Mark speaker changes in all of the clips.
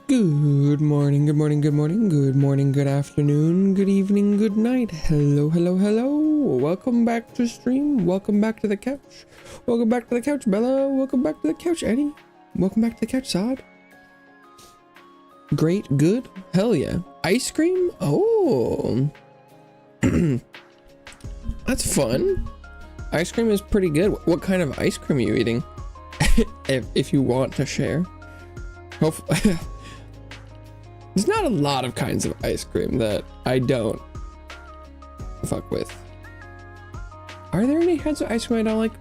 Speaker 1: Good morning, good morning, good morning, good morning, good afternoon, good evening, good night. Hello, hello, hello. Welcome back to stream. Welcome back to the couch. Welcome back to the couch, Bella. Welcome back to the couch, Eddie. Welcome back to the couch, Saad. Great, good, hell yeah. Ice cream? Oh. That's fun. Ice cream is pretty good. What kind of ice cream are you eating? if you want to share. Hopefully. There's not a lot of kinds of ice cream that I don't fuck with. Are there any kinds of ice cream I don't like?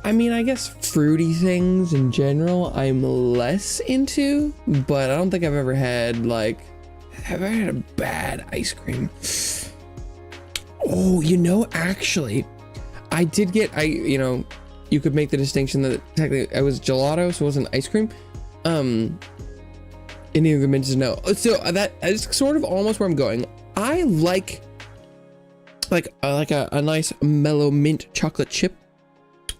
Speaker 1: I mean, I guess fruity things in general I'm less into, but I don't think I've ever had have I had a bad ice cream? Oh, actually, I did get, you could make the distinction that technically it was gelato, so it wasn't ice cream. Any of the mentions no. So that is sort of almost where I'm going. I like a nice mellow mint chocolate chip,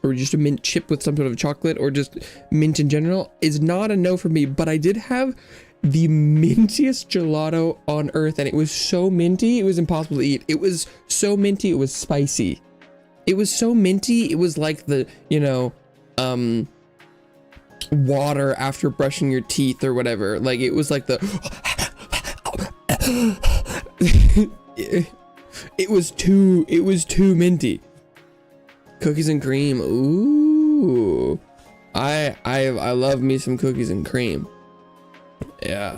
Speaker 1: or just a mint chip with some sort of chocolate, or just mint in general is not a no for me. But I did have the mintiest gelato on earth, and it was so minty it was impossible to eat. It was so minty it was spicy. It was so minty it was like the water after brushing your teeth or whatever. Like it was like the it was too minty. Cookies and cream. Ooh, I love me some cookies and cream. Yeah,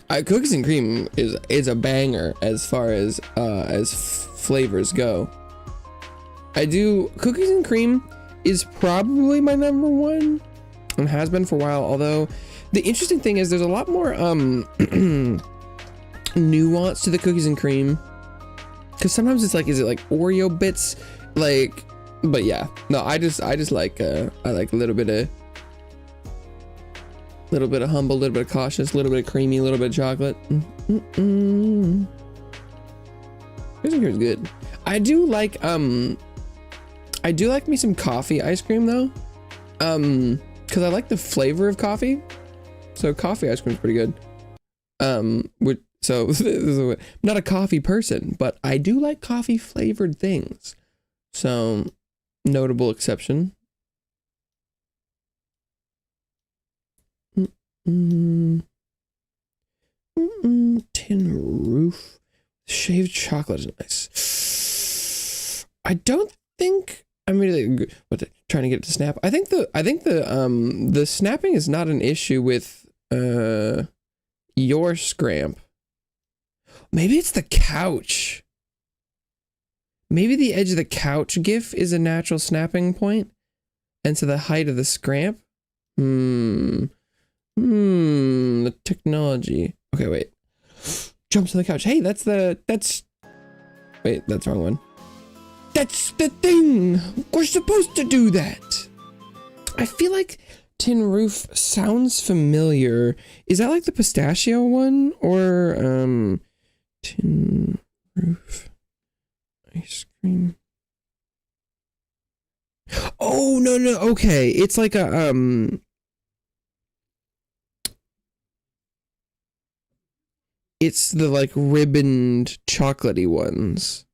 Speaker 1: cookies and cream is a banger as far as flavors go. I do. Cookies and cream is probably my number one and has been for a while, although the interesting thing is there's a lot more nuance to the cookies and cream, because sometimes it's like, is it like Oreo bits, but yeah, no, I just like I like a little bit of humble, a little bit of cautious, a little bit of creamy, a little bit of chocolate. Cookies and cream is good. I do like me some coffee ice cream though, because I like the flavor of coffee. So coffee ice cream is pretty good. I'm not a coffee person, but I do like coffee flavored things. So notable exception. Tin Roof shaved chocolate is nice. I don't think I'm really trying to get it to snap. I think the snapping is not an issue with your scramp. Maybe it's the couch. Maybe the edge of the couch GIF is a natural snapping point, and so the height of the scramp. The technology. Okay, wait. Jumps on the couch. Hey, that's wait, that's the wrong one. That's the thing! We're supposed to do that! I feel like Tin Roof sounds familiar. Is that like the pistachio one? Or, Tin Roof ice cream? Oh, no, okay. It's like a, it's the like ribboned chocolatey ones.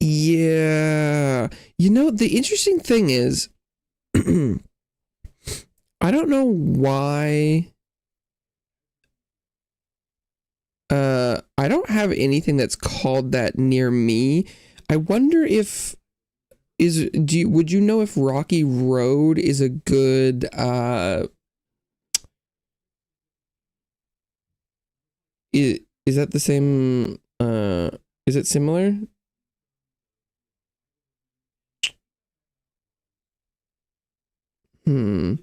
Speaker 1: Yeah, the interesting thing is, I don't know why. I don't have anything that's called that near me. I wonder if would you know if Rocky Road is a good is that the same? Is it similar? Tin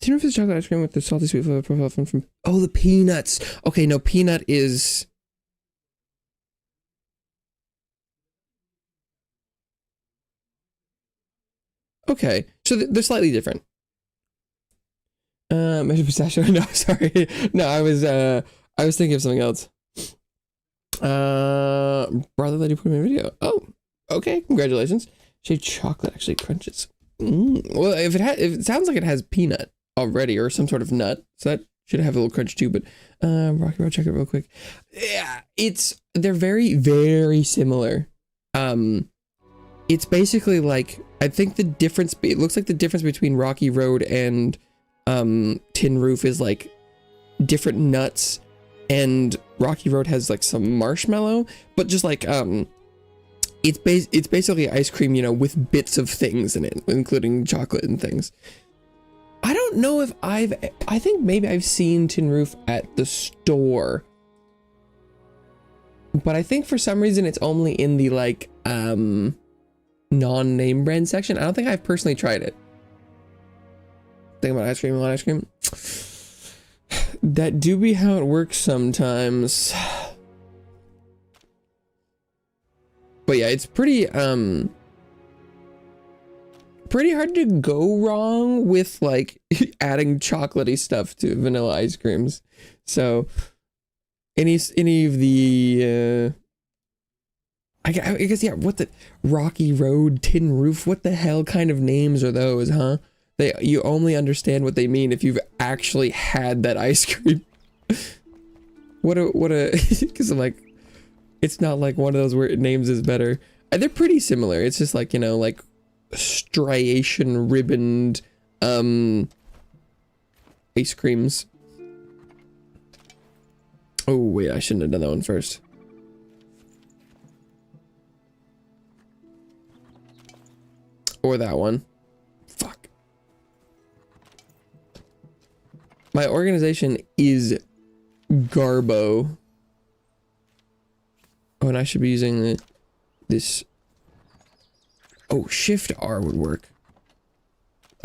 Speaker 1: Roof is chocolate ice cream with the salty sweet flavor profile from the peanuts. Okay, no, peanut is okay. So they're slightly different. Maybe pistachio. No, sorry. No, I was thinking of something else. Brother, let you put me in a video. Oh, okay. Congratulations. Shaved chocolate actually crunches. Well, if it sounds like it has peanut already or some sort of nut, so that should have a little crunch too. But Rocky Road, check it real quick. Yeah, they're very, very similar. It's basically like, I think the difference, it looks like the difference between Rocky Road and Tin Roof is like different nuts, and Rocky Road has like some marshmallow, but just like it's basically ice cream, you know, with bits of things in it, including chocolate and things. I don't know if I think maybe I've seen Tin Roof at the store, but I think for some reason it's only in the like non-name brand section. I don't think I've personally tried it. Think about ice cream, a lot of ice cream. That do be how it works sometimes. But yeah, it's pretty hard to go wrong with like adding chocolatey stuff to vanilla ice creams. So any of the I guess, yeah, what the Rocky Road, Tin Roof, what the hell kind of names are those, huh? You only understand what they mean if you've actually had that ice cream. what a because I'm like, it's not like one of those weird names is better. They're pretty similar. It's just like, you know, like striation ribboned ice creams. Oh wait, I shouldn't have done that one first. Or that one. Fuck. My organization is Garbo. Oh, and I should be using this. Oh, Shift R would work.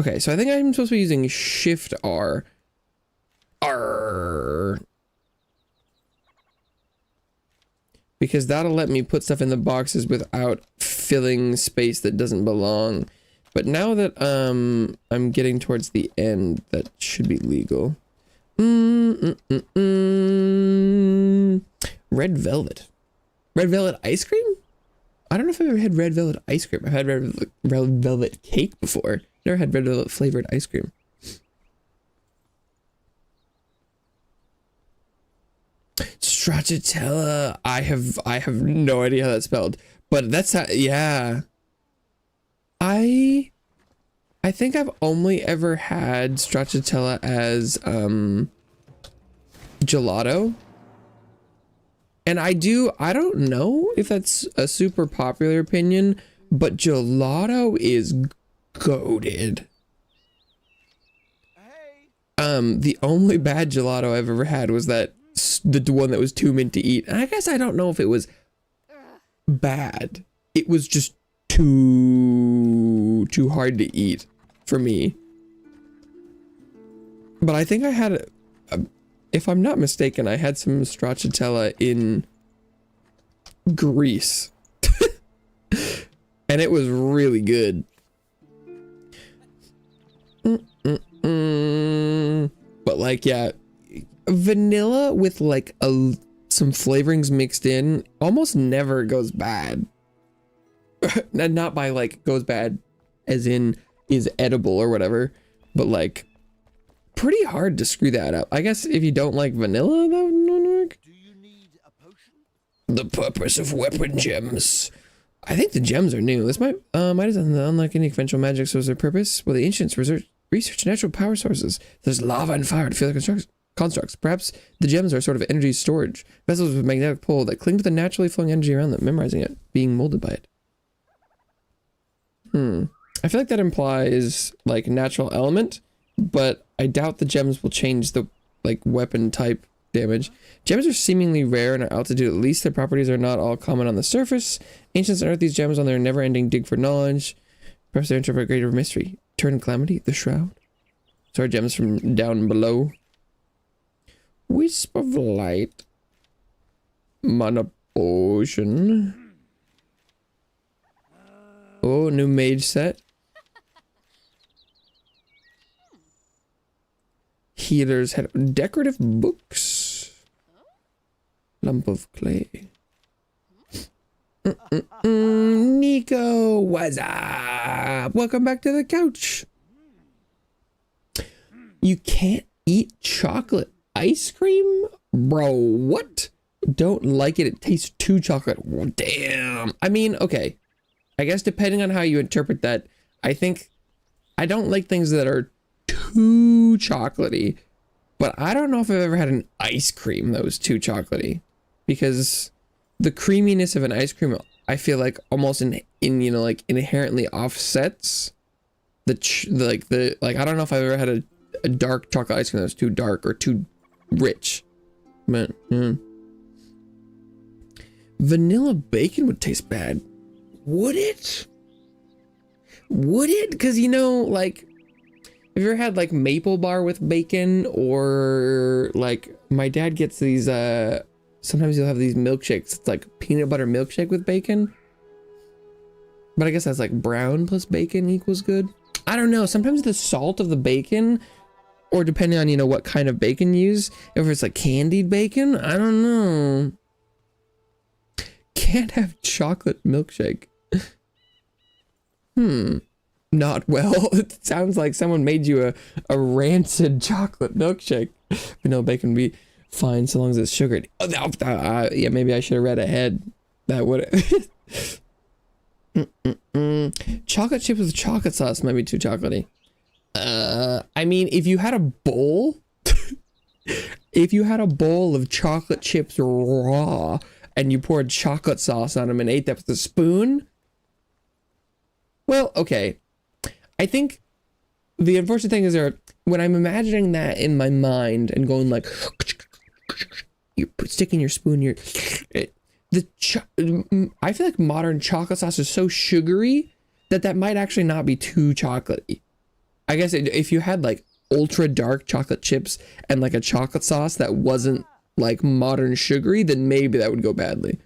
Speaker 1: Okay, so I think I'm supposed to be using Shift R. R. Because that'll let me put stuff in the boxes without filling space that doesn't belong. But now that I'm getting towards the end, that should be legal. Red velvet. Red velvet ice cream? I don't know if I've ever had red velvet ice cream. I've had red velvet cake before. Never had red velvet flavored ice cream. Stracciatella. I have no idea how that's spelled, but that's how, yeah. I think I've only ever had stracciatella as gelato. And I don't know if that's a super popular opinion, but gelato is goated. The only bad gelato I've ever had was the one that was too mint to eat. And I guess I don't know if it was bad. It was just too hard to eat for me. But I think I had if I'm not mistaken, I had some stracciatella in Greece. And it was really good. But like, yeah, vanilla with like some flavorings mixed in almost never goes bad. Not by like goes bad as in is edible or whatever, but like pretty hard to screw that up. I guess if you don't like vanilla, that wouldn't work.
Speaker 2: Do you need a potion?
Speaker 1: The purpose of weapon gems. I think the gems are new. This might unlike any conventional magic source or purpose. Well, the ancients research natural power sources. There's lava and fire to fuel the constructs. Perhaps the gems are sort of energy storage vessels with magnetic pull that cling to the naturally flowing energy around them, memorizing it, being molded by it. I feel like that implies like natural element, but I doubt the gems will change the like weapon type damage. Gems are seemingly rare in our altitude. At least their properties are not all common on the surface. Ancients unearthed these gems on their never-ending dig for knowledge. Perhaps they interpret greater mystery. Turn calamity, the shroud. So our gems from down below. Wisp of light. Mana potion. Oh, new mage set. Healer's head. Decorative books. Lump of clay. Nico, what's up? Welcome back to the couch. You can't eat chocolate ice cream? Bro, what? Don't like it. It tastes too chocolate. Well, damn. I mean, okay. I guess depending on how you interpret that, I think I don't like things that are too chocolatey, but I don't know if I've ever had an ice cream that was too chocolatey, because the creaminess of an ice cream, I feel like almost in you know, like inherently offsets I don't know if I've ever had a dark chocolate ice cream that was too dark or too rich. But vanilla bacon would taste bad. Would it? Would it? Because, you know, like, have you ever had like maple bar with bacon, or like my dad gets these sometimes he'll have these milkshakes. It's like peanut butter milkshake with bacon. But I guess that's like brown plus bacon equals good. I don't know. Sometimes the salt of the bacon, or depending on, you know, what kind of bacon you use, if it's like candied bacon, I don't know. Can't have chocolate milkshake. Not well. It sounds like someone made you a rancid chocolate milkshake. Vanilla bacon would be fine so long as it's sugared. Yeah, maybe I should have read ahead. That would. Chocolate chips with chocolate sauce might be too chocolatey. I mean, if you had a bowl, if you had a bowl of chocolate chips raw and you poured chocolate sauce on them and ate that with a spoon, well, okay. I think the unfortunate thing is, when I'm imagining that in my mind and going like, you're sticking your spoon here, I feel like modern chocolate sauce is so sugary that might actually not be too chocolatey. I guess if you had like ultra dark chocolate chips and like a chocolate sauce that wasn't like modern sugary, then maybe that would go badly.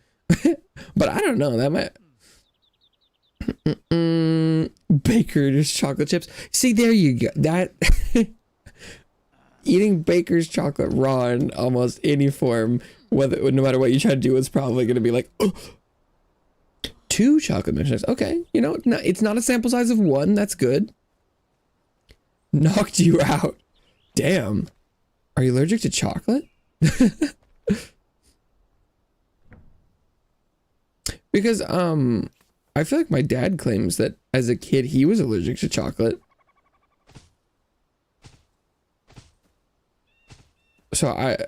Speaker 1: But I don't know, that might. Baker's chocolate chips. See, there you go. That eating Baker's chocolate raw in almost any form, no matter what you try to do, it's probably going to be like, oh, 2 chocolate milkshakes. Okay, you know, it's not a sample size of 1. That's good. Knocked you out. Damn. Are you allergic to chocolate? Because I feel like my dad claims that as a kid he was allergic to chocolate. So I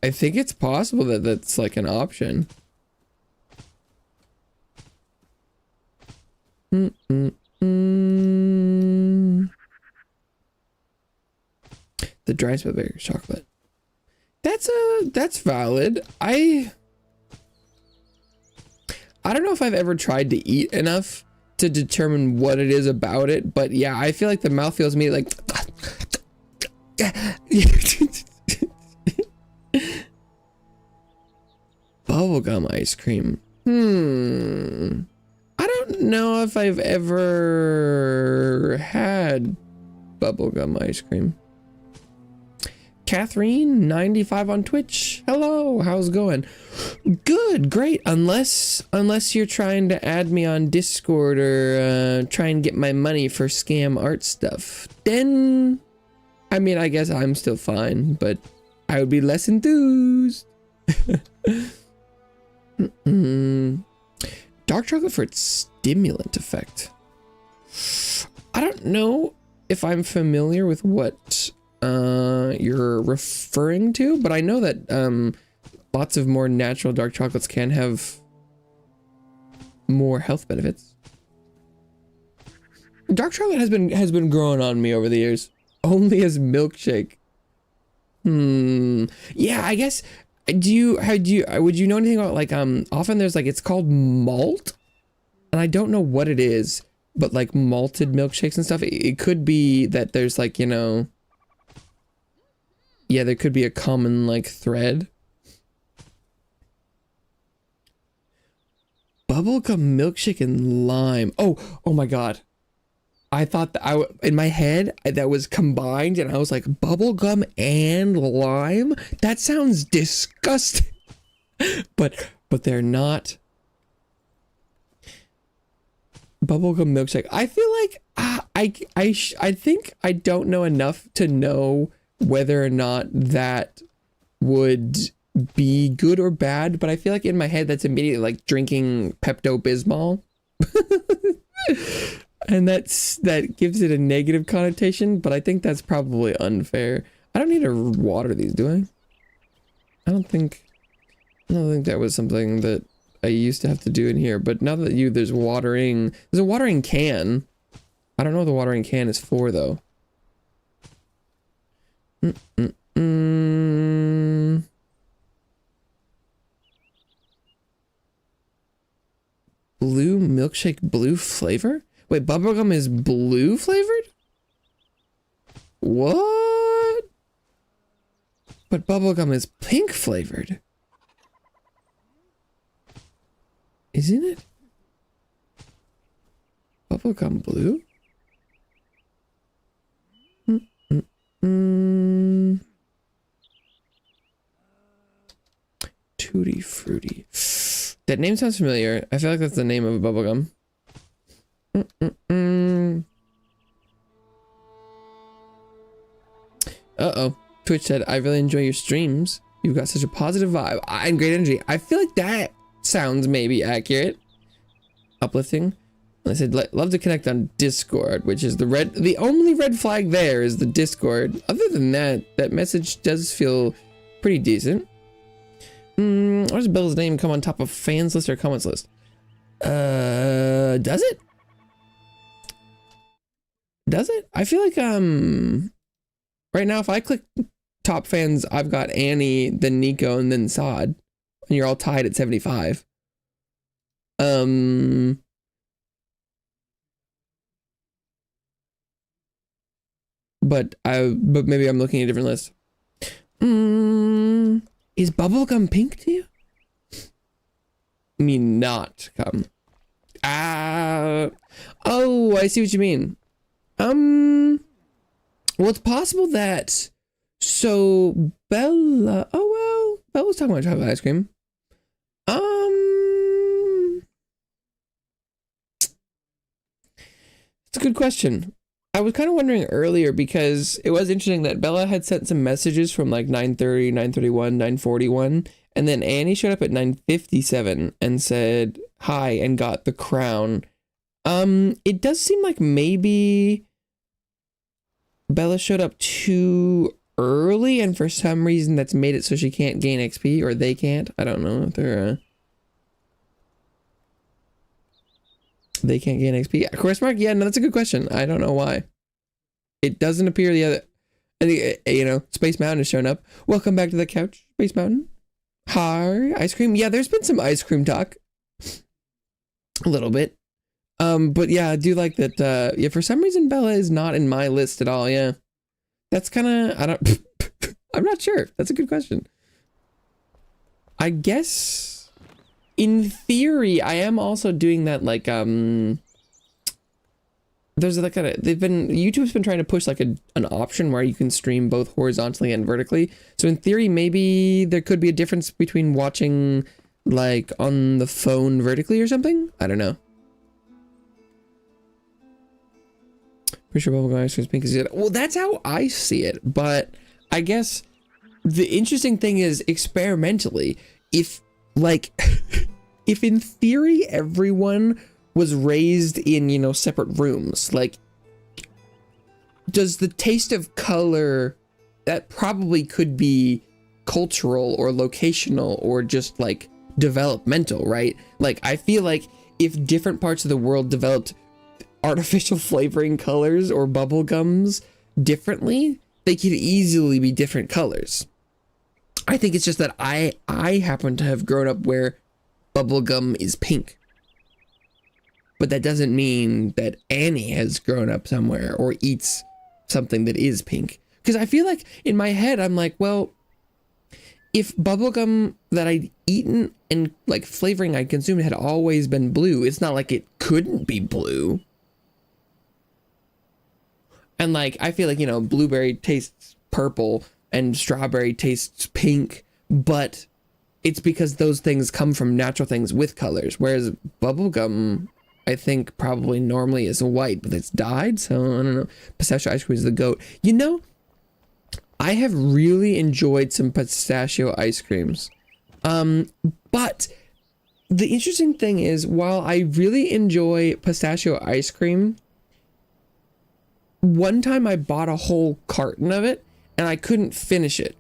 Speaker 1: think it's possible that that's like an option. The dry spell Baker's chocolate. That's valid. I don't know if I've ever tried to eat enough to determine what it is about it, but yeah, I feel like the mouth feels me like bubblegum ice cream. I don't know if I've ever had bubblegum ice cream. Catherine 95 on Twitch. Hello, how's it going? Good, great. Unless you're trying to add me on Discord or try and get my money for scam art stuff, then I mean, I guess I'm still fine, but I would be less enthused. Dark chocolate for its stimulant effect. I don't know if I'm familiar with what you're referring to, but I know that lots of more natural dark chocolates can have more health benefits. Dark chocolate has been growing on me over the years, only as milkshake. Yeah, I guess. Would you know anything about like often there's like, it's called malt, and I don't know what it is, but like malted milkshakes and stuff, it could be that there's like, you know, yeah, there could be a common like thread. Bubblegum milkshake and lime. Oh my god. I thought that in my head that was combined, and I was like, bubblegum and lime? That sounds disgusting. But they're not. Bubblegum milkshake. I feel like I think I don't know enough to know whether or not that would be good or bad, but I feel like in my head that's immediately like drinking Pepto-Bismol. And that gives it a negative connotation, but I think that's probably unfair. I don't need to water these, do I? I don't think that was something that I used to have to do in here, but now that there's a watering can. I don't know what the watering can is for though. Blue milkshake, blue flavor? Wait, bubblegum is blue flavored? What? But bubblegum is pink flavored. Isn't it? Bubblegum blue? Tutti Frutti. That name sounds familiar. I feel like that's the name of a bubblegum. Uh-oh. Twitch said, I really enjoy your streams. You've got such a positive vibe and great energy. I feel like that sounds maybe accurate. Uplifting. I said, love to connect on Discord, which is the only red flag there is the Discord. Other than that, that message does feel pretty decent. Why does Bill's name come on top of fans list or comments list? Does it? Does it? I feel like, right now, if I click top fans, I've got Annie, then Nico, and then Sod. And you're all tied at 75. But maybe I'm looking at a different list. Is bubblegum pink to you? I mean, not come. Oh, I see what you mean. Well, it's possible that. So Bella. Oh well, Bella's talking about chocolate ice cream. It's a good question. I was kind of wondering earlier because it was interesting that Bella had sent some messages from like 9:30, 9:31, 9:41, and then Annie showed up at 9:57 and said hi and got the crown. It does seem like maybe Bella showed up too early, and for some reason that's made it so she can't gain XP, or they can't. I don't know if they're they can't gain XP. Question mark? Yeah, no, that's a good question. I don't know why. It doesn't appear the other. I think, you know, Space Mountain has shown up. Welcome back to the couch, Space Mountain. Hi, ice cream. Yeah, there's been some ice cream talk. A little bit. But yeah, I do like that. Yeah, for some reason Bella is not in my list at all. Yeah, that's kind of. I don't. I'm not sure. That's a good question. I guess. In theory, I am also doing that, like, there's like YouTube's been trying to push like an option where you can stream both horizontally and vertically. So in theory, maybe there could be a difference between watching like on the phone vertically or something. I don't know. Pretty sure bubblegum ice cream is pink is it. Well, that's how I see it. But I guess the interesting thing is experimentally, if like, if in theory everyone was raised in, you know, separate rooms, like, does the taste of color, that probably could be cultural or locational or just like developmental, right? Like, I feel like if different parts of the world developed artificial flavoring colors or bubble gums differently, they could easily be different colors. I think it's just that I happen to have grown up where bubblegum is pink. But that doesn't mean that Annie has grown up somewhere or eats something that is pink. Because I feel like in my head, I'm like, well, if bubblegum that I'd eaten and like flavoring I consumed had always been blue, it's not like it couldn't be blue. And like, I feel like, you know, blueberry tastes purple and strawberry tastes pink, but it's because those things come from natural things with colors, whereas bubblegum I think probably normally is white, but it's dyed, so I don't know. Pistachio ice cream is the GOAT. You know, I have really enjoyed some pistachio ice creams. But the interesting thing is, while I really enjoy pistachio ice cream, one time I bought a whole carton of it and I couldn't finish it.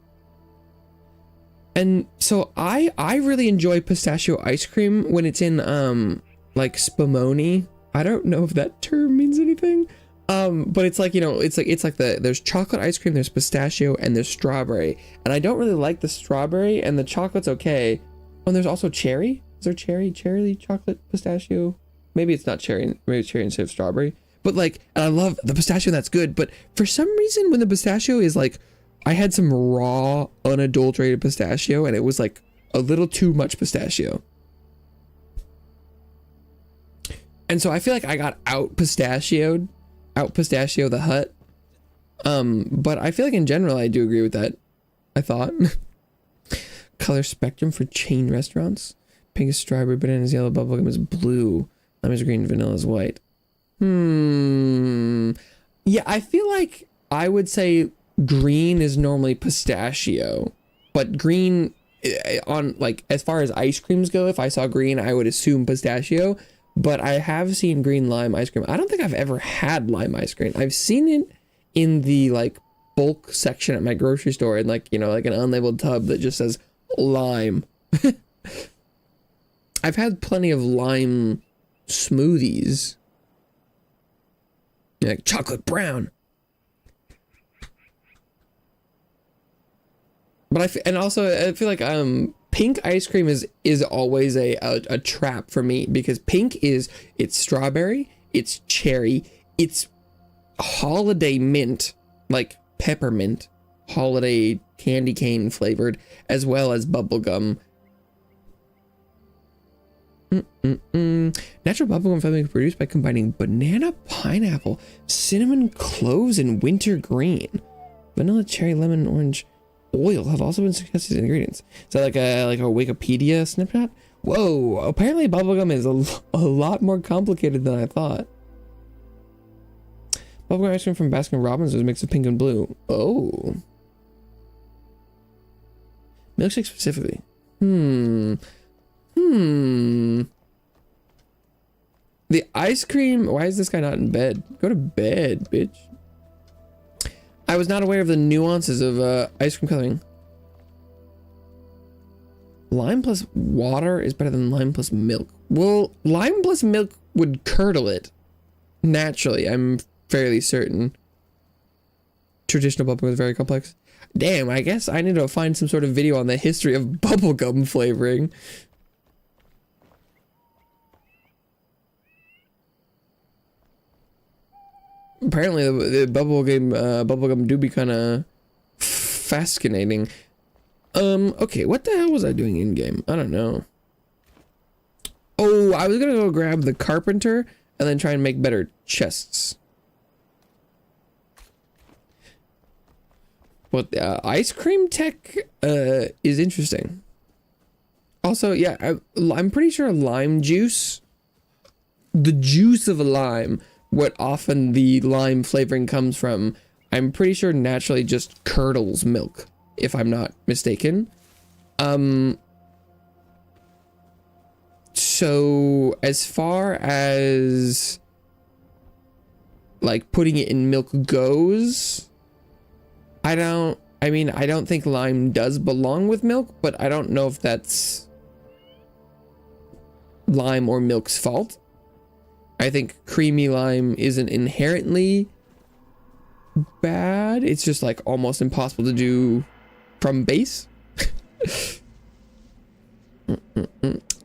Speaker 1: And so I really enjoy pistachio ice cream when it's in like spumoni. I don't know if that term means anything. But it's like, you know, it's like there's chocolate ice cream, there's pistachio, and there's strawberry. And I don't really like the strawberry, and the chocolate's okay. Oh, and there's also cherry. Is there cherry, chocolate, pistachio? Maybe it's not cherry, maybe it's cherry instead of strawberry. But like, and I love the pistachio, that's good. But for some reason, when the pistachio is like, I had some raw, unadulterated pistachio, and it was like a little too much pistachio. And so I feel like I got out pistachio the Hut. But I feel like in general, I do agree with that. I thought. Color spectrum for chain restaurants. Pink is strawberry, banana is yellow, bubblegum is blue, lemon is green, vanilla is white. Yeah, I feel like I would say green is normally pistachio, but green on like as far as ice creams go, if I saw green, I would assume pistachio. But I have seen green lime ice cream. I don't think I've ever had lime ice cream. I've seen it in the like bulk section at my grocery store in like, you know, like an unlabeled tub that just says lime. I've had plenty of lime smoothies. Like chocolate brown. But I feel like pink ice cream is always a trap for me, because pink it's strawberry, it's cherry, it's holiday mint, like peppermint, holiday candy cane flavored, as well as bubblegum. Natural bubblegum flavoring produced by combining banana, pineapple, cinnamon, cloves, and wintergreen. Vanilla, cherry, lemon, and orange oil have also been suggested as ingredients. So like a Wikipedia snapshot. Whoa! Apparently bubblegum is a lot more complicated than I thought. Bubblegum ice cream from Baskin Robbins was a mix of pink and blue. Oh. Milkshake specifically. The ice cream. Why is this guy not in bed? Go to bed, bitch. I was not aware of the nuances of ice cream coloring. Lime plus water is better than lime plus milk. Well, lime plus milk would curdle it naturally, I'm fairly certain. Traditional bubblegum is very complex. Damn, I guess I need to find some sort of video on the history of bubblegum flavoring. Apparently the bubblegum do be kind of fascinating. Okay, what the hell was I doing in game? I don't know. Oh, I was gonna go grab the carpenter and then try and make better chests. But ice cream tech is interesting. Also, yeah, I'm pretty sure lime juice, the juice of a lime, what often the lime flavoring comes from, I'm pretty sure naturally just curdles milk, if I'm not mistaken. So as far as like putting it in milk goes, I don't think lime does belong with milk, but I don't know if that's lime or milk's fault. I think creamy lime isn't inherently bad. It's just like almost impossible to do from base.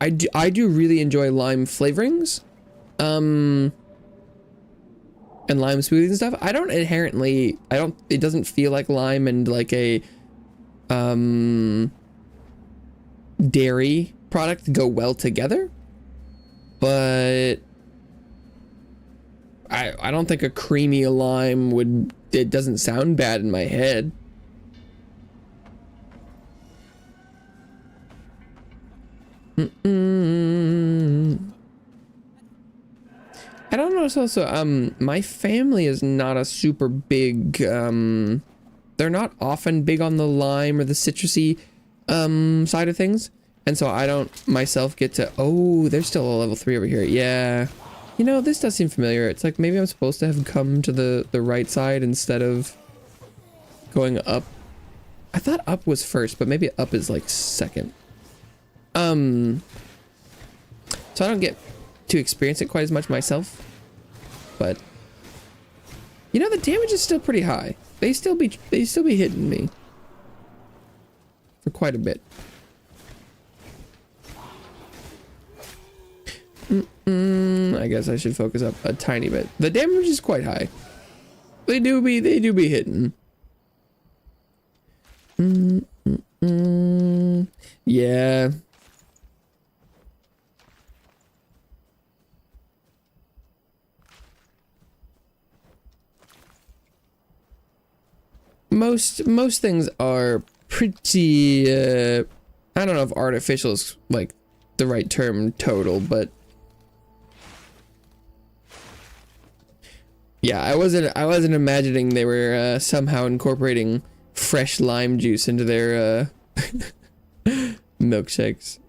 Speaker 1: I do really enjoy lime flavorings. And lime smoothies and stuff. It doesn't feel like lime and like a dairy product go well together. But I don't think a creamy lime it doesn't sound bad in my head. I don't know. Also, my family is not a super big. They're not often big on the lime or the citrusy side of things, and so I don't myself get to. Oh, there's still a level 3 over here. Yeah, you know, this does seem familiar. It's like maybe I'm supposed to have come to the right side instead of going up. I thought up was first, but maybe up is like second. So I don't get to experience it quite as much myself, but you know, the damage is still pretty high. They still be hitting me for quite a bit. I guess I should focus up a tiny bit. The damage is quite high. They do be hitting. Yeah. Most things are pretty I don't know if artificial is like the right term total, but yeah, I wasn't imagining they were somehow incorporating fresh lime juice into their milkshakes.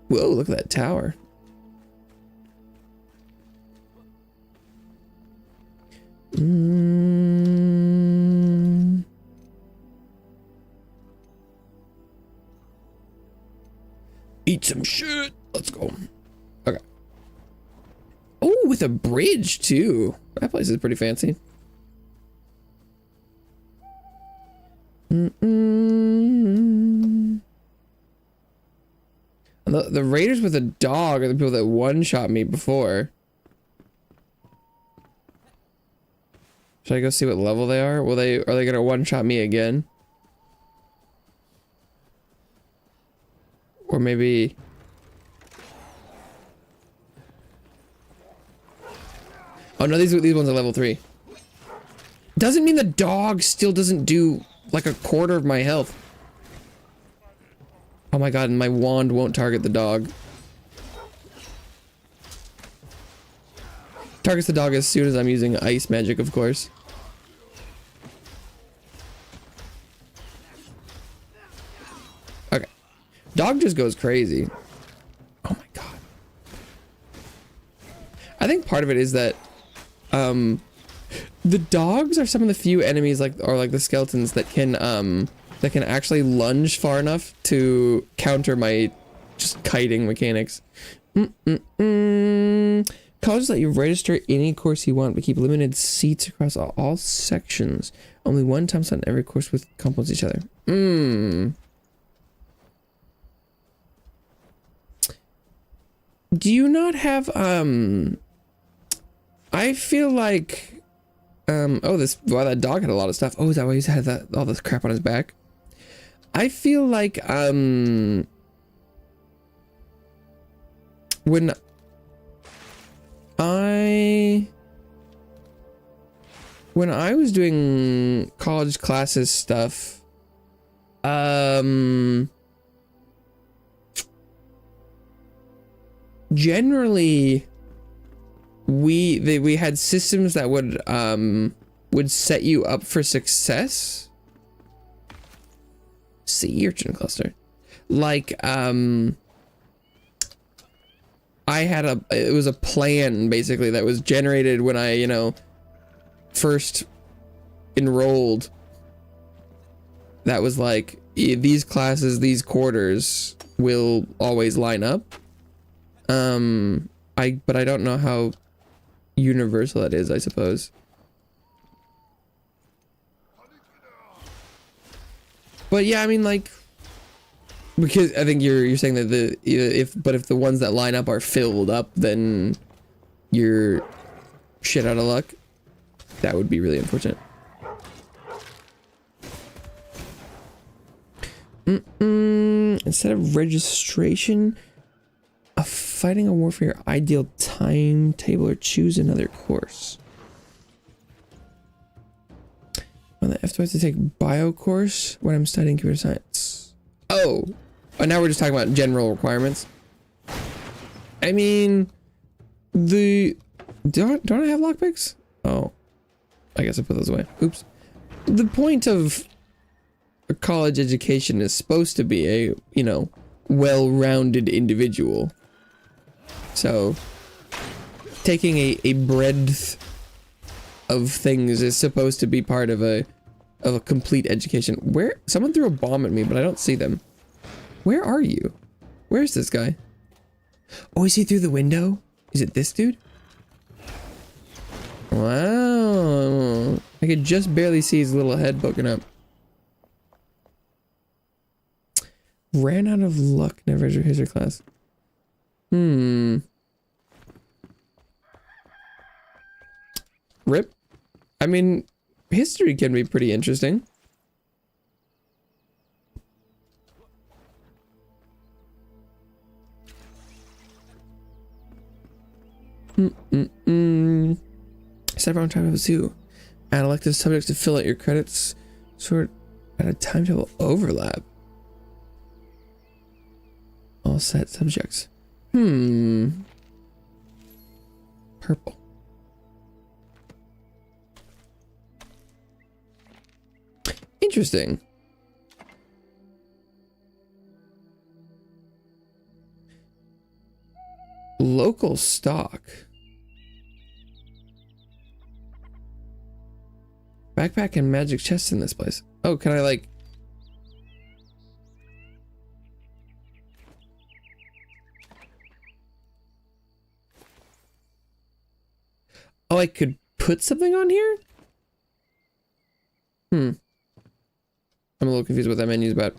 Speaker 1: Whoa, look at that tower. Eat some shit. Let's go. Okay. Oh, with a bridge too. That place is pretty fancy. The raiders with a dog are the people that one-shot me before. Should I go see what level they are? Are they gonna one-shot me again? Or maybe... Oh no, these ones are level 3. Doesn't mean the dog still doesn't do like a quarter of my health. Oh my god, and my wand won't target the dog. Targets the dog as soon as I'm using ice magic, of course. Okay. Dog just goes crazy. Oh my god. I think part of it is that the dogs are some of the few enemies like the skeletons that can actually lunge far enough to counter my just kiting mechanics. Colleges let you register any course you want, but keep limited seats across all sections. Only one time slot in every course with complements each other. Do you not have I feel like oh, that dog had a lot of stuff. Oh, is that why he's had all this crap on his back? I feel like when I was doing college classes stuff, generally we had systems that would set you up for success. Sea urchin cluster, like it was a plan basically that was generated when I, you know, first enrolled. That was like, these classes, these quarters will always line up. But I don't know how universal that is, I suppose. But yeah, I mean, like, because I think you're saying that if the ones that line up are filled up, then you're shit out of luck. That would be really unfortunate. Instead of registration, fighting a war for your ideal timetable, or choose another course. On the F2 to take bio course when I'm studying computer science. Oh, now we're just talking about general requirements. I mean, Don't I have lockpicks? Oh, I guess I put those away. Oops. The point of a college education is supposed to be a, you know, well-rounded individual. So taking a breadth of things is supposed to be part of a complete education. Where someone threw a bomb at me, but I don't see them. Where are you? Where's this guy? Oh, is he through the window? Is it this dude? Wow. I could just barely see his little head poking up. Ran out of luck. Never entered history class. Rip. I mean, history can be pretty interesting. Set around timetable 2. Add elective subjects to fill out your credits. Sort at a timetable overlap. All set subjects. Purple. Interesting. Local stock. Backpack and magic chest in this place. Oh, can I like... Oh, I could put something on here? I'm a little confused what that menu's about.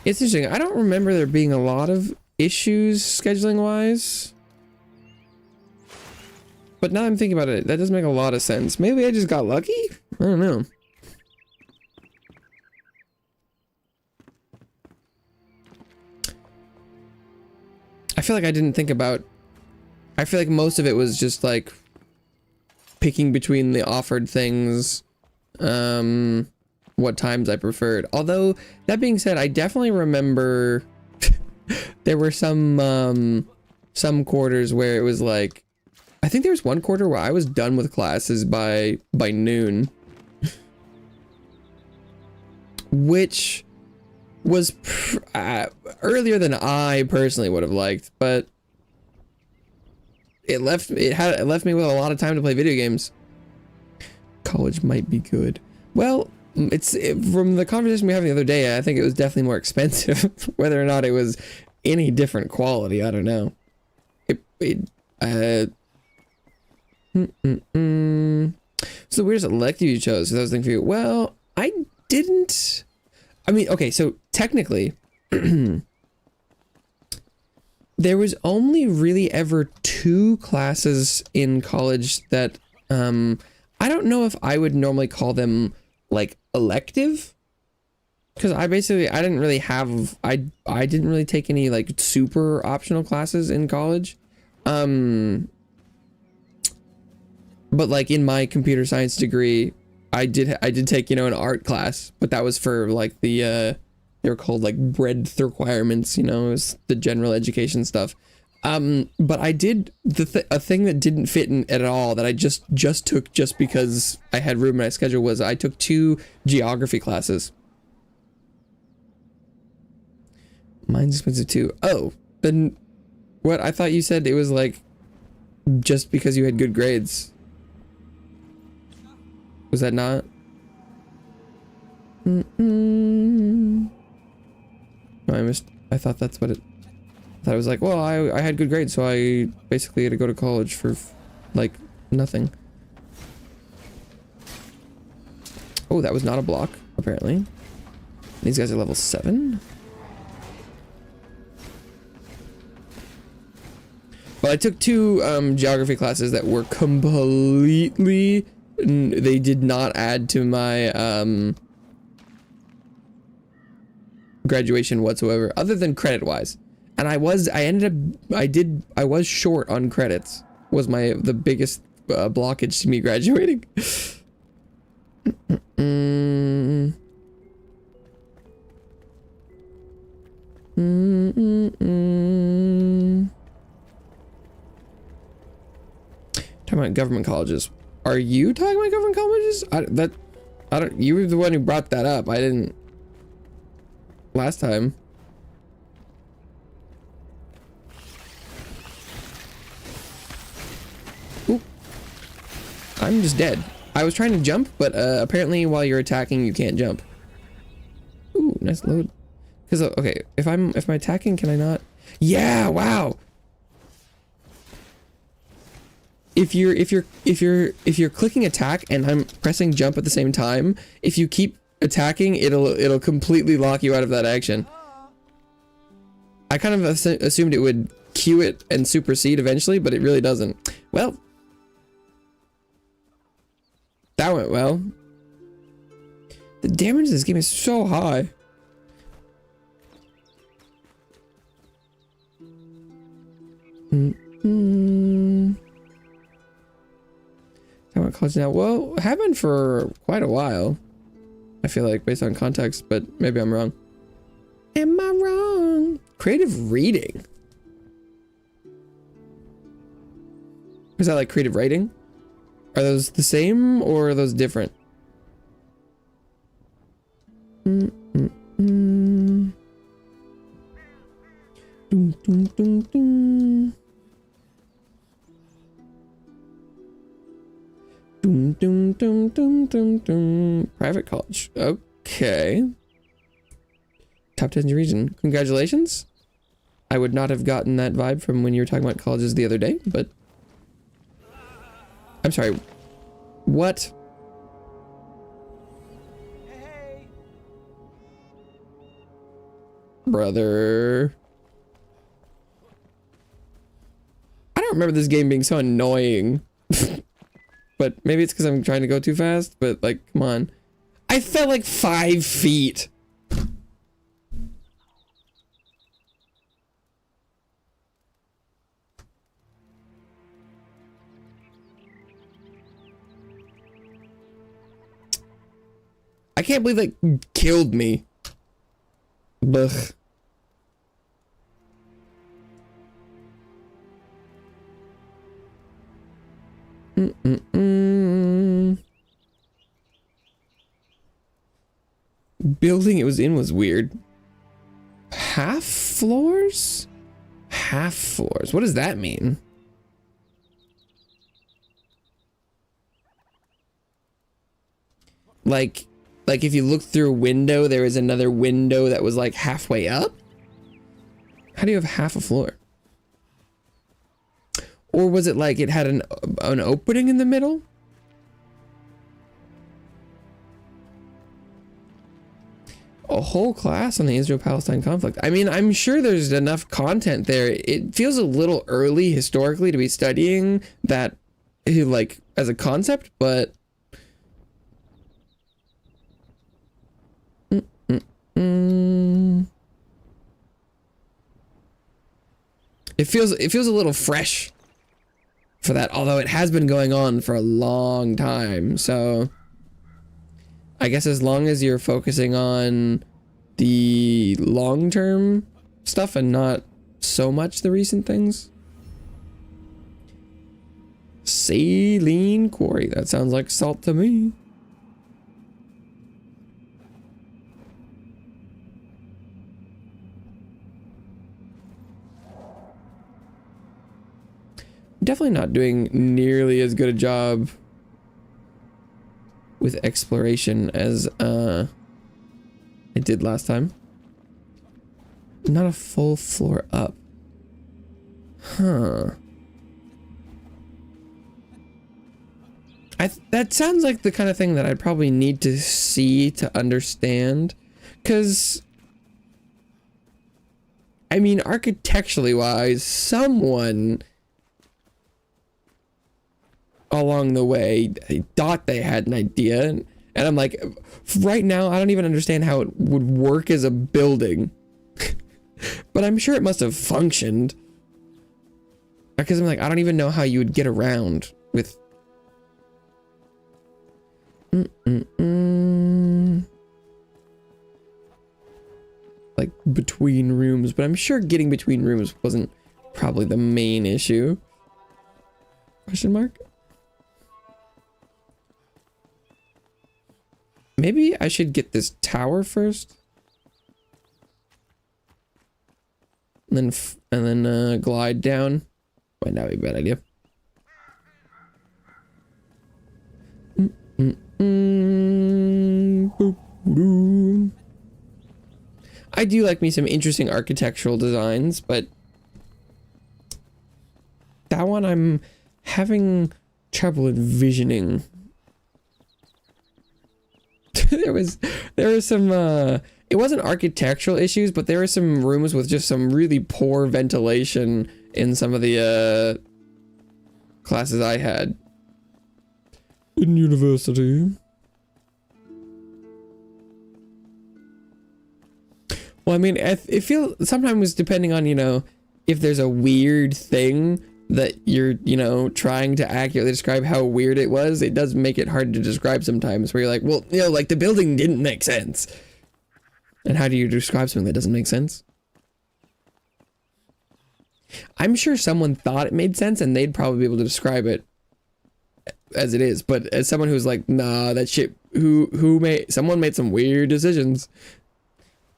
Speaker 1: It's interesting. I don't remember there being a lot of issues scheduling wise. But now I'm thinking about it, that does make a lot of sense. Maybe I just got lucky? I don't know. I feel like I didn't think about... I feel like most of it was just like picking between the offered things, what times I preferred. Although, that being said, I definitely remember there were some quarters where it was like, I think there was one quarter where I was done with classes by noon. Which was earlier than I personally would have liked, but it left me with a lot of time to play video games. College might be good. Well, from the conversation we had the other day, I think it was definitely more expensive. Whether or not it was any different quality, I don't know. So where's elective you chose? So that was the thing for you. Well, I didn't. I mean, okay, so technically, there was only really ever 2 classes in college that, I don't know if I would normally call them, like, elective. Because I didn't really have, I didn't really take any, like, super optional classes in college. But, like, in my computer science degree, I did take, you know, an art class, but that was for, like, they were called, like, breadth requirements, you know, it was the general education stuff. But I did a thing that didn't fit in at all that I just took just because I had room in my schedule was I took 2 geography classes. Mine's expensive too. Oh, then what? I thought you said it was like just because you had good grades. Was that not? I thought that's what it... I thought it was like, well, I had good grades, so I basically had to go to college for, like, nothing. Oh, that was not a block, apparently. These guys are level 7. But I took 2 geography classes that were completely... They did not add to my graduation whatsoever, other than credit-wise. And I was short on credits. Was the biggest blockage to me graduating. Talking about government colleges. Are you talking about government colleges? I don't. You were the one who brought that up. I didn't. Last time. Ooh. I'm just dead. I was trying to jump, but apparently while you're attacking, you can't jump. Ooh, nice load. Because okay, if I'm attacking, can I not? Yeah, wow. If you're clicking attack and I'm pressing jump at the same time, if you keep attacking, it'll completely lock you out of that action. I kind of assumed it would cue it and supersede eventually, but it really doesn't. Well, that went well. The damage in this game is so high. I went college now. Well, have been for quite a while. I feel like based on context, but maybe I'm wrong. Am I wrong? Creative reading. Is that like creative writing? Are those the same or are those different? Dun, dun, dun, dun. Dun, dun, dun, dun, dun, dun. Private college. Okay. Top 10 region. Congratulations. I would not have gotten that vibe from when you were talking about colleges the other day, but... I'm sorry. What?
Speaker 2: Hey.
Speaker 1: Brother. I don't remember this game being so annoying. But maybe it's because I'm trying to go too fast, but like, come on. I fell like 5 feet. I can't believe that killed me. Ugh. Building it was in was weird. Half floors? Half floors. What does that mean? Like if you look through a window, there is another window that was like halfway up? How do you have half a floor? Or was it like it had an opening in the middle? A whole class on the Israel-Palestine conflict. I mean, I'm sure there's enough content there. It feels a little early historically to be studying that, like, as a concept, but... It feels a little fresh for that, although it has been going on for a long time, so I guess as long as you're focusing on the long-term stuff and not so much the recent things. Saline quarry, that sounds like salt to me. Definitely not doing nearly as good a job with exploration as I did last time. Not a full floor up. Huh. That sounds like the kind of thing that I'd probably need to see to understand, because I mean, architecturally wise, someone along the way thought they had an idea, and I'm like, right now I don't even understand how it would work as a building. But I'm sure it must have functioned, because I'm like, I don't even know how you would get around with like between rooms, but I'm sure getting between rooms wasn't probably the main issue. Question mark? Maybe I should get this tower first. And then glide down. Might not be a bad idea. I do like me some interesting architectural designs, but that one I'm having trouble envisioning. there was some it wasn't architectural issues, but there were some rooms with just some really poor ventilation in some of the classes I had in university. Well, I mean, it feels sometimes, depending on, you know, if there's a weird thing that you're, you know, trying to accurately describe how weird it was, it does make it hard to describe sometimes, where you're like, well, you know, like the building didn't make sense. And how do you describe something that doesn't make sense? I'm sure someone thought it made sense and they'd probably be able to describe it as it is, but as someone who's like, nah, that shit, someone made some weird decisions.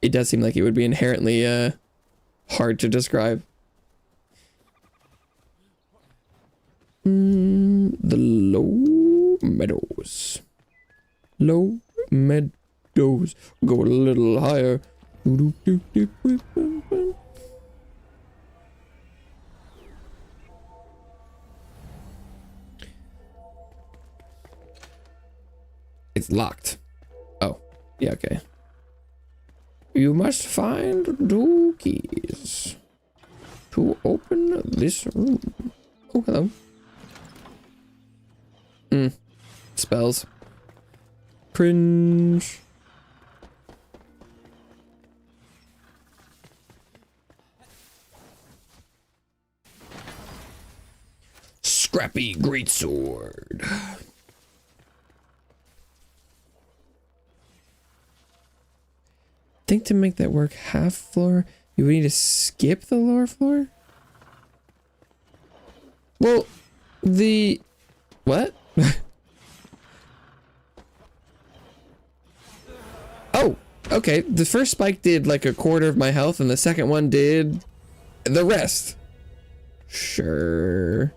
Speaker 1: It does seem like it would be inherently hard to describe. The low meadows. Low meadows. Go a little higher. It's locked. Oh, yeah, okay. You must find 2 keys to open this room. Oh, hello. Spells. Cringe. Scrappy greatsword. Think to make that work half floor, you would need to skip the lower floor? Well, what? Oh, okay. The first spike did like 1/4 of my health and the second one did the rest. Sure.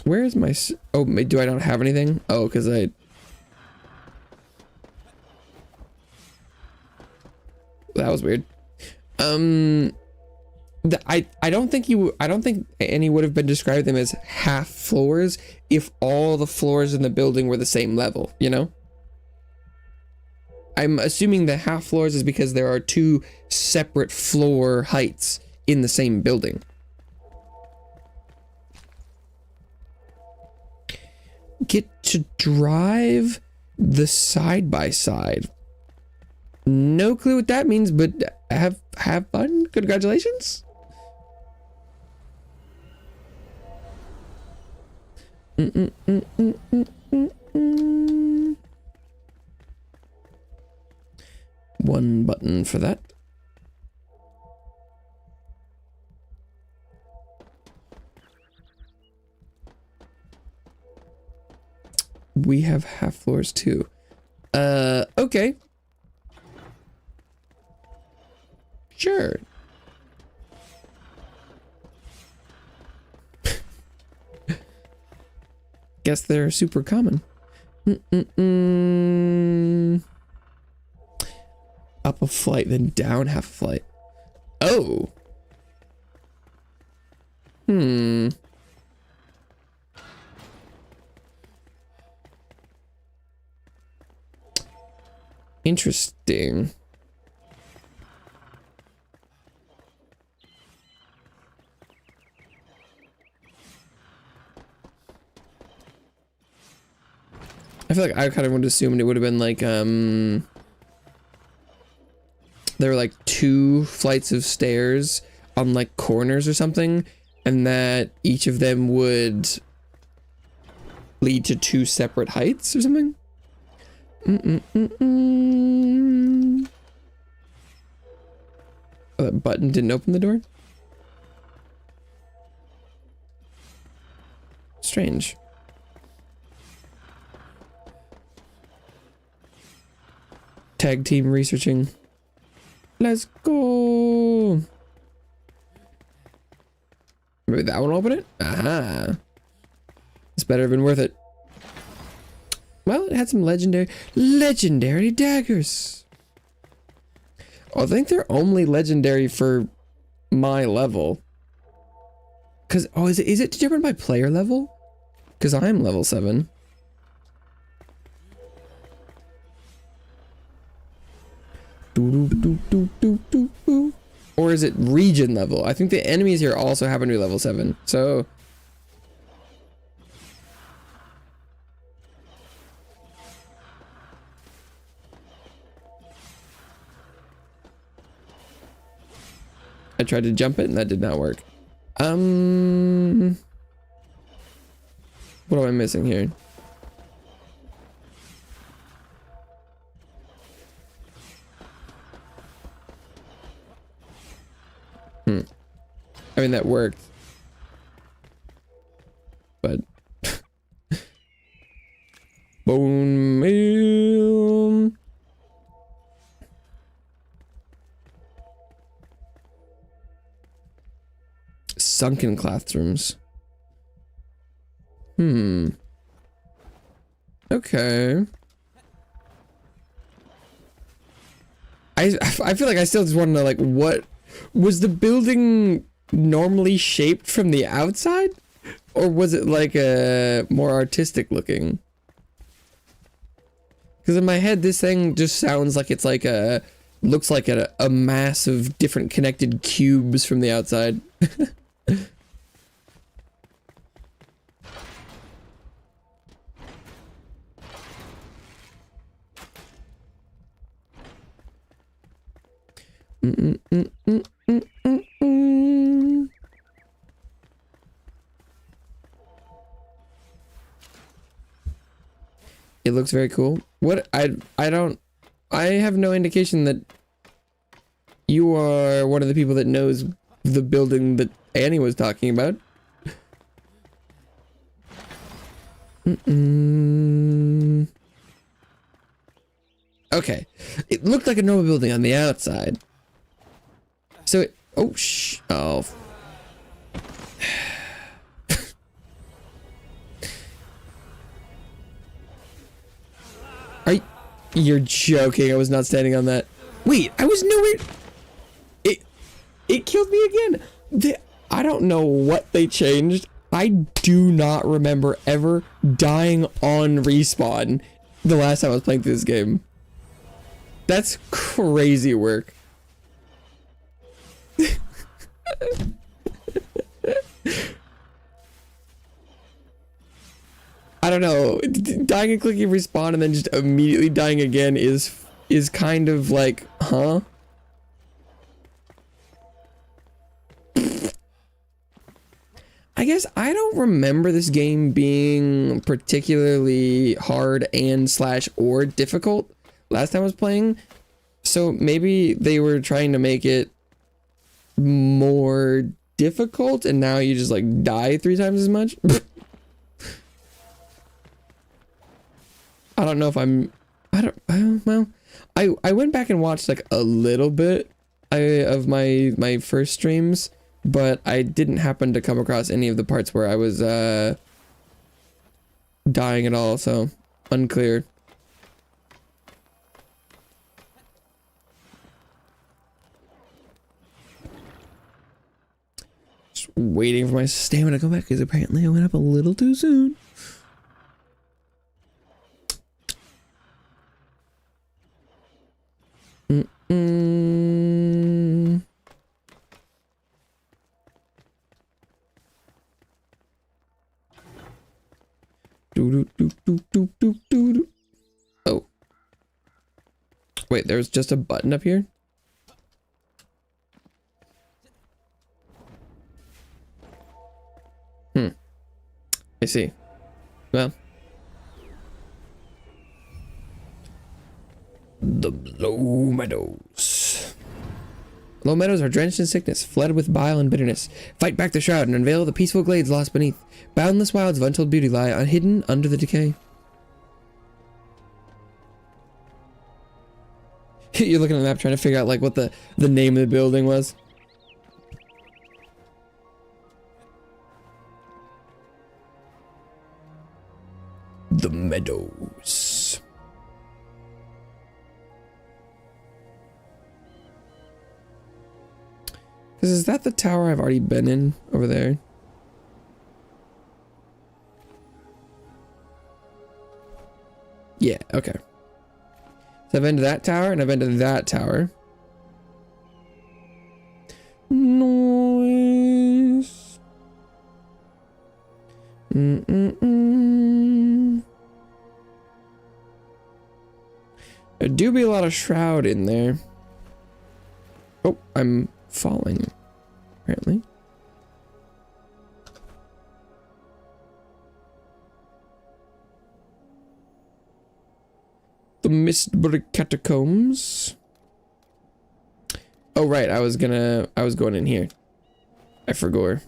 Speaker 1: Where is my... Oh, do I not have anything? Oh, because that was weird. I don't think any would have been described them as half floors if all the floors in the building were the same level, you know? I'm assuming the half floors is because there are 2 separate floor heights in the same building. Get to drive the side-by-side. No clue what that means, but have fun. Congratulations. One button for that. We have half floors too. Okay. Sure. Guess they're super common. Up a flight, then down half a flight. Oh. Interesting. I feel like I kind of would have assumed it would have been like, there were like 2 flights of stairs on like corners or something, and that each of them would lead to 2 separate heights or something. Oh, that button didn't open the door? Strange. Tag team researching. Let's go. Maybe that one will open it? Aha. This better have been worth it. Well, it had some legendary daggers. Oh, I think they're only legendary for my level. Cause oh, is it determined by player level? Cause I'm level 7. Or is it region level? I think the enemies here also happen to be level 7. So I tried to jump it and that did not work. What am I missing here? I mean, that worked. But bone meal. Sunken classrooms. Okay. I feel like I still just want to know, like, what was the building normally shaped from the outside, or was it like a more artistic looking? Because in my head, this thing just sounds like it's like looks like a mass of different connected cubes from the outside. It looks very cool. What I have no indication that you are one of the people that knows the building that Annie was talking about. Okay, it looked like a normal building on the outside. So it, oh. You're joking. I was not standing on that. Wait, I was nowhere. It killed me again. I don't know what they changed. I do not remember ever dying on respawn the last time I was playing through this game. That's crazy work. I don't know. Dying and clicking respawn and then just immediately dying again is kind of like, huh? I guess I don't remember this game being particularly hard and / or difficult last time I was playing. So maybe they were trying to make it more difficult and now you just like die 3 times as much. I don't know if well, I went back and watched like a little bit of my first streams, but I didn't happen to come across any of the parts where I was dying at all, so unclear. Just waiting for my stamina to go back because apparently I went up a little too soon. Oh. Wait, there's just a button up here? I see. Well. The low meadows. Low meadows are drenched in sickness, fled with bile and bitterness. Fight back the shroud and unveil the peaceful glades lost beneath. Boundless wilds of untold beauty lie hidden under the decay. You're looking at the map trying to figure out like what the name of the building was. The meadows. Is that the tower I've already been in over there? Yeah, okay. So I've been to that tower and I've been to that tower. Noise. There do be a lot of shroud in there. Oh, I'm falling, apparently. The Mistbury Catacombs. Oh, right, I was going in here. I forgot.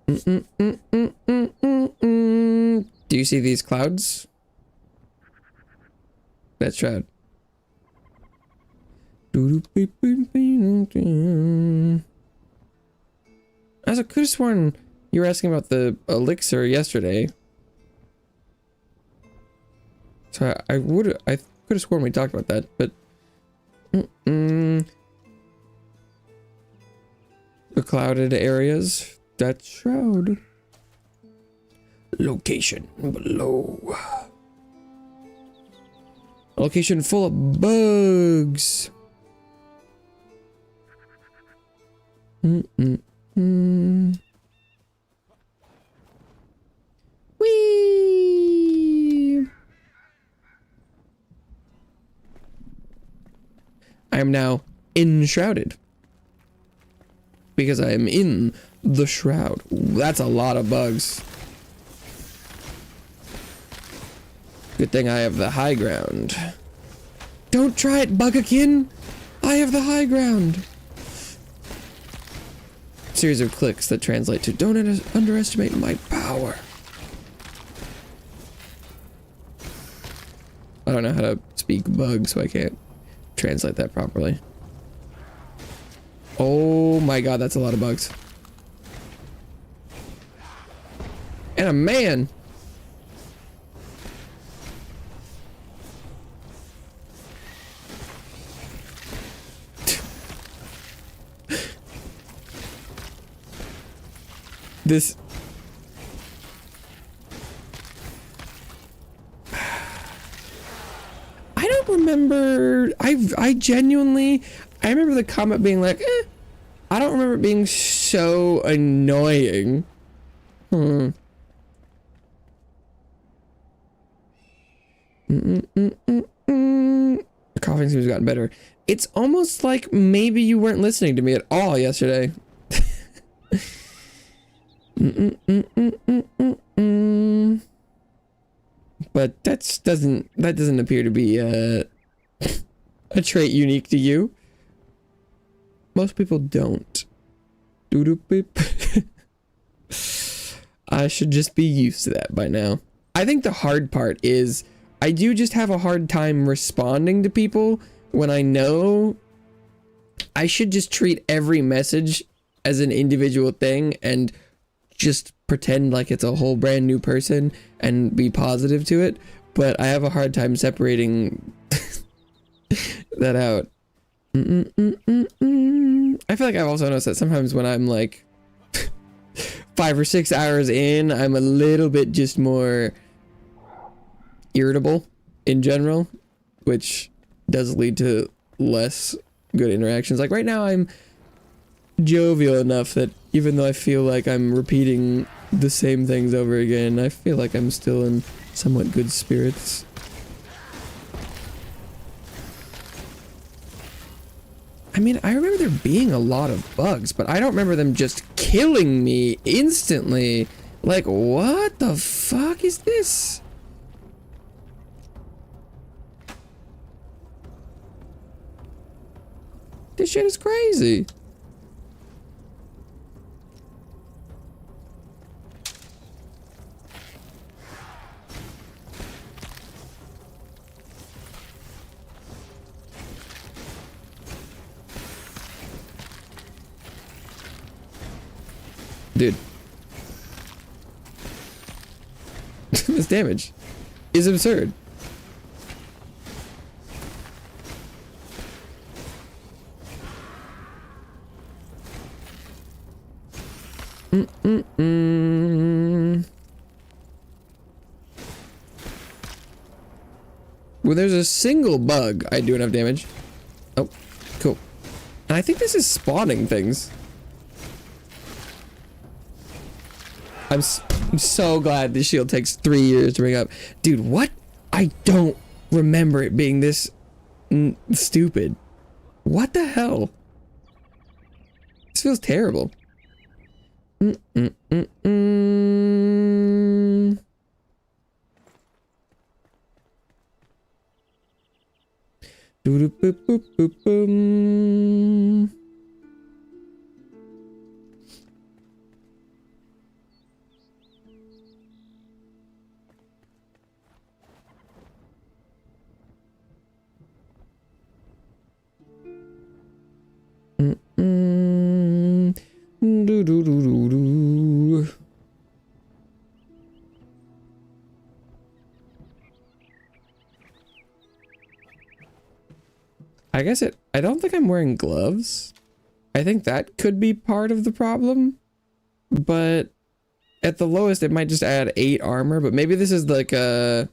Speaker 1: Do you see these clouds? That's shroud. As I could have sworn you were asking about the elixir yesterday. So I could have sworn we talked about that, but the clouded areas, that's shroud. Location below. A location full of bugs. Whee! I am now enshrouded. Because I am in the shroud. That's a lot of bugs. Good thing I have the high ground. Don't try it, Bugakin! I have the high ground! Series of clicks that translate to don't underestimate my power. I don't know how to speak bug, so I can't translate that properly. Oh my god, that's a lot of bugs. And a man! This... I don't remember... I genuinely... I remember the comment being like, I don't remember it being so annoying. The coughing seems to have gotten better. It's almost like maybe you weren't listening to me at all yesterday. But that doesn't appear to be a trait unique to you. Most people don't. I should just be used to that by now. I think the hard part is I do just have a hard time responding to people when I know I should just treat every message as an individual thing and just pretend like it's a whole brand new person and be positive to it. But I have a hard time separating that out. I feel like I've also noticed that sometimes when I'm like 5 or 6 hours in, I'm a little bit just more irritable in general, which does lead to less good interactions. Like right now I'm jovial enough that even though I feel like I'm repeating the same things over again, I feel like I'm still in somewhat good spirits. I mean, I remember there being a lot of bugs, but I don't remember them just killing me instantly Like, what the fuck is this? This shit is crazy. Dude. This damage is absurd. Well, there's a single bug I do enough damage. Oh, cool. And I think this is spawning things. I'm so glad this shield takes 3 years to bring up. Dude, what? I don't remember it being this stupid. What the hell? This feels terrible. Boop. I guess I don't think I'm wearing gloves. I think that could be part of the problem. But at the lowest, it might just add 8 armor. But maybe this is like maybe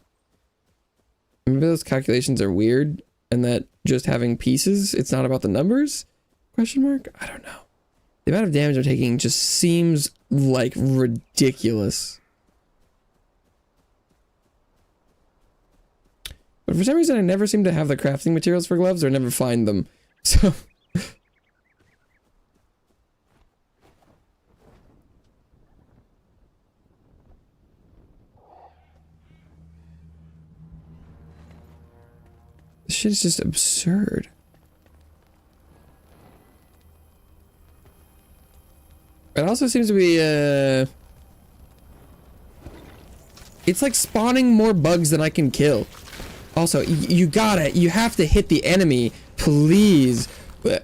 Speaker 1: those calculations are weird. And that just having pieces, it's not about the numbers? Question mark? I don't know. The amount of damage I'm taking just seems like ridiculous. But for some reason, I never seem to have the crafting materials for gloves or never find them. So... this shit is just absurd. It also seems to be, it's like spawning more bugs than I can kill. Also, you have to hit the enemy, please.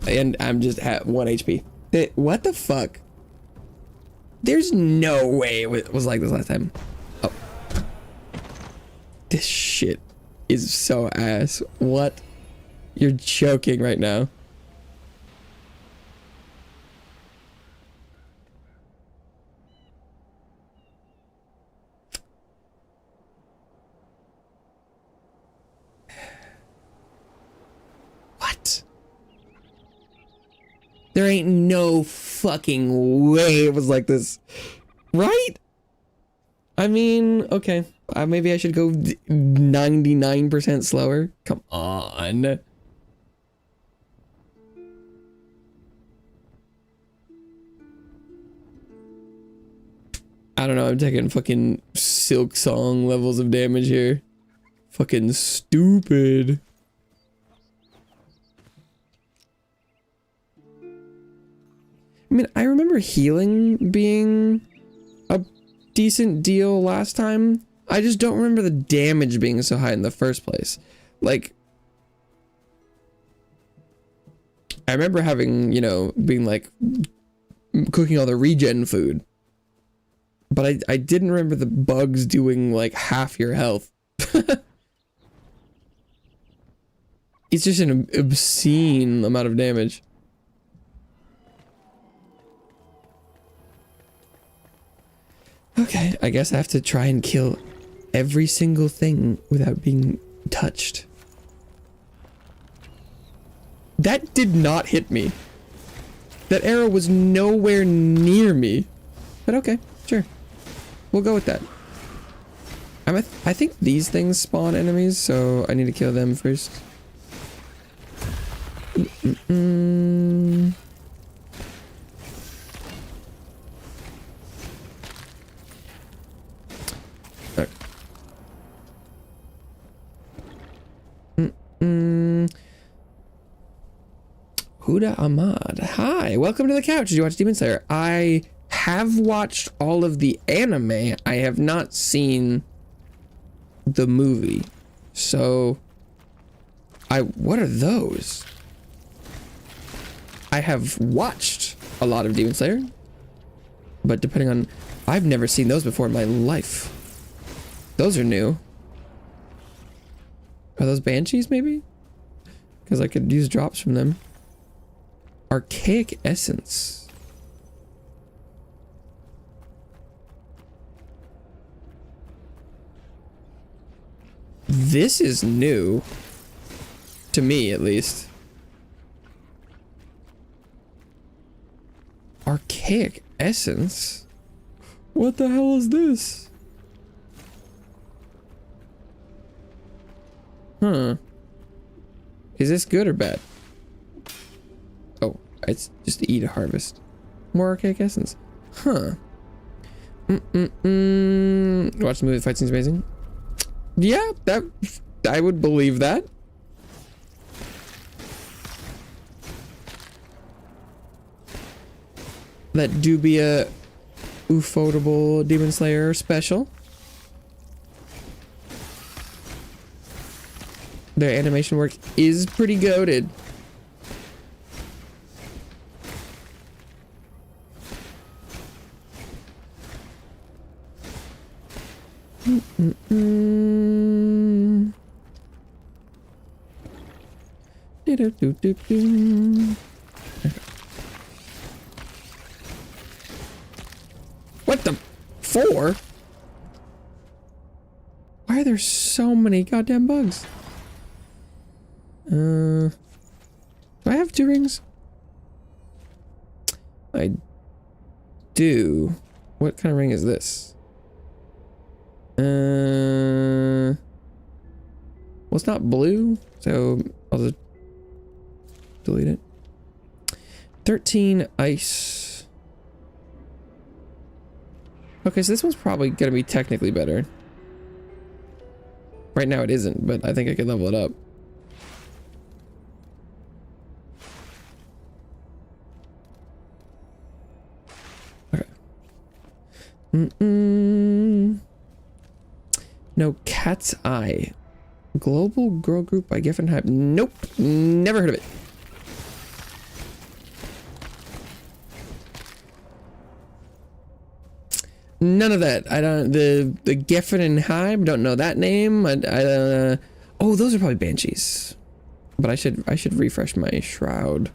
Speaker 1: And I'm just at 1 HP. What the fuck? There's no way it was like this last time. Oh. This shit is so ass. What? You're joking right now. What? There ain't no fucking way it was like this. Right? I mean, okay. Maybe I should go 99% slower. Come on. I don't know. I'm taking fucking Silk Song levels of damage here. Fucking stupid. I mean, I remember healing being a decent deal last time. I just don't remember the damage being so high in the first place. Like, I remember having, you know, being like cooking all the regen food. But I didn't remember the bugs doing like half your health. It's just an obscene amount of damage. Okay, I guess I have to try and kill every single thing without being touched. That did not hit me. That arrow was nowhere near me. But okay, sure. We'll go with that. I think these things spawn enemies, so I need to kill them first. Huda Ahmad. Hi, welcome to the couch. Did you watch Demon Slayer? I have watched all of the anime. I have not seen the movie. So, what are those? I have watched a lot of Demon Slayer, but depending on, I've never seen those before in my life. Those are new. Are those banshees maybe? Because I could use drops from them. Archaic essence. This is new. To me, at least. Archaic essence? What the hell is this? Huh. Is this good or bad? Oh, it's just to eat a harvest. More archaic essence. Huh. Watch the movie, the fight scene's amazing. Yeah, that I would believe that. That do be a ufotable Demon Slayer special. Their animation work is pretty goated. What the? 4? Why are there so many goddamn bugs? Do I have 2 rings? I do. What kind of ring is this? Well, it's not blue, so I'll just delete it. 13 ice. Okay, so this one's probably gonna be technically better. Right now it isn't, but I think I could level it up. No, Cat's Eye. Global girl group by Giffen Hype. Nope. Never heard of it. None of that. I don't. The Geffen and Hype. Don't know that name. Oh, those are probably banshees. But I should refresh my shroud.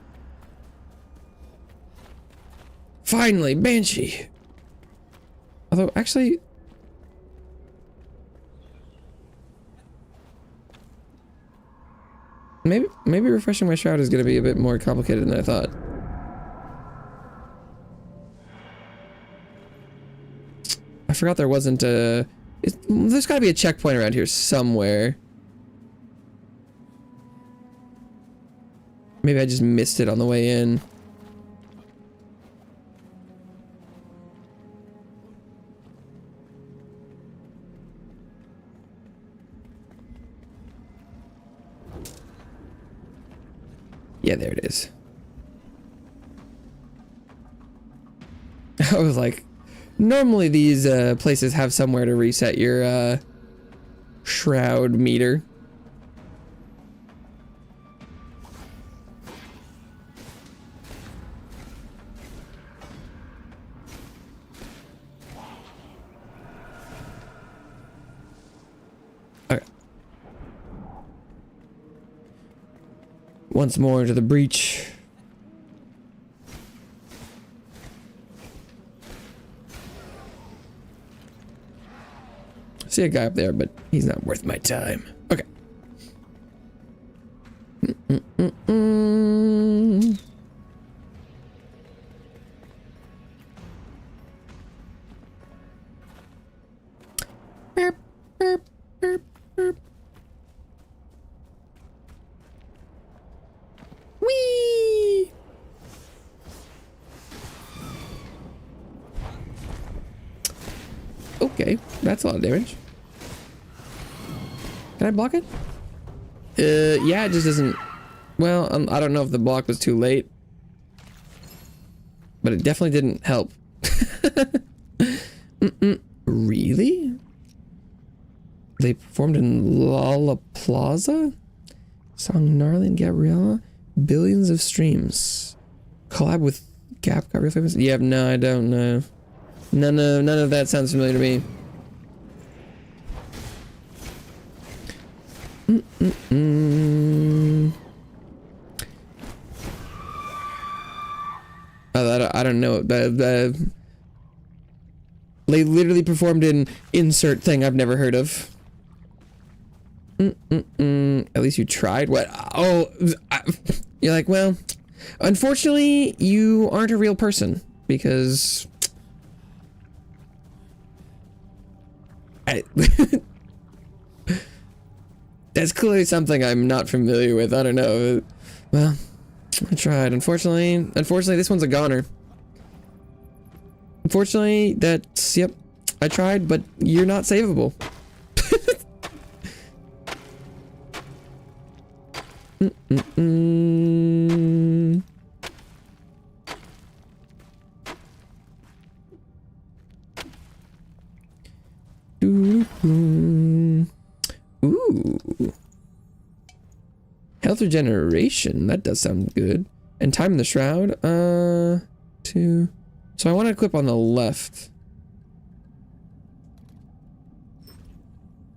Speaker 1: Finally, banshee. Although actually. Maybe refreshing my shroud is going to be a bit more complicated than I thought. I forgot there wasn't a... There's got to be a checkpoint around here somewhere. Maybe I just missed it on the way in. Yeah, there it is. I was like, normally these places have somewhere to reset your shroud meter. Okay. Once more into the breach. See a guy up there, but he's not worth my time. Okay. Burp, burp, burp, burp. Whee! Okay, that's a lot of damage. Can I block it? Yeah, it just doesn't... Well, I don't know if the block was too late. But it definitely didn't help. Really? They performed in Lollaplaza? Song Gnarly and Gabriella? Billions of streams. Collab with Gap got real famous? Yeah, no, I don't know. None of that sounds familiar to me. I don't know. They literally performed in insert thing I've never heard of. At least you tried. What? Oh, you're like, well, unfortunately, you aren't a real person because that's clearly something I'm not familiar with. I don't know. Well, I tried. Unfortunately, this one's a goner. Unfortunately, that's, yep, I tried, but you're not savable. Ooh. Health regeneration, that does sound good. And time in the shroud, two. So I want to equip on the left.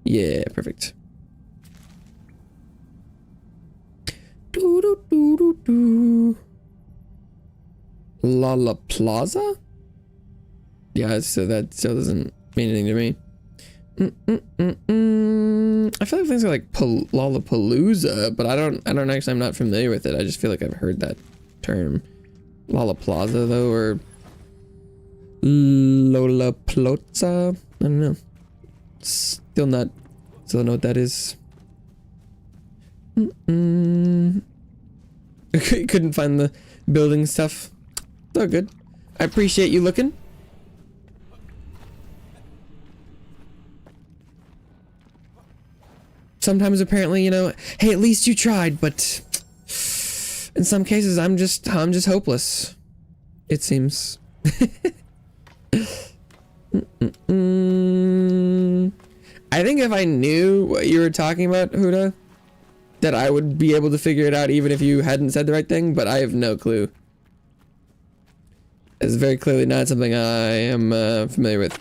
Speaker 1: Yeah, perfect. Lollaplaza? Yeah, so that still doesn't mean anything to me. I feel like things are like Lollapalooza, but I don't actually, I'm not familiar with it. I just feel like I've heard that term. Lollaplaza though, or Lollapalooza? I don't know. Still don't know what that is. Couldn't find the building stuff. Oh, good. I appreciate you looking. Sometimes apparently, you know, hey, at least you tried, but in some cases I'm just hopeless. It seems. I think if I knew what you were talking about, Huda, that I would be able to figure it out even if you hadn't said the right thing, but I have no clue. It's very clearly not something I am familiar with.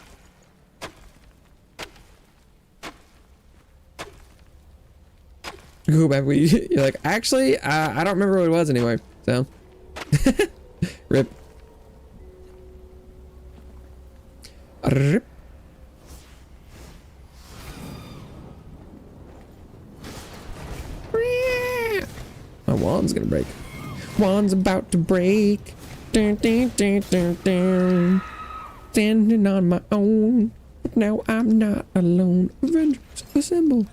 Speaker 1: Go back. You're like, actually, I don't remember what it was anymore. So, rip. Rip. My wand's gonna break. Wand's about to break. Dun, dun, dun, dun, dun. Standing on my own, but now I'm not alone. Avengers assemble.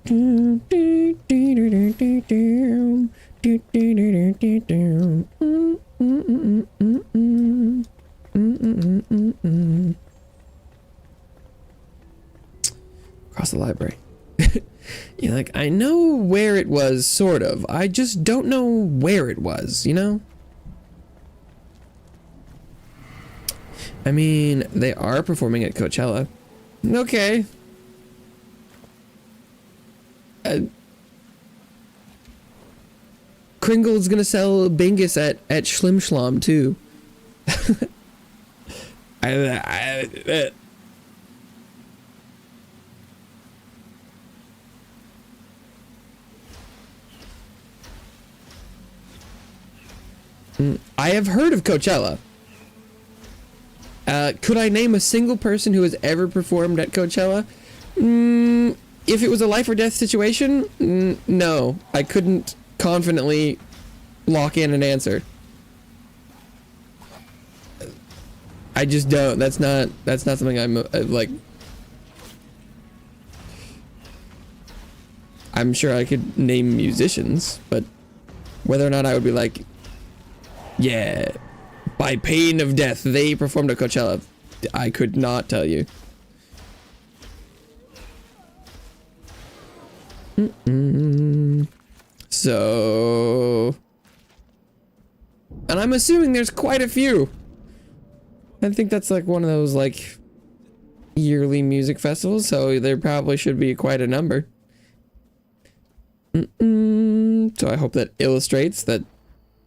Speaker 1: Dun, dun, dun, dun, dun, dun, dun, dun, dun, dun, dun. Across the library. You're like, I know where it was, sort of. I just don't know where it was, you know? I mean, they are performing at Coachella. Okay. Kringle's gonna sell Bingus at Schlim Schlom too. I have heard of Coachella. Could I name a single person who has ever performed at Coachella? If it was a life or death situation, no. I couldn't confidently lock in an answer. I just don't. That's not something I'm like. I'm sure I could name musicians, but whether or not I would be like, yeah, by pain of death, they performed at Coachella, I could not tell you. So... And I'm assuming there's quite a few. I think that's like one of those like yearly music festivals, so there probably should be quite a number. So I hope that illustrates that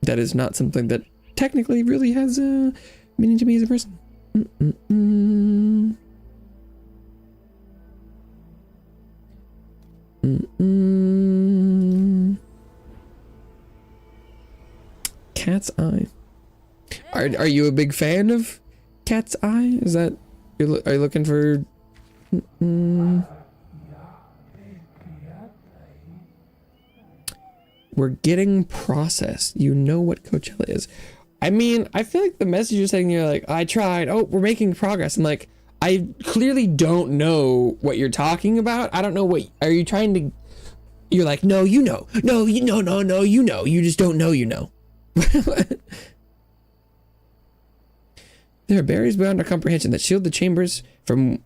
Speaker 1: that is not something that technically really has a meaning to me as a person. Cat's Eye. Are you a big fan of Cat's Eye? Is that are you looking for? We're getting processed. You know what Coachella is. I mean, I feel like the message you're saying, you're like, I tried. Oh, we're making progress. And like, I clearly don't know what you're talking about. I don't know what, are you trying to, you're like, no, you know. No, you know, no, you know. You just don't know, you know. There are barriers beyond our comprehension that shield the chambers from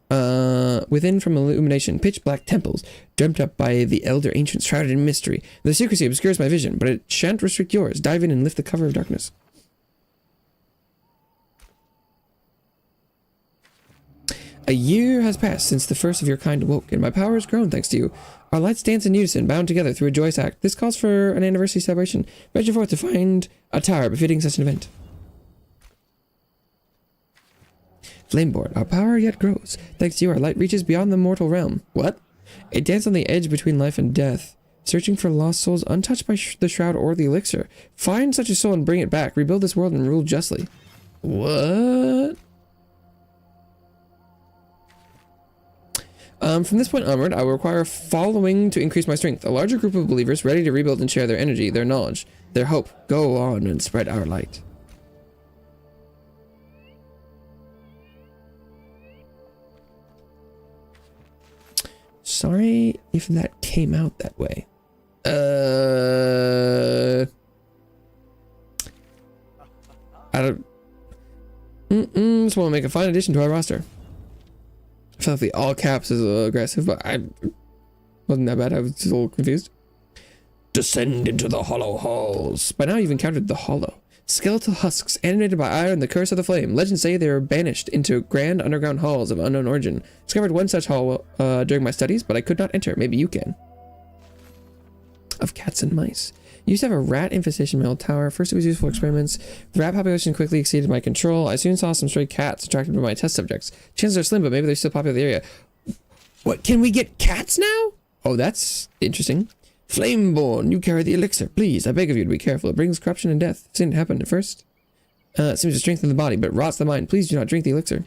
Speaker 1: within from illumination. Pitch black temples, dreamt up by the elder ancients, shrouded in mystery. The secrecy obscures my vision, but it shan't restrict yours. Dive in and lift the cover of darkness. A year has passed since the first of your kind awoke, and my power has grown thanks to you. Our lights dance in unison, bound together through a joyous act. This calls for an anniversary celebration. Venture forth to find a tower befitting such an event. Flameborn, our power yet grows. Thanks to you, our light reaches beyond the mortal realm. What? It dances on the edge between life and death, searching for lost souls untouched by the shroud or the elixir. Find such a soul and bring it back. Rebuild this world and rule justly. What? From this point onward, I will require following to increase my strength. A larger group of believers ready to rebuild and share their energy, their knowledge, their hope. Go on and spread our light. Sorry if that came out that way. I don't... Just want to make a fine addition to our roster. I felt like the all caps is aggressive, but I wasn't that bad. I was just a little confused. Descend into the hollow halls. By now you've encountered the hollow. Skeletal husks animated by ire and the curse of the flame. Legends say they are banished into grand underground halls of unknown origin. Discovered one such hall during my studies, but I could not enter. Maybe you can. Of cats and mice. Used to have a rat infestation in my old tower. First it was used for experiments. The rat population quickly exceeded my control. I soon saw some stray cats attracted by my test subjects. Chances are slim, but maybe they're still popular in the area. What, can we get cats now? Oh, that's interesting. Flameborn, you carry the elixir. Please, I beg of you to be careful. It brings corruption and death. I've seen it happen at first. It seems to strengthen the body, but rots the mind. Please do not drink the elixir.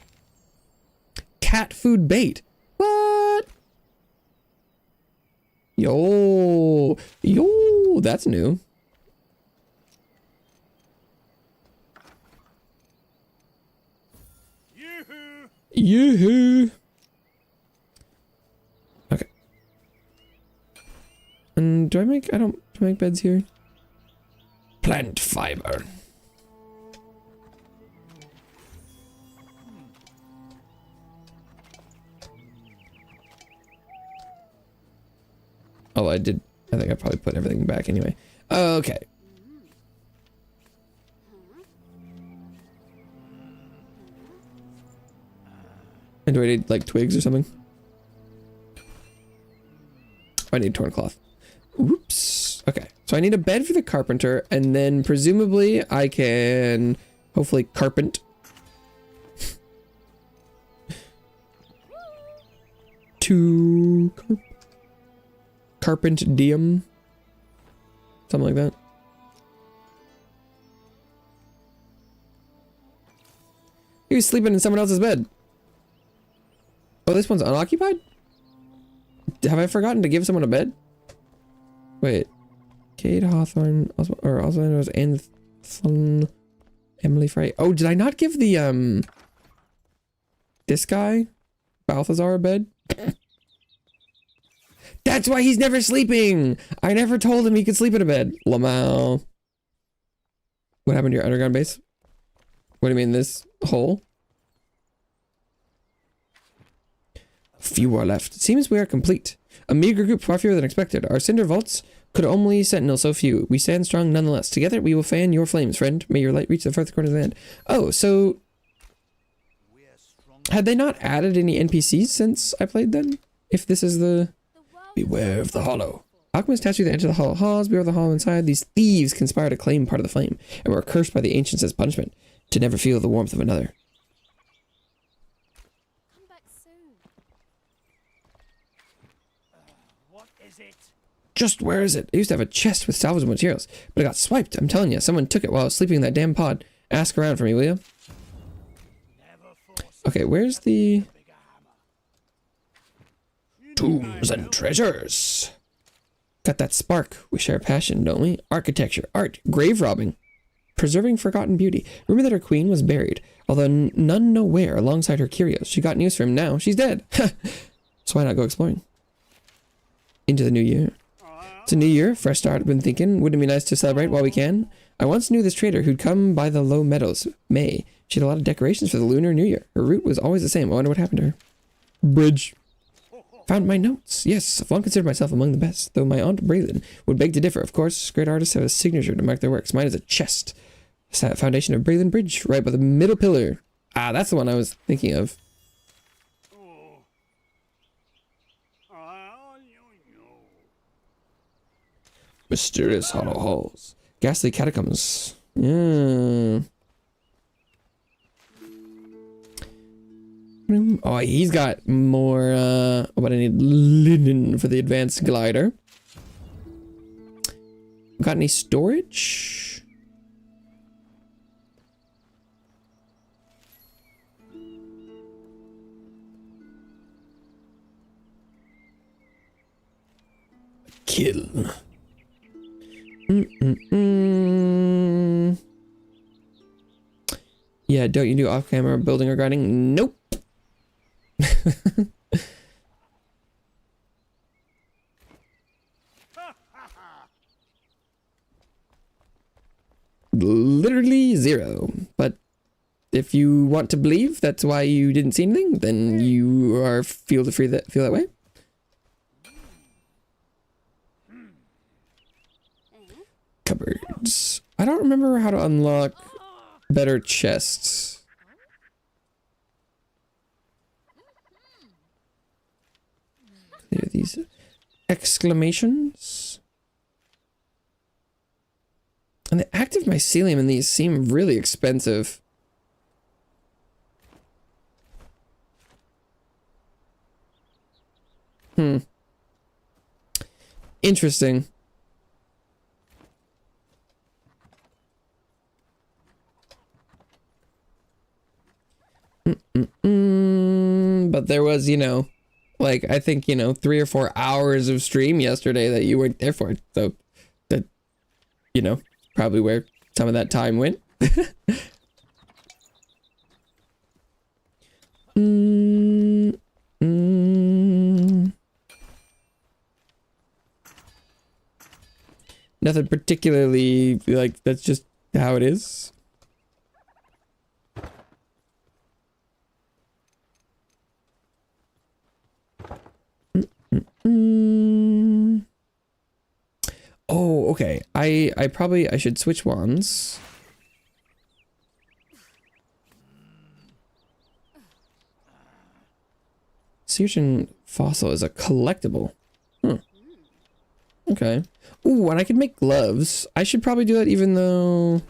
Speaker 1: Cat food bait. What? Yo, that's new. Yoo-hoo. Okay. And do I make beds here? Plant fiber. Oh, I think I probably put everything back anyway. Okay. And do I need like twigs or something? I need torn cloth. Oops. Okay. So I need a bed for the carpenter, and then presumably I can hopefully carpent. Carpent diem. Something like that. He was sleeping in someone else's bed. Oh, this one's unoccupied? Have I forgotten to give someone a bed? Wait. Kate Hawthorne, Oswald and Emily Frey. Oh, did I not give the, this guy, Balthazar, a bed? That's why he's never sleeping! I never told him he could sleep in a bed. Lamau. What happened to your underground base? What do you mean, this hole? Few are left. It seems we are complete. A meager group, far fewer than expected. Our cinder vaults Could only sentinel so few. We stand strong nonetheless. Together we will fan your flames, friend. May your light reach the furthest corners of the land. Oh, so... had they not added any NPCs since I played them? If this is the... Beware of the hollow. Alchemists tattoo the edge of the hollow halls. Beware of the hollow inside. These thieves conspire to claim part of the flame, and were cursed by the ancients as punishment, to never feel the warmth of another.
Speaker 2: Come back soon. What is it?
Speaker 1: Just where is it? I used to have a chest with salvageable materials, but it got swiped. I'm telling you, someone took it while I was sleeping in that damn pod. Ask around for me, will you? Okay, where's the... tombs and treasures? Got that spark. We share a passion, don't we? Architecture, art, grave robbing, preserving forgotten beauty. Rumor that her queen was buried, although none know where, alongside her curios. She got news for him now. She's dead. So why not go exploring? Into the new year. It's a new year, fresh start. I've been thinking, wouldn't it be nice to celebrate while we can? I once knew this trader who'd come by the low meadows. May. She had a lot of decorations for the Lunar New Year. Her route was always the same. I wonder what happened to her. Bridge. Found my notes. Yes, I've long considered myself among the best, though my aunt Braylon would beg to differ. Of course, great artists have a signature to mark their works. Mine is a chest. It's that foundation of Braylon Bridge, right by the middle pillar. Ah, that's the one I was thinking of. Mysterious hollow halls. Ghastly catacombs. Yeah. Oh, he's got more, but I need linen for the advanced glider. Got any storage? Kill. Yeah, don't you do off-camera building or grinding? Nope. Literally zero. But if you want to believe that's why you didn't see anything, then you are feel that way. Cupboards. I don't remember how to unlock better chests. There are these exclamations. And the active mycelium in these seem really expensive. Interesting. But there was, you know, like, I think, you know, 3 or 4 hours of stream yesterday that you weren't there for. So, that, you know, probably where some of that time went. Nothing particularly, like, that's just how it is. Oh, okay. I should switch wands. Sea fossil is a collectible. Okay. Ooh, and I can make gloves. I should probably do that even though...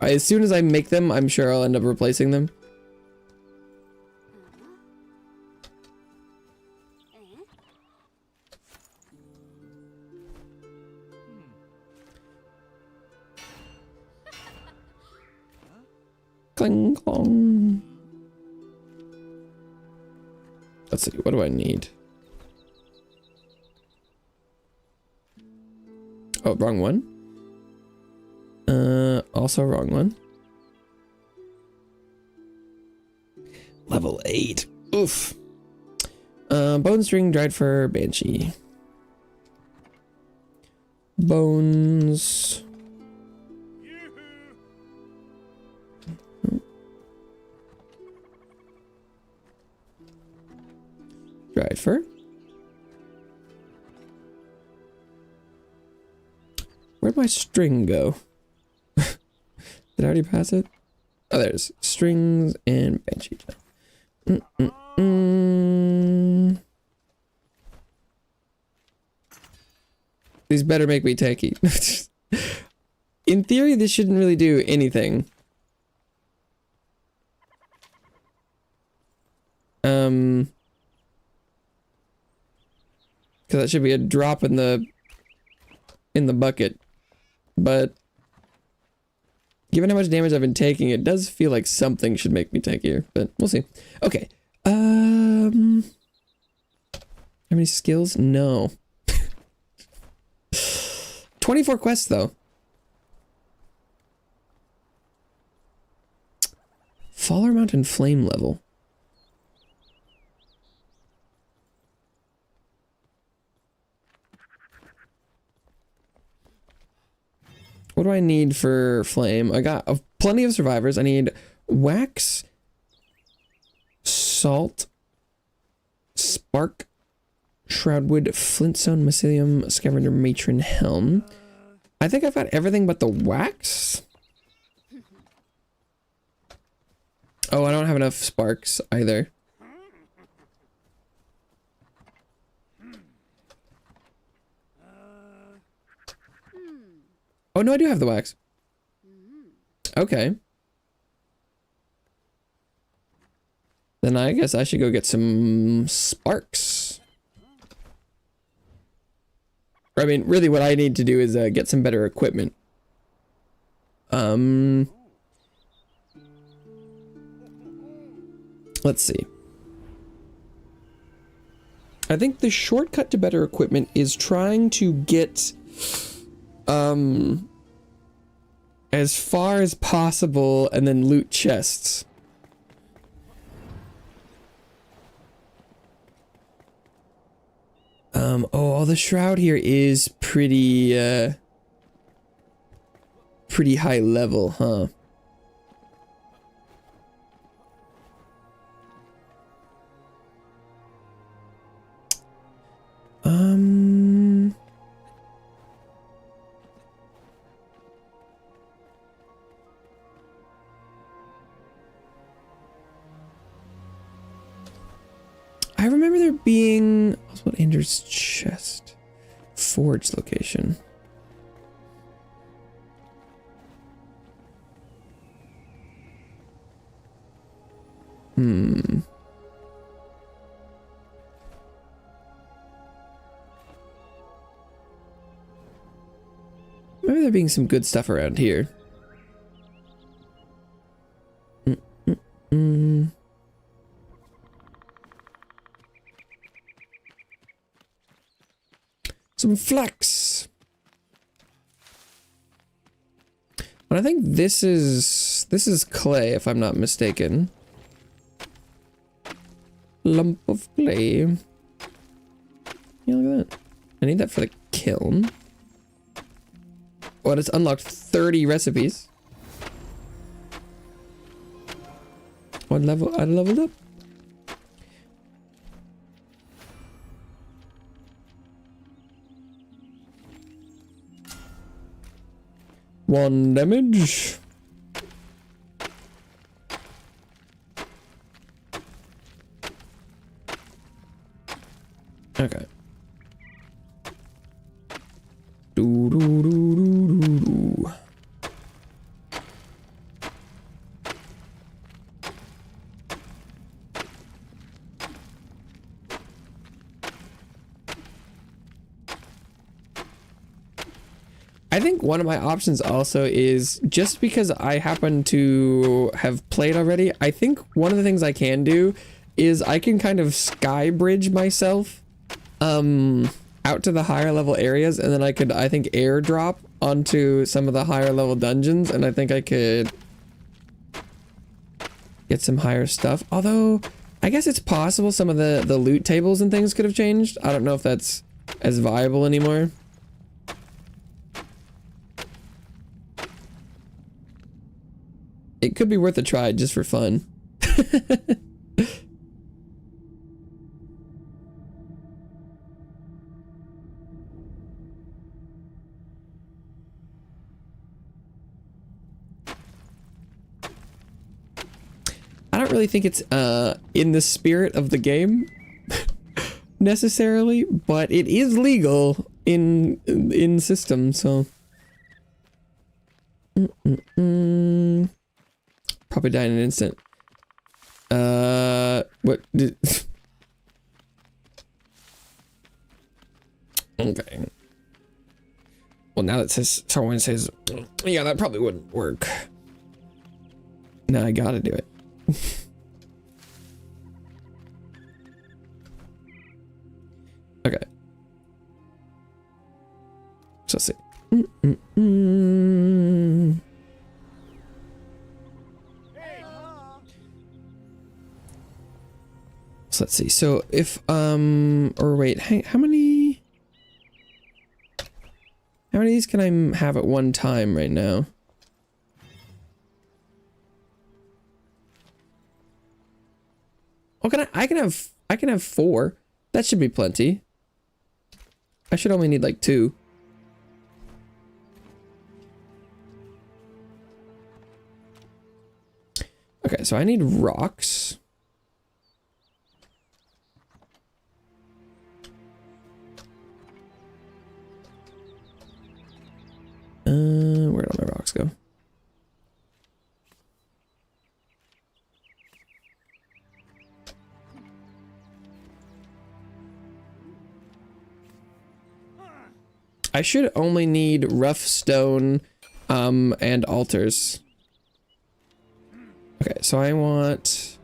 Speaker 1: as soon as I make them, I'm sure I'll end up replacing them. Cling clong. Let's see, what do I need? Oh, wrong one. Also wrong one. Level 8. Oof. Bone string, dried fur, banshee. Bones. Dried fur. Where'd my string go? Did I already pass it? Oh, there's strings and banshee. These better make me tanky. In theory, this shouldn't really do anything. Because that should be a drop in the bucket. But given how much damage I've been taking, it does feel like something should make me tankier, but we'll see. Okay. How many skills? No. 24 quests though. Faller Mountain flame level. What do I need for flame? I got plenty of survivors. I need wax, salt, spark, shroudwood, flintstone, mycelium, scavenger, matron, helm. I think I've got everything but the wax. Oh, I don't have enough sparks either. Oh, no, I do have the wax. Okay. Then I guess I should go get some sparks. I mean, really what I need to do is get some better equipment. Let's see. I think the shortcut to better equipment is trying to get as far as possible and then loot chests. Oh, the shroud here is pretty high level, huh? I remember there being what Anders' chest forge location. Maybe there being some good stuff around here. Some flax. But I think this is clay, if I'm not mistaken. Lump of clay. Yeah, look at that. I need that for the kiln. Oh, and it's unlocked 30 recipes. What level? I leveled up. One damage. Okay. Do do do do do do. I think one of my options also is, just because I happen to have played already, I think one of the things I can do is I can kind of sky bridge myself out to the higher level areas, and then I could, I think, airdrop onto some of the higher level dungeons, and I think I could get some higher stuff. Although, I guess it's possible some of the loot tables and things could have changed. I don't know if that's as viable anymore. It could be worth a try just for fun. don't really think it's in the spirit of the game necessarily, but it is legal in system, so probably die in an instant. What did okay. Well, now that someone says, yeah, that probably wouldn't work. Now I gotta do it. Okay. So let's see. So let's see. So if or wait, how many of these can I have at one time right now? Oh, I can have 4. That should be plenty. I should only need like 2. Okay, so I need rocks. Where'd all my rocks go? I should only need rough stone, and altars. Okay, so I want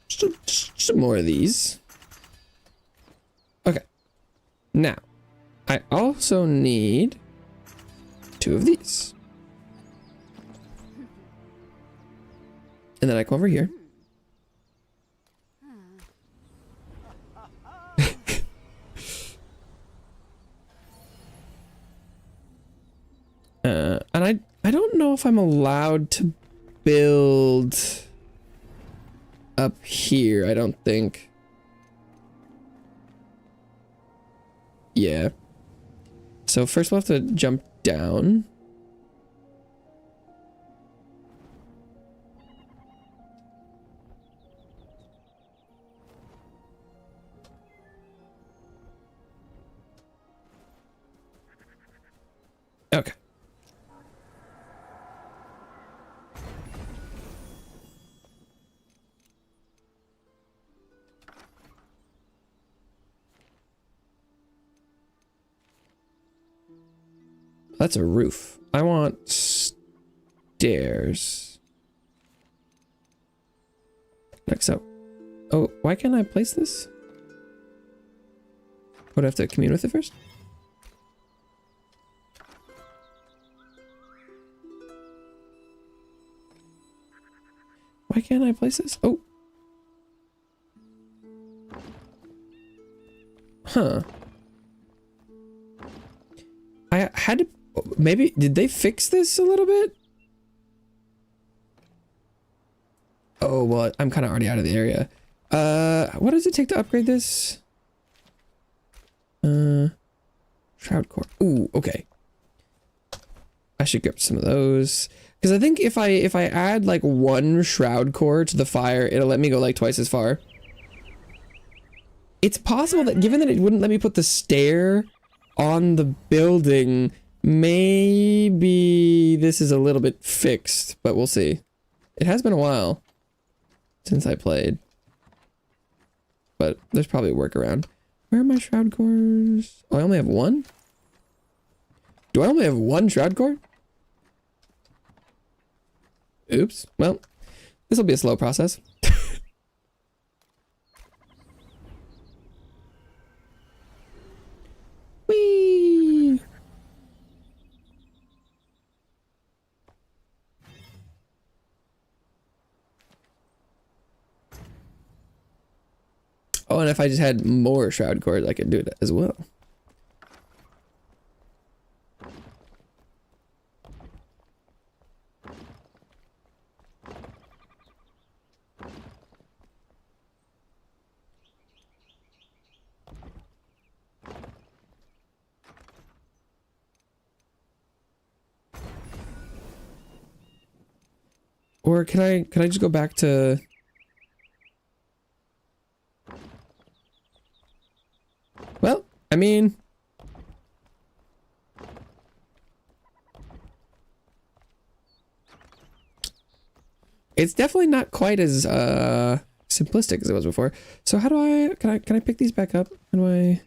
Speaker 1: some more of these. Okay. Now, I also need 2 of these. And then I come over here. And I don't know if I'm allowed to build up here, I don't think. Yeah. So first we'll have to jump down. Okay. That's a roof. I want stairs. Next up. Oh, why can't I place this? Would I have to commune with it first? Why can't I place this? Oh. Huh. I had to... Maybe... Did they fix this a little bit? Oh, well, I'm kind of already out of the area. What does it take to upgrade this? Shroud core. Ooh, okay. I should get some of those. Because I think if I add like 1 shroud core to the fire, it'll let me go like twice as far. It's possible that given that it wouldn't let me put the stair on the building, maybe this is a little bit fixed, but we'll see. It has been a while since I played, but there's probably a workaround. Where are my shroud cores? Oh, I only have 1? Do I only have 1 shroud core? Oops. Well, this will be a slow process. Whee! Oh, and if I just had more shroud cores, I could do it as well. Or can I just go back to... Well, I mean... It's definitely not quite as simplistic as it was before. So how do I can I pick these back up? How do I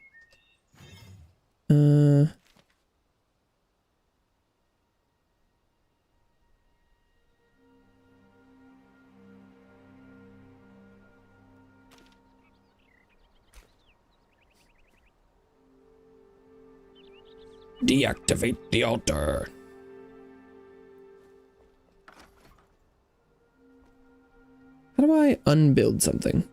Speaker 1: deactivate the altar? How do I unbuild something?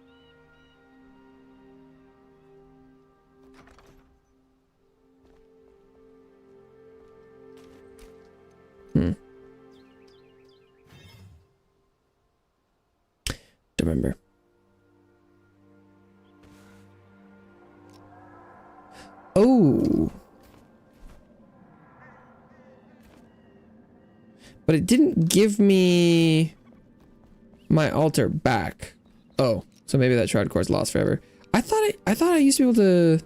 Speaker 1: Don't remember. Oh. But it didn't give me my altar back. Oh, so maybe that shroud core is lost forever. I thought I used to be able to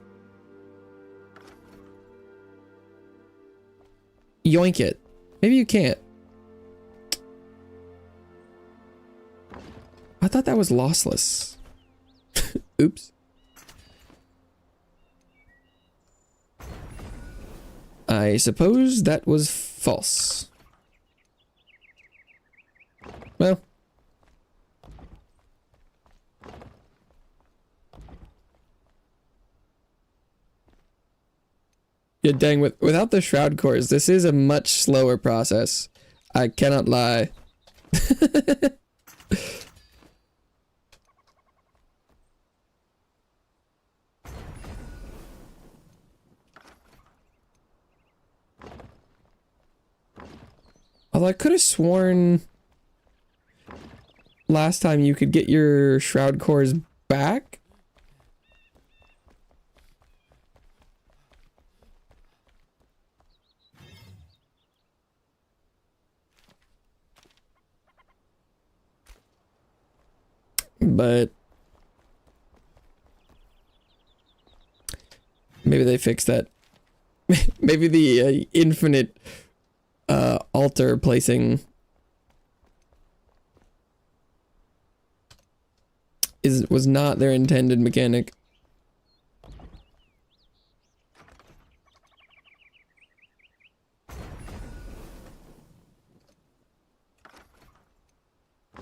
Speaker 1: yoink it. Maybe you can't. I thought that was lossless. Oops. I suppose that was false. Well. Yeah, dang, without the shroud cores, this is a much slower process. I cannot lie. Although I could have sworn last time you could get your shroud cores back. But maybe they fixed that. Maybe the infinite altar placing was not their intended mechanic.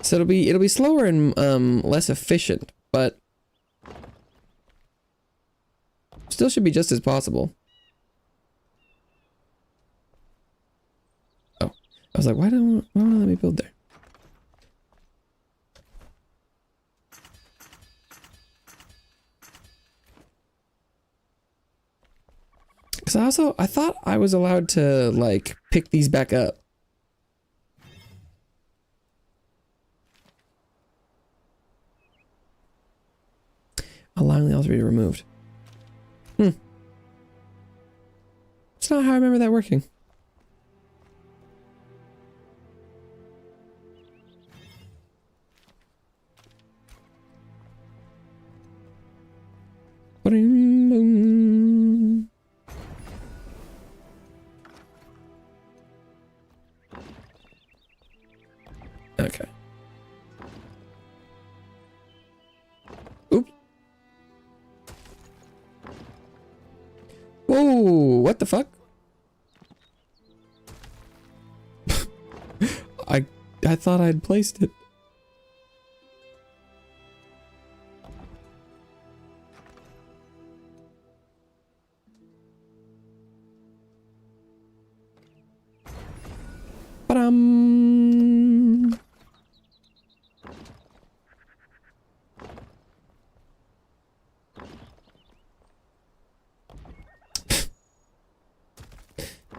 Speaker 1: So it'll be slower and less efficient, but still should be just as possible. Oh, I was like, why don't let me build there? Because I thought I was allowed to like pick these back up. Allowing the altar to be removed. It's not how I remember that working. Okay. Oops. Whoa, what the fuck? I thought I'd placed it. Ba-dum.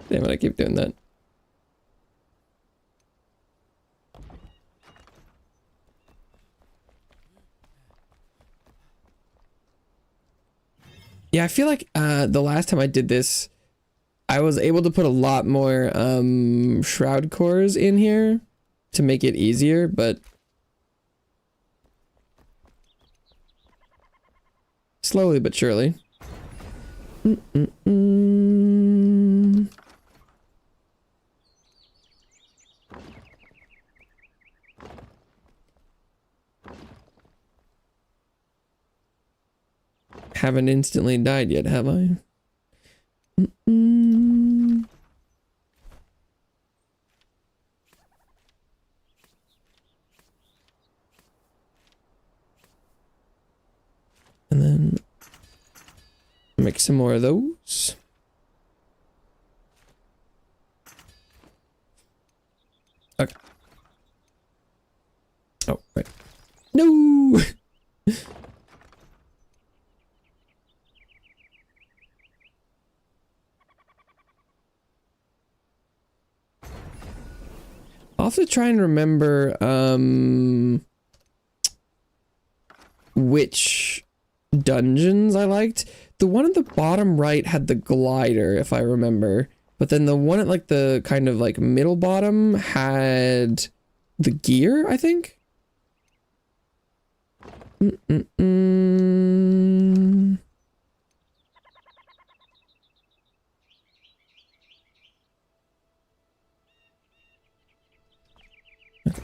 Speaker 1: Damn it, I keep doing that. Yeah, I feel like the last time I did this, I was able to put a lot more shroud cores in here to make it easier, but slowly but surely. Haven't instantly died yet, have I? And then make some more of those. Okay. Oh, right. No! I'll have to try and remember which dungeons I liked. The one at the bottom right had the glider, if I remember. But then the one at like the kind of like middle bottom had the gear, I think. Okay.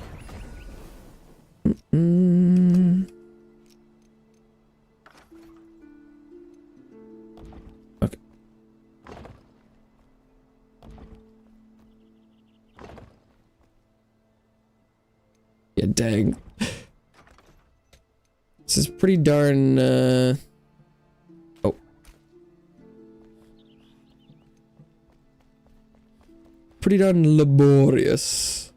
Speaker 1: Yeah, dang. This is pretty darn, oh. Pretty darn laborious.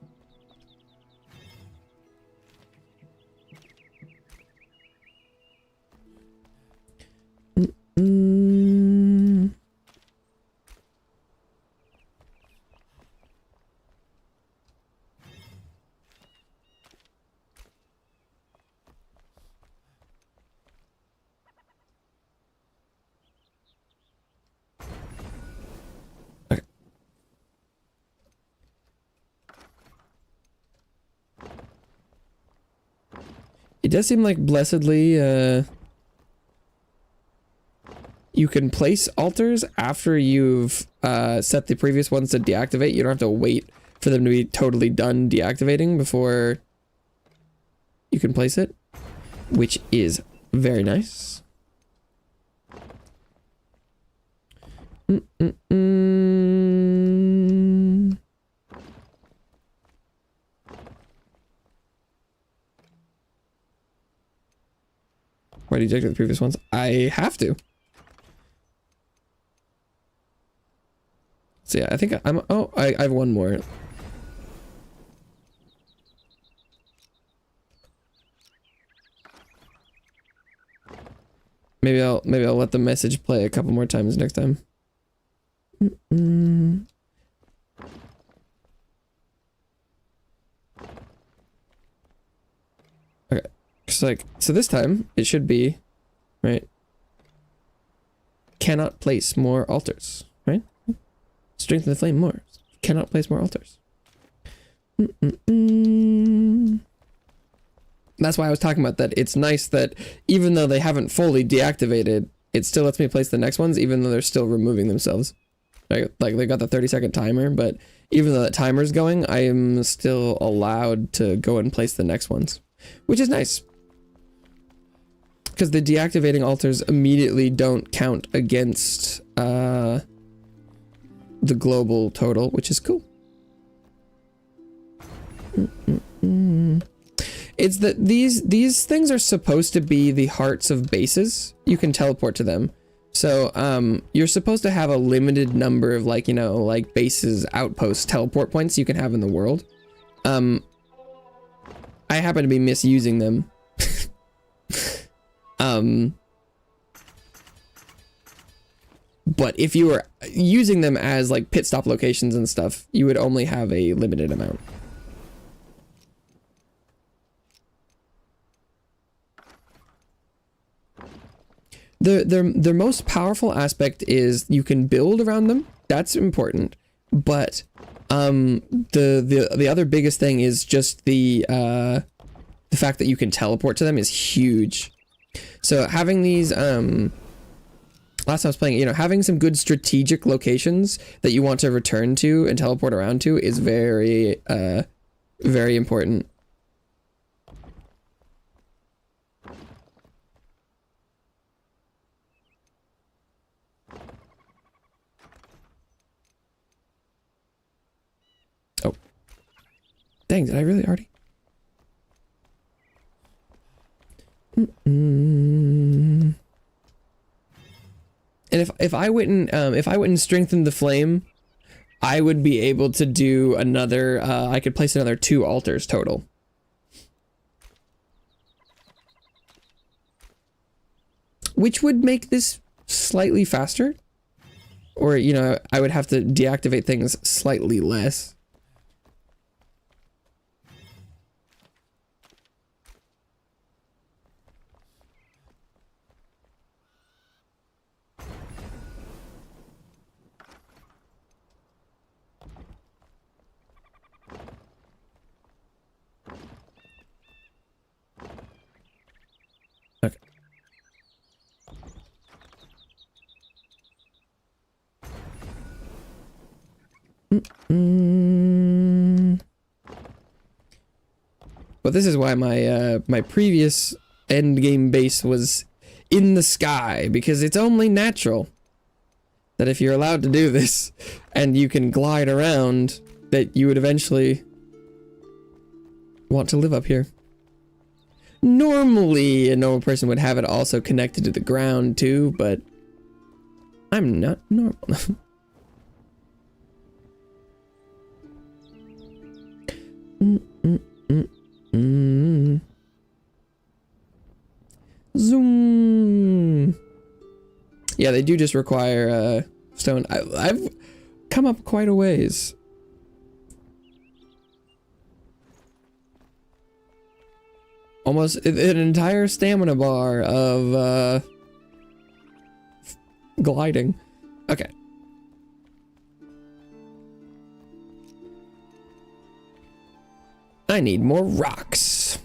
Speaker 1: Okay. It does seem like blessedly, you can place altars after you've set the previous ones to deactivate. You don't have to wait for them to be totally done deactivating before you can place it, which is very nice. Why do you deactivate the previous ones? I have to. So yeah, I think I'm, oh, I have one more. Maybe I'll let the message play a couple more times next time. Okay, so this time it should be, right? Cannot place more altars, right? Strengthen the flame more. Cannot place more altars. That's why I was talking about that. It's nice that even though they haven't fully deactivated, it still lets me place the next ones, even though they're still removing themselves. Right? Like they got the 30-second timer, but even though that timer's going, I am still allowed to go and place the next ones, which is nice. Because the deactivating altars immediately don't count against the global total, which is cool. It's that these things are supposed to be the hearts of bases. You can teleport to them. So you're supposed to have a limited number of, like, you know, like bases, outposts, teleport points you can have in the world. I happen to be misusing them. But if you were using them as like pit stop locations and stuff, you would only have a limited amount. Their most powerful aspect is you can build around them. That's important. But The other biggest thing is just the fact that you can teleport to them is huge. So having these last time I was playing, you know, having some good strategic locations that you want to return to and teleport around to is very very important. Oh. Dang, did I really already? And if I wouldn't strengthen the flame, I would be able to do another, I could place another 2 altars total. Which would make this slightly faster. Or, you know, I would have to deactivate things slightly less. Okay. But this is why my my previous end game base was in the sky, because it's only natural that if you're allowed to do this and you can glide around, that you would eventually want to live up here. Normally, a normal person would have it also connected to the ground too, but I'm not normal. Zoom. Yeah, they do just require stone. I've come up quite a ways. Almost an entire stamina bar of gliding. Okay. I need more rocks.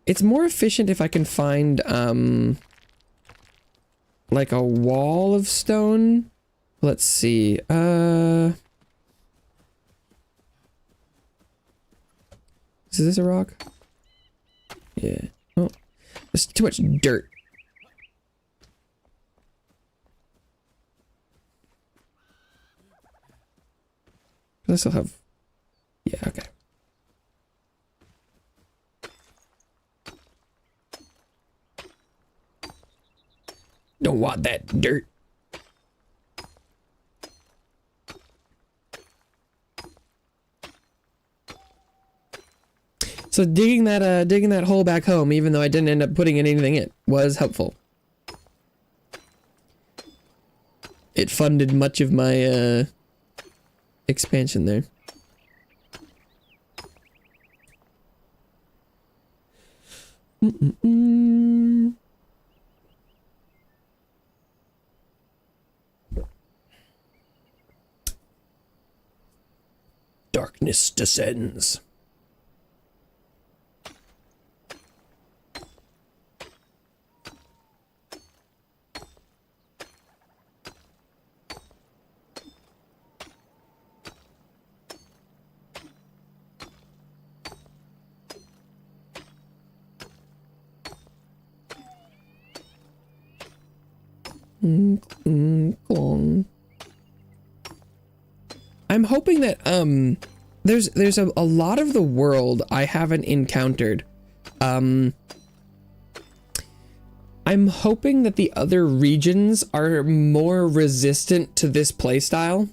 Speaker 1: It's more efficient if I can find like a wall of stone. Let's see. Is this a rock? Yeah. Oh, there's too much dirt. I still have. Yeah. Okay. Don't want that dirt. So digging that hole back home, even though I didn't end up putting anything in, was helpful. It funded much of my expansion there. Darkness descends. I'm hoping that there's a lot of the world I haven't encountered. I'm hoping that the other regions are more resistant to this playstyle.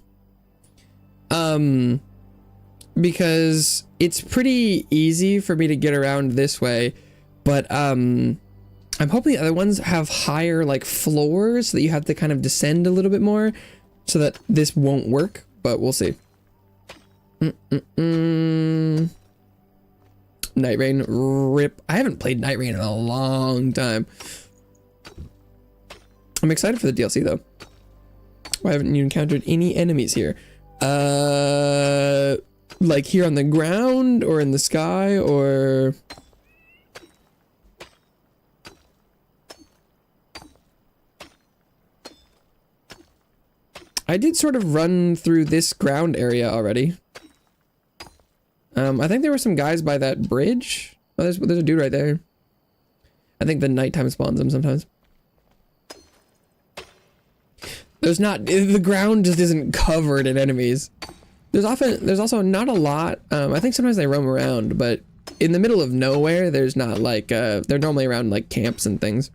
Speaker 1: Because it's pretty easy for me to get around this way, but I'm hoping the other ones have higher like floors so that you have to kind of descend a little bit more so that this won't work, but we'll see. Night Rain, rip. I haven't played Night Rain in a long time. I'm excited for the DLC though. Why haven't you encountered any enemies here? Like here on the ground or in the sky or... I did sort of run through this ground area already. I think there were some guys by that bridge. Oh, there's a dude right there. I think the nighttime spawns them sometimes. There's not, the ground just isn't covered in enemies. There's also not a lot. I think sometimes they roam around, but in the middle of nowhere, there's not like, they're normally around like camps and things.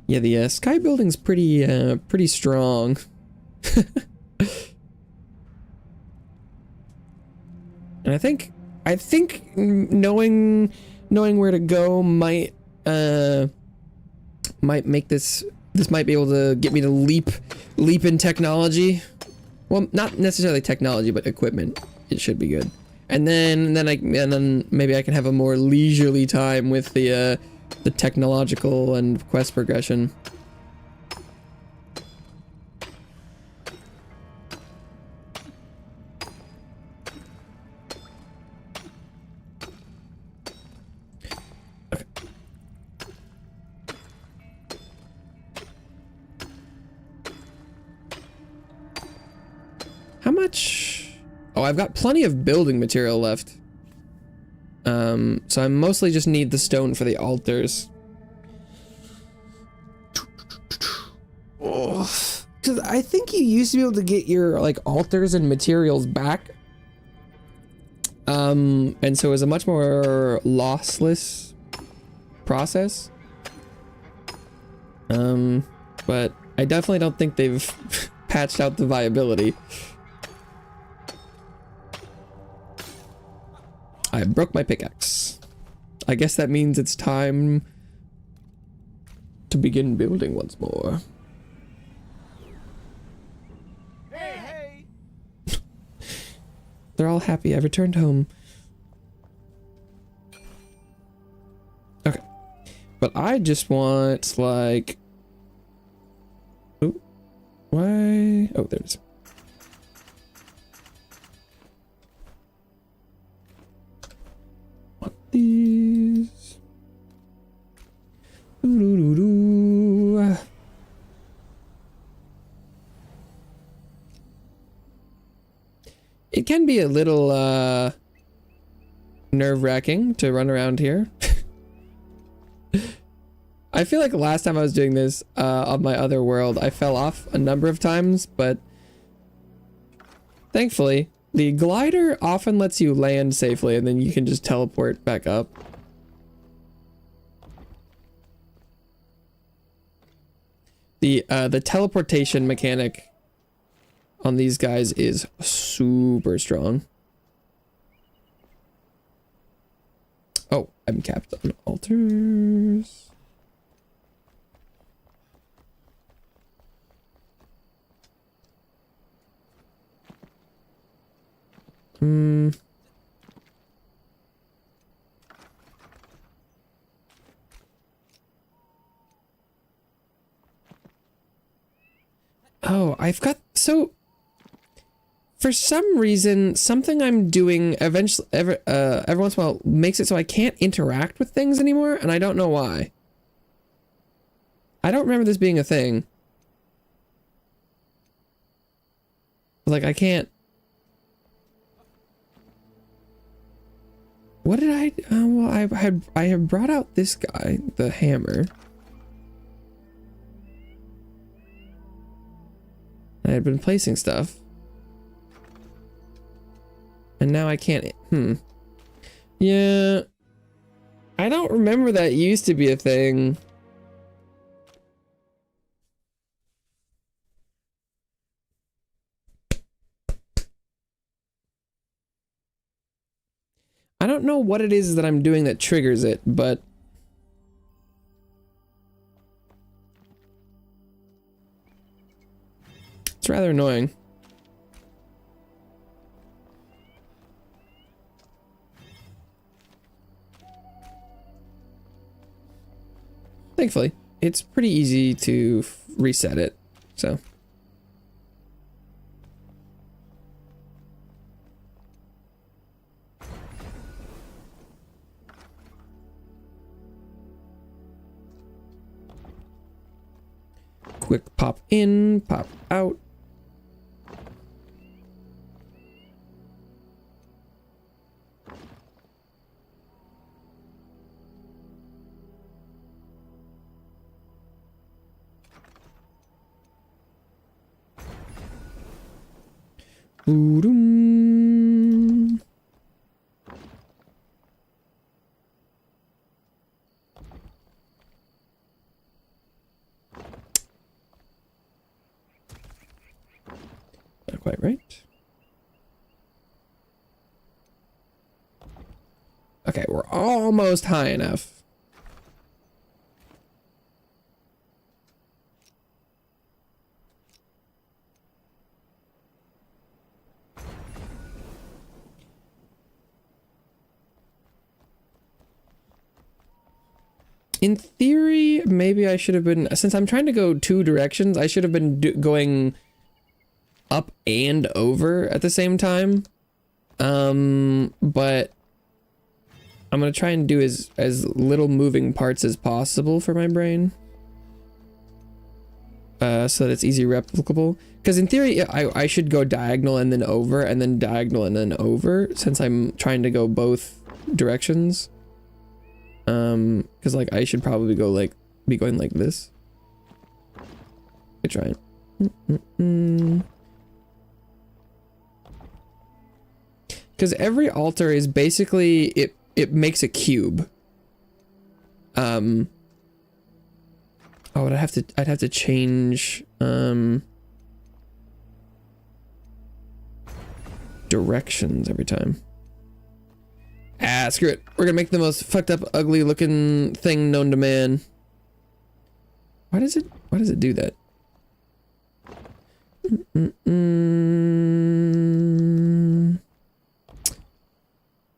Speaker 1: Yeah, the sky building's pretty strong. And I think knowing where to go might make this might be able to get me to leap in technology. Well, not necessarily technology, but equipment. It should be good. And then maybe I can have a more leisurely time with the technological and quest progression. Okay. How much? Oh, I've got plenty of building material left. So I mostly just need the stone for the altars. Oh, because I think you used to be able to get your like altars and materials back. And so it was a much more lossless process. But I definitely don't think they've patched out the viability. I broke my pickaxe. I guess that means it's time to begin building once more.
Speaker 2: Hey!
Speaker 1: They're all happy. I've returned home. Okay. But I just want, like... Oh. Why? Oh, there it is. These. Doo-doo-doo-doo. It can be a little nerve-wracking to run around here. I feel like last time I was doing this on my other world, I fell off a number of times, but thankfully the glider often lets you land safely and then you can just teleport back up. The teleportation mechanic on these guys is super strong. Oh, I'm capped on altars. Oh, I've got, so for some reason, something I'm doing eventually, every once in a while makes it so I can't interact with things anymore, and I don't know why. I don't remember this being a thing. Like, I can't. What did I, well, I have brought out this guy, the hammer. I had been placing stuff. And now I can't, Yeah. I don't remember that used to be a thing. I don't know what it is that I'm doing that triggers it, but it's rather annoying. Thankfully, it's pretty easy to reset it, so. Quick pop in, pop out. Boom. Not quite right. Okay, we're almost high enough. In theory, maybe I should have been, since I'm trying to go 2 directions, I should have been going up and over at the same time. But I'm gonna try and do as little moving parts as possible for my brain. So that it's easy replicable. Because in theory, I should go diagonal and then over, and then diagonal and then over, since I'm trying to go both directions. Because like I should probably go like be going like this. Good try. Because every altar is basically it makes a cube. Oh, I'd have to change directions every time. Ah, screw it. We're gonna make the most fucked up, ugly looking thing known to man. Why does it do that?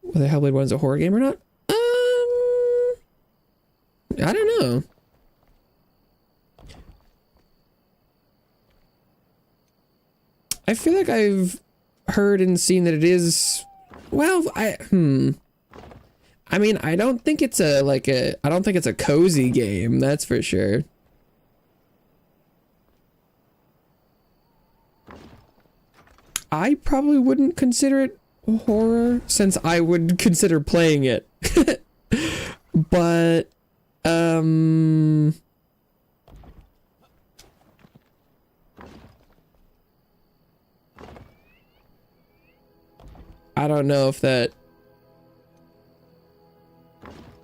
Speaker 1: Whether Hellblade 1 is a horror game or not? I don't know. I feel like I've heard and seen that it is, well, I mean, I don't think it's a cozy game, that's for sure. I probably wouldn't consider it horror, since I would consider playing it. But I don't know if that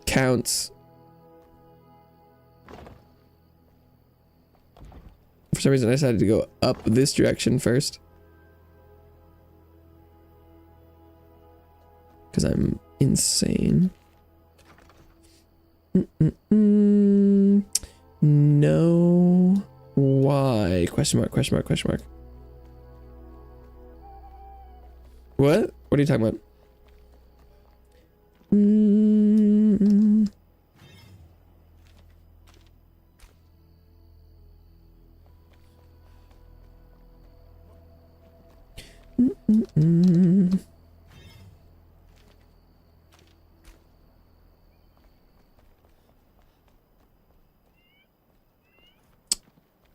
Speaker 1: counts. For some reason I decided to go up this direction first. Because I'm insane. No. Why? Question mark, question mark, question mark. What? What are you talking about?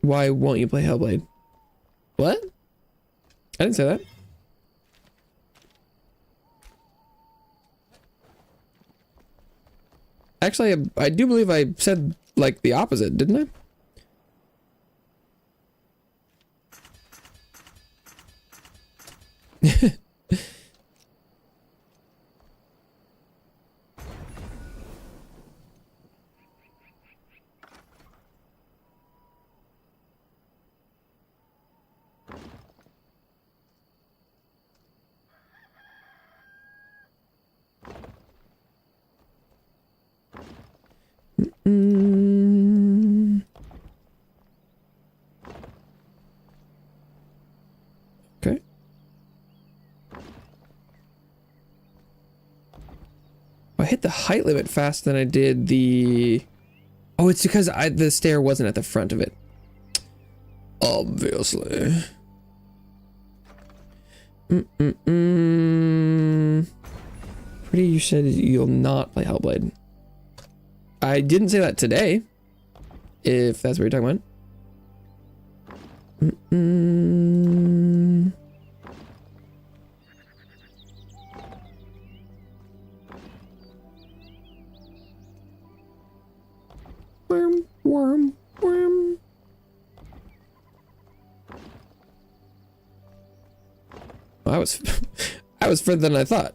Speaker 1: Why won't you play Hellblade? What? I didn't say that. Actually, I do believe I said like the opposite, didn't I? Okay. I hit the height limit faster than I did the Oh, it's because the stair wasn't at the front of it. Obviously. Pretty, you said you'll not play Hellblade. I didn't say that today. If that's what you're talking about. Worm. Well, I was further than I thought.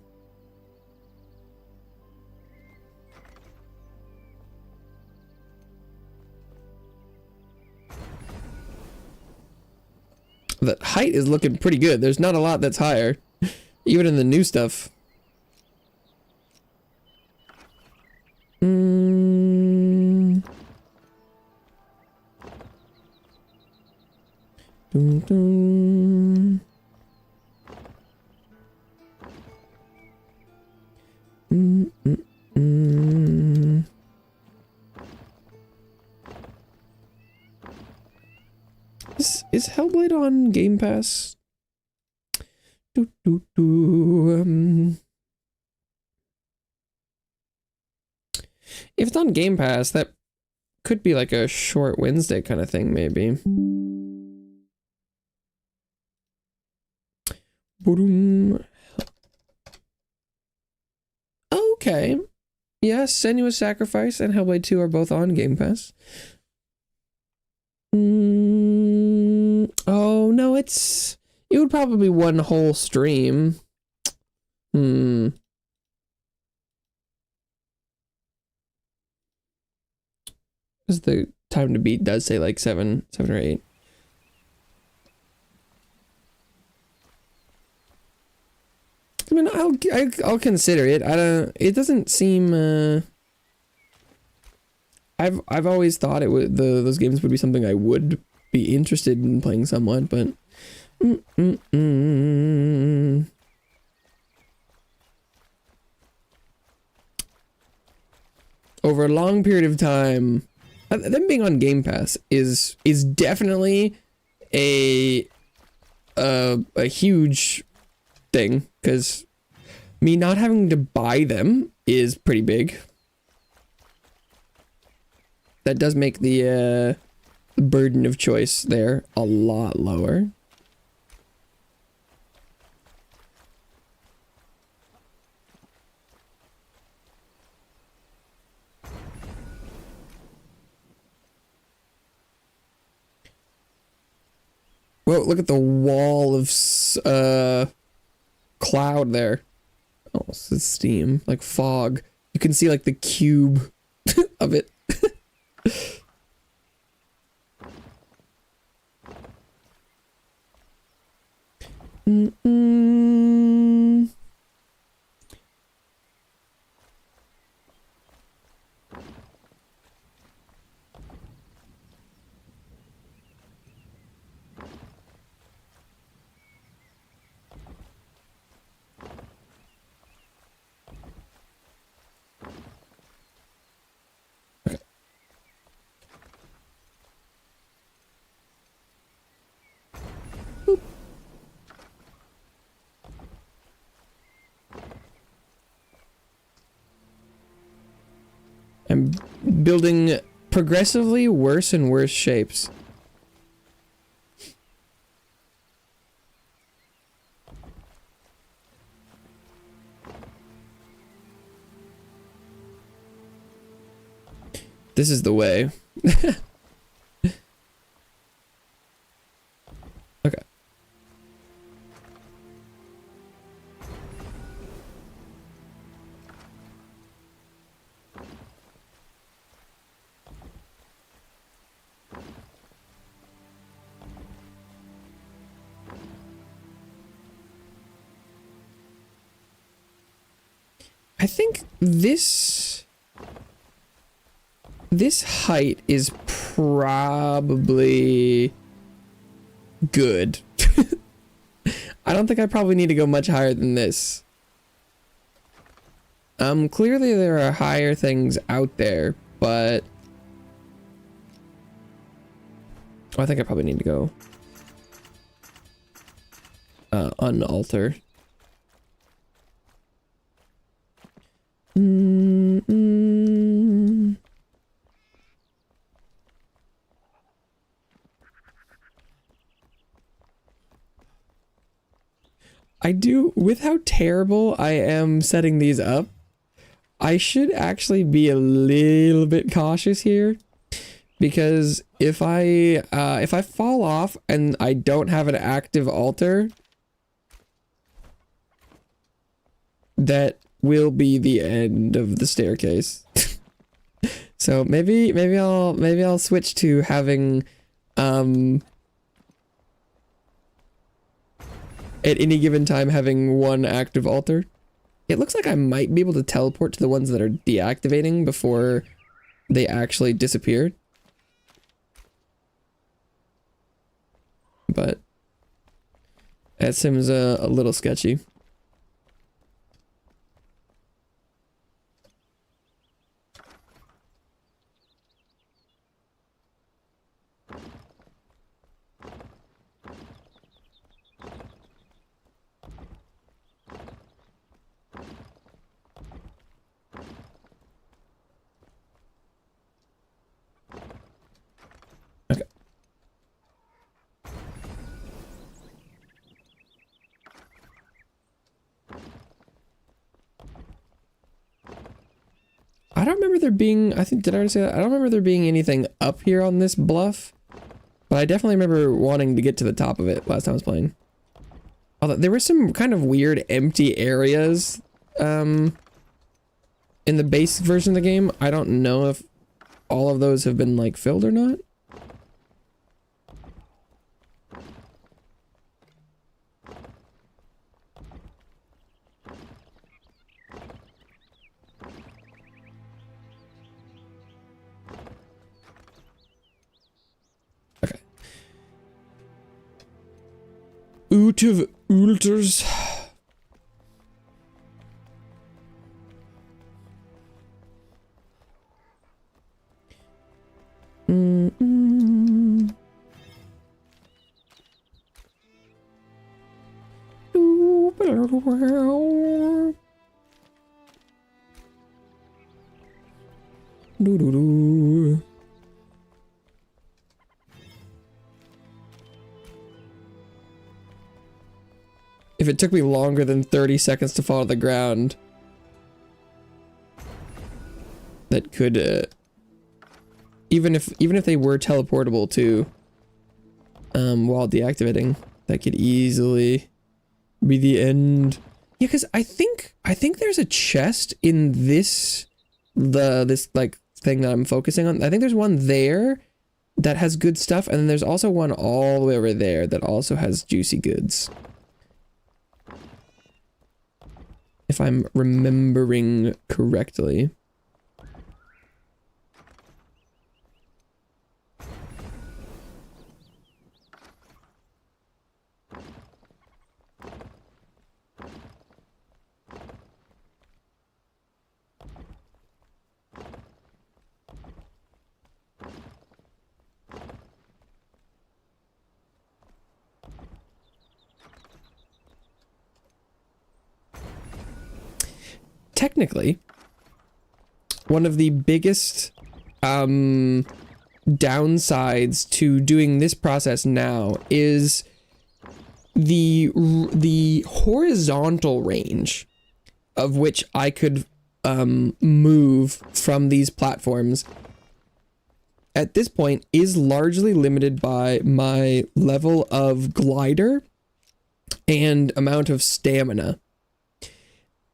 Speaker 1: The height is looking pretty good. There's not a lot that's higher, even in the new stuff. Dun, dun. Is Hellblade on Game Pass? If it's on Game Pass, that could be like a short Wednesday kind of thing, maybe. Okay. Yes, Senua's Sacrifice and Hellblade 2 are both on Game Pass. Oh, no, it would probably be one whole stream. Because the time to beat does say like 7 or 8. I mean, I'll consider it. It doesn't seem. I've always thought it would those games would be something I would be interested in playing somewhat, but. Over a long period of time, them being on Game Pass is definitely a huge thing, because me not having to buy them is pretty big. That does make the burden of choice there a lot lower. Whoa, look at the wall of cloud there. Oh, this is steam, like fog. You can see like the cube of it. I'm building progressively worse and worse shapes. This is the way. Okay. I think this height is probably good. I don't think I probably need to go much higher than this. Clearly there are higher things out there, but Oh, I think I probably need to go unalter. I do, with how terrible I am setting these up, I should actually be a little bit cautious here, because if I fall off and I don't have an active altar, that will be the end of the staircase. So maybe I'll switch to having at any given time having one active altar. It looks like I might be able to teleport to the ones that are deactivating before they actually disappear. But that seems a little sketchy. Okay. I don't remember there being, I think, did I already say that? I don't remember there being anything up here on this bluff, but I definitely remember wanting to get to the top of it last time I was playing. Although there were some kind of weird empty areas in the base version of the game. I don't know if all of those have been like filled or not. Okay. Out of altars. If it took me longer than 30 seconds to fall to the ground, that could, even if they were teleportable too, while deactivating, that could easily be the end. Yeah, because I think there's a chest in this like thing that I'm focusing on. I think there's one there that has good stuff, and then there's also one all the way over there that also has juicy goods. If I'm remembering correctly. Technically, one of the biggest downsides to doing this process now is the horizontal range of which I could move from these platforms at this point is largely limited by my level of glider and amount of stamina.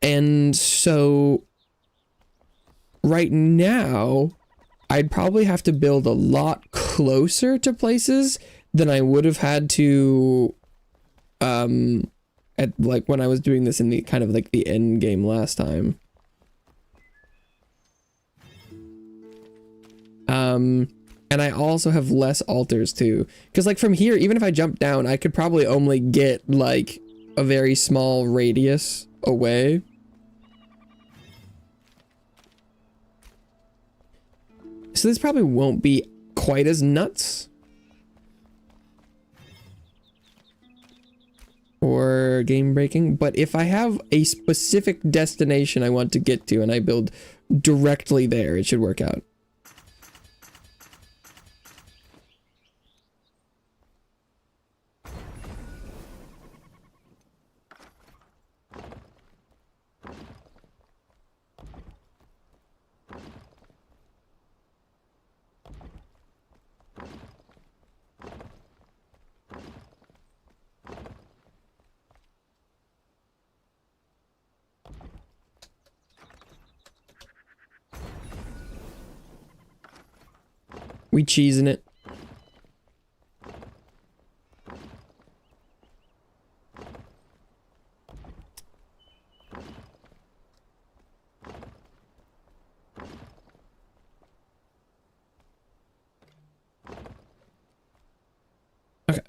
Speaker 1: And so right now, I'd probably have to build a lot closer to places than I would have had to at like when I was doing this in the kind of like the end game last time. And I also have less altars too, because like from here, even if I jump down, I could probably only get like a very small radius away. So this probably won't be quite as nuts. super game breaking, but if I have a specific destination I want to get to and I build directly there, it should work out. We cheesing it. Okay.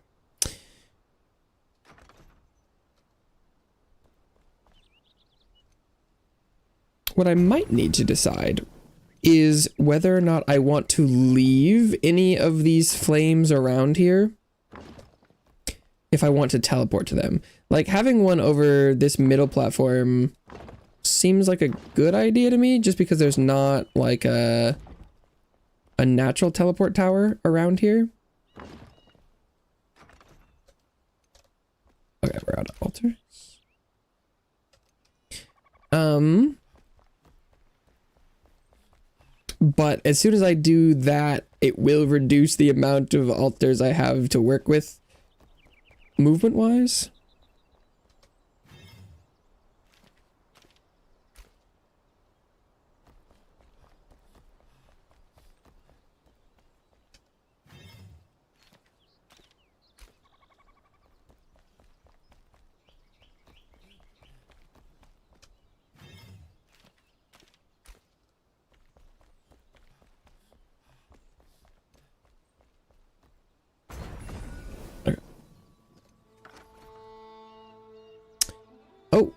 Speaker 1: What I might need to decide is whether or not I want to leave any of these flames around here if I want to teleport to them. Like, having one over this middle platform seems like a good idea to me, just because there's not like a natural teleport tower around here. Okay, we're out of altars. But as soon as I do that, it will reduce the amount of altars I have to work with movement-wise. Oh.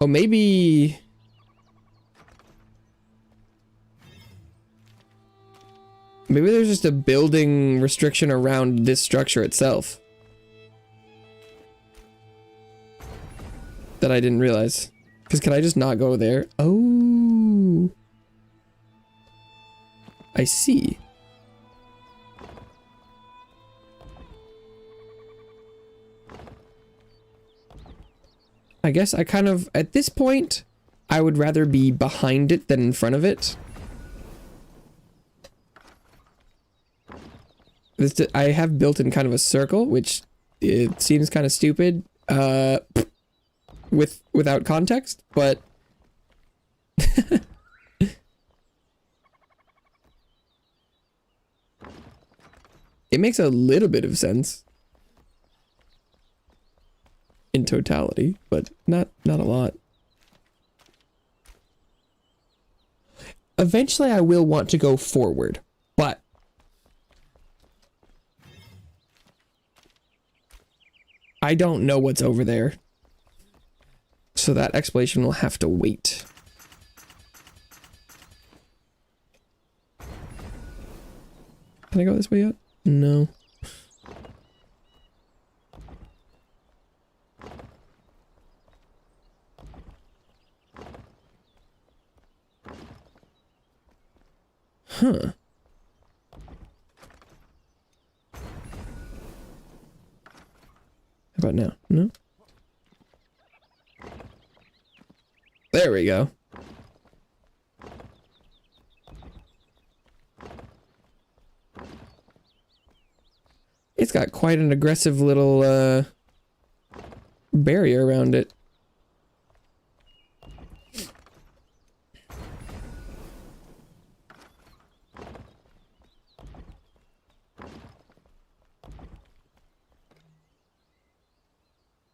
Speaker 1: Oh, maybe... Maybe there's just a building restriction around this structure itself that I didn't realize. Because can I just not go there? Oh. I see. I guess I kind of, at this point, I would rather be behind it than in front of it. I have built in kind of a circle, which it seems kind of stupid, without context, but it makes a little bit of sense in totality, but not a lot. Eventually I will want to go forward, but I don't know what's over there. So that explanation will have to wait. Can I go this way yet? No. Huh. How about now? No? There we go. It's got quite an aggressive little barrier around it.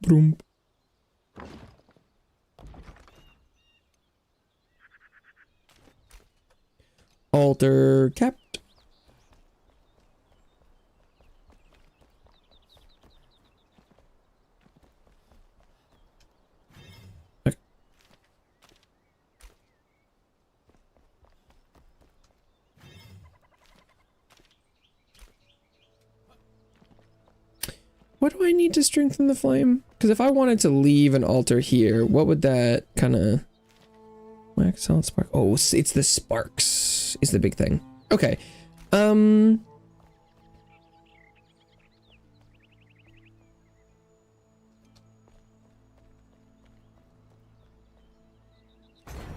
Speaker 1: Broom. Altar capped. Okay. What do I need to strengthen the flame? Because if I wanted to leave an altar here, what would that kind of... Wax, solid spark. Oh, it's the sparks is the big thing. Okay. I'm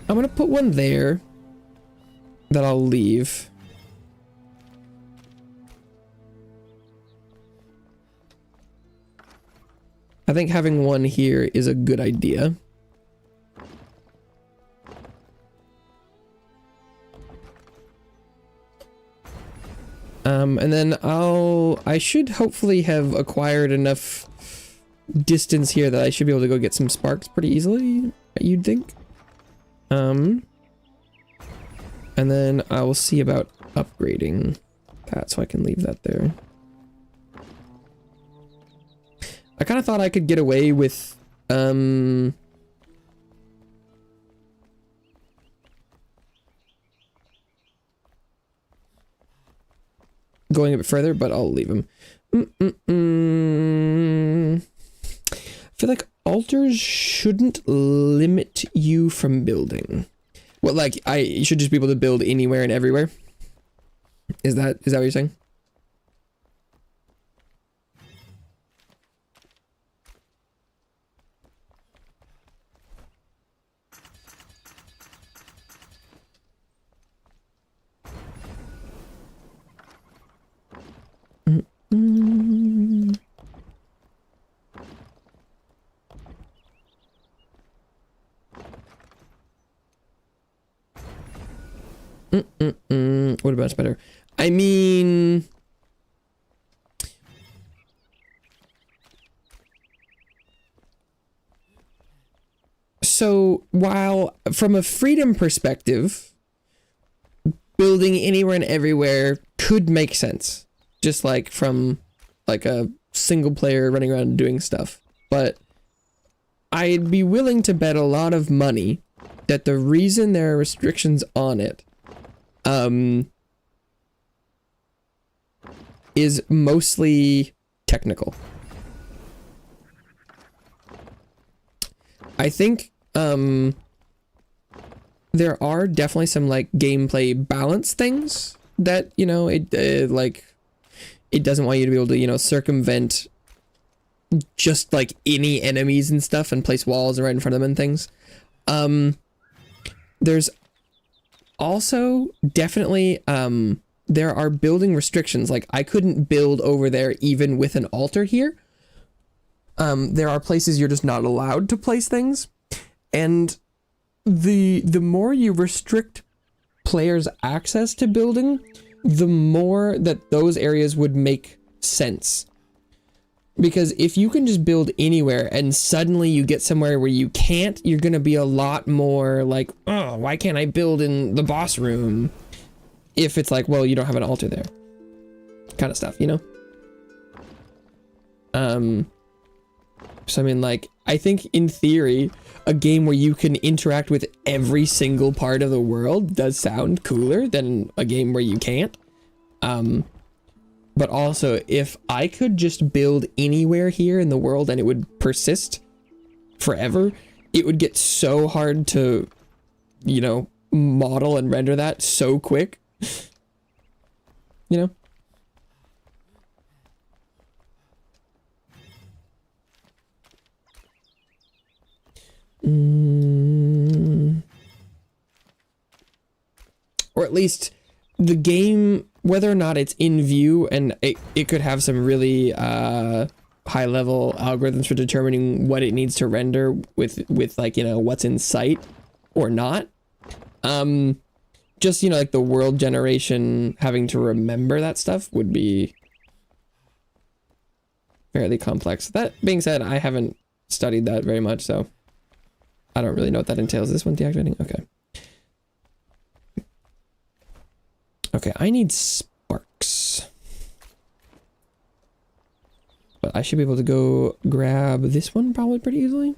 Speaker 1: gonna put one there that I'll leave. I think having one here is a good idea. And then I should hopefully have acquired enough distance here that I should be able to go get some sparks pretty easily, you'd think. And then I will see about upgrading that so I can leave that there. I kind of thought I could get away with, going a bit further, but I'll leave them. I feel like altars shouldn't limit you from building. Well, like, you should just be able to build anywhere and everywhere. Is that what you're saying? What about better? I mean, so while from a freedom perspective, building anywhere and everywhere could make sense, just like from like a single player running around and doing stuff, but I'd be willing to bet a lot of money that the reason there are restrictions on it is mostly technical. I think there are definitely some like gameplay balance things that, you know, like it doesn't want you to be able to, you know, circumvent just like any enemies and stuff and place walls right in front of them and things. There's also definitely there are building restrictions. Like I couldn't build over there even with an altar here. There are places you're just not allowed to place things, and the more you restrict players' access to building, the more that those areas would make sense. Because if you can just build anywhere and suddenly you get somewhere where you can't, you're gonna be a lot more like, oh, why can't I build in the boss room? If it's like, well, you don't have an altar there, kind of stuff, you know? So I mean, like, I think in theory, a game where you can interact with every single part of the world does sound cooler than a game where you can't. But also, if I could just build anywhere here in the world and it would persist forever, it would get so hard to, you know, model and render that so quick. You know? Or at least the game, whether or not it's in view, and it could have some really high level algorithms for determining what it needs to render with like, you know, what's in sight or not. Just, you know, like the world generation having to remember that stuff would be fairly complex. That being said, I haven't studied that very much, so I don't really know what that entails. This one deactivating? Okay. Okay, I need sparks. But I should be able to go grab this one probably pretty easily.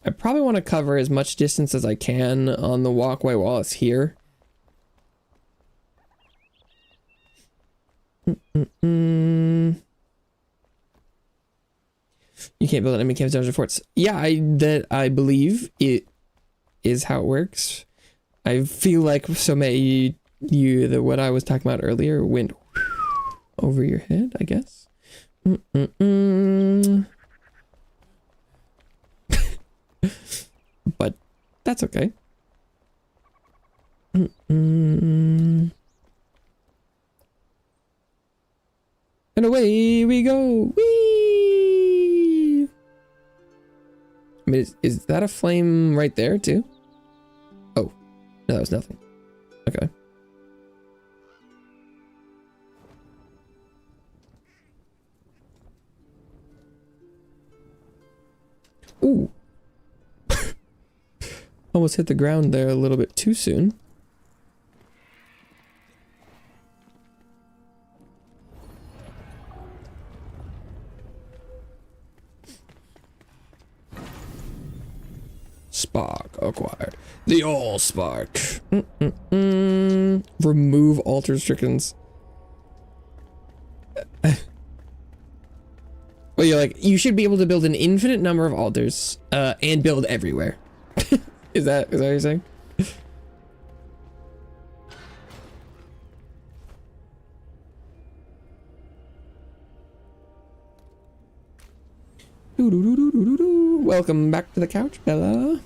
Speaker 1: I probably want to cover as much distance as I can on the walkway while it's here. You can't build enemy camps, dungeon forts. Yeah, I believe it is how it works. I feel like what I was talking about earlier went over your head, I guess. But that's okay. And away we go. Whee! I mean, is that a flame right there too? Oh, no, that was nothing. Okay. Ooh. Almost hit the ground there a little bit too soon. Spark acquired. The all spark. Remove altar strickens. Well, you're like, you should be able to build an infinite number of altars, and build everywhere. Is that what you're saying? Welcome back to the couch, Bella.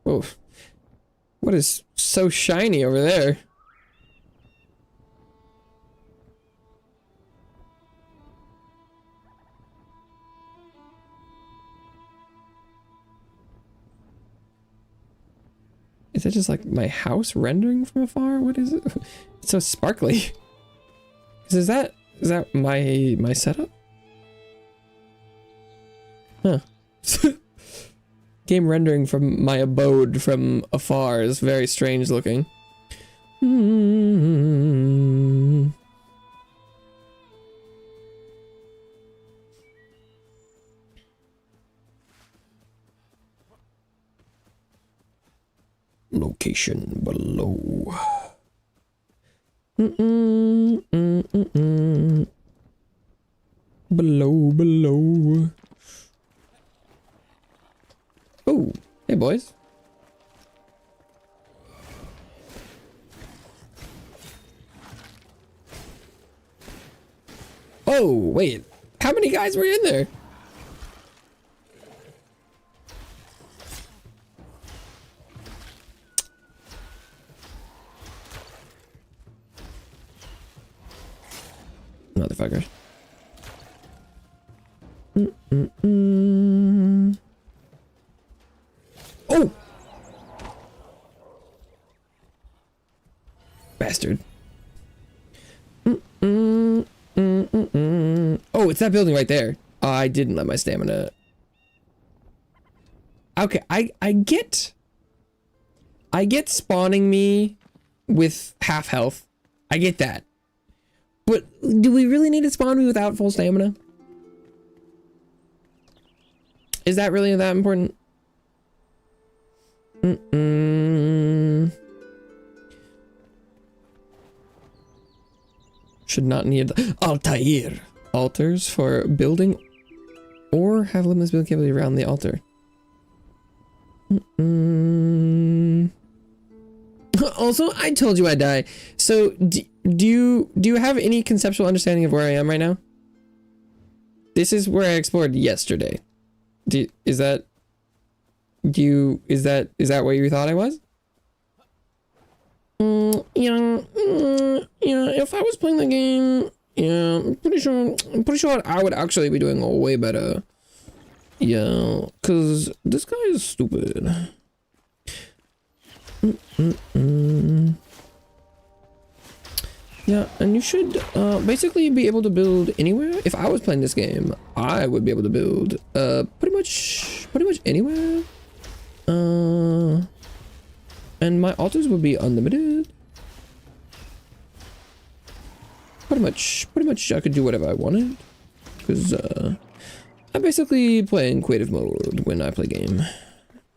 Speaker 1: Whoa. What is so shiny over there? Is it just like my house rendering from afar? What is it? It's so sparkly. Is that my setup? Huh. Game rendering from my abode from afar is very strange looking. Location below. Below. Oh, hey boys. Oh, wait. How many guys were in there? Motherfuckers. Oh! Bastard. Oh, it's that building right there. Oh, I didn't let my stamina. Okay, I get spawning me with half health. I get that. But do we really need to spawn me without full stamina? Is that really that important? Should not need Altair. Altars for building or have limitless building capability around the altar. Also, I told you I'd die. So do you have any conceptual understanding of where I am right now? This is where I explored yesterday. Is that what you thought I was? Yeah, if I was playing the game, yeah, I'm pretty sure I would actually be doing way better. Yeah, cause this guy is stupid. Yeah, and you should basically be able to build anywhere. If I was playing this game, I would be able to build pretty much anywhere. And my altars will be unlimited. Pretty much I could do whatever I wanted. Because, I'm basically playing creative mode when I play game.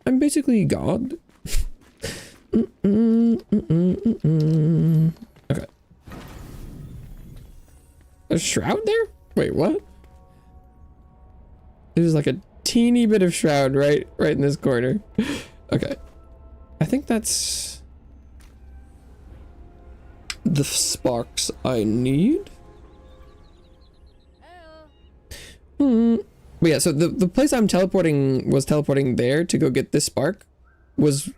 Speaker 1: I'm basically God. Okay. A shroud there? Wait, what? There's like a teeny bit of shroud right in this corner. Okay. I think that's the sparks I need. But yeah, so the place I'm teleporting there to go get this spark was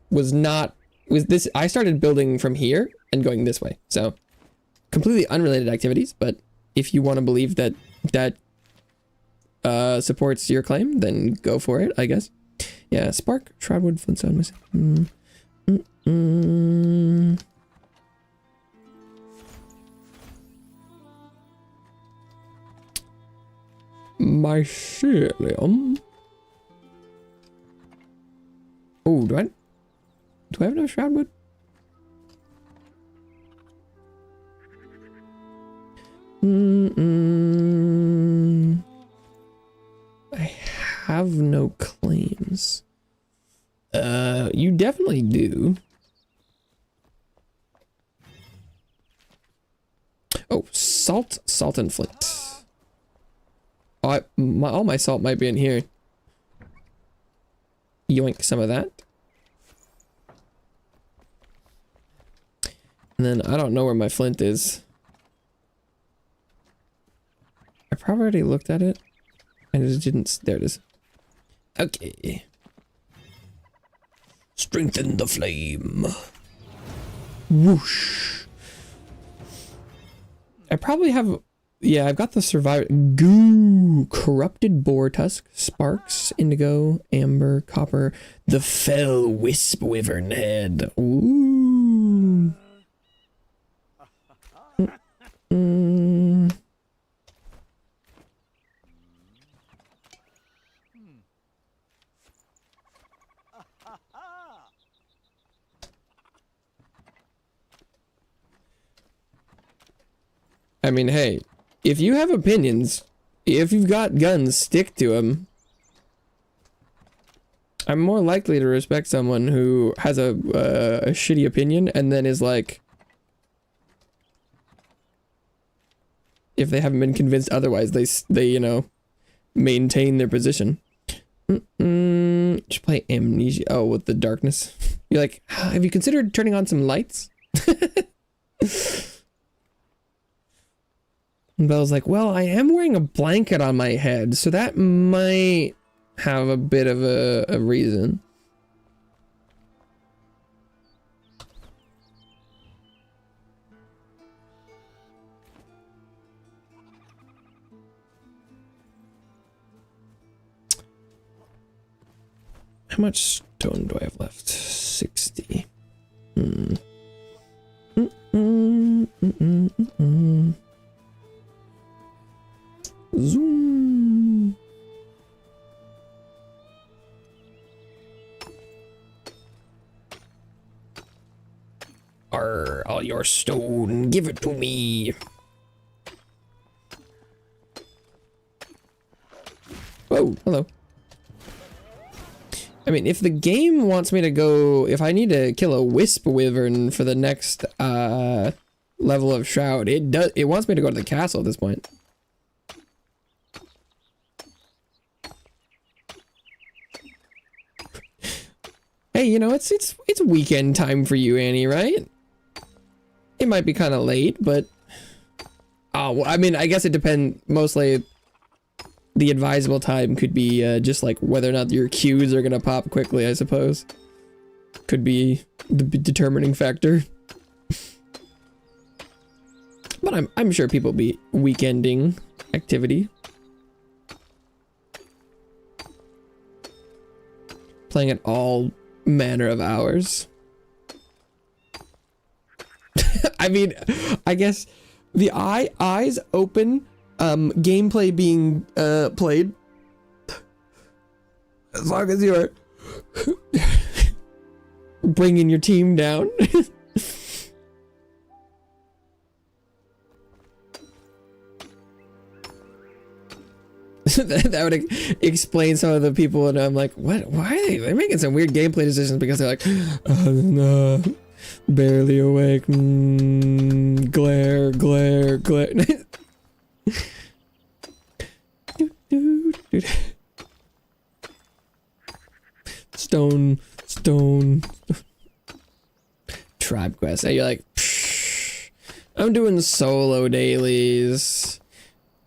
Speaker 1: this. I started building from here and going this way. So completely unrelated activities, but if you want to believe that supports your claim, then go for it, I guess. Yeah, spark, shroudwood, flintstone missing. Mycelium. Oh, do I have enough shroudwood? I have no claims. You definitely do. Oh, salt and flint. Oh, all my salt might be in here. Yoink some of that. And then I don't know where my flint is. I probably already looked at it. And it didn't. There it is. Okay. Strengthen the flame. Whoosh. I probably have. Yeah, I've got the survivor. Goo. Corrupted boar tusk. Sparks. Indigo. Amber. Copper. The fell wisp wyvern head. Ooh. I mean, hey, if you have opinions, if you've got guns, stick to them. I'm more likely to respect someone who has a shitty opinion and then is like, if they haven't been convinced otherwise, they you know, maintain their position. Just play Amnesia. Oh, with the darkness. You're like, have you considered turning on some lights? And Belle's like, well, I am wearing a blanket on my head, so that might have a bit of a reason. How much stone do I have left? 60. Zoom. All your stone, give it to me. Whoa, hello. I mean, if the game wants me to go, if I need to kill a wisp wyvern for the next level of shroud, it wants me to go to the castle at this point. Hey, you know, it's weekend time for you, Annie, right? It might be kind of late, but well, I mean, I guess it depends. Mostly, the advisable time could be just like whether or not your queues are gonna pop quickly. I suppose could be the determining factor. But I'm sure people be weekending activity. Playing it all manner of hours. I mean, I guess the eyes open, gameplay being played. As long as you're Bringing your team down. that would explain some of the people, and I'm like, what? Why are they're making some weird gameplay decisions because they're like, no, barely awake, glare. Stone. Tribe quest. And you're like, I'm doing solo dailies.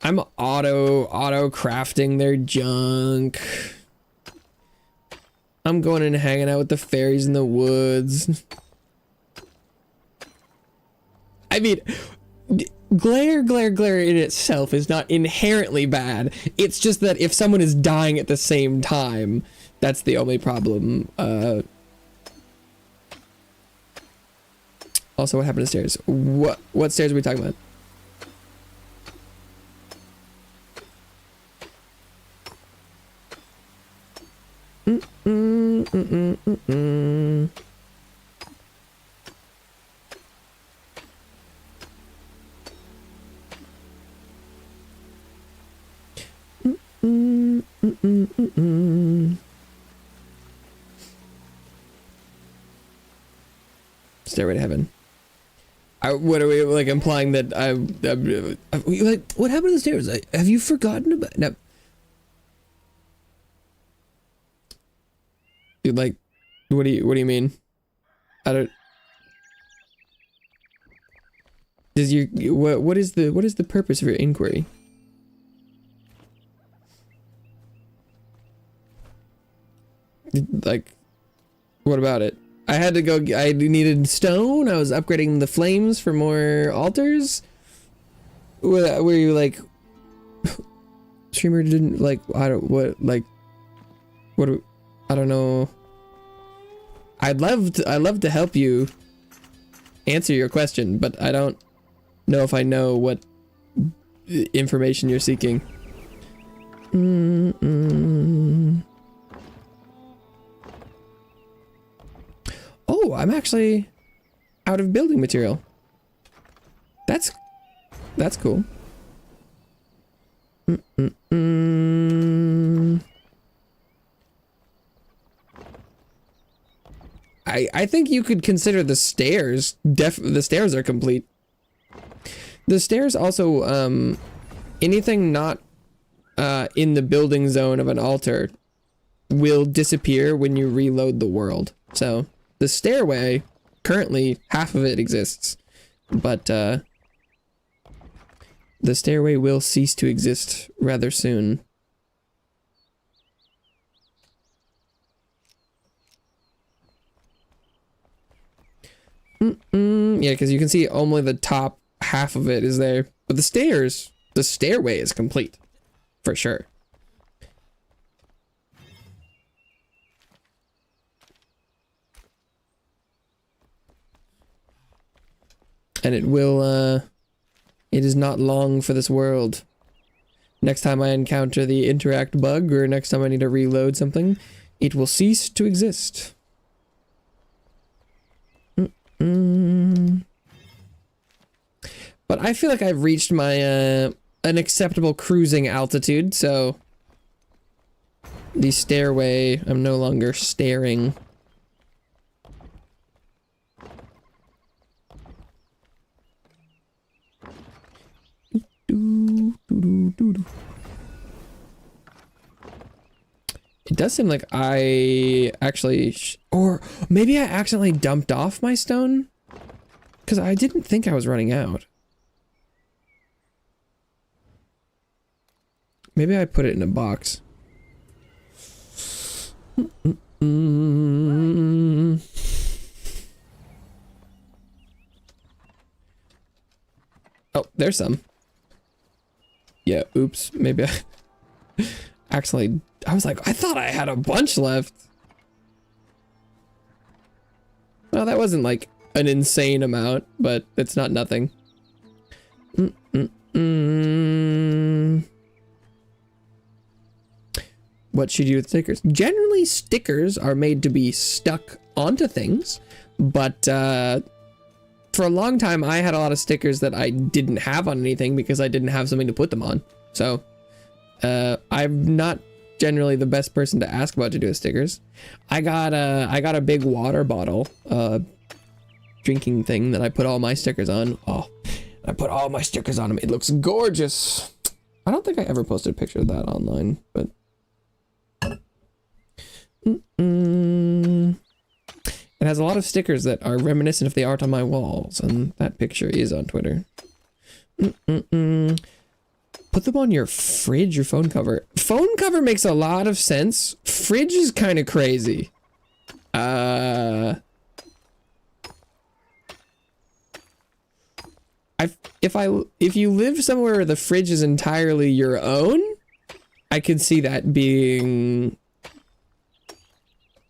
Speaker 1: I'm auto crafting their junk. I'm going and hanging out with the fairies in the woods. I mean, glare in itself is not inherently bad. It's just that if someone is dying at the same time, that's the only problem. Also, what happened to stairs? What stairs are we talking about? Stairway to heaven. What are we like implying that like, what happened to the stairs? Have you forgotten about? No. Dude, like, what do you mean? I don't. Does what is the purpose of your inquiry? Like, what about it? I had to go. I needed stone. I was upgrading the flames for more altars. Were you like, streamer didn't like? I don't know. I'd love to help you answer your question, but I don't know if I know what information you're seeking. Oh, I'm actually out of building material. That's cool. I think you could consider the stairs. The stairs are complete. The stairs also, anything not in the building zone of an altar will disappear when you reload the world. So the stairway, currently half of it exists, but the stairway will cease to exist rather soon. Yeah, because you can see only the top half of it is there, but the stairway is complete, for sure. And it will, it is not long for this world. Next time I encounter the interact bug, or next time I need to reload something, it will cease to exist. But I feel like I've reached my, an acceptable cruising altitude, so the stairway, I'm no longer staring. It does seem like I actually, or maybe I accidentally dumped off my stone, because I didn't think I was running out. Maybe I put it in a box. Oh, there's some. Yeah, oops. Maybe I accidentally, I was like, I thought I had a bunch left. Well, that wasn't like an insane amount, but it's not nothing. what should you do with stickers? Generally, stickers are made to be stuck onto things, but for a long time, I had a lot of stickers that I didn't have on anything because I didn't have something to put them on. So I'm not generally the best person to ask about to do with stickers. I got a big water bottle, drinking thing that I put all my stickers on. Oh, I put all my stickers on them. It looks gorgeous. I don't think I ever posted a picture of that online, but it has a lot of stickers that are reminiscent of the art on my walls, and that picture is on Twitter. Put them on your fridge or phone cover. Phone cover makes a lot of sense. Fridge is kind of crazy. If you live somewhere where the fridge is entirely your own, I can see that being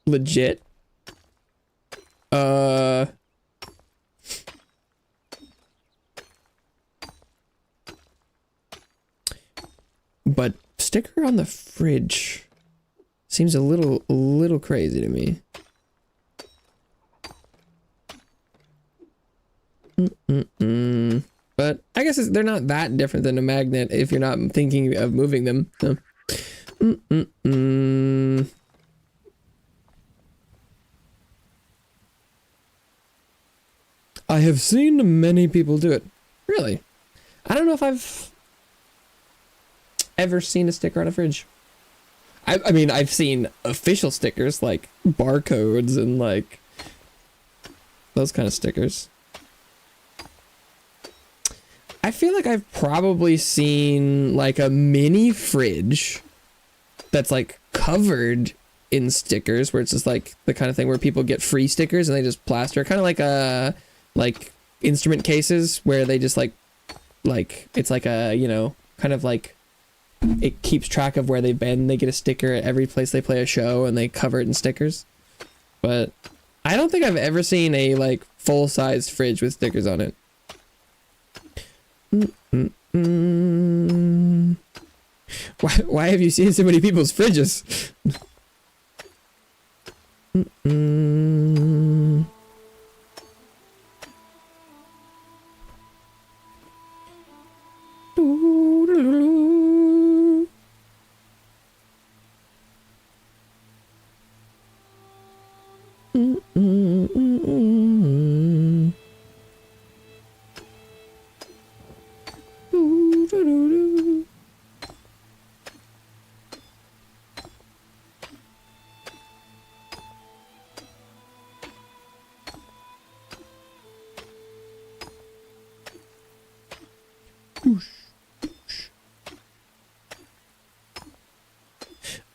Speaker 1: legit. But sticker on the fridge seems a little crazy to me. But I guess they're not that different than a magnet if you're not thinking of moving them. So. I have seen many people do it. Really? I don't know if I've ever seen a sticker on a fridge. I mean, I've seen official stickers like barcodes and like those kind of stickers. I feel like I've probably seen like a mini fridge that's like covered in stickers, where it's just like the kind of thing where people get free stickers and they just plaster, kind of like instrument cases where they just like it's like a, you know, kind of like it keeps track of where they've been. They get a sticker at every place they play a show and they cover it in stickers. But I don't think I've ever seen a like full-sized fridge with stickers on it. Why have you seen so many people's fridges?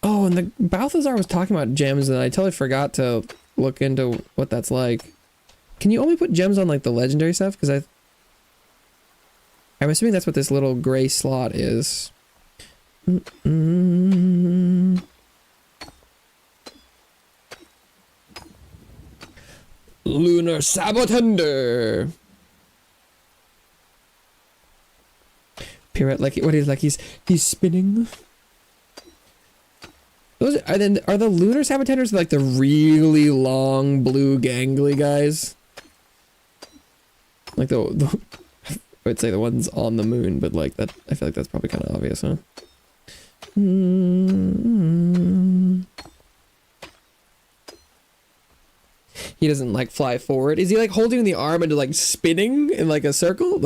Speaker 1: Oh, and the Balthazar was talking about gems, and I totally forgot to look into what that's like. Can you only put gems on like the legendary stuff? Because I'm assuming that's what this little gray slot is. Lunar Sabotender. Pirate, like what is like he's spinning. Those are the lunar sabotenders like the really long blue gangly guys? Like the I would say the ones on the moon, but like that I feel like that's probably kind of obvious, huh? He doesn't like fly forward. Is he like holding the arm and like spinning in like a circle?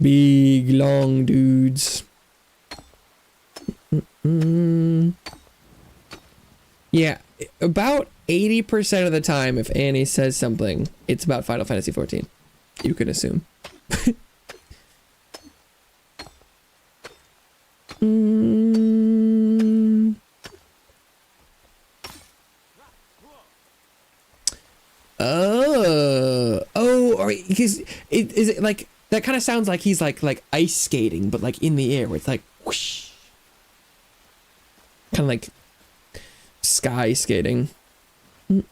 Speaker 1: Big long dudes. Yeah, about 80% of the time if Annie says something, it's about Final Fantasy XIV. You can assume. Or is it like that? Kind of sounds like he's like ice skating, but like in the air, where it's like whoosh, kind of like sky skating. One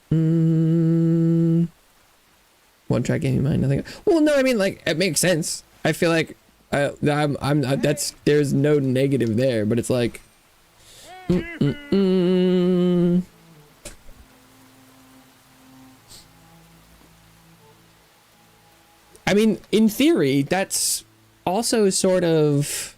Speaker 1: track game in mind, nothing. Well, no, I mean like it makes sense. I feel like I'm that's there's no negative there, but it's like I mean, in theory, that's also sort of,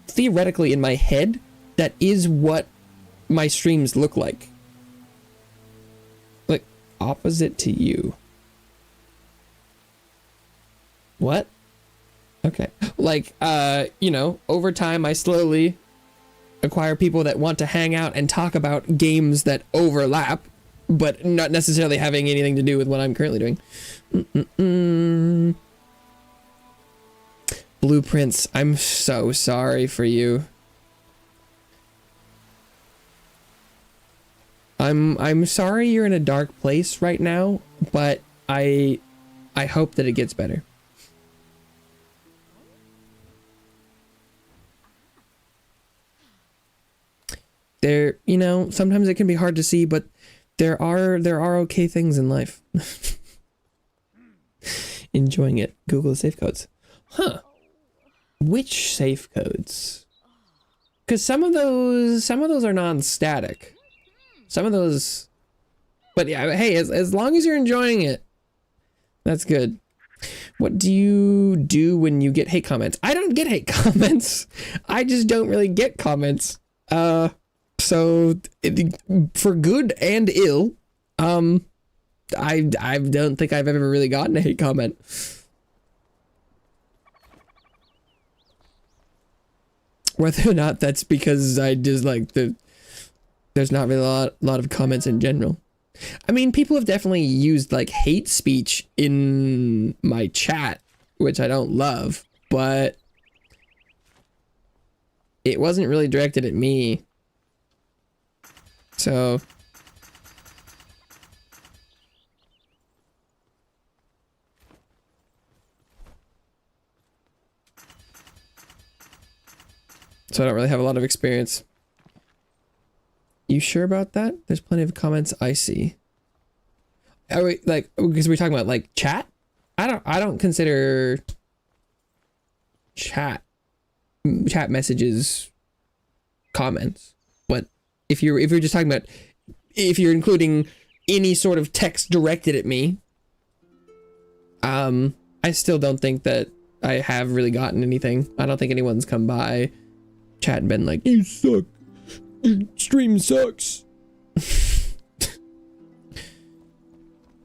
Speaker 1: theoretically in my head, that is what my streams look like. Like, opposite to you. What? Okay. Like, you know, over time, I slowly acquire people that want to hang out and talk about games that overlap, but not necessarily having anything to do with what I'm currently doing. Blueprints, I'm so sorry for you. I'm sorry you're in a dark place right now, but I hope that it gets better. There, you know, sometimes it can be hard to see, but there are okay things in life. Enjoying it. Google safe codes. Huh. Which safe codes? Because some of those are non-static. Some of those, but yeah, hey, as long as you're enjoying it, that's good. What do you do when you get hate comments? I don't get hate comments. I just don't really get comments. So for good and ill, I don't think I've ever really gotten a hate comment. Whether or not that's because I just like there's not really a lot of comments in general. I mean, people have definitely used like hate speech in my chat, which I don't love, but it wasn't really directed at me. So I don't really have a lot of experience. You sure about that? There's plenty of comments I see. Are we, like, because we're talking about like chat? I don't consider chat messages comments. But if you're just talking about, if you're including any sort of text directed at me, I still don't think that I have really gotten anything. I don't think anyone's come by chat and been like, you suck. Your stream sucks.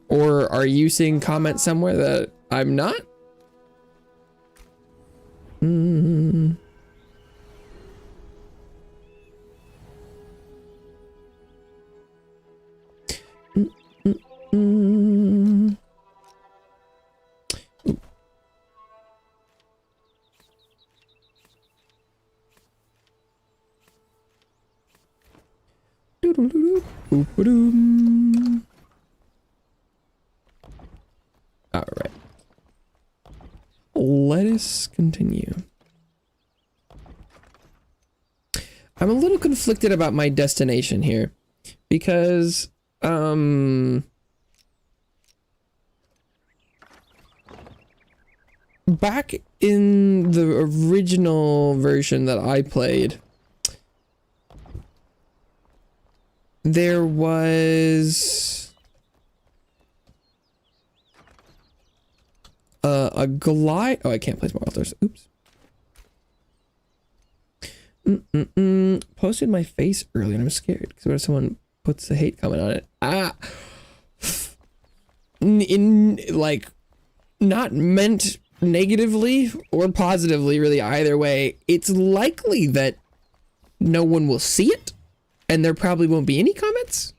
Speaker 1: Or are you seeing comments somewhere that I'm not? All right. Let us continue. I'm a little conflicted about my destination here because back in the original version that I played, there was a glide. Oh, I can't place more altars. Oops. Posted my face earlier and I'm scared because what if someone puts a hate comment on it? In like, not meant negatively or positively, really, either way. It's likely that no one will see it and there probably won't be any comments.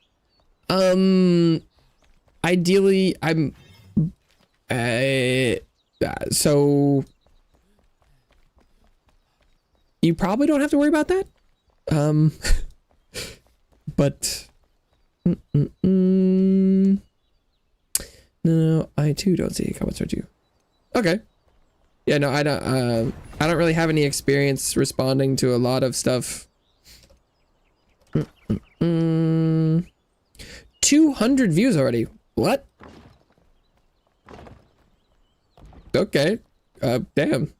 Speaker 1: Ideally, so you probably don't have to worry about that. But no, I too don't see any comments or two. Okay. Yeah, no, I don't really have any experience responding to a lot of stuff. 200 views already. What? Okay. Damn.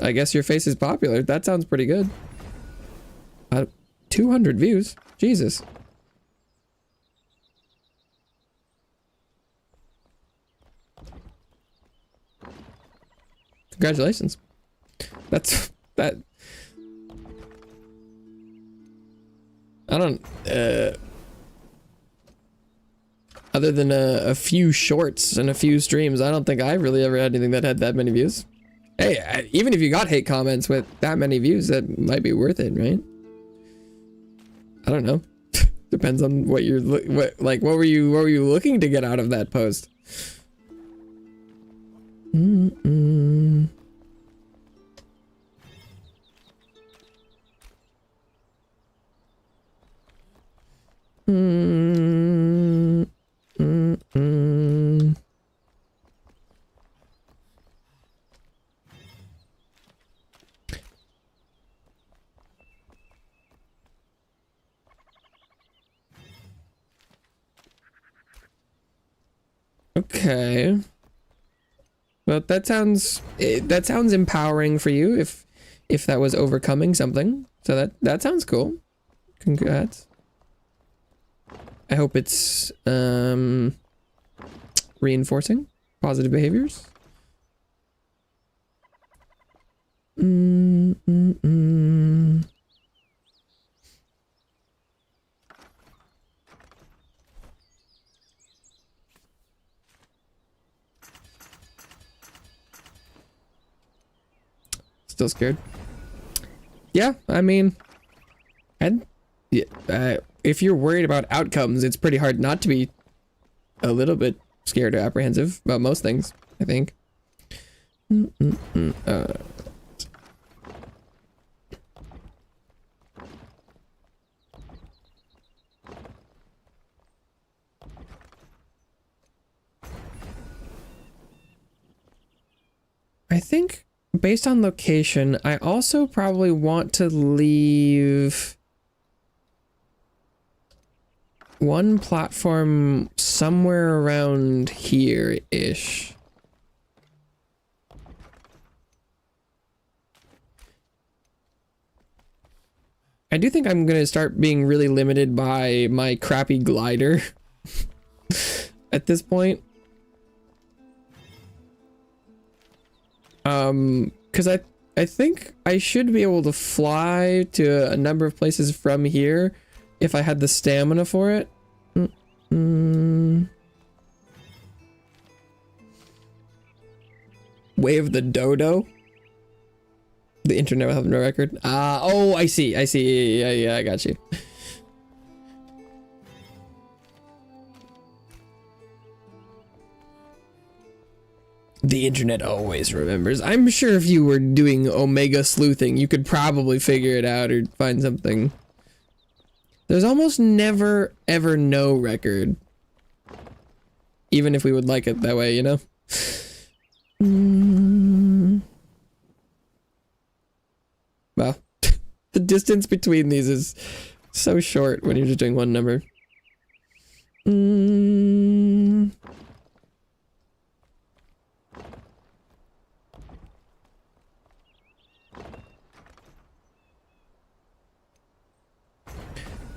Speaker 1: I guess your face is popular. That sounds pretty good. 200 views. Jesus. Congratulations. That's that. I don't, other than a few shorts and a few streams, I don't think I really ever had anything that had that many views. Hey, even if you got hate comments with that many views, that might be worth it, right? I don't know. Depends on what you're what were you looking to get out of that post? Okay. Well, that sounds empowering for you if that was overcoming something. So that sounds cool. Congrats. I hope it's reinforcing positive behaviors. Still scared? Yeah, I mean, if you're worried about outcomes, it's pretty hard not to be a little bit scared or apprehensive about most things, I think. I think based on location, I also probably want to leave one platform somewhere around here-ish. I do think I'm gonna start being really limited by my crappy glider at this point. Because I think I should be able to fly to a number of places from here if I had the stamina for it. Wave the dodo. The internet will have no record. Oh, I see. Yeah, I got you. The internet always remembers. I'm sure if you were doing Omega sleuthing, you could probably figure it out or find something. There's almost never, ever no record. Even if we would like it that way, you know? Wow. The distance between these is so short when you're just doing one number.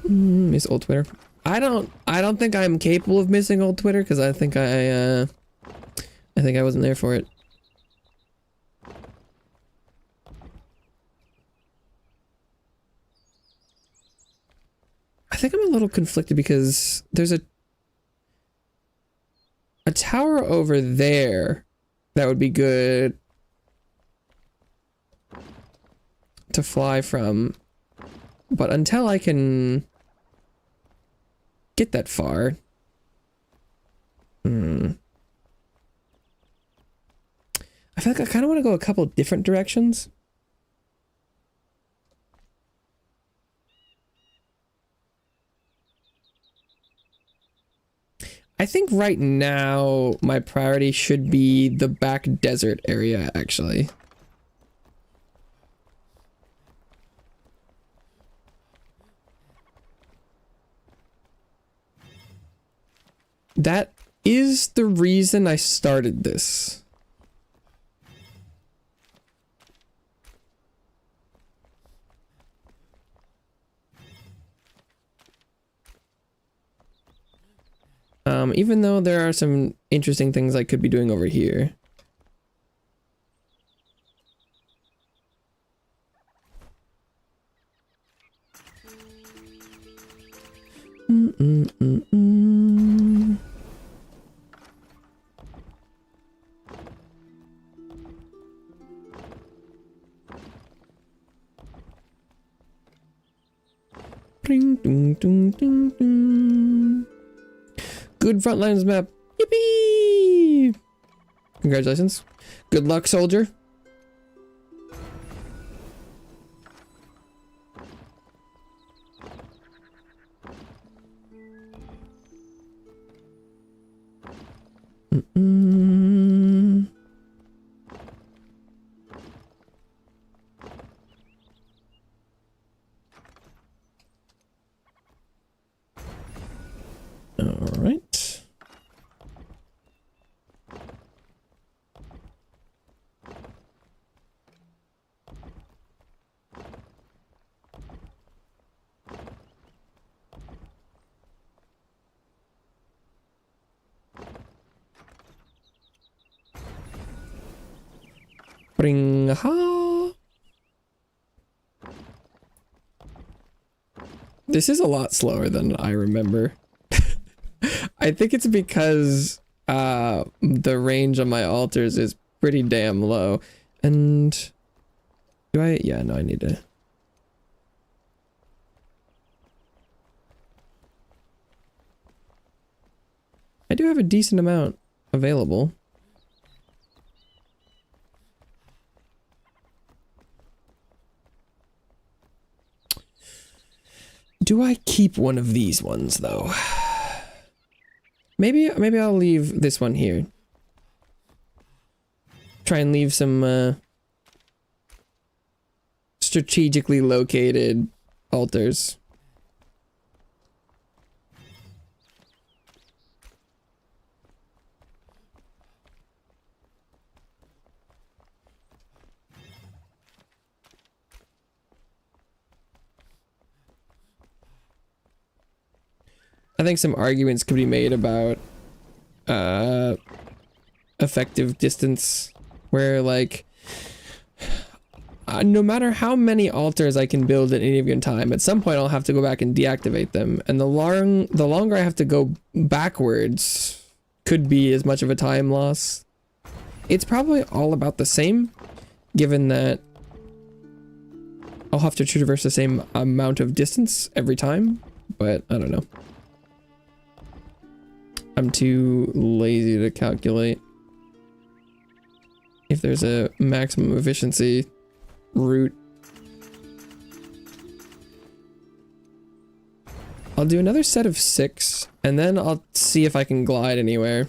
Speaker 1: Miss old Twitter. I don't think I'm capable of missing old Twitter because I think I wasn't there for it. I think I'm a little conflicted because there's a tower over there that would be good to fly from, but until I can get that far, I feel like I kind of want to go a couple different directions. I think right now my priority should be the back desert area, actually. That is the reason I started this. Even though there are some interesting things I could be doing over here. Ding, ding, ding, ding, ding. Good Frontlines map. Yippee! Congratulations. Good luck, soldier. All right. Bring ha. This is a lot slower than I remember. I think it's because the range on my altars is pretty damn low. And do I? Yeah, no, I need to. I do have a decent amount available. Do I keep one of these ones though? Maybe I'll leave this one here. Try and leave some strategically located altars. I think some arguments could be made about effective distance, where like no matter how many altars I can build at any given time, at some point I'll have to go back and deactivate them, and the longer I have to go backwards could be as much of a time loss. It's probably all about the same, given that I'll have to traverse the same amount of distance every time, but I don't know. I'm too lazy to calculate if there's a maximum efficiency route. I'll do another set of 6, and then I'll see if I can glide anywhere.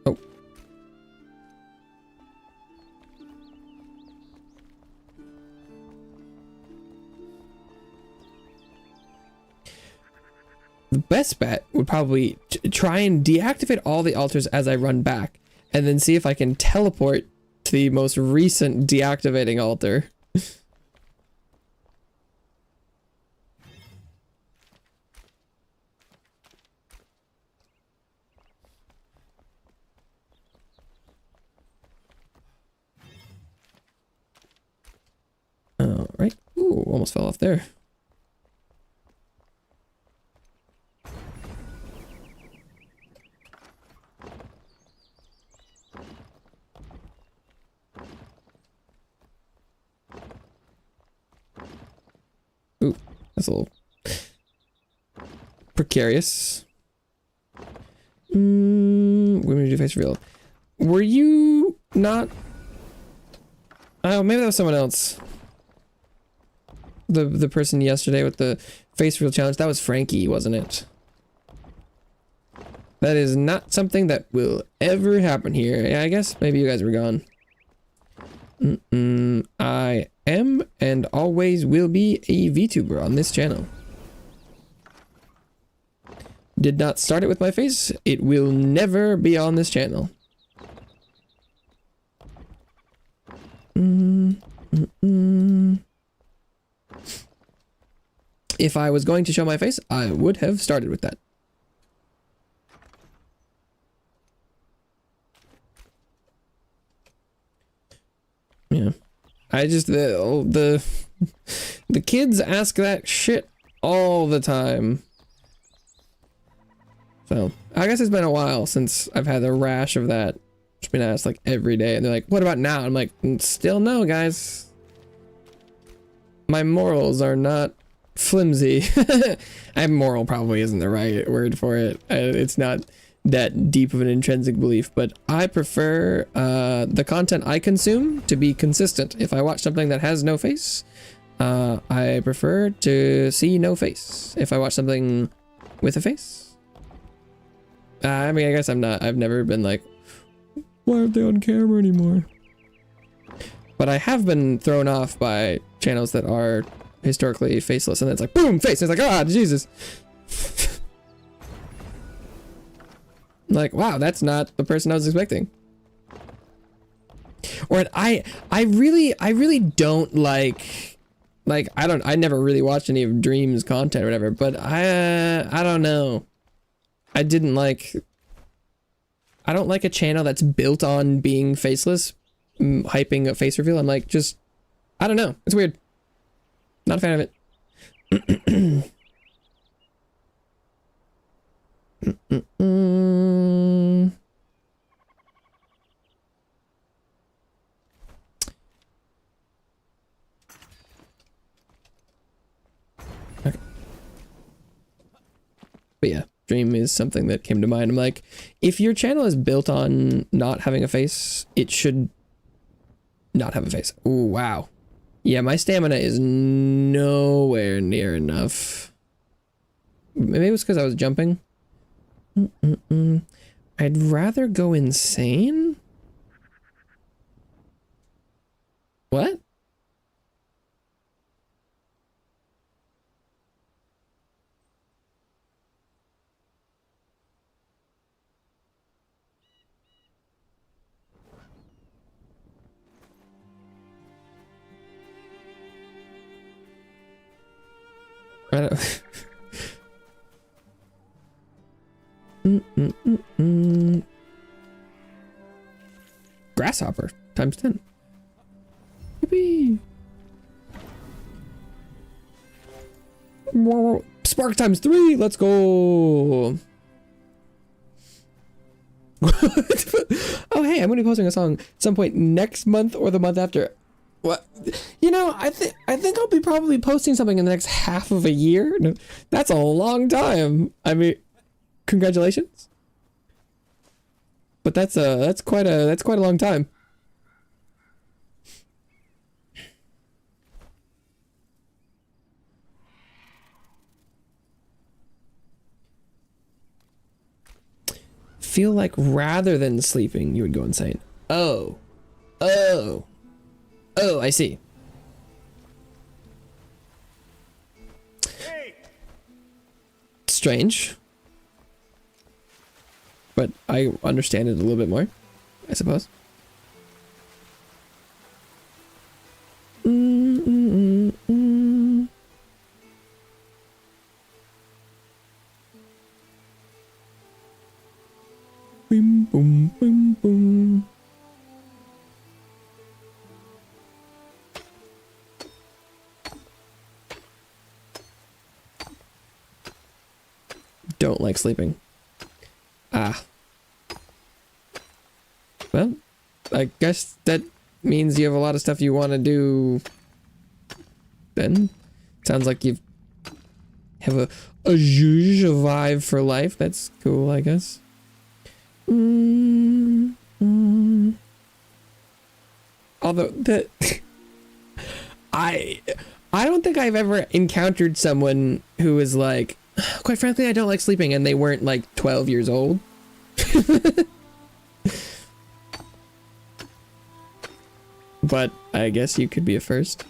Speaker 1: Oh. The best bet would probably try and deactivate all the altars as I run back, and then see if I can teleport to the most recent deactivating altar. All right. Ooh, almost fell off there. Ooh, that's a little precarious. We're gonna do face reveal. Were you not? Oh, maybe that was someone else. The person yesterday with the face reveal challenge, that was Frankie, wasn't it? That is not something that will ever happen here. Yeah, I guess maybe you guys were gone. I am and always will be a VTuber on this channel. did not start it with my face, it will never be on this channel. If I was going to show my face, I would have started with that. Yeah. I just, the kids ask that shit all the time. So, I guess it's been a while since I've had a rash of that. It's been asked like every day, and they're like, what about now? I'm like, still no, guys. My morals are not flimsy. Moral probably isn't the right word for it. It's not that deep of an intrinsic belief, but I prefer the content I consume to be consistent. If I watch something that has no face, I prefer to see no face. If I watch something with a face, I mean, I guess I've never been like, why aren't they on camera anymore? But I have been thrown off by channels that are historically faceless, and it's like, boom, face. And it's like, ah, Jesus. Like, wow, that's not the person I was expecting. Or I really don't like I never really watched any of Dream's content or whatever, but I don't know. I don't like a channel that's built on being faceless, hyping a face reveal. I'm like, just, I don't know. It's weird. Not a fan of it. Okay. But yeah, Dream is something that came to mind. I'm like, if your channel is built on not having a face, it should not have a face. Ooh, wow. Yeah, my stamina is nowhere near enough. Maybe it was because I was jumping. I'd rather go insane? What? I don't... Grasshopper times 10. Yippee! More spark times 3. Let's go. Oh hey, I'm gonna be posting a song at some point next month or the month after. What? You know, I think I'll be probably posting something in the next half of a year. That's a long time. I mean, congratulations. But that's quite a long time. Feel like rather than sleeping, you would go insane. Oh, I see.
Speaker 2: Hey.
Speaker 1: Strange. But I understand it a little bit more, I suppose. Boom, boom, boom, boom. Don't like sleeping. Ah. Well, I guess that means you have a lot of stuff you want to do. Then sounds like you have a vibe for life. That's cool, I guess. Although that I don't think I've ever encountered someone who is like, quite frankly, I don't like sleeping, and they weren't like 12 years old. But I guess you could be a first.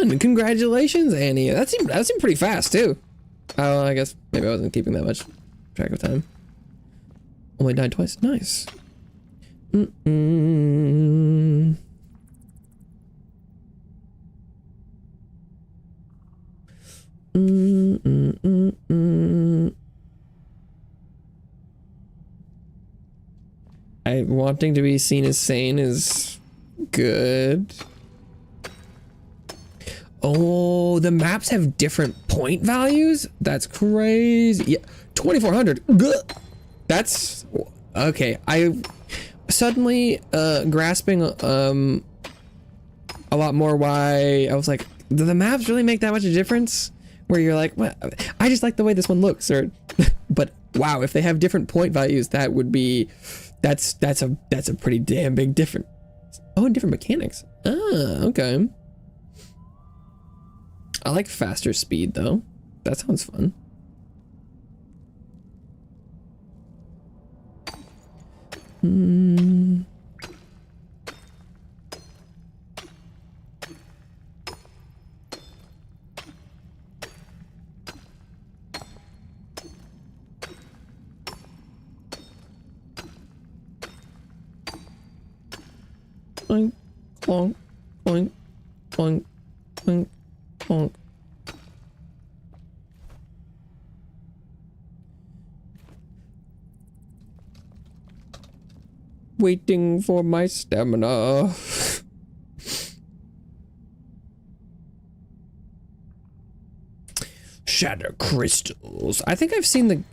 Speaker 1: done. Congratulations, Annie. That seemed pretty fast too. Oh, I guess maybe I wasn't keeping that much track of time. Only died twice. Nice. Wanting to be seen as sane is good. Oh, the maps have different point values? That's crazy. Yeah, 2400. That's okay. I suddenly grasping a lot more why I was like, do the maps really make that much of a difference? Where you're like, well, I just like the way this one looks, or but wow, if they have different point values, that would be that's a pretty damn big difference. Oh, and different mechanics. Ah, okay. I like faster speed though. That sounds fun. Oink, oink, oink, oink, oink, oink. Waiting for my stamina. Shatter crystals. I think I've seen some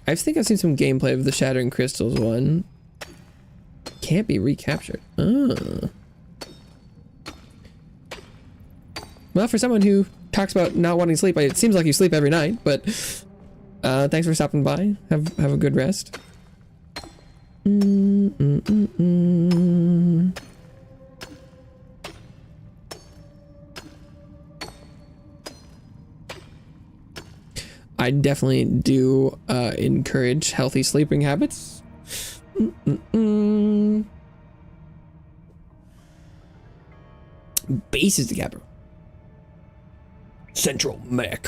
Speaker 1: gameplay of the shattering crystals one. Can't be recaptured. Ah. Well, for someone who talks about not wanting to sleep, it seems like you sleep every night, but thanks for stopping by. Have a good rest. I definitely do encourage healthy sleeping habits. Bases together. Central mech.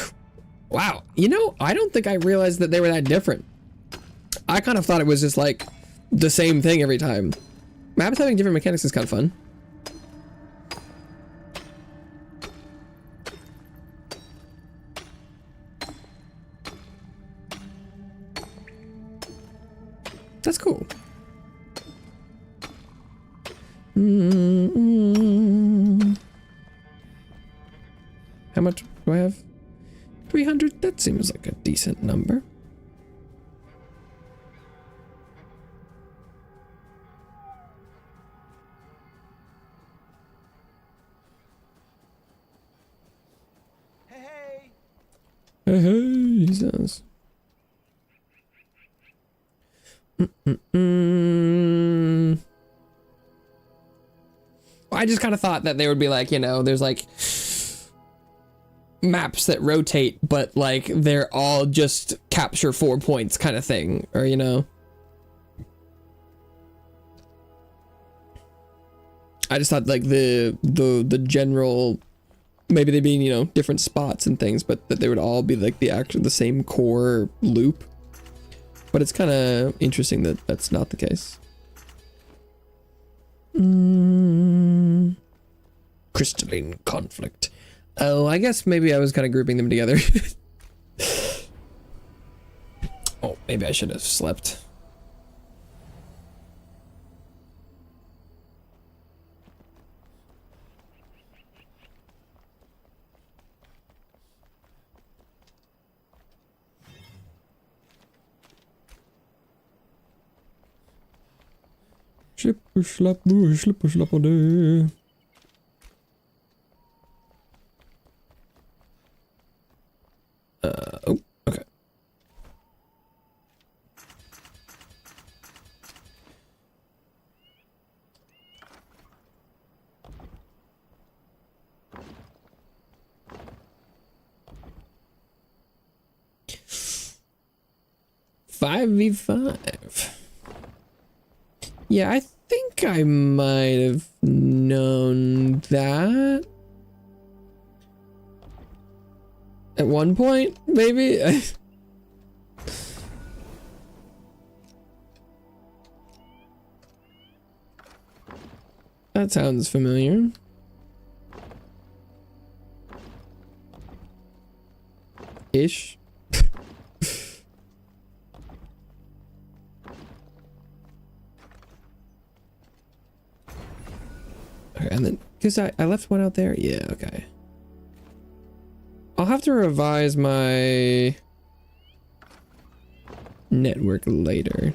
Speaker 1: Wow. You know, I don't think I realized that they were that different. I kind of thought it was just like the same thing every time. Maps having different mechanics is kind of fun. That's cool. How much do I have? 300? That seems like a decent number.
Speaker 2: Hey,
Speaker 1: Hey, he says. I just kind of thought that they would be like, you know, there's like maps that rotate, but like they're all just capture 4 points kind of thing, or you know. I just thought like the general, maybe they being, you know, different spots and things, but that they would all be like the same core loop. But it's kind of interesting that that's not the case. Crystalline conflict. Oh, I guess maybe I was kind of grouping them together. Oh, maybe I should have slept. Slipper slap all day. Oh, okay. Five v 5. Yeah, I think I might have known that. At one point, maybe? That sounds familiar. Ish. Okay, and then, because I left one out there? Yeah, okay. I'll have to revise my network later.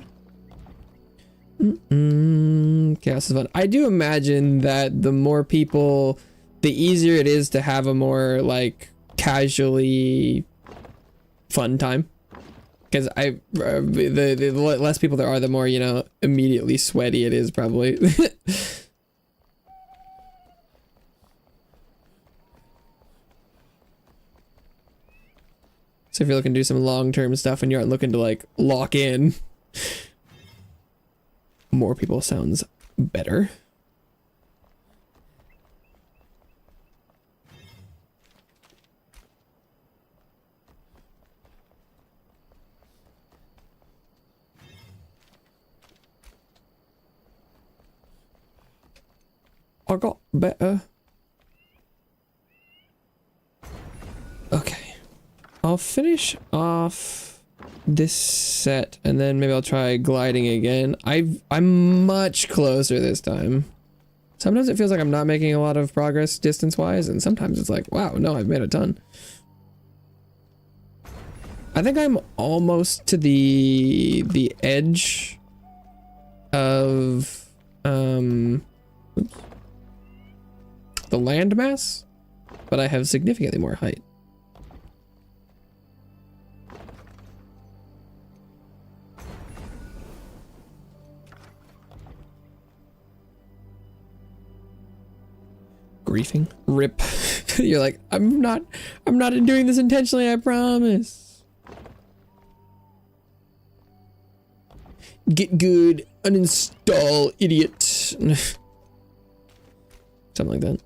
Speaker 1: Chaos is fun. I do imagine that the more people, the easier it is to have a more, like, casually fun time. Because the less people there are, the more, you know, immediately sweaty it is, probably. So if you're looking to do some long-term stuff and you aren't looking to, like, lock in, more people sounds better. I got better. Okay. I'll finish off this set and then maybe I'll try gliding again. I'm much closer this time. Sometimes it feels like I'm not making a lot of progress distance-wise, and sometimes it's like, wow, no, I've made a ton. I think I'm almost to the edge of oops, the landmass, but I have significantly more height. Griefing. Rip. You're like, I'm not doing this intentionally, I promise. Get good, uninstall, idiot. Something like that.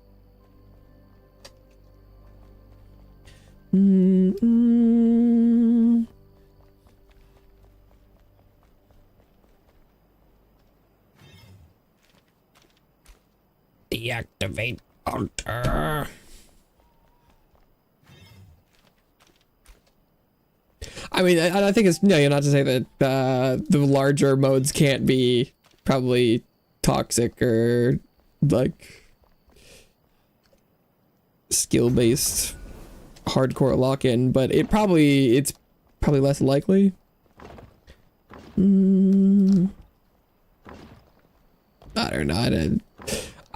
Speaker 1: Deactivate altar. I mean, I think it's, no, not to say that the larger modes can't be probably toxic or like skill-based hardcore lock-in, but it's probably less likely. I don't know.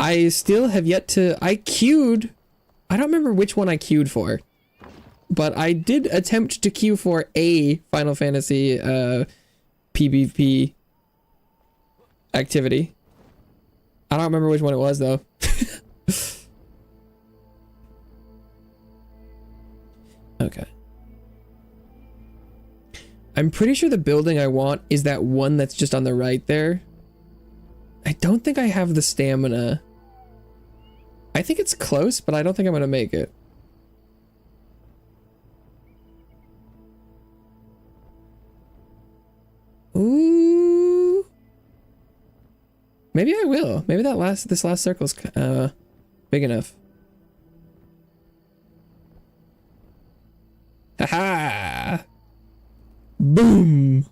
Speaker 1: I still have yet to, I don't remember which one I queued for, but I did attempt to queue for a Final Fantasy PvP activity. I don't remember which one it was though. Okay. I'm pretty sure the building I want is that one that's just on the right there. I don't think I have the stamina. I think it's close, but I don't think I'm gonna make it. Ooh. Maybe I will. Maybe this last circle's big enough. Haha! Boom!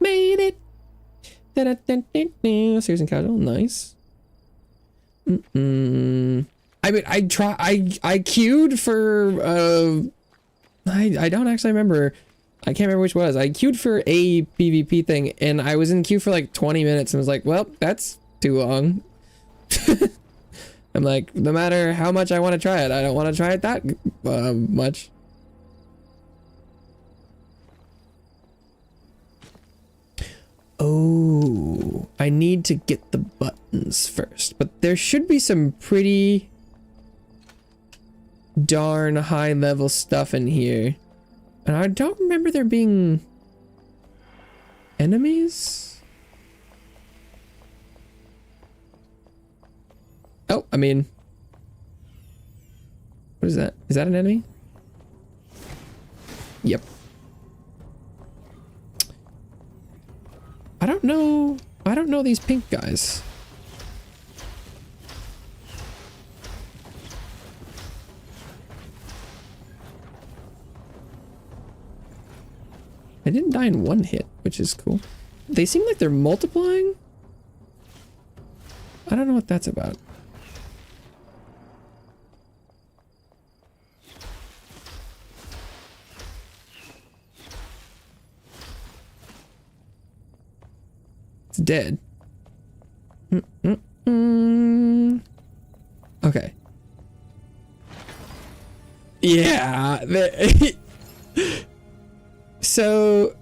Speaker 1: Made it! Serious and casual, nice. I mean, I queued for, I don't actually remember. I can't remember which was. I queued for a PvP thing, and I was in queue for like 20 minutes, and was like, well, that's too long. I'm like, no matter how much I want to try it, I don't want to try it that much. Oh, I need to get the buttons first, but there should be some pretty darn high level stuff in here. And I don't remember there being enemies. Oh, I mean, What is that? Is that an enemy? Yep. I don't know. I don't know these pink guys. I didn't die in one hit, which is cool. They seem like they're multiplying. I don't know what that's about. It's dead. Okay. Yeah. So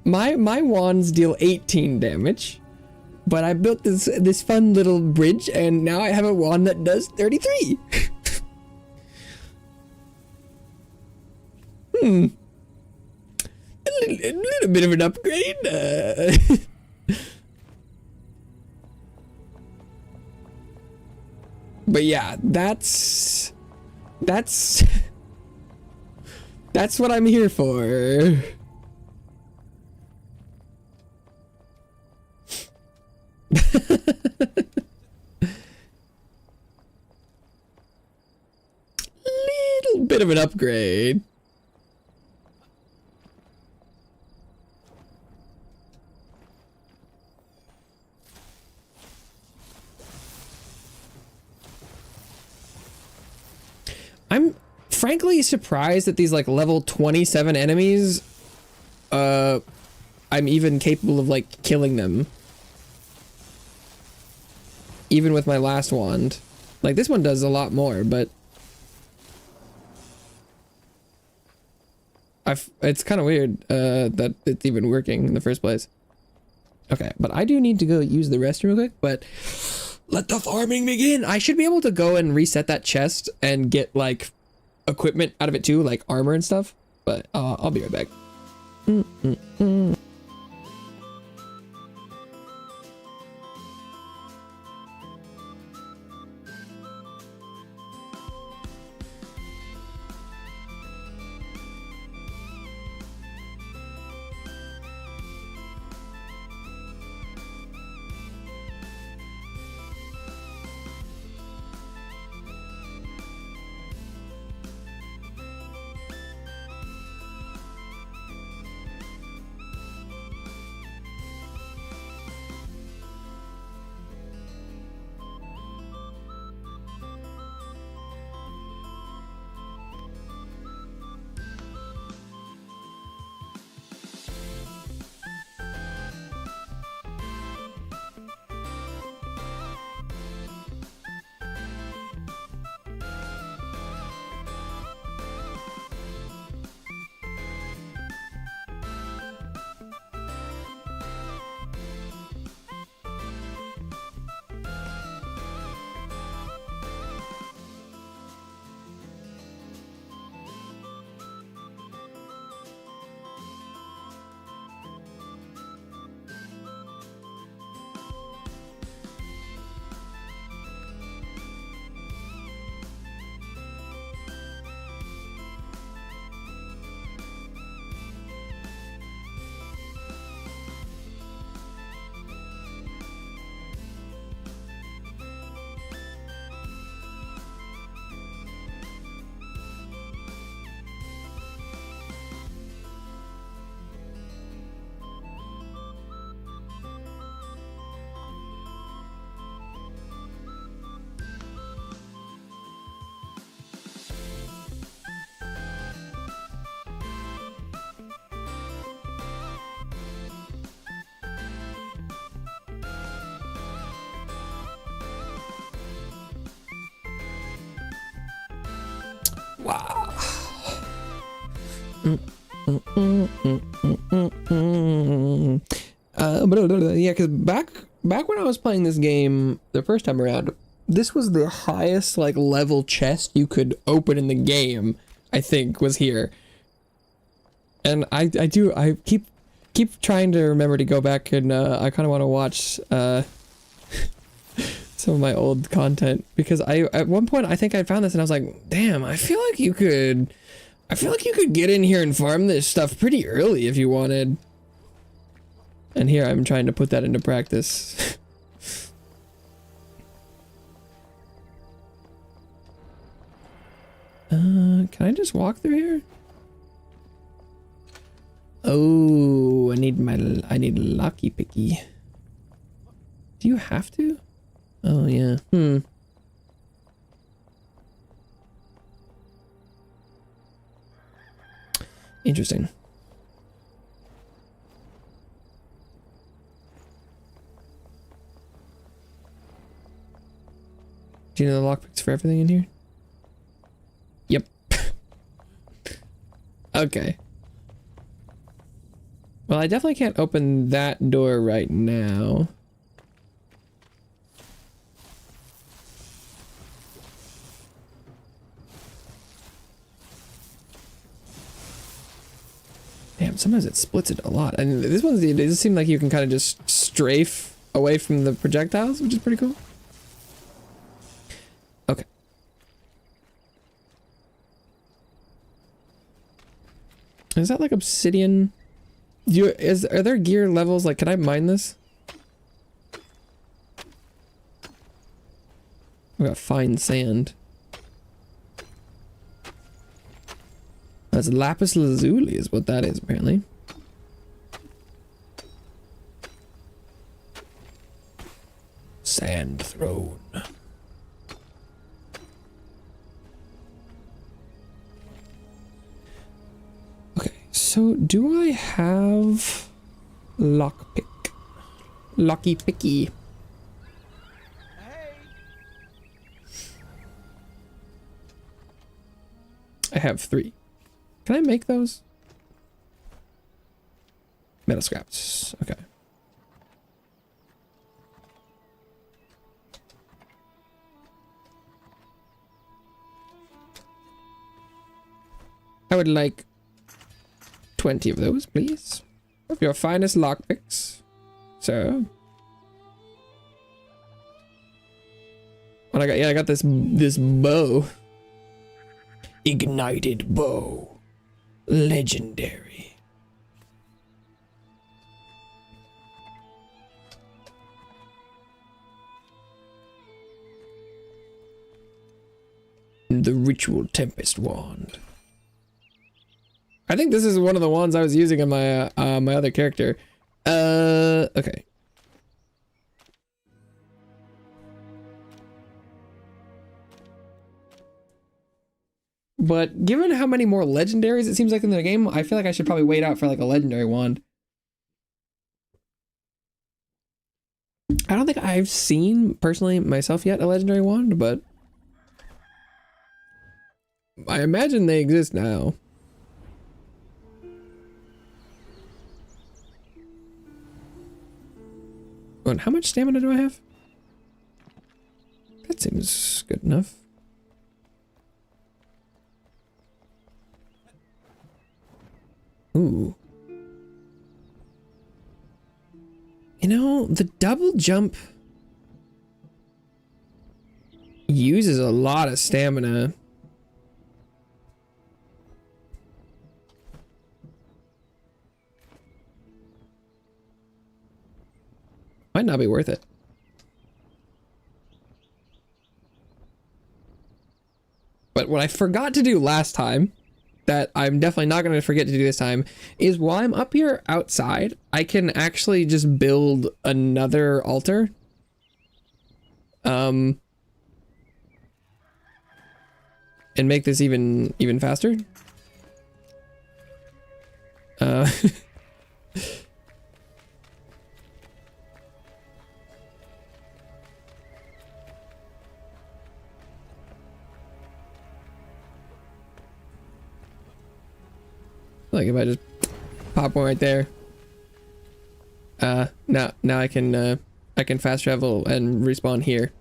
Speaker 1: my wands deal 18 damage, but I built this fun little bridge, and now I have a wand that does 33. A little bit of an upgrade. But yeah, that's what I'm here for. Little bit of an upgrade. I'm frankly surprised that these like level 27 enemies, I'm even capable of like killing them. Even with my last wand. Like this one does a lot more, but it's kind of weird that it's even working in the first place. Okay, but I do need to go use the restroom real quick, but let the farming begin. I should be able to go and reset that chest and get like equipment out of it too, like armor and stuff, but I'll be right back. Wow. Yeah, because back when I was playing this game the first time around, this was the highest like level chest you could open in the game, I think, was here. And I keep keep trying to remember to go back and I kind of want to watch some of my old content, because at one point I think I found this and I was like, damn, I feel like you could get in here and farm this stuff pretty early if you wanted. And here I'm trying to put that into practice. Can I just walk through here? Oh, I need Lucky Picky. Do you have to? Oh yeah. Interesting. Do you know the lockpicks for everything in here? Yep. Okay. Well, I definitely can't open that door right now. Damn, sometimes it splits it a lot. And this one, it does seem like you can kind of just strafe away from the projectiles, which is pretty cool. Okay. Is that like obsidian? Are there gear levels? Like, can I mine this? We got fine sand. That's lapis lazuli is what that is, apparently. Sand throne. Okay, so do I have lockpick? Locky picky.
Speaker 2: Hey.
Speaker 1: I have 3. Can I make those? Metal scraps. Okay. I would like 20 of those, please. Of your finest lockpicks, sir. What I got? Yeah, I got this bow. Ignited bow. Legendary. The ritual tempest wand. I think this is one of the wands I was using in my my other character. Okay. But given how many more legendaries it seems like in the game, I feel like I should probably wait out for like a legendary wand. I don't think I've seen personally myself yet a legendary wand, but I imagine they exist now. And how much stamina do I have? That seems good enough. Ooh. You know, the double jump uses a lot of stamina. Might not be worth it. But what I forgot to do last time, that I'm definitely not going to forget to do this time, is while I'm up here outside, I can actually just build another altar. And make this even faster. Like if I just pop one right there. Now I can fast travel and respawn here,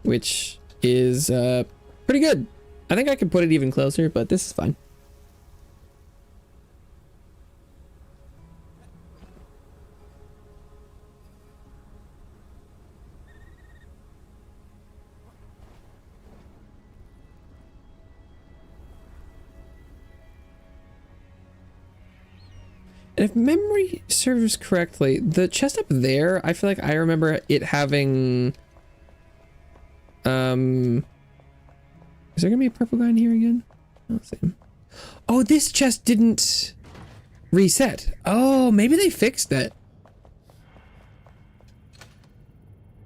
Speaker 1: which is pretty good. I think I can put it even closer, but this is fine. And if memory serves correctly, the chest up there, I feel like I remember it having... Is there gonna be a purple guy in here again? Oh, same. Oh, this chest didn't reset. Oh, maybe they fixed it.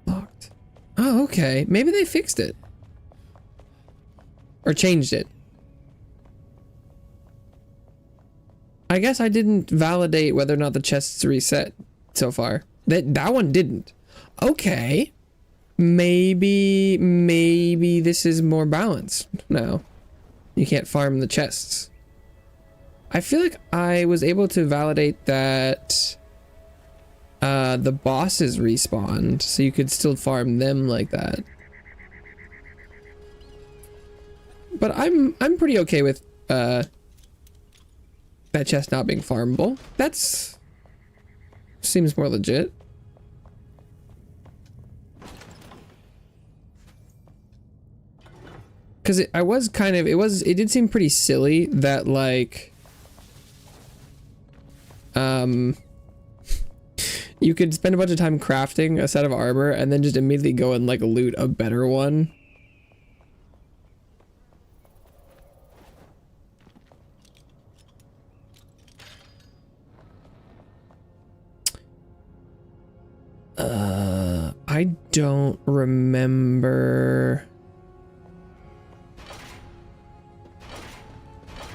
Speaker 1: Locked. Oh, okay. Maybe they fixed it. Or changed it. I guess I didn't validate whether or not the chest's reset so far. That one didn't. Okay. Maybe this is more balanced now. You can't farm the chests. I feel like I was able to validate that the bosses respawned, so you could still farm them like that. But I'm pretty okay with that chest not being farmable. That's seems more legit. Because it did seem pretty silly that like you could spend a bunch of time crafting a set of armor and then just immediately go and like loot a better one. I don't remember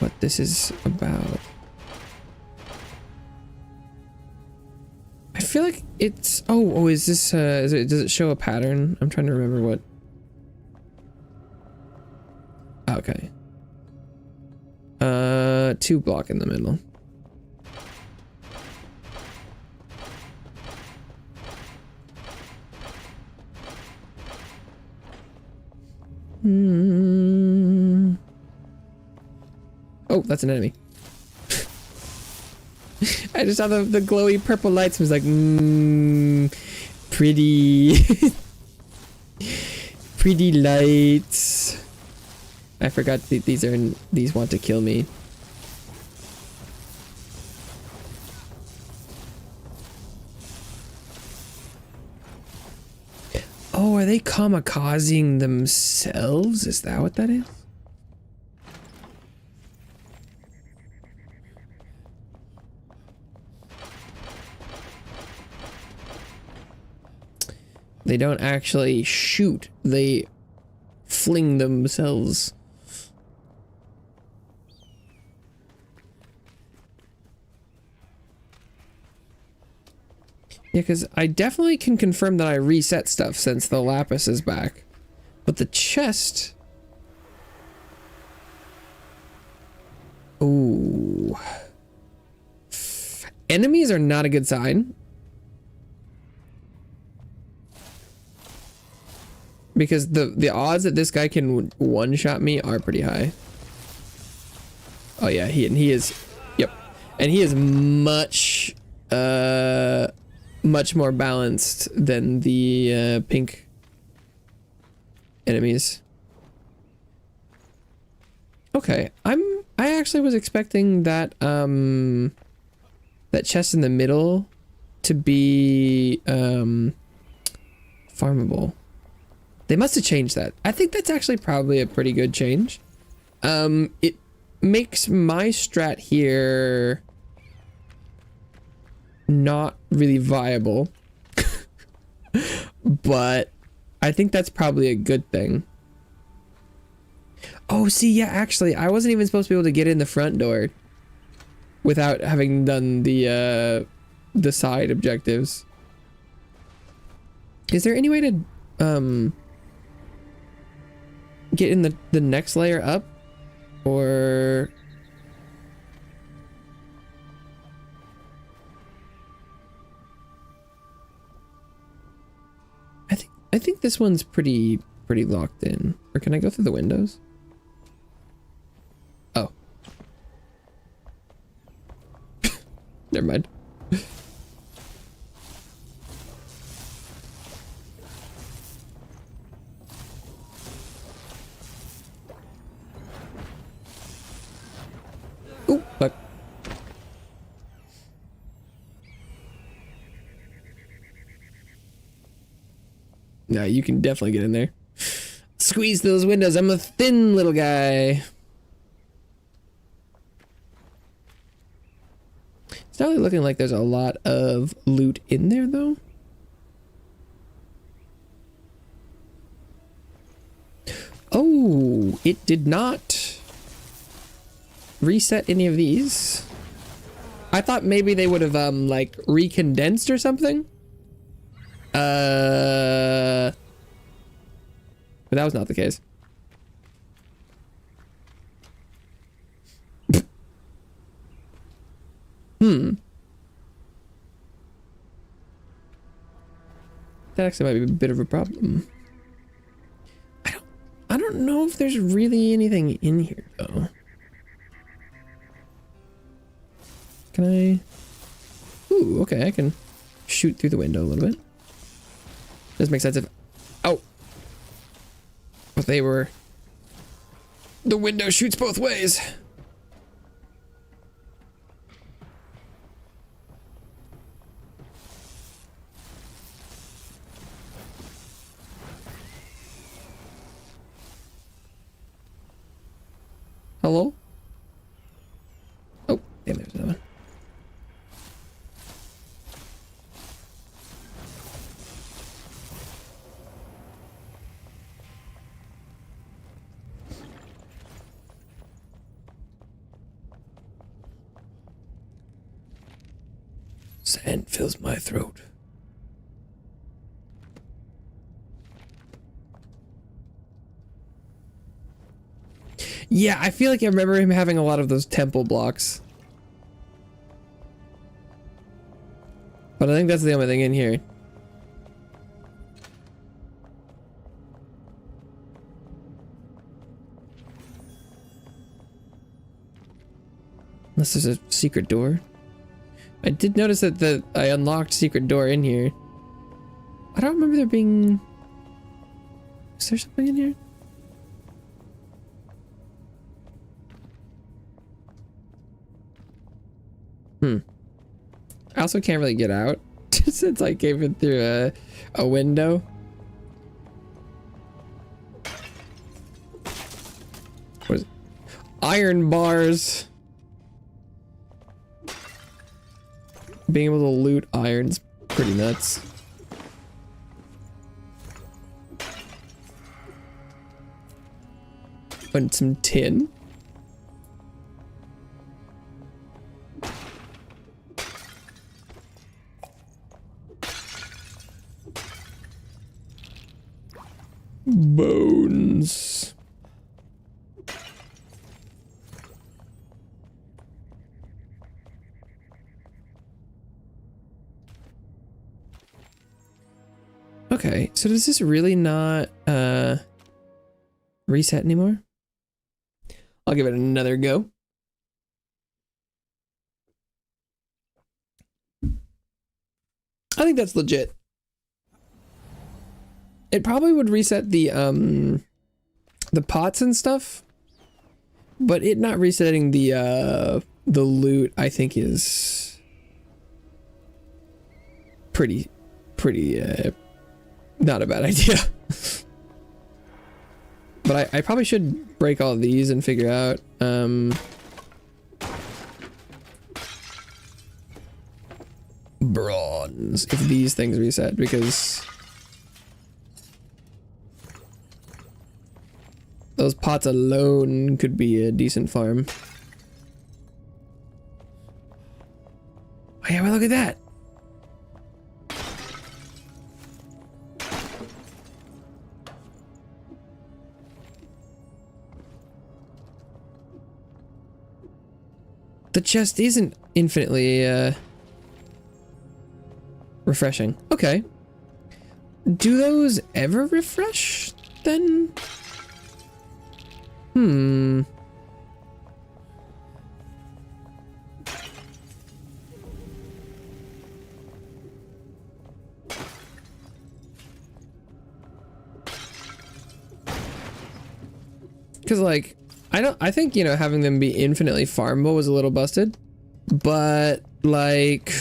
Speaker 1: what this is about. I feel like it's is this does it show a pattern? I'm trying to remember what. Okay. 2 block in the middle. Oh, that's an enemy. I just saw the glowy purple lights and was like, pretty. Pretty lights. I forgot these want to kill me. Oh, are they kamikazing themselves? Is that what that is? They don't actually shoot, they fling themselves. Yeah, because I definitely can confirm that I reset stuff since the lapis is back. But the chest... Ooh. Enemies are not a good sign. Because the odds that this guy can one-shot me are pretty high. Oh yeah, he is... Yep. And he is much... much more balanced than the pink enemies. Okay, I actually was expecting that that chest in the middle to be farmable. They must have changed that. I think that's actually probably a pretty good change. It makes my strat here not really viable. But I think that's probably a good thing. Oh, see, yeah, actually, I wasn't even supposed to be able to get in the front door without having done the side objectives. Is there any way to get in the next layer up? Or I think this one's pretty locked in. Or can I go through the windows? Oh. Never mind. Ooh, fuck. No, you can definitely get in there. Squeeze those windows. I'm a thin little guy. It's not really looking like there's a lot of loot in there, though. Oh, it did not reset any of these. I thought maybe they would have, like, recondensed or something. But that was not the case. That actually might be a bit of a problem. I don't know if there's really anything in here, though. Can I? Ooh, okay, I can shoot through the window a little bit. Does make sense if... Oh! But they were... The window shoots both ways. Hello? Oh, damn, there's another one. Sand fills my throat. Yeah, I feel like I remember him having a lot of those temple blocks. But I think that's the only thing in here. Unless there's a secret door. I did notice that I unlocked secret door in here. I don't remember there being... Is there something in here? I also can't really get out since I came in through a window. What is it? Iron bars. Being able to loot iron's pretty nuts. And some tin. Bones. Okay, so does this really not reset anymore? I'll give it another go. I think that's legit. It probably would reset the pots and stuff, but it not resetting the loot, I think, is pretty not a bad idea. But I probably should break all of these and figure out bronze if these things reset, because those pots alone could be a decent farm. Oh yeah, well, look at that. The chest isn't infinitely refreshing. Okay. Do those ever refresh then? Because, like, I think, you know, having them be infinitely farmable was a little busted, but, like,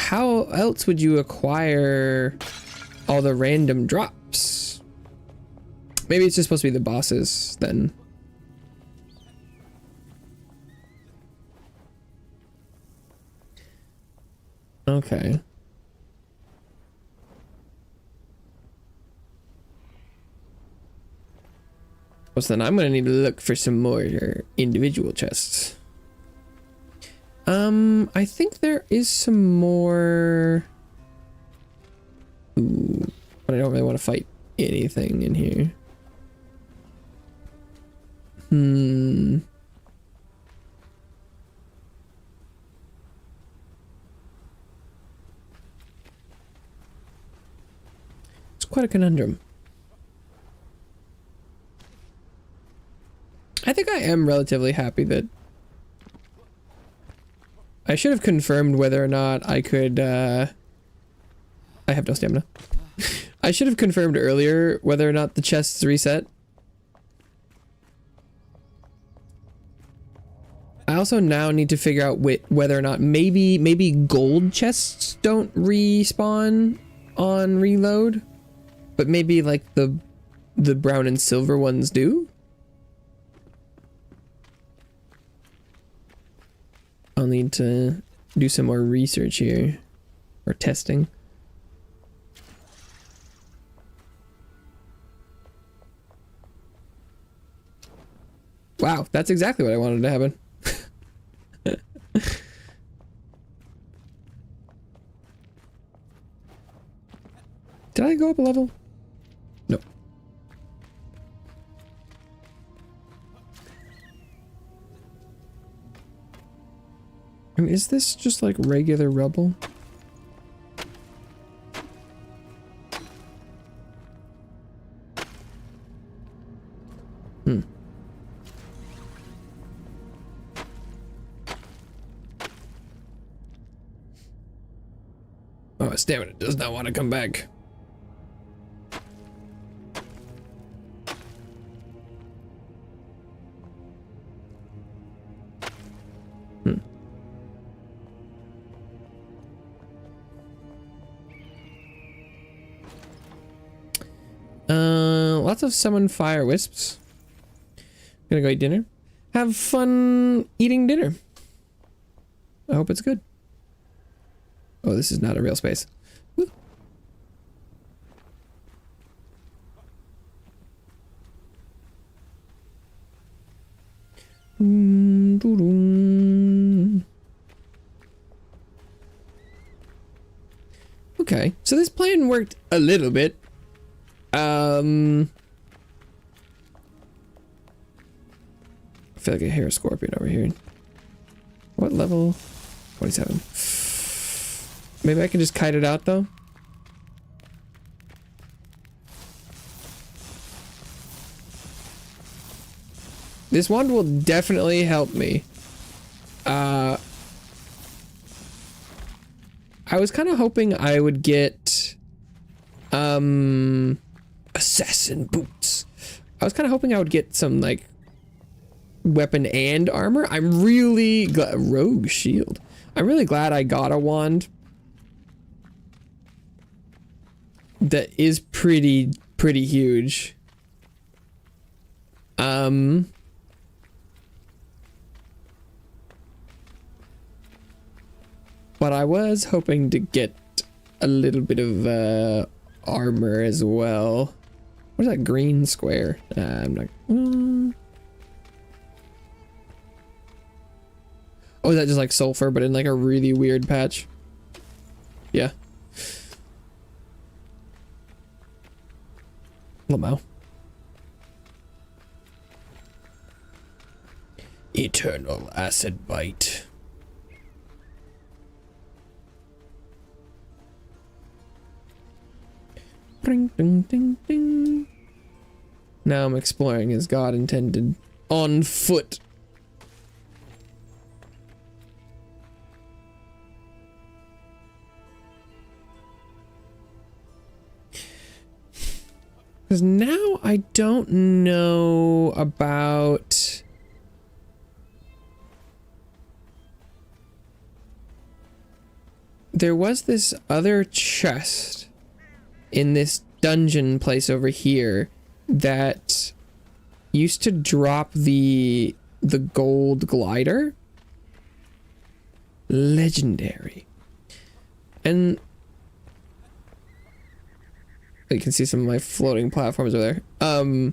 Speaker 1: how else would you acquire all the random drops? Maybe it's just supposed to be the bosses then. Okay. Well, so then I'm gonna need to look for some more individual chests. I think there is some more. Ooh, but I don't really want to fight anything in here. It's quite a conundrum. I think I am relatively happy that I should have confirmed whether or not I could, I have no stamina. I should have confirmed earlier whether or not the chests reset. I also now need to figure out whether or not maybe gold chests don't respawn on reload, but maybe like the brown and silver ones do. I'll need to do some more research here, or testing. Wow, that's exactly what I wanted to happen. Did I go up a level? Nope. I mean, is this just like regular rubble? Oh, stamina does not want to come back. Lots of summon fire wisps. Gonna go eat dinner. Have fun eating dinner. I hope it's good. Oh, this is not a real space. Woo. Okay, so this plan worked a little bit. I feel like I hear a scorpion over here. What level? 27. Maybe I can just kite it out though. This wand will definitely help me. I was kind of hoping I would get assassin boots. I was kind of hoping I would get some like weapon and armor. I'm really glad. Rogue shield. I'm really glad I got a wand that is pretty huge. But I was hoping to get a little bit of armor as well. What is that green square? I'm like, oh, is that just like sulfur, but in like a really weird patch? Yeah. Limbo. Eternal acid bite. Ding, ding, ding, ding. Now I'm exploring as God intended. On foot. Because now I don't know about there was this other chest in this dungeon place over here that used to drop the gold glider. Legendary. And you can see some of my floating platforms over there.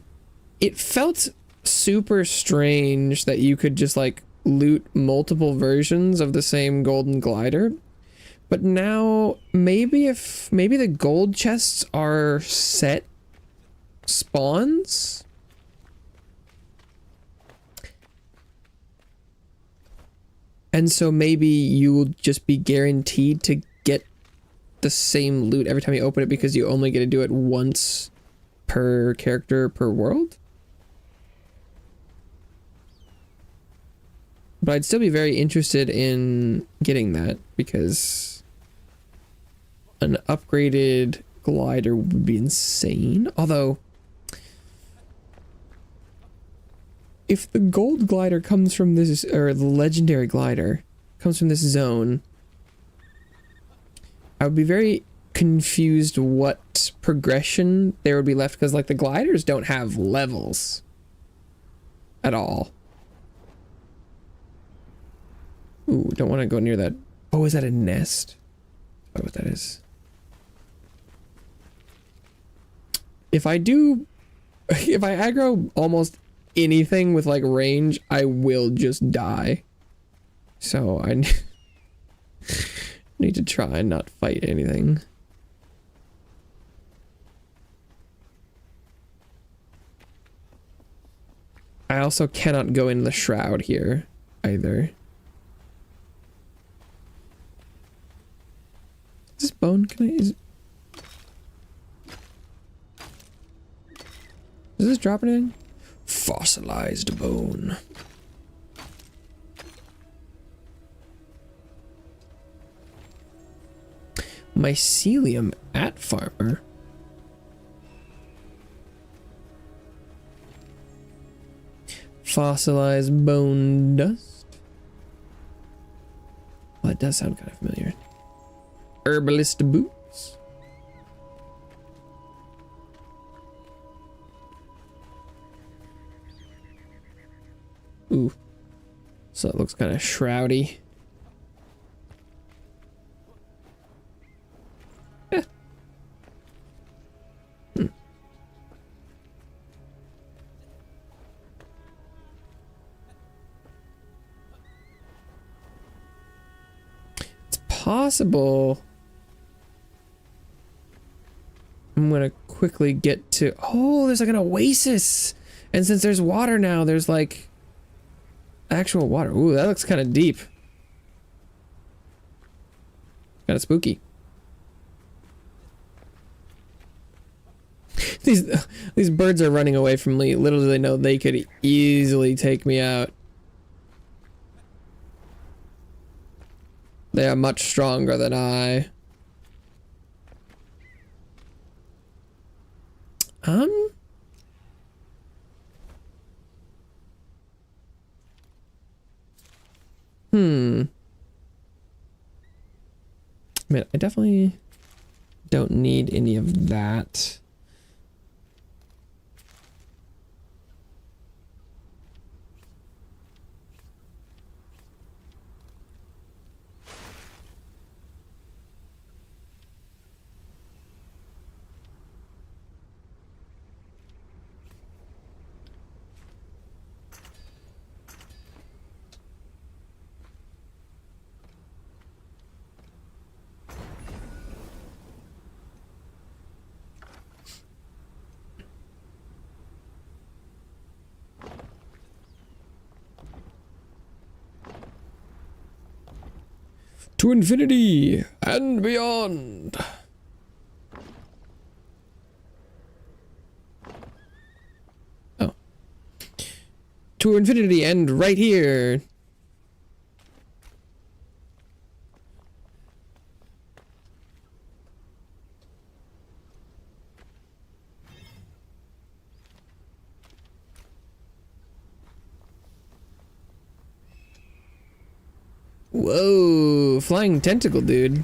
Speaker 1: It felt super strange that you could just like loot multiple versions of the same golden glider. But now maybe the gold chests are set spawns. And so maybe you will just be guaranteed to get the same loot every time you open it because you only get to do it once per character per world. But I'd still be very interested in getting that because an upgraded glider would be insane. Although, if the gold glider comes from this, or the legendary glider comes from this zone, I would be very confused what progression there would be left, because like the gliders don't have levels at all. Ooh, don't want to go near that. Oh, is that a nest? Oh, what that is. If I aggro almost anything with like range, I will just die. So I need to try and not fight anything. I also cannot go in the shroud here either. Is this bone? Is this dropping in? Fossilized bone. Mycelium at farmer. Fossilized bone dust. Well, that does sound kind of familiar. Herbalist boots. Ooh. So it looks kind of shroudy. Yeah. It's possible. I'm gonna quickly get to... Oh, there's like an oasis! And since there's water now, there's like... actual water. Ooh, that looks kind of deep. Kind of spooky. These birds are running away from me. Little do they know they could easily take me out. They are much stronger than I. Man, I definitely don't need any of that. To infinity and beyond. Oh. To infinity and right here. Whoa, flying tentacle, dude.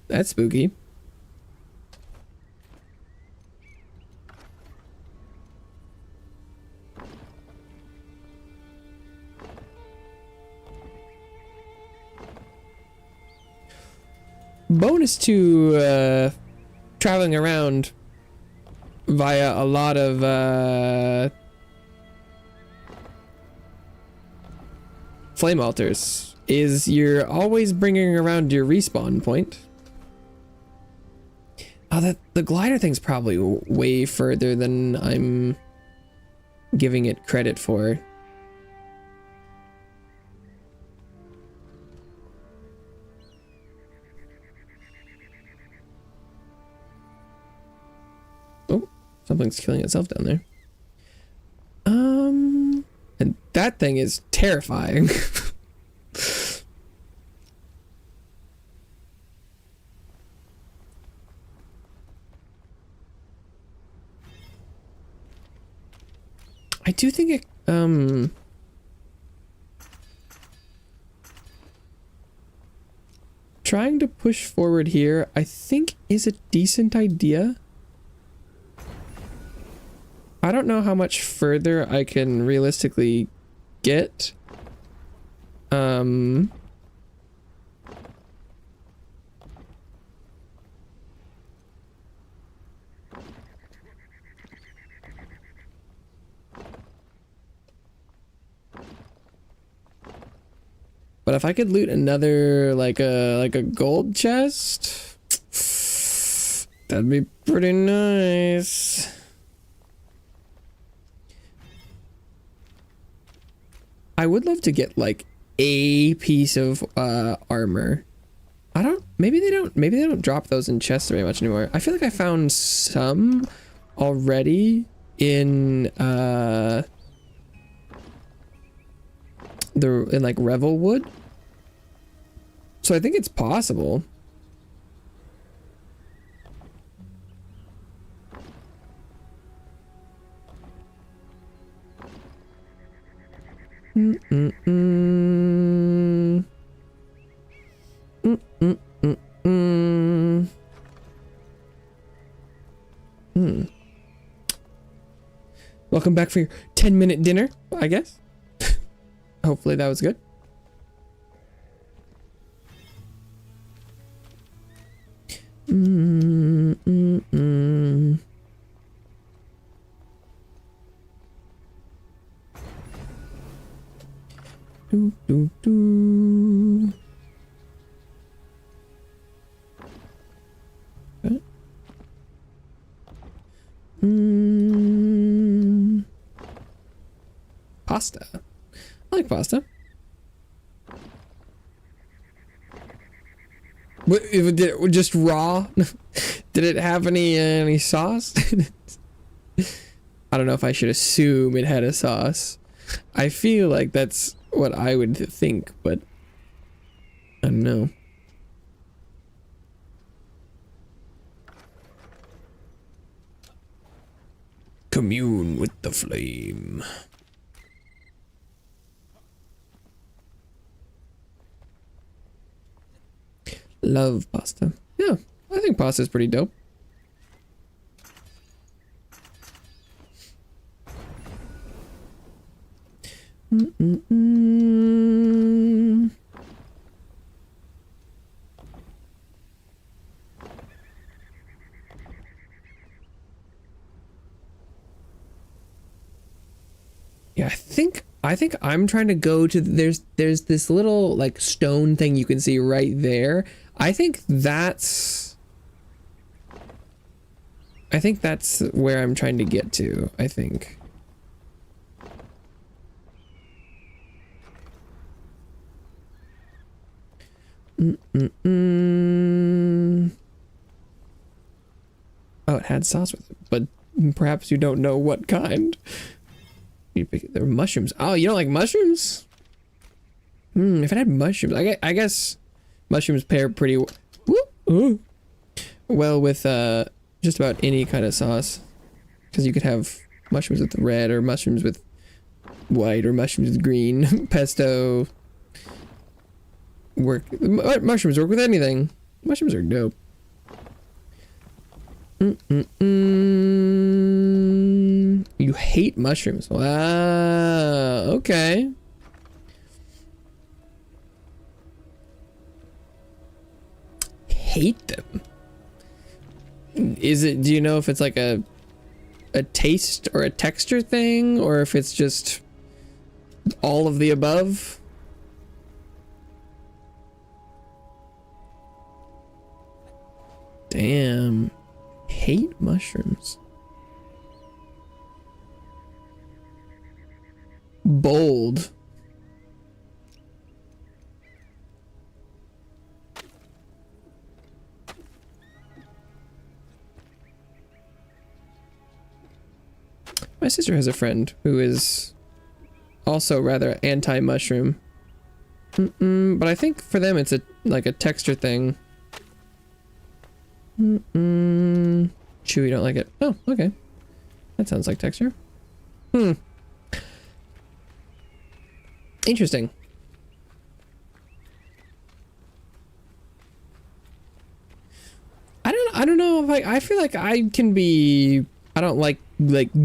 Speaker 1: That's spooky. Bonus to traveling around via a lot of flame altars is you're always bringing around your respawn point. Oh, the glider thing's probably way further than I'm giving it credit for. Oh, something's killing itself down there. And that thing is terrifying. I do think it, trying to push forward here, I think is a decent idea. I don't know how much further I can realistically get. But if I could loot another like a gold chest, that'd be pretty nice. I would love to get like a piece of armor. Maybe they don't drop those in chests very much anymore. I feel like I found some already in like Revelwood. So I think it's possible. Welcome back for your 10-minute dinner, I guess. Hopefully that was good. Do, do, do. Okay. Pasta. I like pasta. What, did it just raw? Did it have any sauce? I don't know if I should assume it had a sauce. I feel like that's what I would think, but I don't know. Commune with the flame. Love pasta. Yeah, I think pasta is pretty dope. Yeah, I think I'm trying to go to there's this little like stone thing you can see right there. I think that's where I'm trying to get to, I think. Oh, it had sauce with it, but perhaps you don't know what kind. There were mushrooms. Oh, you don't like mushrooms? If it had mushrooms, I guess mushrooms pair pretty well with just about any kind of sauce. Because you could have mushrooms with red, or mushrooms with white, or mushrooms with green. Pesto. Mushrooms work with anything. Mushrooms are dope. You hate mushrooms. Wow. Okay. Hate them. Is it, do you know if it's like a taste or a texture thing, or if it's just all of the above? Damn. Hate mushrooms. Bold. My sister has a friend who is also rather anti-mushroom. But I think for them it's like a texture thing. Chewy don't like it. Oh, okay. That sounds like texture. Interesting. I don't know if I feel like I can be, I don't like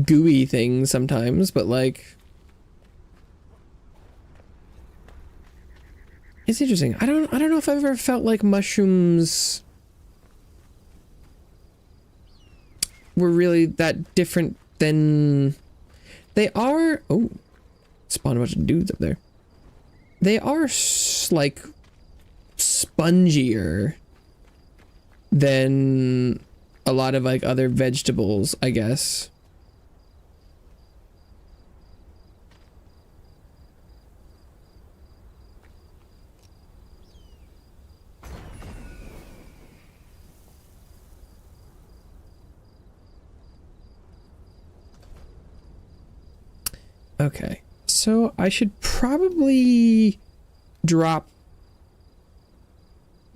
Speaker 1: gooey things sometimes, but like it's interesting. I don't know if I've ever felt like mushrooms were really that different than they are. Oh, spawned a bunch of dudes up there. They are like spongier than a lot of like other vegetables, I guess. Okay, so I should probably drop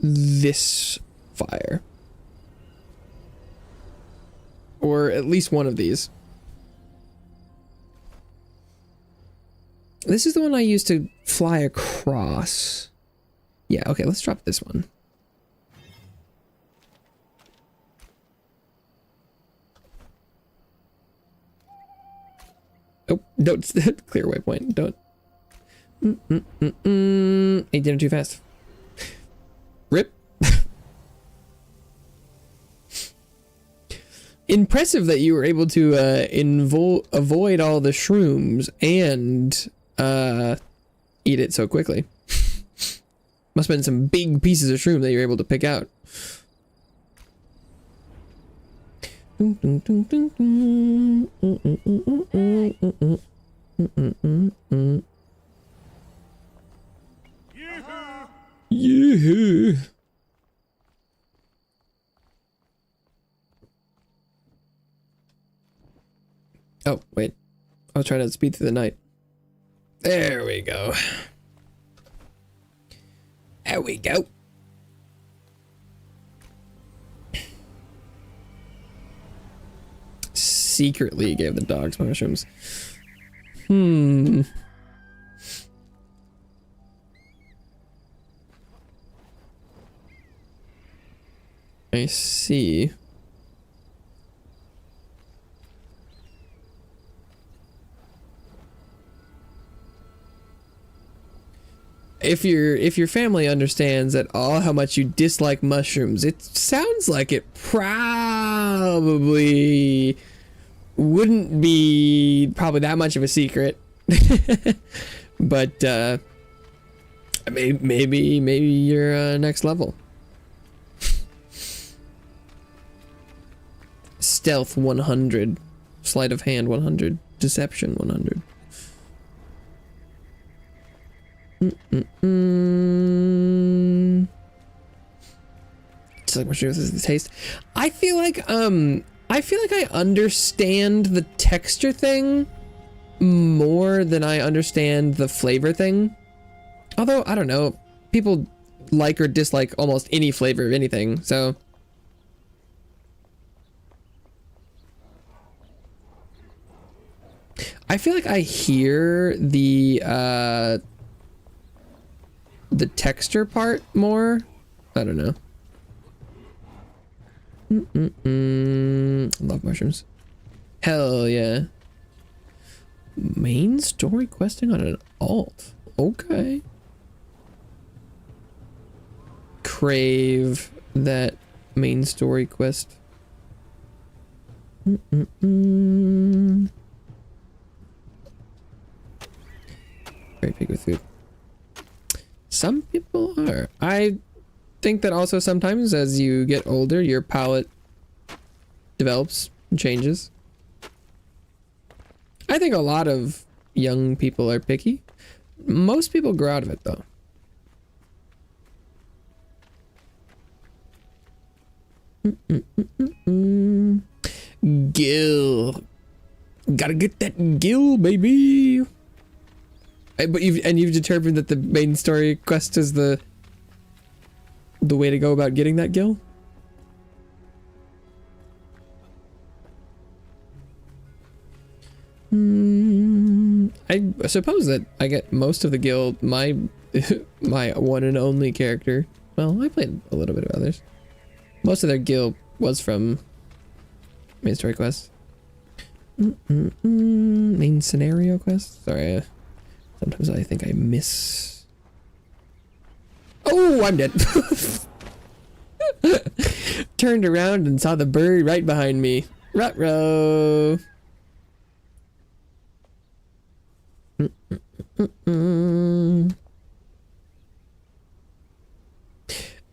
Speaker 1: this fire. Or at least one of these. This is the one I used to fly across. Yeah, okay, let's drop this one. Oh, don't clear waypoint. Don't. He did it too fast. Rip. Impressive that you were able to avoid all the shrooms and eat it so quickly. Must have been some big pieces of shroom that you were able to pick out. Yeah. Oh, wait. I was trying to speed through the night. There we go. There we go. Secretly gave the dogs mushrooms. I see. If your family understands at all how much you dislike mushrooms, it sounds like it probably wouldn't be that much of a secret. But maybe you're next level. Stealth 100, sleight of hand 100, deception 100. Just like mushrooms is the taste. I feel like I understand the texture thing more than I understand the flavor thing. Although I don't know, people like or dislike almost any flavor of anything, so I feel like I hear the texture part more. I don't know. Love mushrooms. Hell yeah. Main story questing on an alt. Okay. Crave that main story quest. Very big with food. Some people are. I think that also sometimes as you get older, your palate develops and changes. I think a lot of young people are picky. Most people grow out of it though. Gill. Gotta get that gill, baby. But you've determined that the main story quest is the way to go about getting that gill? I suppose that I get most of the guild. My my one and only character. Well, I played a little bit of others. Most of their guild was from main story quest. Main scenario quest. Sorry, sometimes I think I miss. Oh, I'm dead. Turned around and saw the bird right behind me. Ruh-roh.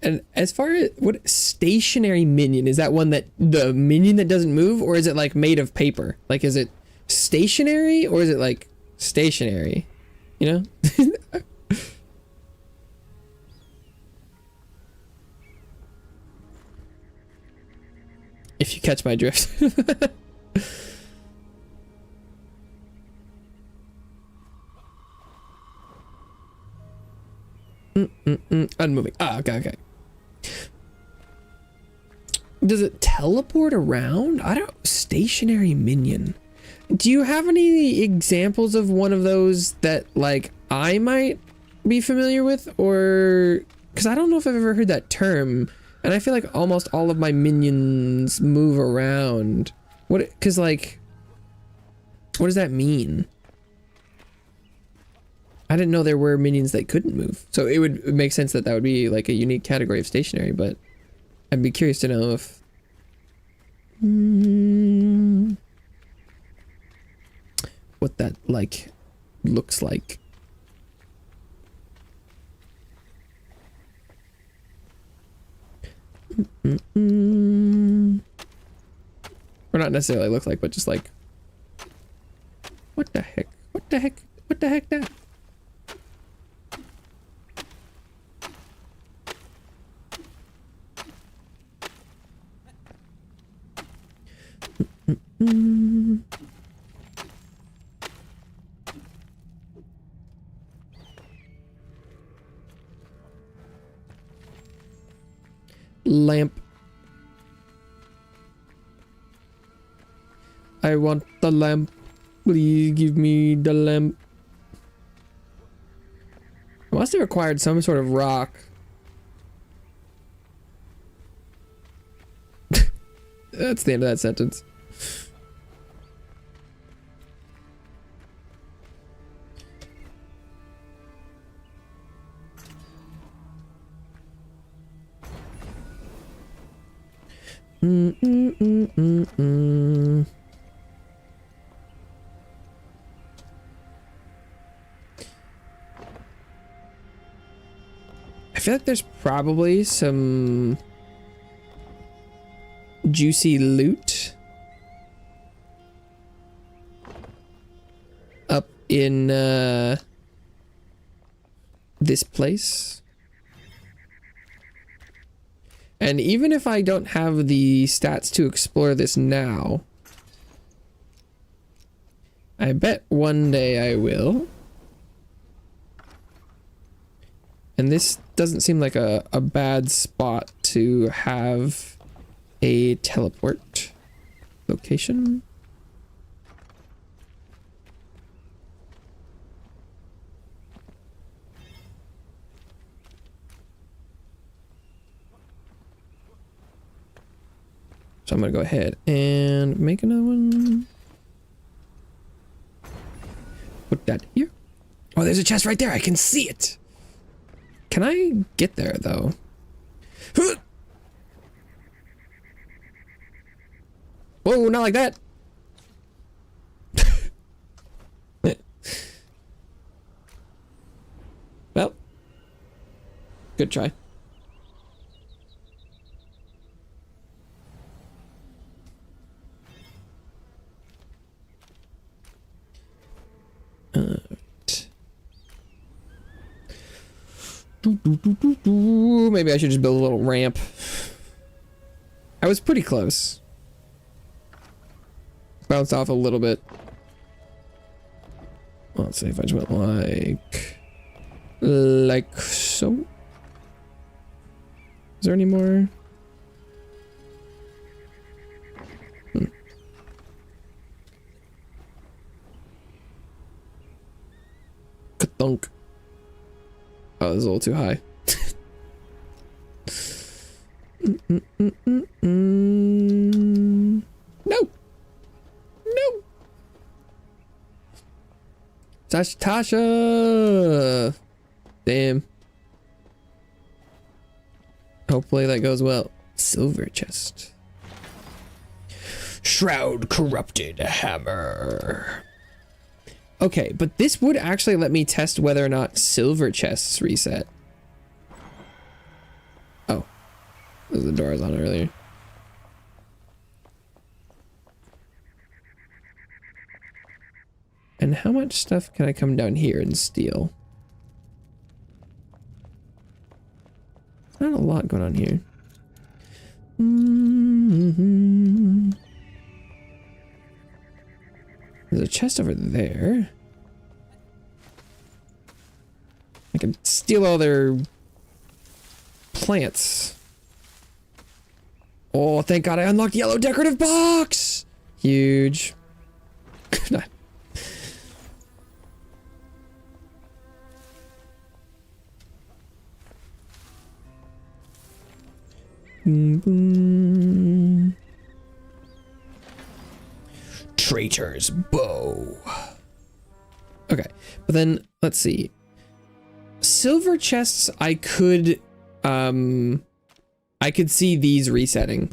Speaker 1: And as far as what stationary minion, is that one that the minion that doesn't move, or is it like made of paper? Like, is it stationary or is it like stationary? You know? If you catch my drift. Unmoving. Ah, okay. Does it teleport around? I don't. Stationary minion. Do you have any examples of one of those that like I might be familiar with, or because I don't know if I've ever heard that term, and I feel like almost all of my minions move around. What? Because like, what does that mean? I didn't know there were minions that couldn't move, so it would make sense that that would be like a unique category of stationary, but I'd be curious to know if what that like looks like. Or not necessarily look like, but just like, what the heck? What the heck? What the heck that? Lamp. I want the lamp. Please give me the lamp. I must have acquired some sort of rock. That's the end of that sentence. I feel like there's probably some juicy loot up in this place. And even if I don't have the stats to explore this now, I bet one day I will. And this doesn't seem like a bad spot to have a teleport location. So I'm gonna go ahead and make another one. Put that here. Oh, there's a chest right there. I can see it. Can I get there though? Whoa, not like that. Well, good try. Maybe I should just build a little ramp. I was pretty close. Bounced off a little bit. Well, let's see if I just went like so. Is there any more? Ka-thunk. Oh, this is a little too high. No. No. Tasha. Damn. Hopefully that goes well. Silver chest. Shroud corrupted hammer. Okay, but this would actually let me test whether or not silver chests reset. Oh. This was the door I was on earlier. And how much stuff can I come down here and steal? Not a lot going on here. There's a chest over there. I can steal all their plants. Oh, thank God I unlocked yellow decorative box! Huge. Boom, boom. Traitor's bow. Okay, but then let's see. Silver chests, I could see these resetting.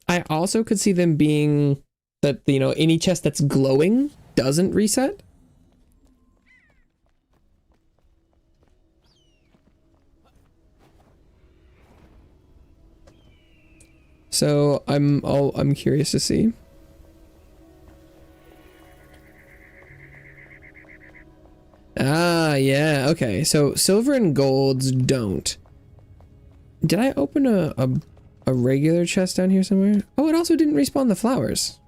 Speaker 1: I also could see them being that, you know, any chest that's glowing doesn't reset. So I'm curious to see. Ah, yeah, okay. So silver and golds don't. Did I open a regular chest down here somewhere? Oh, it also didn't respawn the flowers.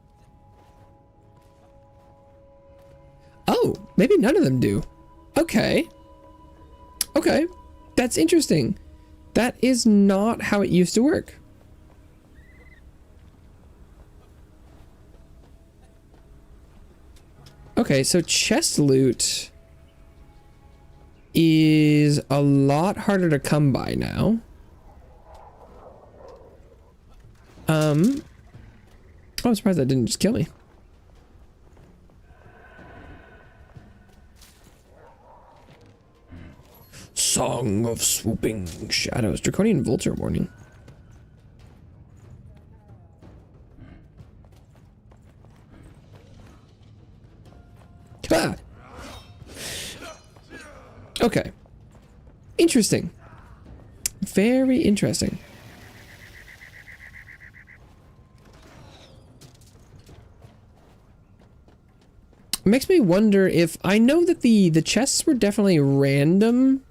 Speaker 1: Oh, maybe none of them do. Okay. Okay. That's interesting. That is not how it used to work. Okay, so chest loot is a lot harder to come by now. I'm surprised that didn't just kill me. Song of Swooping Shadows. Draconian Vulture Warning. Ah! Okay. Interesting. Very interesting. It makes me wonder if I know that the chests were definitely random.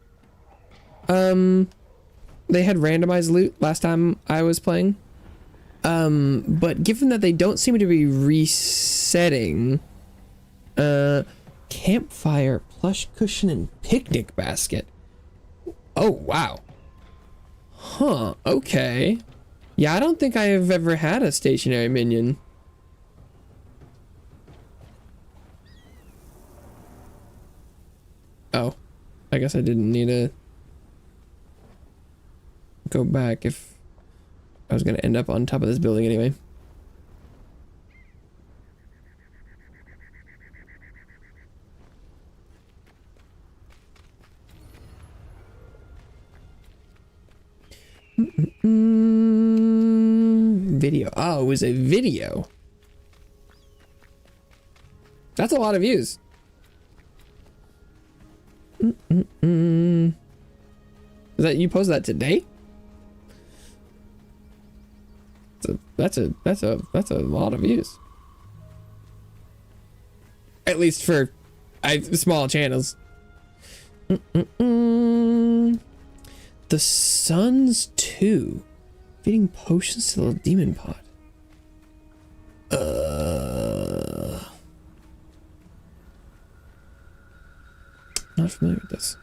Speaker 1: They had randomized loot last time I was playing. But given that they don't seem to be resetting, campfire, plush cushion, and picnic basket. Oh, wow. Huh, okay. Yeah, I don't think I have ever had a stationary minion. Oh, I guess I didn't need a go back if I was gonna end up on top of this building anyway. Video. Oh, it was a video. That's a lot of views. Is that you posted that today? That's a lot of views. At least for small channels. The Suns 2. Feeding potions to the little demon pod. Not familiar with this.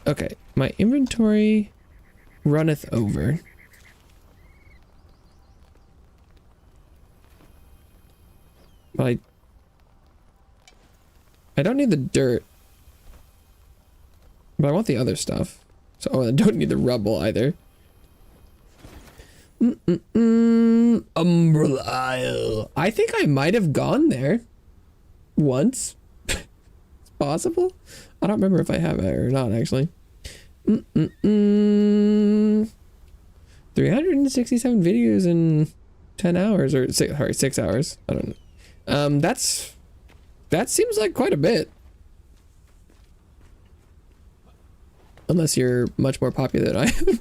Speaker 1: Okay, my inventory runneth over. But I don't need the dirt. But I want the other stuff. So I don't need the rubble either. Umbrella Isle. I think I might have gone there once. It's possible. I don't remember if I have it or not, actually. 367 videos in 10 hours or 6 hours. I don't know. That seems like quite a bit. Unless you're much more popular than I am.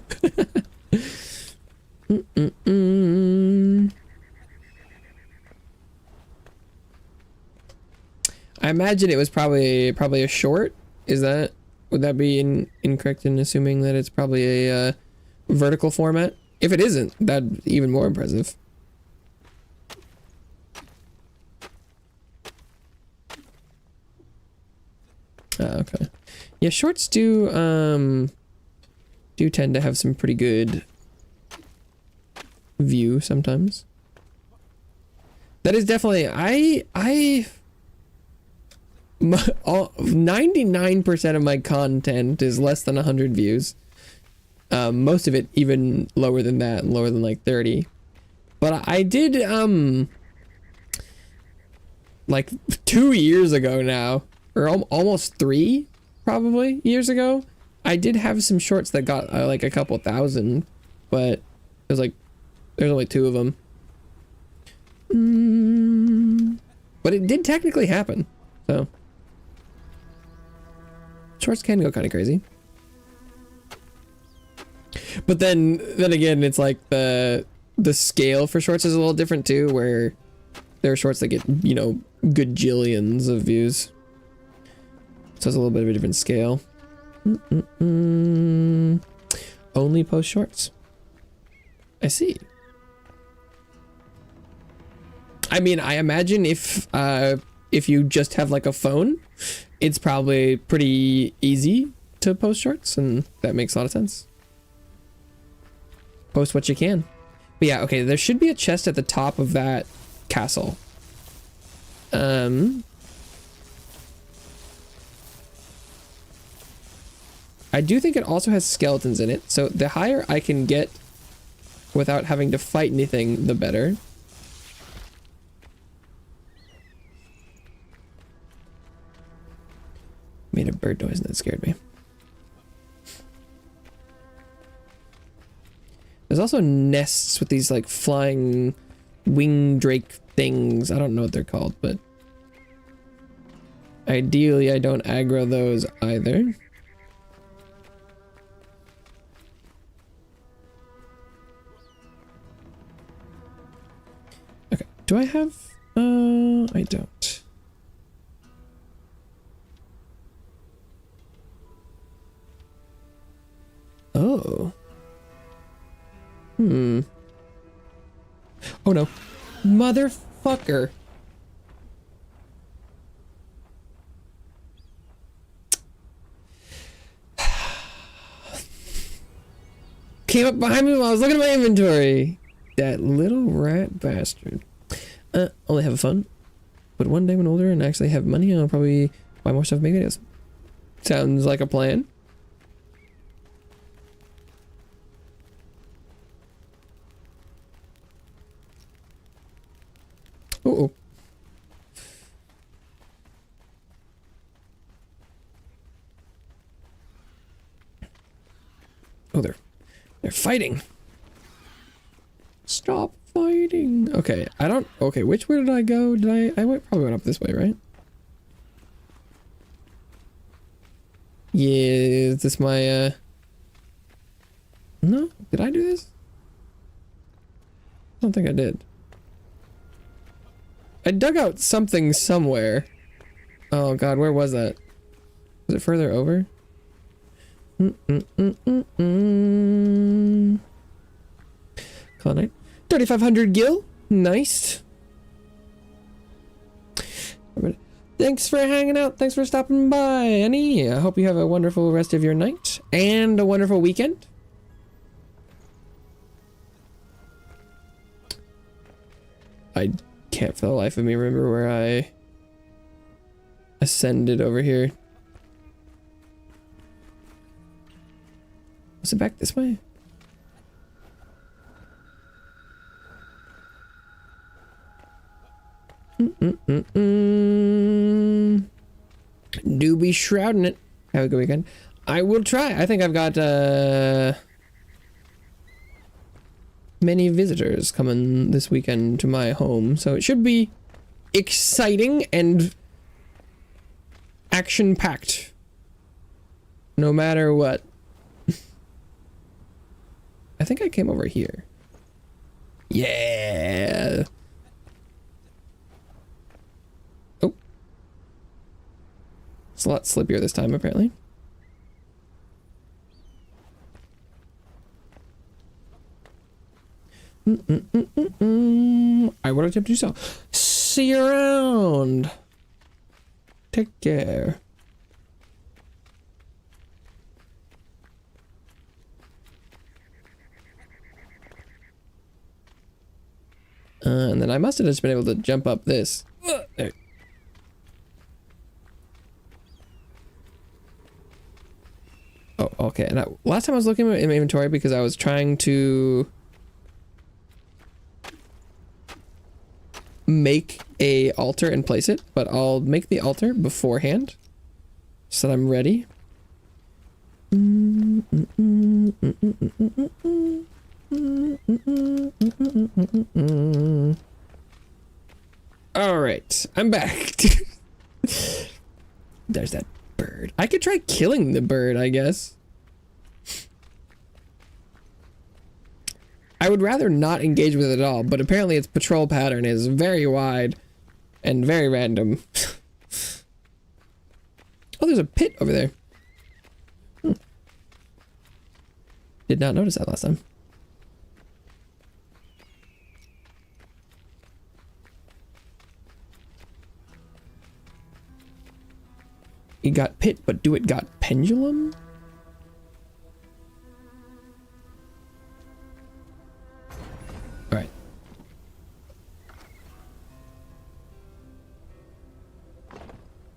Speaker 1: I imagine it was probably a short. Would that be incorrect in assuming that it's probably a vertical format? If it isn't, that'd be even more impressive. Okay. Yeah, shorts do tend to have some pretty good view sometimes. That is definitely 99% of my content is less than 100 views. Most of it even lower than that, lower than like 30. But I did like 2 years ago now, or almost 3 probably years ago, I did have some shorts that got like a couple thousand, but there's only 2 of them. But it did technically happen, so shorts can go kind of crazy. But then again, it's like the scale for shorts is a little different too, where there are shorts that get, you know, gajillions of views. So it's a little bit of a different scale. Only post shorts. I see. I mean, I imagine if you just have like a phone, it's probably pretty easy to post shorts, and that makes a lot of sense. Post what you can. But yeah, okay, there should be a chest at the top of that castle. I do think it also has skeletons in it, so the higher I can get without having to fight anything, the better. Made a bird noise and that scared me. There's also nests with these like flying wing drake things. I don't know what they're called, but ideally I don't aggro those either. Okay, do I have I don't. Oh. Oh no. Motherfucker. Came up behind me while I was looking at my inventory. That little rat bastard. Only have a phone. But one day when older and actually have money, I'll probably buy more stuff and make videos. Sounds like a plan. Uh-oh. Oh, they're fighting. Stop fighting. Okay, I don't... Okay, which way did I go? I probably went up this way, right? Yeah, is this my, No? Did I do this? I don't think I did. I dug out something somewhere. Oh god, where was that? Was it further over? Colonite. 3,500 gil. Nice. Thanks for hanging out. Thanks for stopping by, Annie. I hope you have a wonderful rest of your night and a wonderful weekend. I can't for the life of me remember where I ascended over here. Was it back this way? Do be shrouding it. Have a good weekend. I will try. I think I've got many visitors coming this weekend to my home, so it should be exciting and action-packed. No matter what. I think I came over here. Yeah. Oh. It's a lot slippier this time, apparently. I would attempt to do so. See you around. Take care. And then I must have just been able to jump up this. There. Oh, okay. And last time I was looking in my inventory because I was trying to make a altar and place it, but I'll make the altar beforehand so that I'm ready. All right, I'm back. There's that bird. I could try killing the bird, I guess. I would rather not engage with it at all, but apparently its patrol pattern is very wide and very random. Oh, there's a pit over there. Did not notice that last time. You got pit, but do it got pendulum? Alright.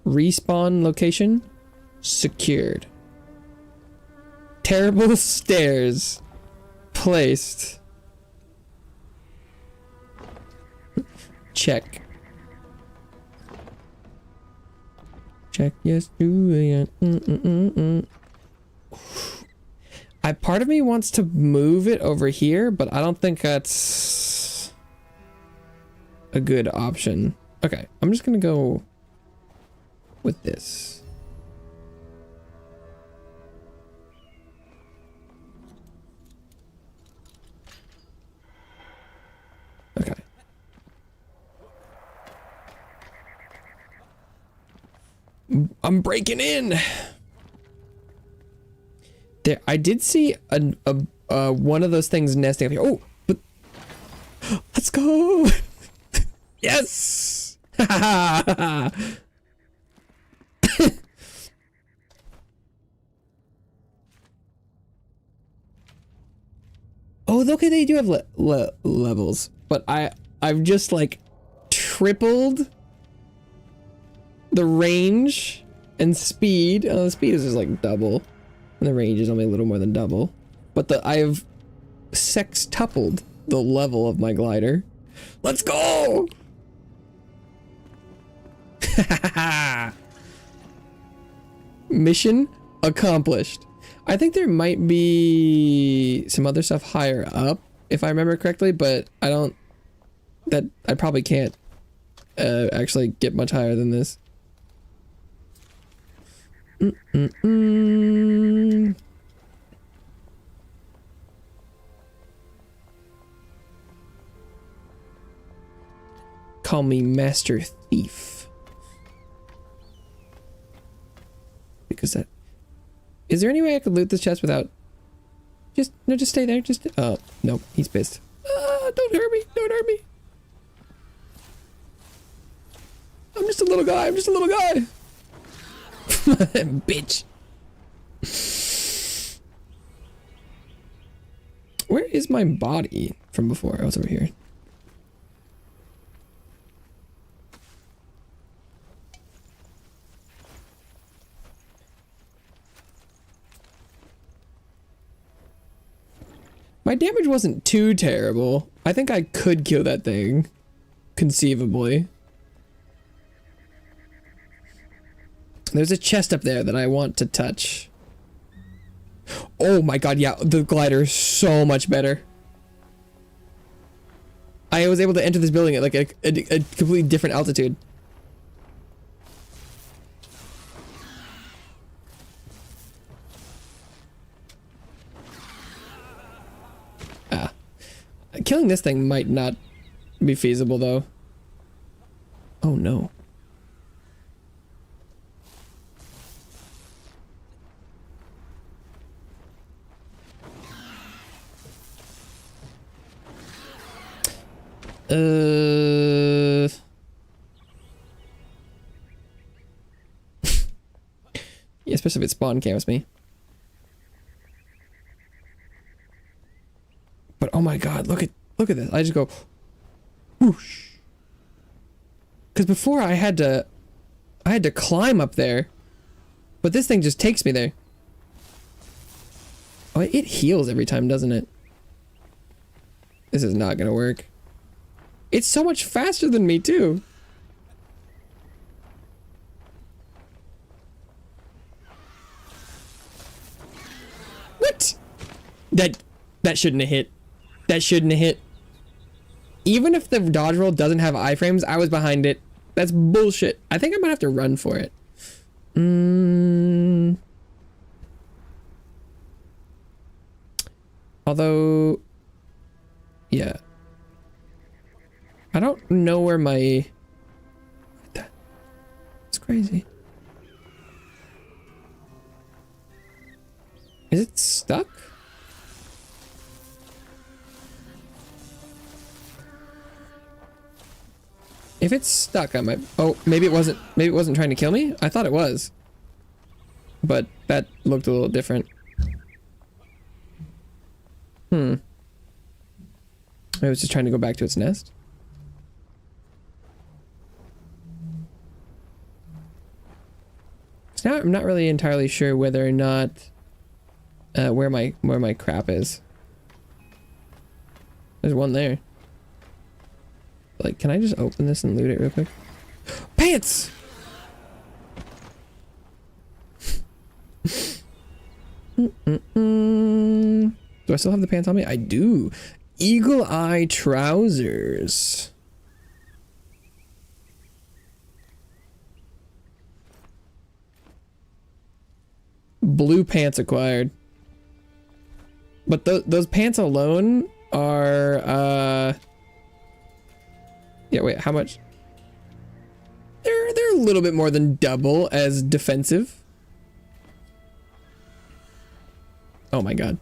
Speaker 1: Respawn location secured. Terrible stairs placed. Check. Check, yes, do it. Part of me wants to move it over here, but I don't think that's a good option. Okay, I'm just gonna go with this. Okay. I'm breaking in. There, I did see a one of those things nesting up here. Oh, but let's go. Yes. Oh, okay, they do have levels, but I've just like tripled the range and speed. The speed is just like double, and the range is only a little more than double. But I have sextupled the level of my glider. Let's go! Mission accomplished. I think there might be some other stuff higher up, if I remember correctly, but I don't. I probably can't actually get much higher than this. Call me Master Thief. Because that... Is there any way I could loot this chest without... Just stay there. Oh, no, he's pissed. Don't hurt me. Don't hurt me. I'm just a little guy. Bitch. Where is my body from before? I was over here. My damage wasn't too terrible. I think I could kill that thing, conceivably. There's a chest up there that I want to touch. Oh my god, yeah, the glider is so much better. I was able to enter this building at like a completely different altitude. Killing this thing might not be feasible, though. Oh, no. Yeah, especially if it spawn camps me. But oh my god, look at this. I just go whoosh. Because before I had to climb up there. But this thing just takes me there. Oh, it heals every time, doesn't it? This is not gonna work. It's so much faster than me too. What? That shouldn't have hit. That shouldn't have hit. Even if the dodge roll doesn't have iframes, I was behind it. That's bullshit. I think I might have to run for it. Although, yeah. I don't know where my... It's crazy. Is it stuck? If it's stuck, I might... Oh, maybe it wasn't trying to kill me? I thought it was. But that looked a little different. Maybe it was just trying to go back to its nest. So now I'm not really entirely sure whether or not where my crap is. There's one there. Like, can I just open this and loot it real quick? Pants! Do I still have the pants on me? I do. Eagle Eye trousers. Blue pants acquired. But those pants alone are yeah, wait, how much? They're a little bit more than double as defensive. Oh my god.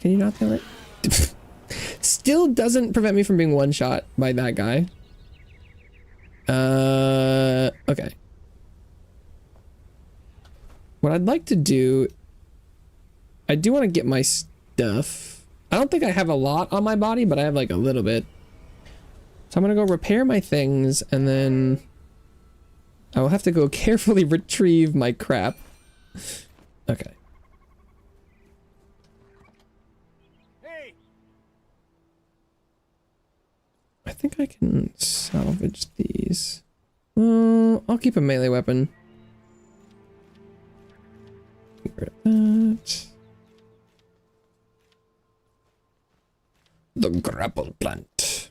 Speaker 1: Can you not feel it? Still doesn't prevent me from being one shot by that guy. Okay. What I'd like to do, I do want to get my stuff. I don't think I have a lot on my body, but I have like a little bit. So I'm gonna go repair my things and then I will have to go carefully retrieve my crap. Okay.
Speaker 2: Hey!
Speaker 1: I think I can salvage these. I'll keep a melee weapon. Get rid of that. The grapple plant.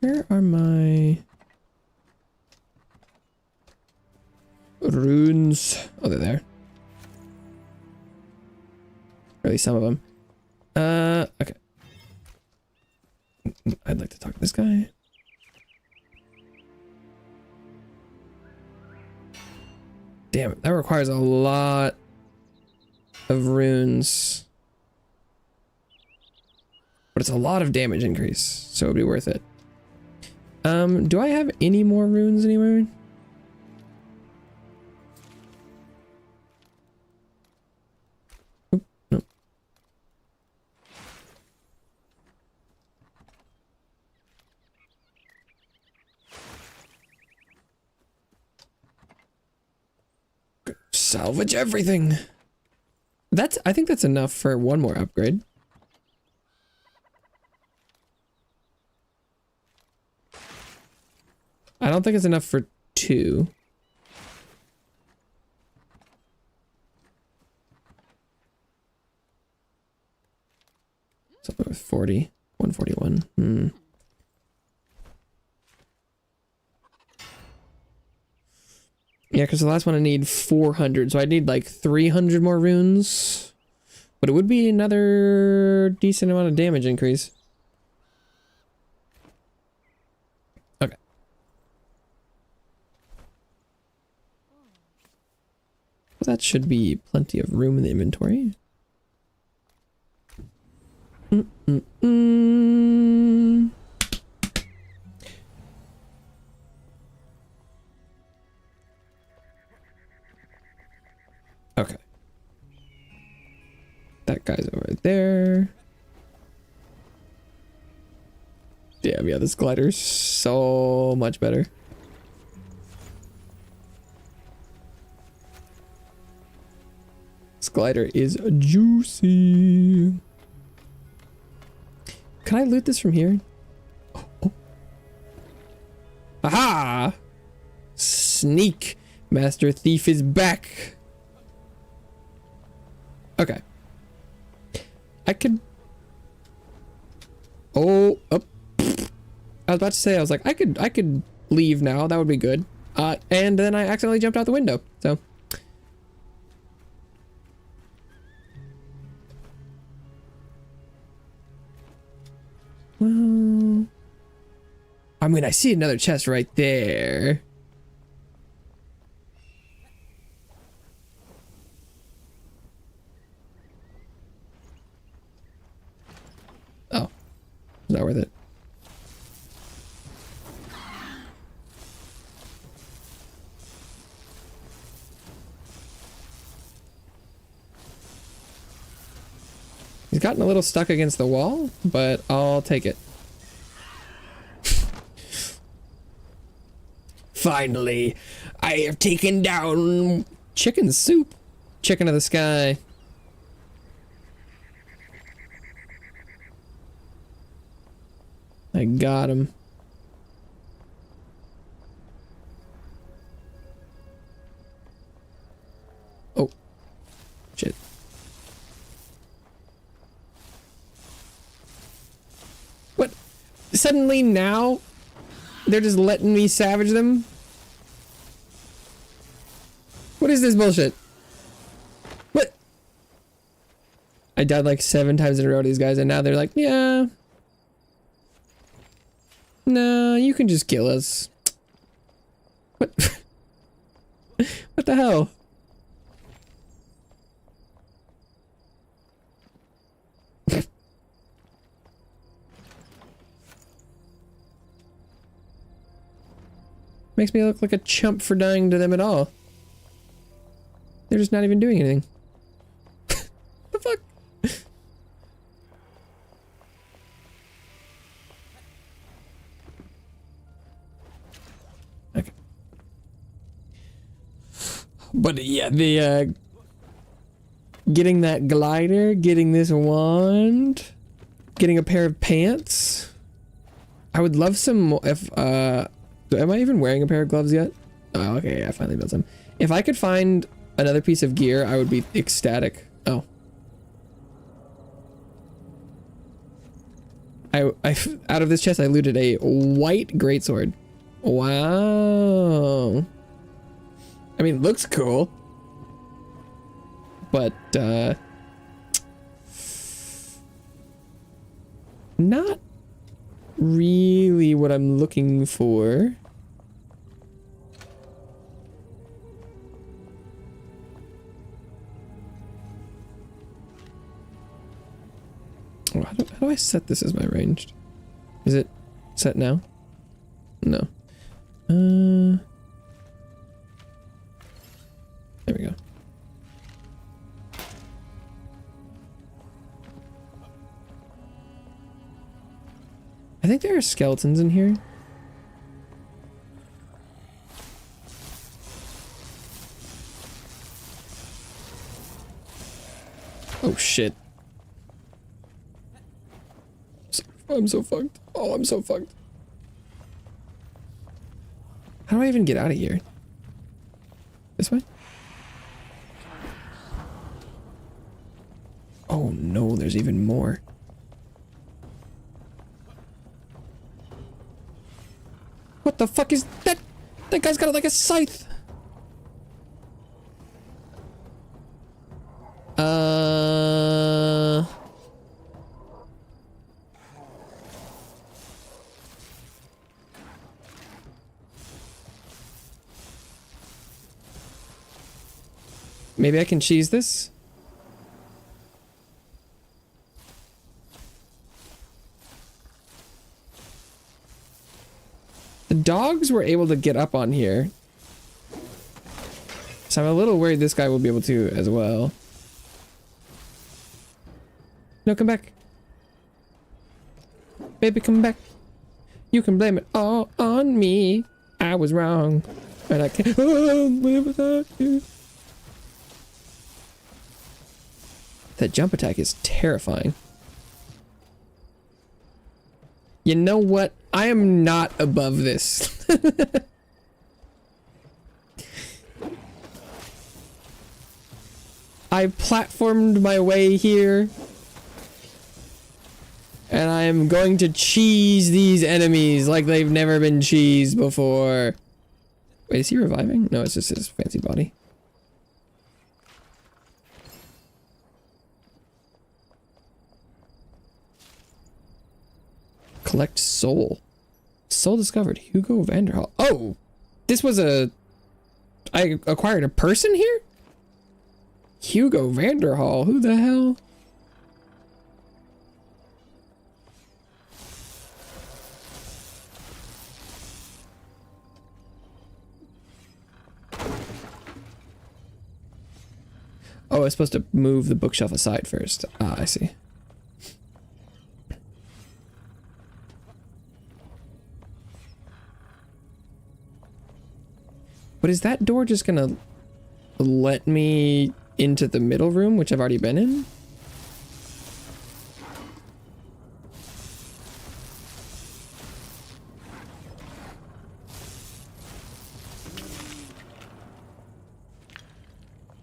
Speaker 1: Where are my runes? Oh, they're there. Or at least some of them. Okay. I'd like to talk to this guy. Damn it, that requires a lot of runes. But it's a lot of damage increase, so it'd be worth it. Do I have any more runes anywhere? Oop, no. Salvage everything. I think that's enough for one more upgrade. I don't think it's enough for 2. Something with 40. 141. Yeah, because the last one I need 400, so I need like 300 more runes. But it would be another decent amount of damage increase. Okay. Well, that should be plenty of room in the inventory. Okay. That guy's over there. Damn, yeah, this glider's so much better. This glider is juicy. Can I loot this from here? Oh. Aha! Sneak! Master Thief is back! Okay. I could... Oh, up. I was about to say, I was like, I could leave now. That would be good. And then I accidentally jumped out the window. So. Well. I mean, I see another chest right there. Oh. Is that worth it? He's gotten a little stuck against the wall, but I'll take it. Finally, I have taken down chicken soup. Chicken of the sky. I got him. Oh. Shit. What? Suddenly now, they're just letting me savage them? What is this bullshit? What? I died like 7 times in a row to these guys, and now they're like, yeah. No, you can just kill us. What? What the hell? Makes me look like a chump for dying to them at all. They're just not even doing anything. The fuck? But yeah, the getting that glider, getting this wand, getting a pair of pants. I would love some more. If am I even wearing a pair of gloves yet? Oh, okay, I finally built some. If I could find another piece of gear, I would be ecstatic. Oh. Out of this chest, I looted a white greatsword. Wow. I mean, looks cool. But, not really what I'm looking for. Oh, how do I set this as my ranged? Is it set now? No. There we go. I think there are skeletons in here. Oh shit. I'm so fucked. Oh, I'm so fucked. How do I even get out of here? This way? Oh no, there's even more. What the fuck is that? That guy's got like a scythe. Maybe I can cheese this? The dogs were able to get up on here. So I'm a little worried this guy will be able to as well. No, come back. Baby, come back. You can blame it all on me. I was wrong. And I can't live without you. That jump attack is terrifying. You know what? I am not above this. I platformed my way here. And I am going to cheese these enemies like they've never been cheesed before. Wait, is he reviving? No, it's just his fancy body. Collect soul. Soul discovered. Hugo Vanderhall. Oh! This was a... I acquired a person here? Hugo Vanderhall. Who the hell? Oh, I was supposed to move the bookshelf aside first. Ah, I see. But is that door just gonna let me into the middle room, which I've already been in?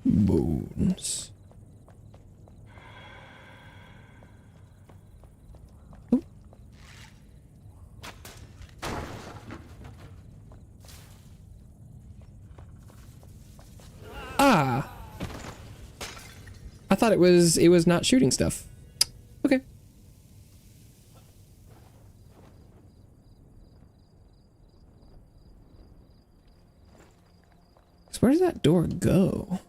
Speaker 1: Bones. Oh. Ah. I thought it was not shooting stuff. Okay. So where does that door go?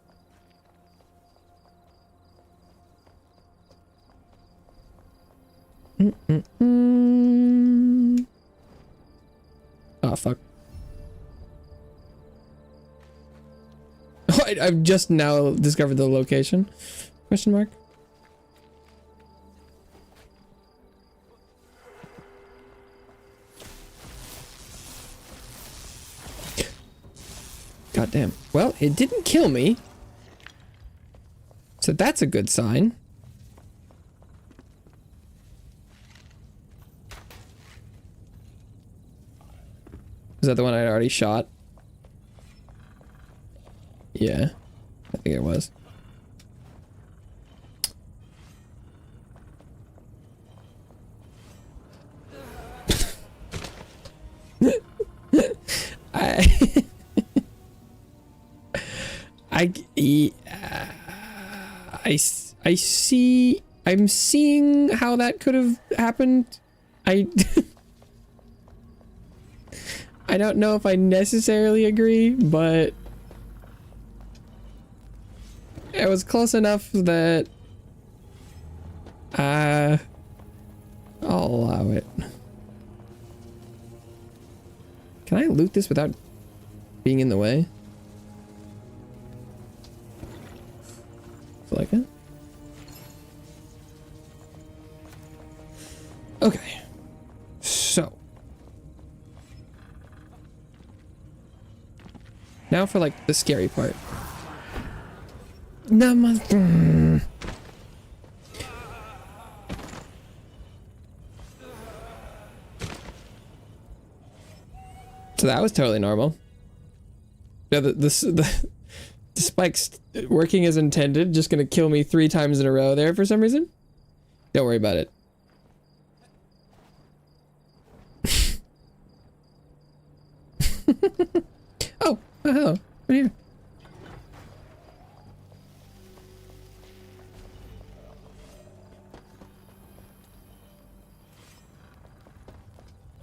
Speaker 1: Oh, fuck. I've just now discovered the location. Question mark? God damn. Well, it didn't kill me. So that's a good sign. Is that the one I already shot? Yeah, I think it was. I see. I'm seeing how that could have happened. I don't know if I necessarily agree, but it was close enough that I'll allow it. Can I loot this without being in the way? Feel like it? Okay. So. Now for like the scary part. So that was totally normal. Yeah, the spikes working as intended, just gonna kill me 3 times in a row there for some reason. Don't worry about it. Oh, hello, right here.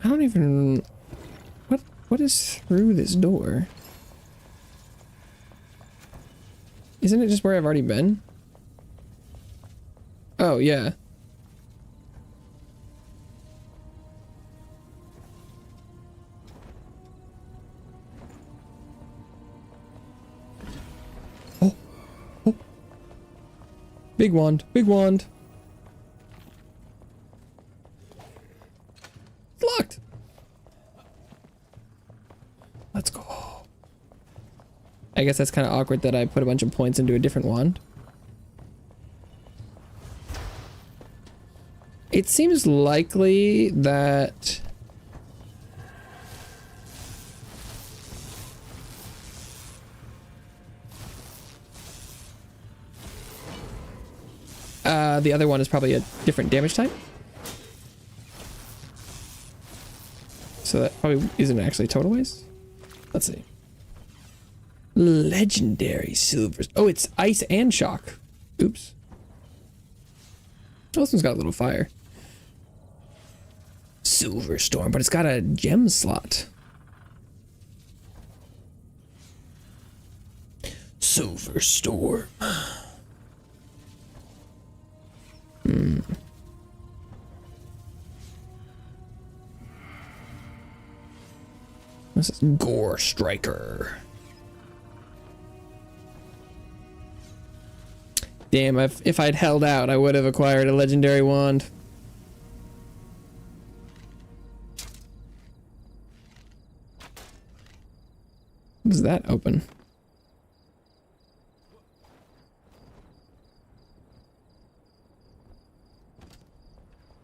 Speaker 1: I don't even... What is through this door? Isn't it just where I've already been? Oh, yeah. Oh. Oh. Big wand. Big wand. It's locked. Let's go. I guess that's kind of awkward that I put a bunch of points into a different wand. It seems likely that... the other one is probably a different damage type. So that probably isn't actually total waste. Let's see. Legendary silver. Oh, it's ice and shock. Oops. Oh, this one's got a little fire. Silver storm, but it's got a gem slot. Silver storm. This is Gore Striker. Damn, if I'd held out, I would have acquired a legendary wand. What does that open?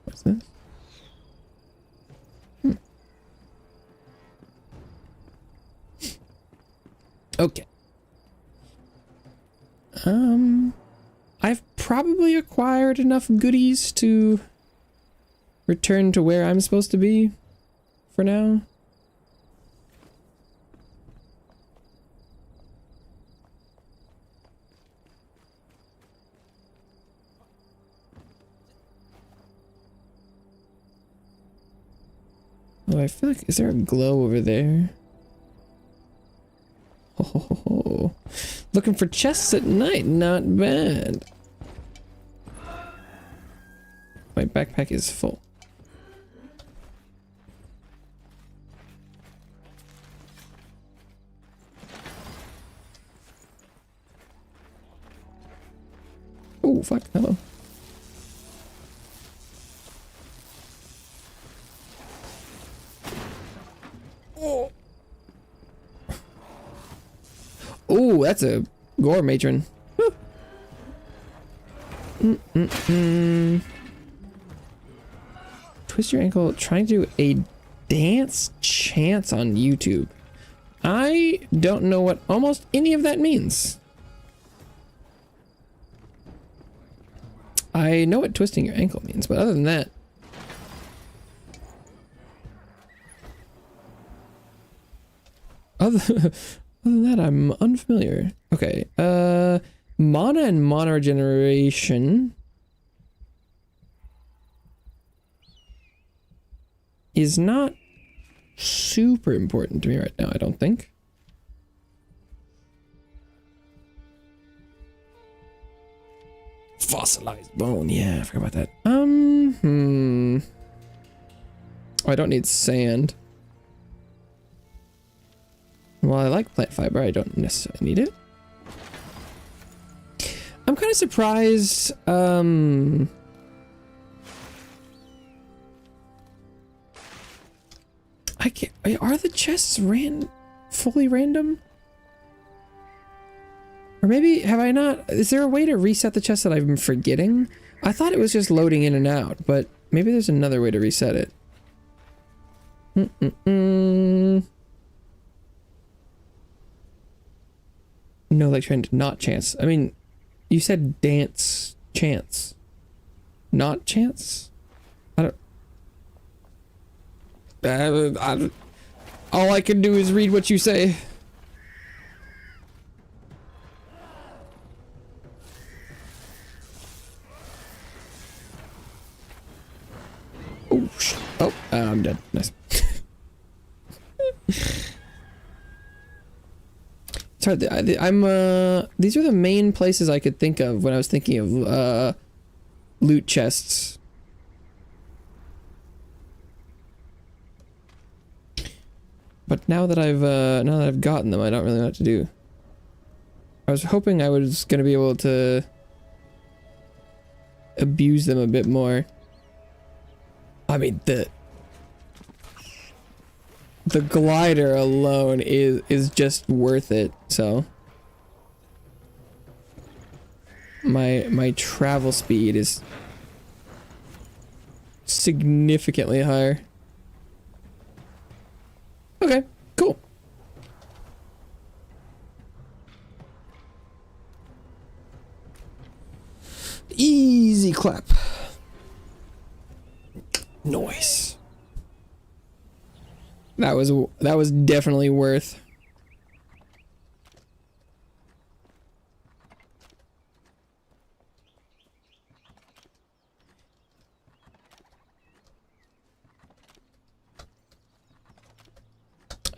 Speaker 1: What's this? Okay. I've probably acquired enough goodies to return to where I'm supposed to be for now. Oh, I feel like, is there a glow over there? Oh, looking for chests at night, not bad. My backpack is full. Oh, fuck, hello. Oh. that's a gore matron. Twist your ankle trying to do a dance chance on YouTube. I don't know what almost any of that means. I know what twisting your ankle means, but other than that, other than that, I'm unfamiliar. Okay, mana and mana regeneration is not super important to me right now, I don't think. Fossilized bone, yeah, I forgot about that. Oh, I don't need sand. Well, I like plant fiber, I don't necessarily need it. I'm kind of surprised, I can't, are the chests fully random? Or maybe, have I not, is there a way to reset the chest that I'm forgetting? I thought it was just loading in and out, but maybe there's another way to reset it. No, like trying to not chance. I mean, you said dance chance. Not chance? I don't, all I can do is read what you say. Oh, oh, I'm dead. Nice. Sorry, these are the main places I could think of when I was thinking of, loot chests. But now that I've gotten them, I don't really know what to do. I was hoping I was gonna be able to abuse them a bit more. I mean, the glider alone is just worth it, so my travel speed is significantly higher. Okay, cool. Easy clap. Nice. That was definitely worth.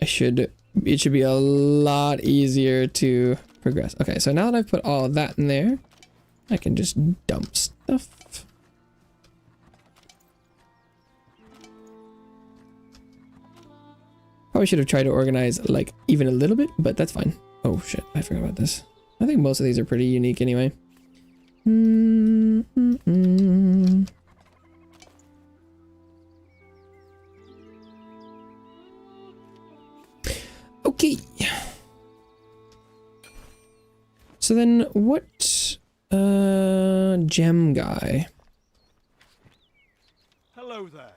Speaker 1: It should be a lot easier to progress. Okay, so now that I've put all of that in there, I can just dump stuff. Probably should have tried to organize like even a little bit, but that's fine. Oh shit, I forgot about this. I think most of these are pretty unique anyway. Okay. So then what gem guy?
Speaker 2: Hello there.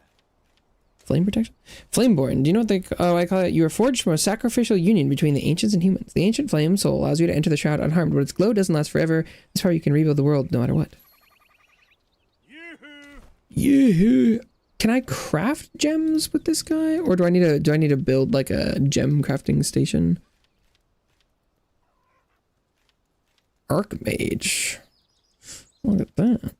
Speaker 1: Flame protection? Flameborn. Do you know what they I call it? You are forged from a sacrificial union between the ancients and humans. The ancient flame soul allows you to enter the shroud unharmed, but its glow doesn't last forever. This power you can rebuild the world no matter what. Yoo-hoo! Can I craft gems with this guy? Or do I need to build like a gem crafting station? Archmage. Look at that.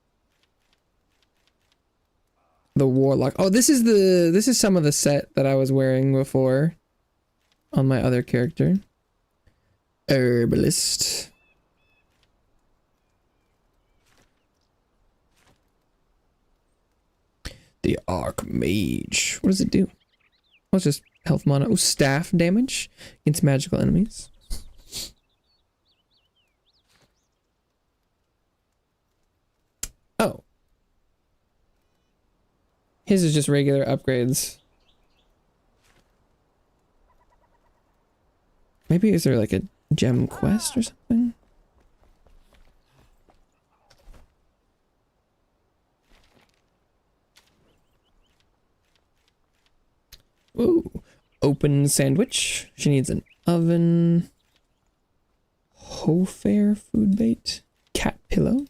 Speaker 1: The warlock. Oh, this is some of the set that I was wearing before on my other character. Herbalist. The Archmage. What does it do? Oh, it's just health mana. Oh, staff damage against magical enemies. Oh. His is just regular upgrades. Maybe is there like a Gem quest or something? Ooh, open sandwich. She needs an oven. Hofair food bait. Cat pillow.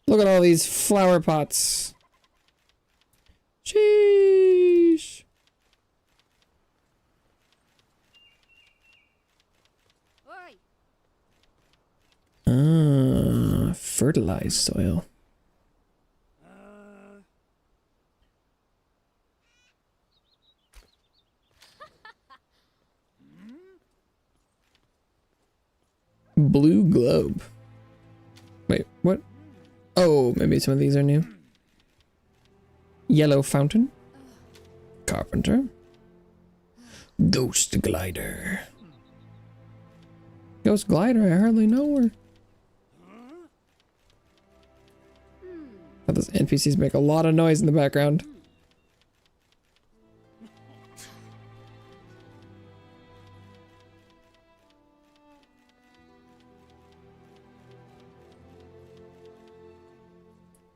Speaker 1: Look at all these flower pots. Sheesh. Fertilized soil. Blue globe. Wait, what? Oh, maybe some of these are new. Yellow fountain. Carpenter. Ghost glider. Ghost glider, I hardly know her. Oh, those NPCs make a lot of noise in the background.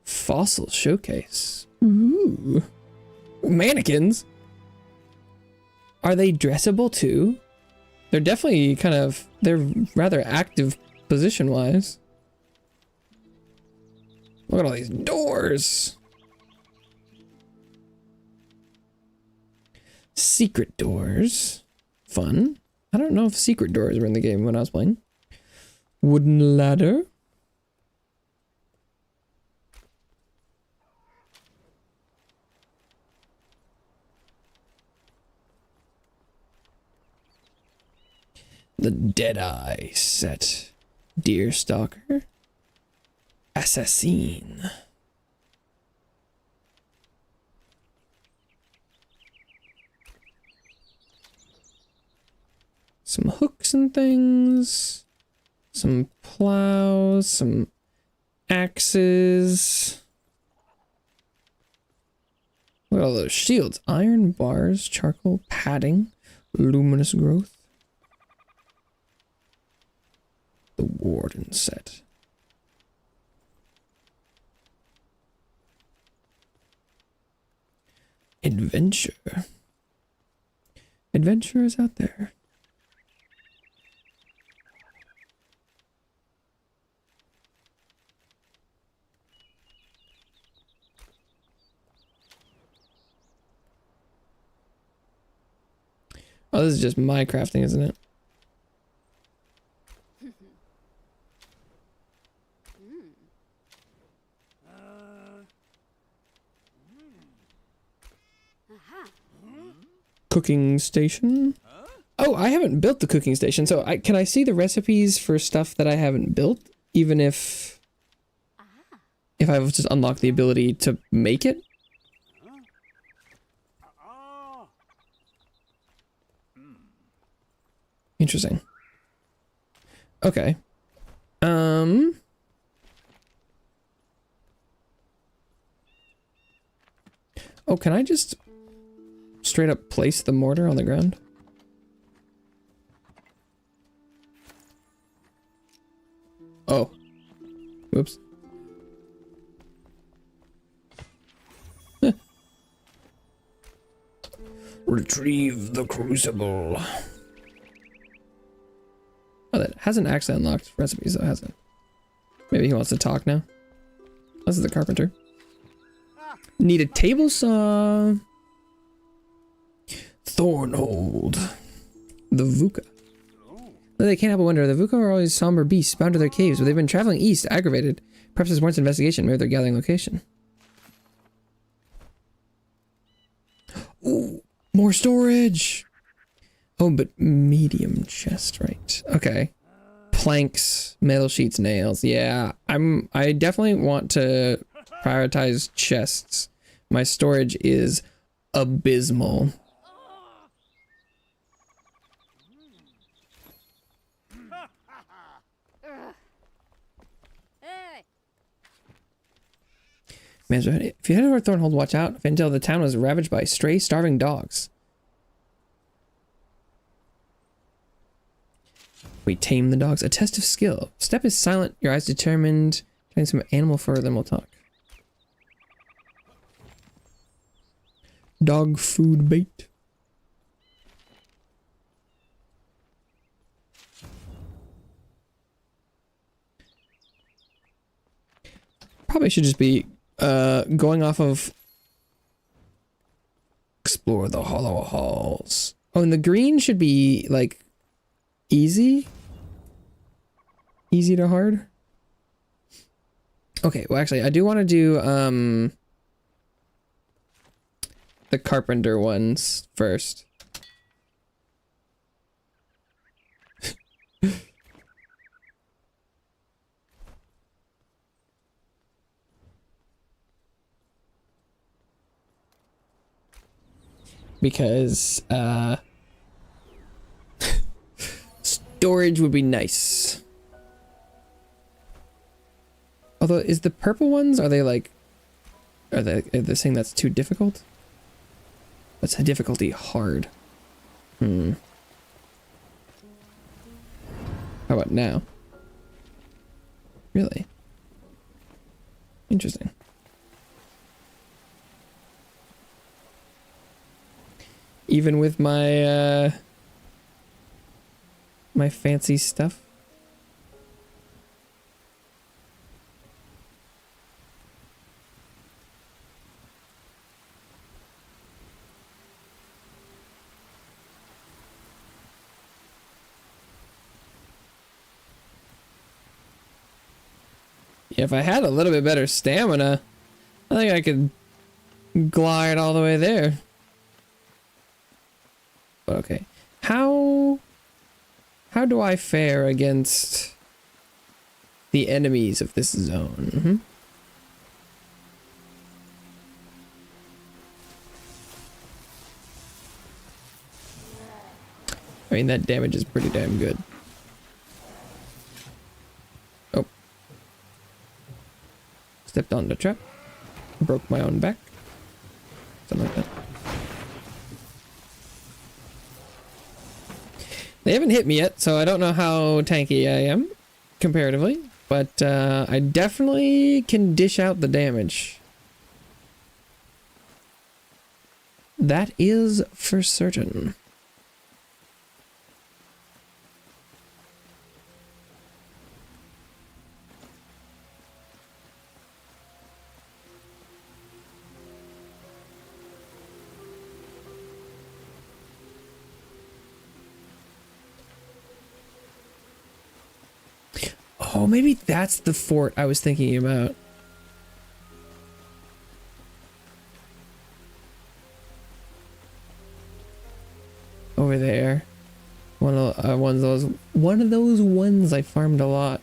Speaker 1: Fossil showcase. Ooh. Mannequins? Are they dressable too? They're definitely kind of, they're rather active position-wise. Look at all these doors. Secret doors. Fun. I don't know if secret doors were in the game when I was playing. Wooden ladder. The Deadeye set. Deerstalker. Assassin. Some hooks and things. Some plows. Some axes. Look at all those shields. Iron bars, charcoal, padding, luminous growth. The Warden set. Adventure. Adventure is out there. Oh, this is just my crafting, isn't it? Cooking station. Oh, I haven't built the cooking station, so can I see the recipes for stuff that I haven't built, even if I've just unlocked the ability to make it? Interesting. Okay. Oh, can I just straight up place the mortar on the ground? Oh. Whoops. Retrieve the crucible. Oh, that hasn't actually unlocked recipes, though, has it? Maybe he wants to talk now. This is the carpenter. Need a table saw. Thornhold. The Vuka. They can't help but wonder. The Vuka are always somber beasts bound to their caves, but they've been traveling east, aggravated. Perhaps this warrants investigation. Maybe they're gathering location. Ooh, more storage. Oh, but medium chest, right? Okay. Planks, metal sheets, nails. Yeah, I definitely want to prioritize chests. My storage is abysmal. Man, if you head over Thornhold, watch out. If intel the town was ravaged by stray, starving dogs. We tame the dogs. A test of skill. Step is silent, your eyes determined. Trying some animal fur, then we'll talk. Dog food bait. Probably should just be going off of explore the hollow halls. Oh, and the green should be like easy. Easy to hard. Okay, well actually I do want to do the carpenter ones first. Because storage would be nice. Although, is the purple ones, are they like, are they saying that's too difficult? That's a difficulty hard. How about now? Really? Interesting. Even with my, my fancy stuff? Yeah, if I had a little bit better stamina, I think I could glide all the way there. But okay. How do I fare against the enemies of this zone? I mean, that damage is pretty damn good. Oh. Stepped on the trap. Broke my own back. Something like that. They haven't hit me yet, so I don't know how tanky I am, comparatively. But I definitely can dish out the damage. That is for certain. Oh, maybe that's the fort I was thinking about. Over there. One of those ones I farmed a lot.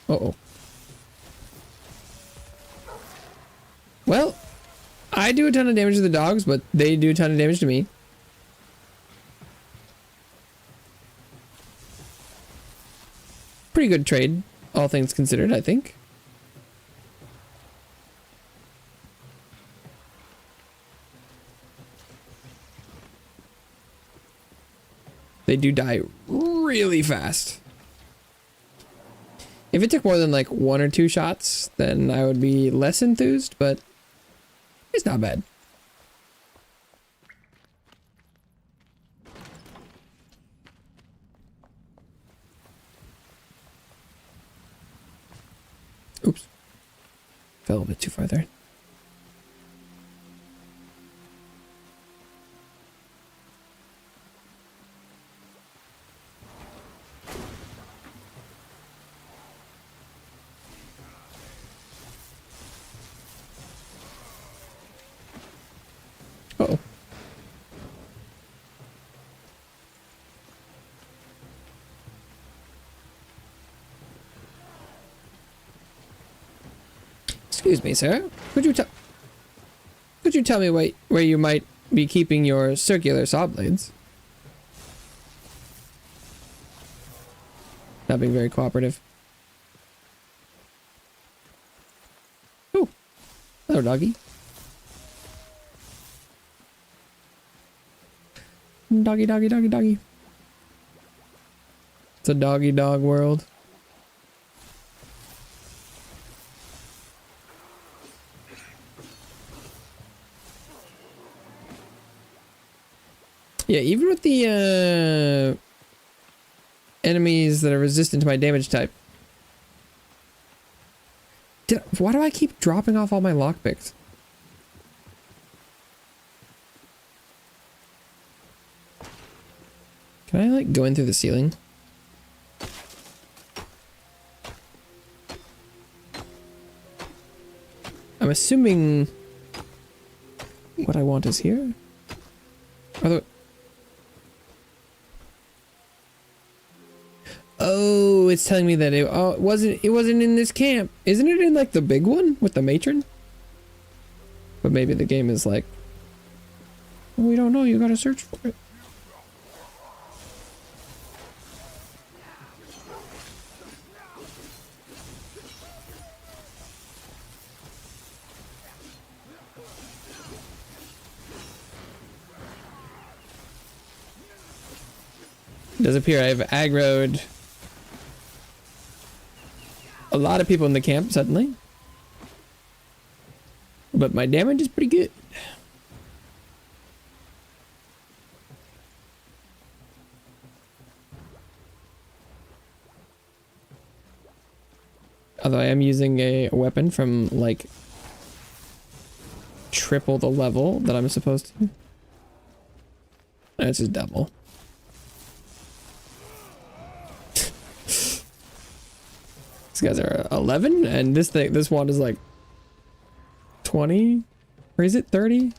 Speaker 1: Uh-oh. Well, I do a ton of damage to the dogs, but they do a ton of damage to me. Pretty good trade, all things considered, I think. They do die really fast. If it took more than like 1 or 2 shots, then I would be less enthused, but it's not bad. Oops. Fell a bit too far there. Uh-oh. Excuse me, sir. Could you tell me where you might be keeping your circular saw blades? Not being very cooperative. Oh, hello, doggy. Doggy, doggy, doggy, doggy. It's a doggy dog world. Yeah, even with the enemies that are resistant to my damage type. Why do I keep dropping off all my lockpicks? Can I like go in through the ceiling? I'm assuming what I want is here. Oh, it's telling me that it wasn't in this camp. Isn't it in like the big one with the matron? But maybe the game is like, well, we don't know, you gotta search for it. It does appear I've aggroed a lot of people in the camp suddenly. But my damage is pretty good. Although I am using a weapon from like triple the level that I'm supposed to. That's just double. These guys are 11 and this one is like 20, or is it 30?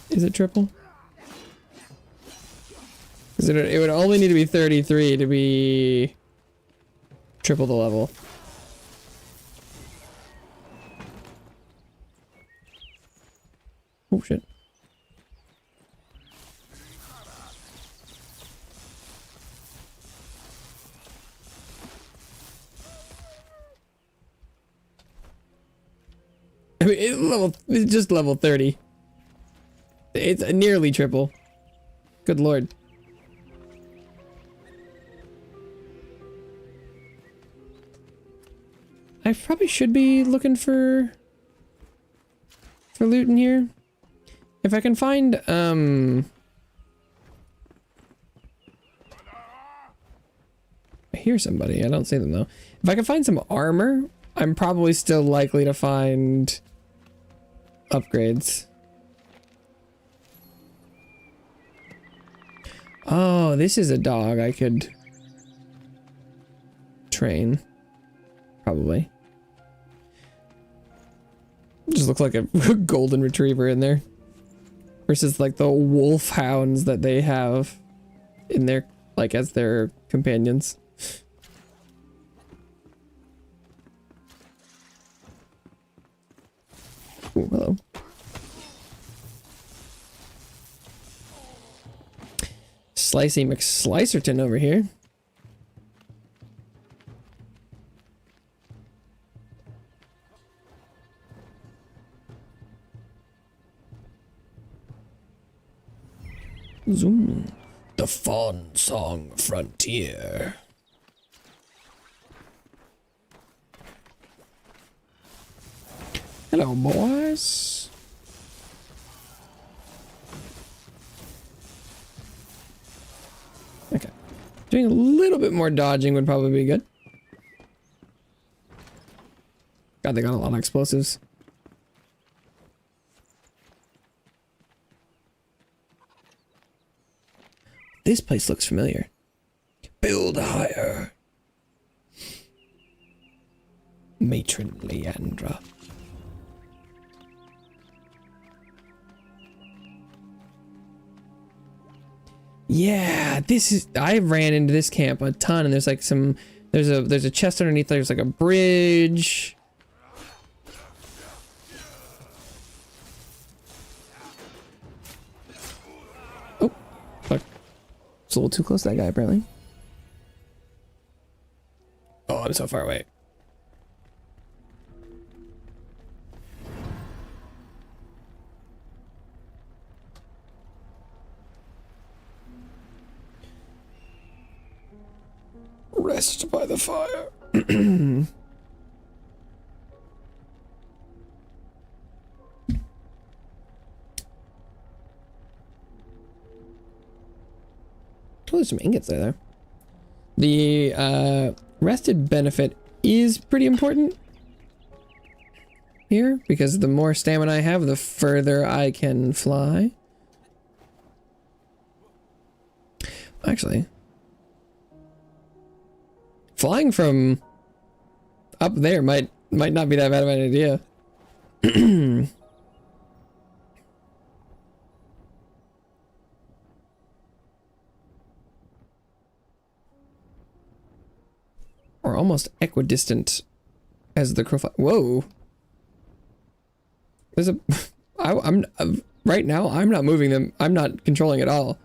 Speaker 1: Is it triple? Because it would only need to be 33 to be triple the level. Oh shit. I mean, it's just level 30. It's nearly triple. Good lord. I probably should be looking for loot in here. If I can find, I hear somebody. I don't see them though. If I can find some armor, I'm probably still likely to find upgrades. Oh, this is a dog I could train. Probably. Just looks like a golden retriever in there. Versus like the wolf hounds that they have in their, like, as their companions. Ooh, hello. Slicey McSlicerton over here. Zoom. The Fawn Song Frontier. Hello, boys. Okay. Doing a little bit more dodging would probably be good. God, they got a lot of explosives. This place looks familiar. Build higher. Matron Leandra. Yeah, this is, I ran into this camp a ton and there's like some, there's a chest underneath, there's like a bridge. It's a little too close to that guy, apparently. Oh, I'm so far away. Rest by the fire. Oh, there's some ingots there. The rested benefit is pretty important here because the more stamina I have, the further I can fly. Actually, flying from up there might not be that bad of an idea. Or almost equidistant as the crow fly. Whoa. There's a... I'm right now, I'm not moving them. I'm not controlling at all.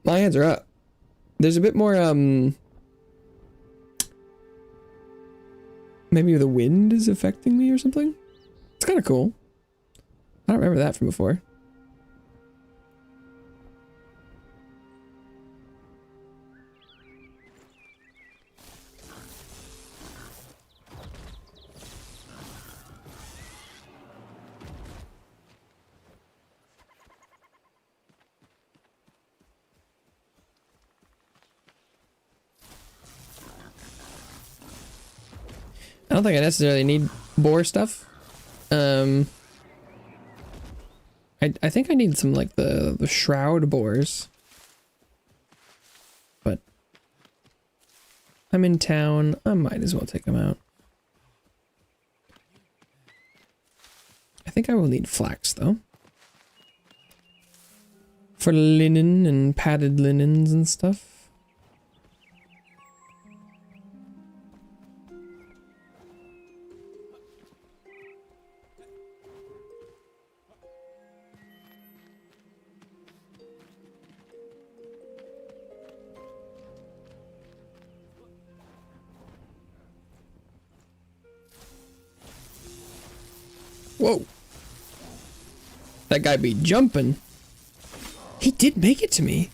Speaker 1: My hands are up. There's a bit more, maybe the wind is affecting me or something? It's kind of cool. I don't remember that from before. I don't think I necessarily need boar stuff. I think I need some like the shroud boars. But I'm in town. I might as well take them out. I think I will need flax though. For linen and padded linens and stuff. Whoa. That guy be jumping. He did make it to me.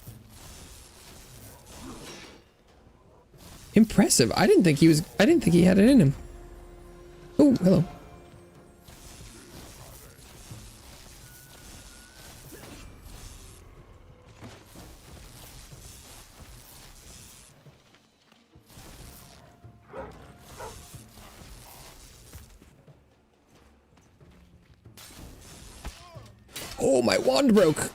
Speaker 1: Impressive. I didn't think he had it in him. Oh, hello. Oh, my wand broke.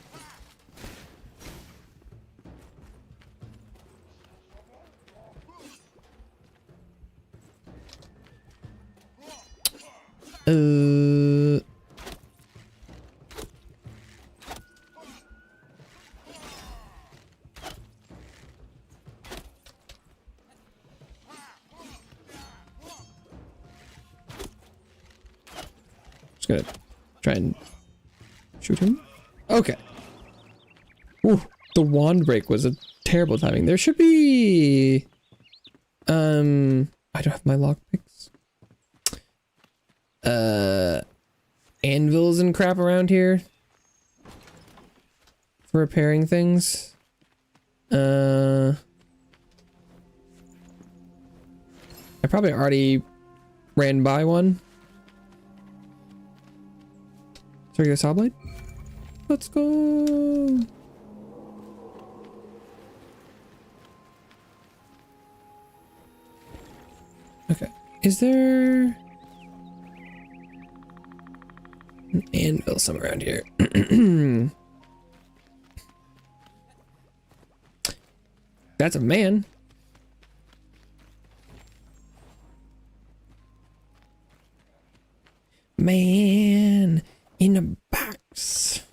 Speaker 1: Just gonna try and shoot him. Okay. Ooh, the wand break was a terrible timing. There should be... I don't have my lockpicks. Anvils and crap around here. For repairing things. I probably already ran by one. Should we get a saw blade? Let's go. Okay. Is there an anvil somewhere around here? That's a man. Man in a box.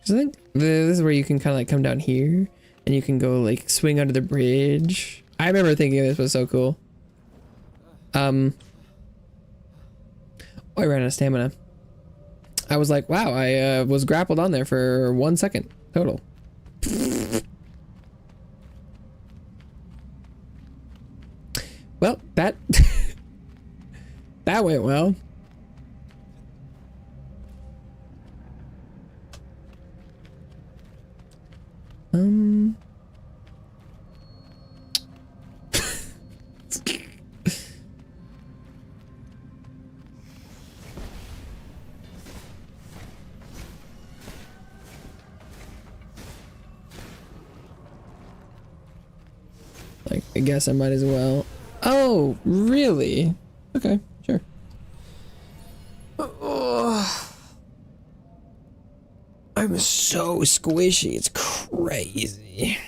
Speaker 1: So I think this is where you can kind of like come down here and you can go like swing under the bridge. I remember thinking this was so cool. Oh, I ran out of stamina. I was like, wow, I was grappled on there for 1 second total. Well, that that went well. Like, I guess I might as well. Oh, really? Okay, sure. Oh, I'm so squishy, it's crazy.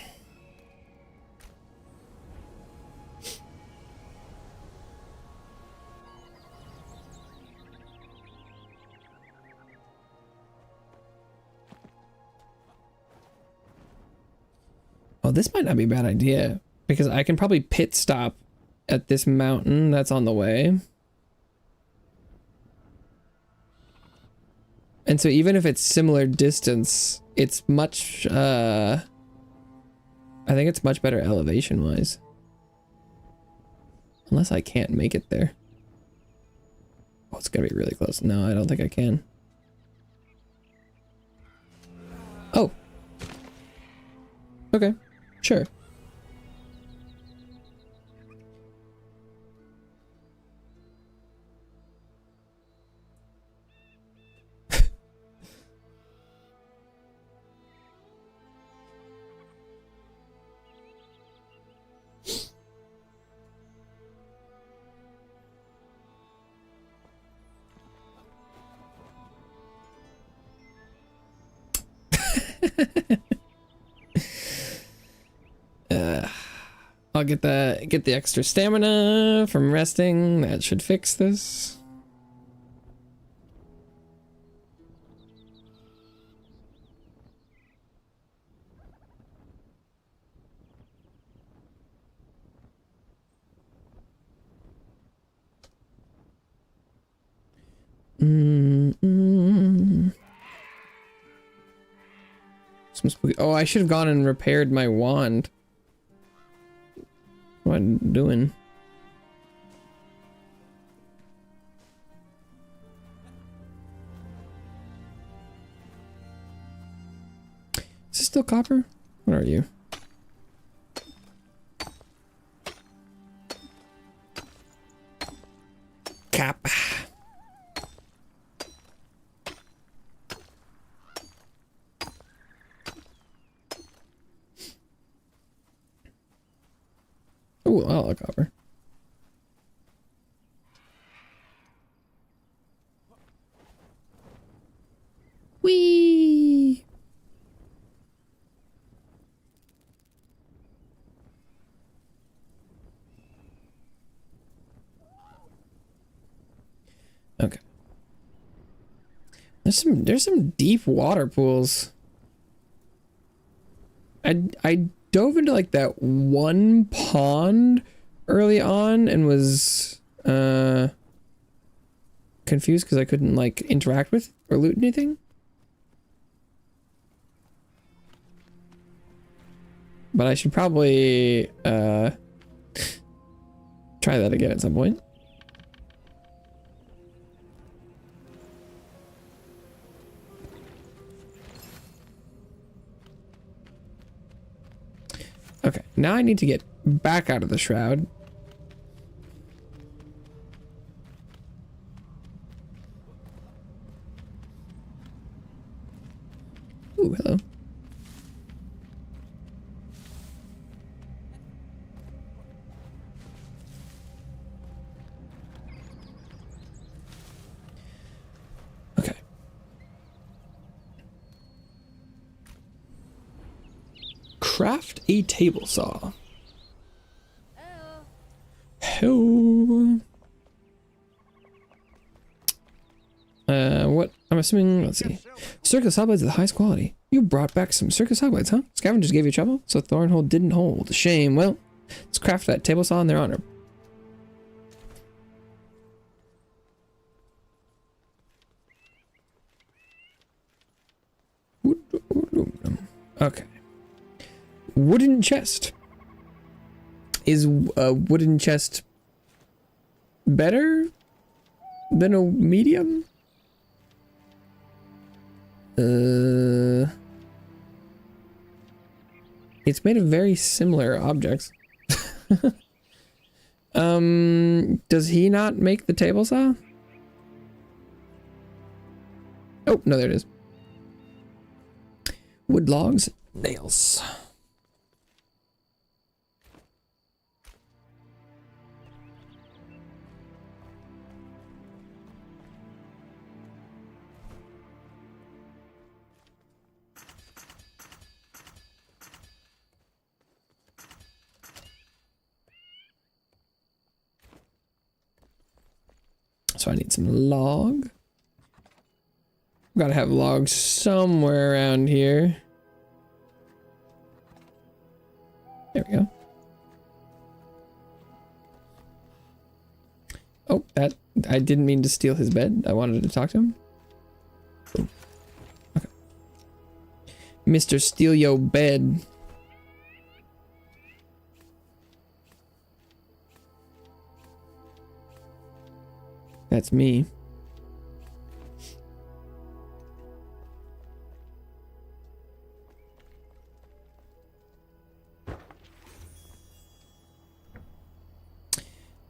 Speaker 1: Oh, this might not be a bad idea, because I can probably pit stop at this mountain that's on the way. And so even if it's similar distance, it's much, I think it's much better elevation-wise. Unless I can't make it there. Oh, it's gonna be really close. No, I don't think I can. Oh. Okay, sure. I'll get the extra stamina from resting. That should fix this. Some spooky. Oh, I should have gone and repaired my wand. What am I doing? Is this still copper? What are you? Cap. Ooh, I like copper. Whee! Okay. There's some deep water pools. I dove into like that one pond early on and was confused because I couldn't like interact with or loot anything. But I should probably try that again at some point. Okay, now I need to get back out of the shroud. Ooh, hello. Okay. Craft a table saw. Hello. What? I'm assuming, let's see. Circus saw blades of the highest quality. You brought back some circus saw blades, huh? Scavengers gave you trouble, so Thornhold didn't hold. Shame. Well, let's craft that table saw in their honor. Okay. Wooden chest. Is a wooden chest better than a medium? It's made of very similar objects. Does he not make the table saw? Oh, no, there it is. Wood logs, nails. So I need some log. Gotta have logs somewhere around here. There we go. Oh, that I didn't mean to steal his bed. I wanted to talk to him. Oh. Okay. Mr. Steal Yo Bed. That's me.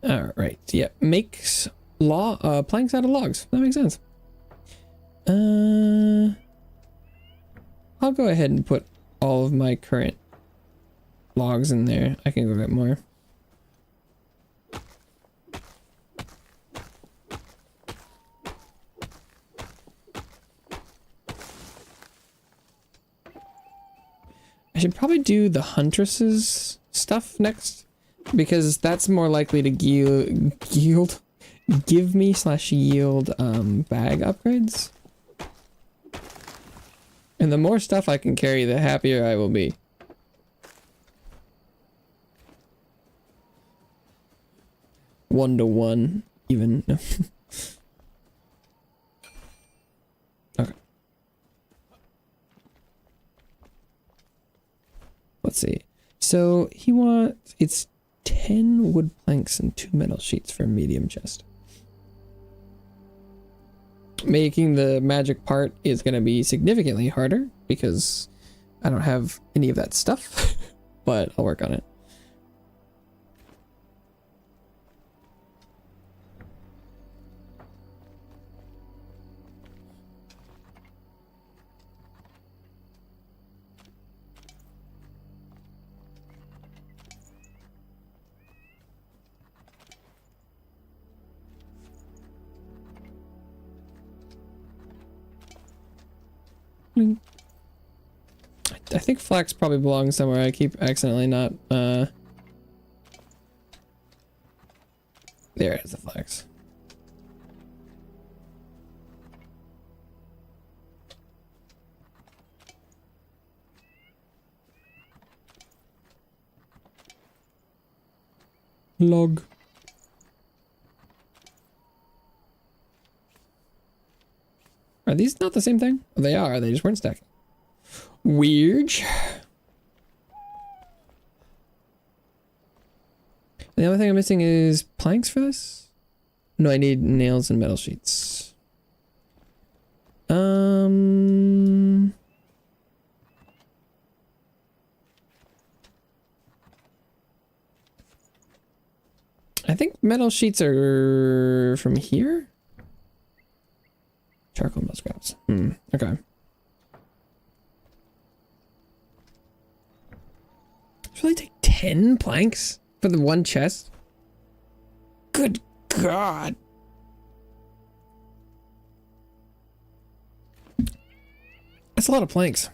Speaker 1: All right. Yeah, makes planks out of logs. That makes sense. I'll go ahead and put all of my current logs in there. I can go get more. I should probably do the huntress's stuff next, because that's more likely to yield give me / yield bag upgrades. And the more stuff I can carry, the happier I will be. One to one, even. Okay. Let's see. So he wants, it's 10 wood planks and 2 metal sheets for a medium chest. Making the magic part is going to be significantly harder because I don't have any of that stuff, but I'll work on it. I think flax probably belongs somewhere. I keep accidentally not, there is the flax. Log. Are these not the same thing? Oh, they are. They just weren't stacking. Weird. The only thing I'm missing is planks for this? No, I need nails and metal sheets. I think metal sheets are from here? Charcoal metal scraps. Okay. It's really take 10 planks for the one chest? Good God. That's a lot of planks.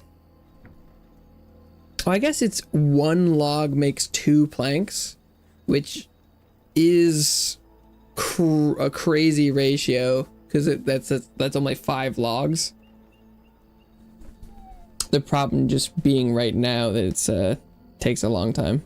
Speaker 1: Oh, I guess it's 1 log makes 2 planks, which is a crazy ratio. Because that's only 5 logs. The problem just being right now that it's takes a long time.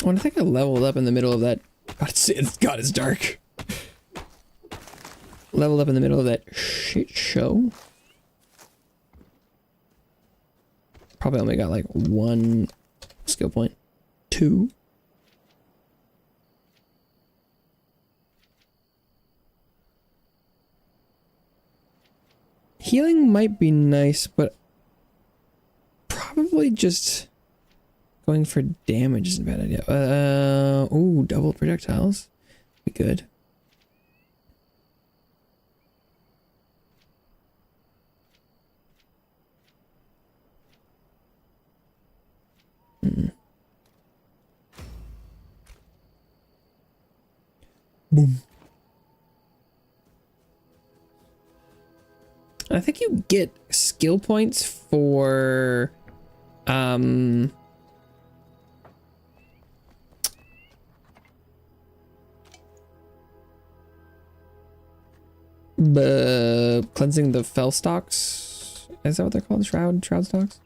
Speaker 1: Oh, I think I leveled up in the middle of that. God, it's dark. Leveled up in the middle of that shit show. Probably only got like 1 skill point. 2. Healing might be nice, but probably just going for damage isn't a bad idea. Ooh, double projectiles. Be good. Boom. I think you get skill points for cleansing the fell stalks. Is that what they're called? Shroud stalks?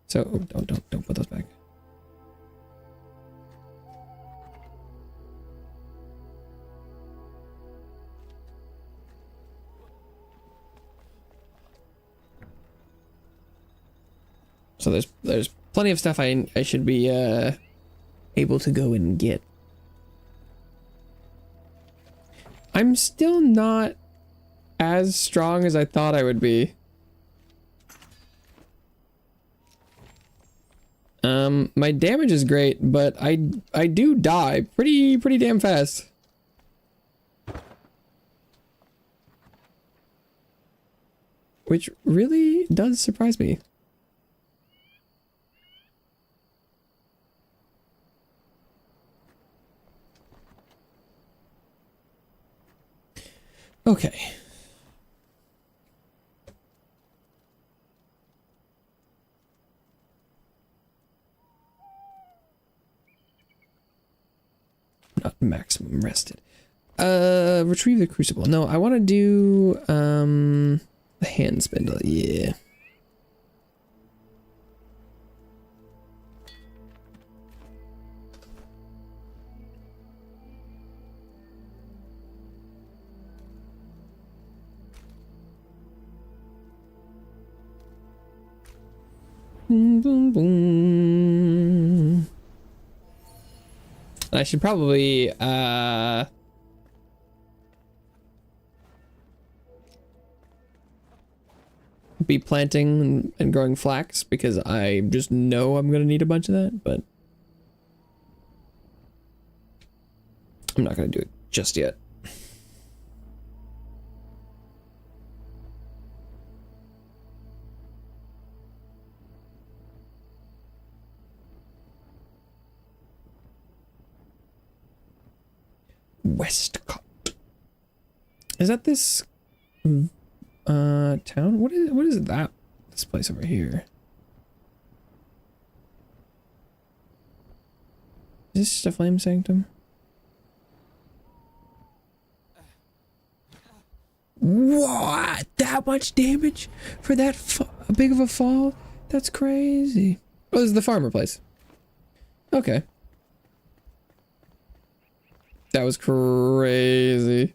Speaker 1: So don't put those back. So there's plenty of stuff I should be able to go and get. I'm still not as strong as I thought I would be. My damage is great, but I do die pretty damn fast. Which really does surprise me. Okay. Not maximum rested. Retrieve the crucible. No, I want to do the hand spindle. Yeah. Boom, boom, boom. I should probably be planting and growing flax because I just know I'm gonna need a bunch of that, but I'm not gonna do it just yet. Westcott. Is that this town? What is that? This place over here. Is this just a flame sanctum? What? That much damage for that big of a fall? That's crazy. Oh, this is the farmer place. Okay. That was crazy.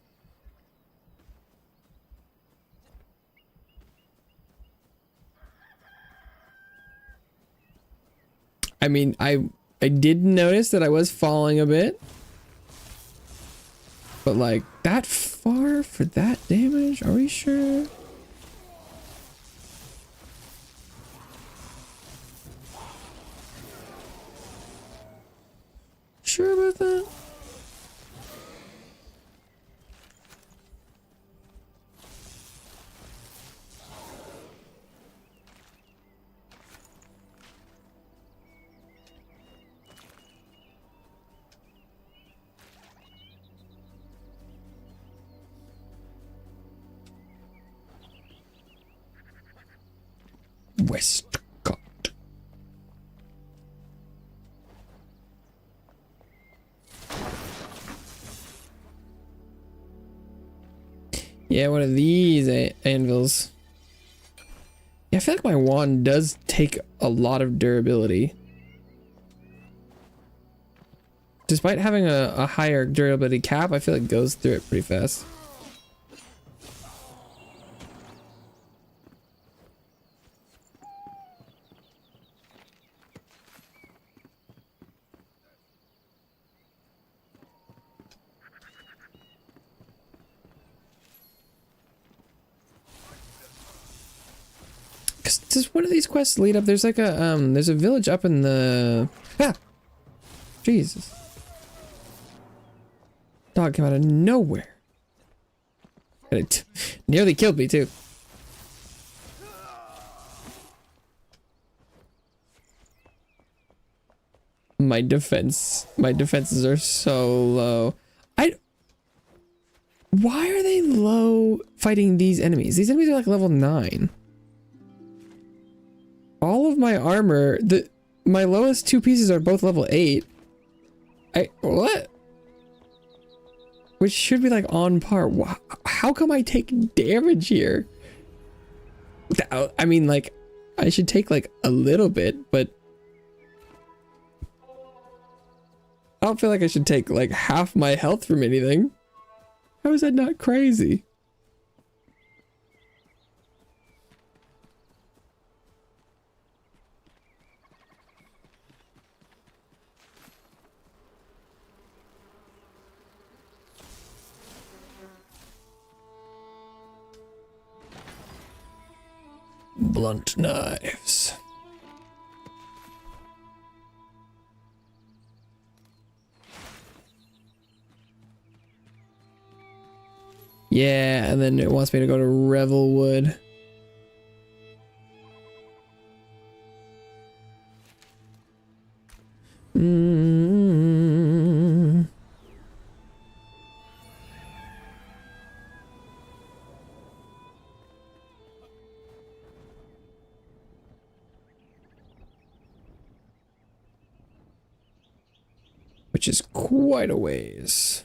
Speaker 1: I mean, I did notice that I was falling a bit. But like, that far for that damage? Are we sure? Sure about that? Westcott. Yeah, one of these anvils. Yeah, I feel like my wand does take a lot of durability. despite having a higher durability cap, I feel like it goes through it pretty fast. Does one of these quests lead up? There's like a there's a village up in the Jesus. Dog came out of nowhere. And it nearly killed me too. My defenses are so low. Why are they low fighting these enemies? These enemies are like level 9. All of my armor, my lowest 2 pieces are both level 8. What? Which should be like on par. How come I take damage here? I mean, like, I should take like a little bit, but I don't feel like I should take like half my health from anything. How is that not crazy? Blunt knives. Yeah, and then it wants me to go to Revelwood. Which is quite a ways.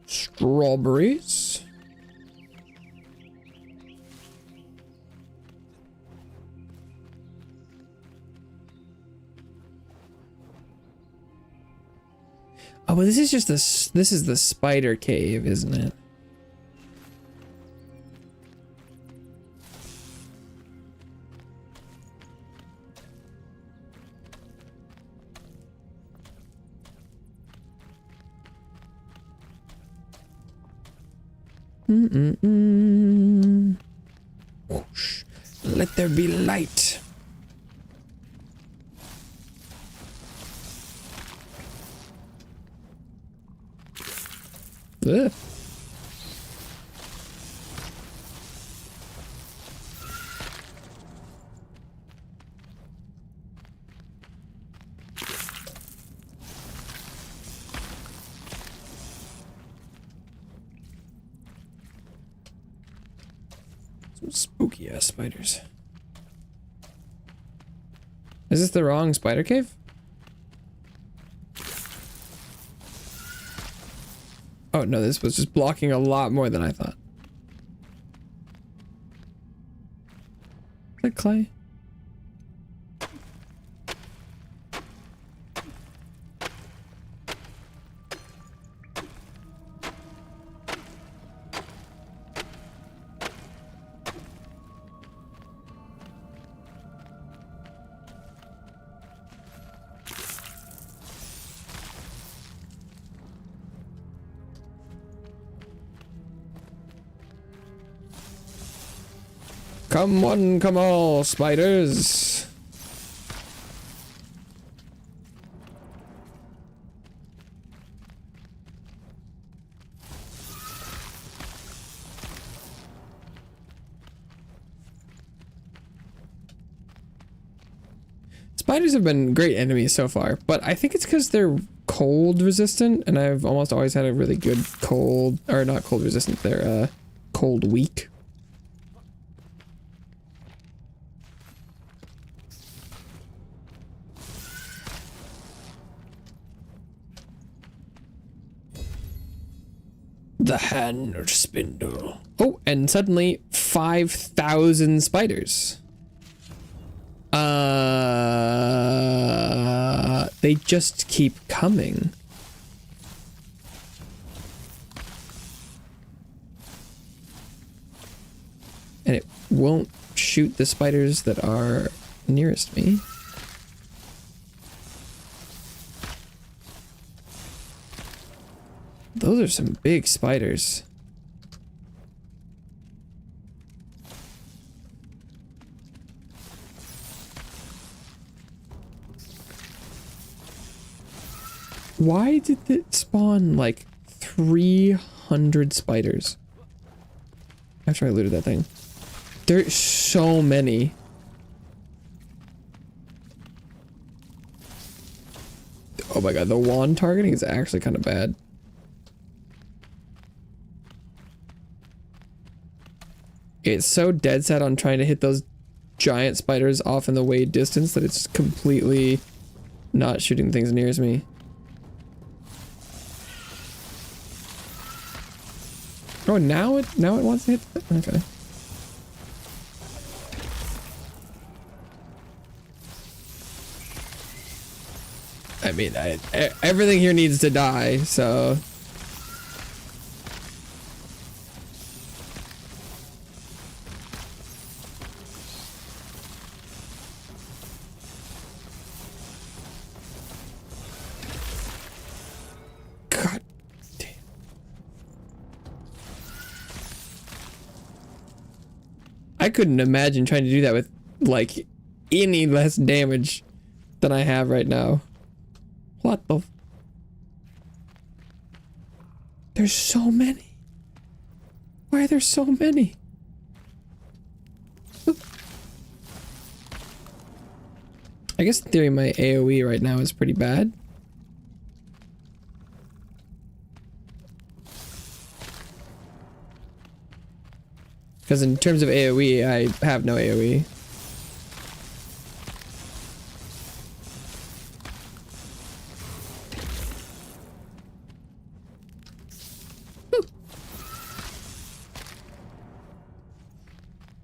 Speaker 1: Strawberries. Oh, well, this is just this is the spider cave, isn't it? Whoosh. Let there be light. Ugh. Some spooky ass spiders. Is this the wrong spider cave? Oh no, this was just blocking a lot more than I thought. Is that clay? Come one, come all, spiders. Spiders have been great enemies so far, but I think it's because they're cold resistant, and I've almost always had a really good cold, or not cold resistant, they're cold weak. The hand spindle. Oh, and suddenly 5,000 spiders. They just keep coming. And it won't shoot the spiders that are nearest me. Those are some big spiders. Why did it spawn like 300 spiders after I looted that thing? There's so many. Oh my god, the wand targeting is actually kind of bad. It's so dead set on trying to hit those giant spiders off in the way distance that it's completely not shooting things nearest me. Oh, now it wants to hit. Okay. I mean, everything here needs to die, so. God damn. I couldn't imagine trying to do that with, like, any less damage than I have right now. What the? There's so many. Why are there so many? I guess in theory my AoE right now is pretty bad. Because in terms of AoE, I have no AoE.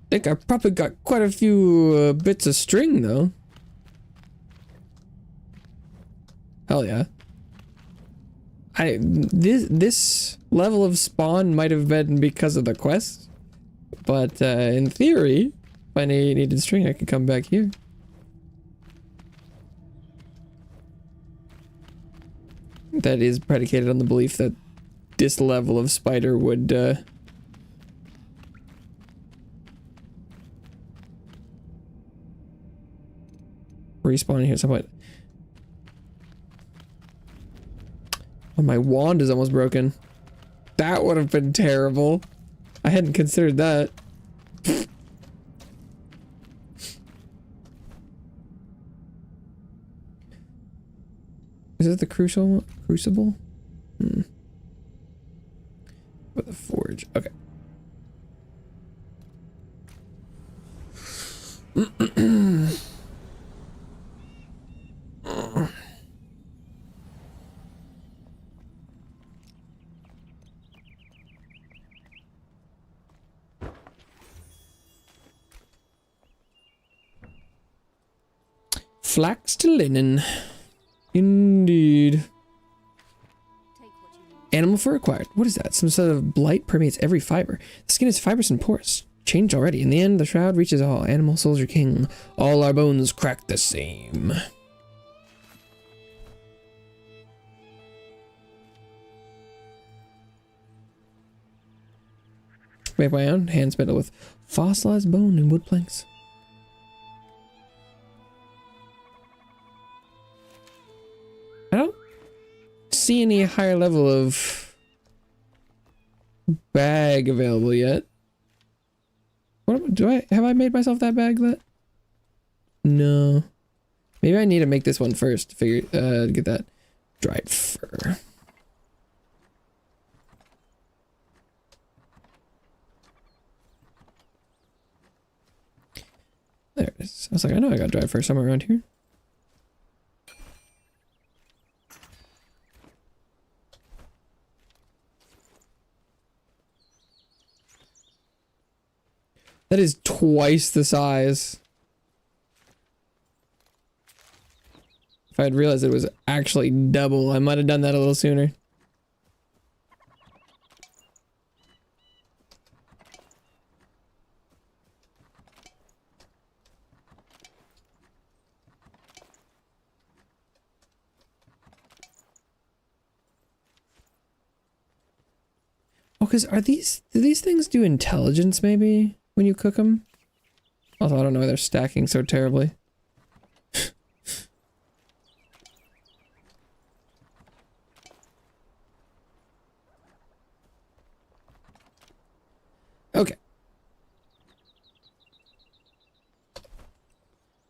Speaker 1: I think I probably got quite a few bits of string though. Hell yeah. This level of spawn might have been because of the quest, but in theory, if I needed string, I could come back here. That is predicated on the belief that this level of spider would respawn here at some point. Oh, my wand is almost broken. That would have been terrible. I hadn't considered that. Is it the crucible? Hmm. With the forge. Okay. Flax to linen. Indeed. Animal fur acquired. What is that? Some sort of blight permeates every fiber. The skin is fibrous and porous. Changed already. In the end, the shroud reaches all. Animal soldier king. All our bones crack the same. Make my own hand spindle with fossilized bone and wood planks. I don't see any higher level of bag available yet. What have I made myself that bag that? No. Maybe I need to make this one first to figure get that dried fur. There it is. I was like, I know I got dried fur somewhere around here. That is twice the size. If I had realized it was actually double, I might have done that a little sooner. Oh, because do these things do intelligence maybe when you cook them? Although I don't know why they're stacking so terribly. Okay.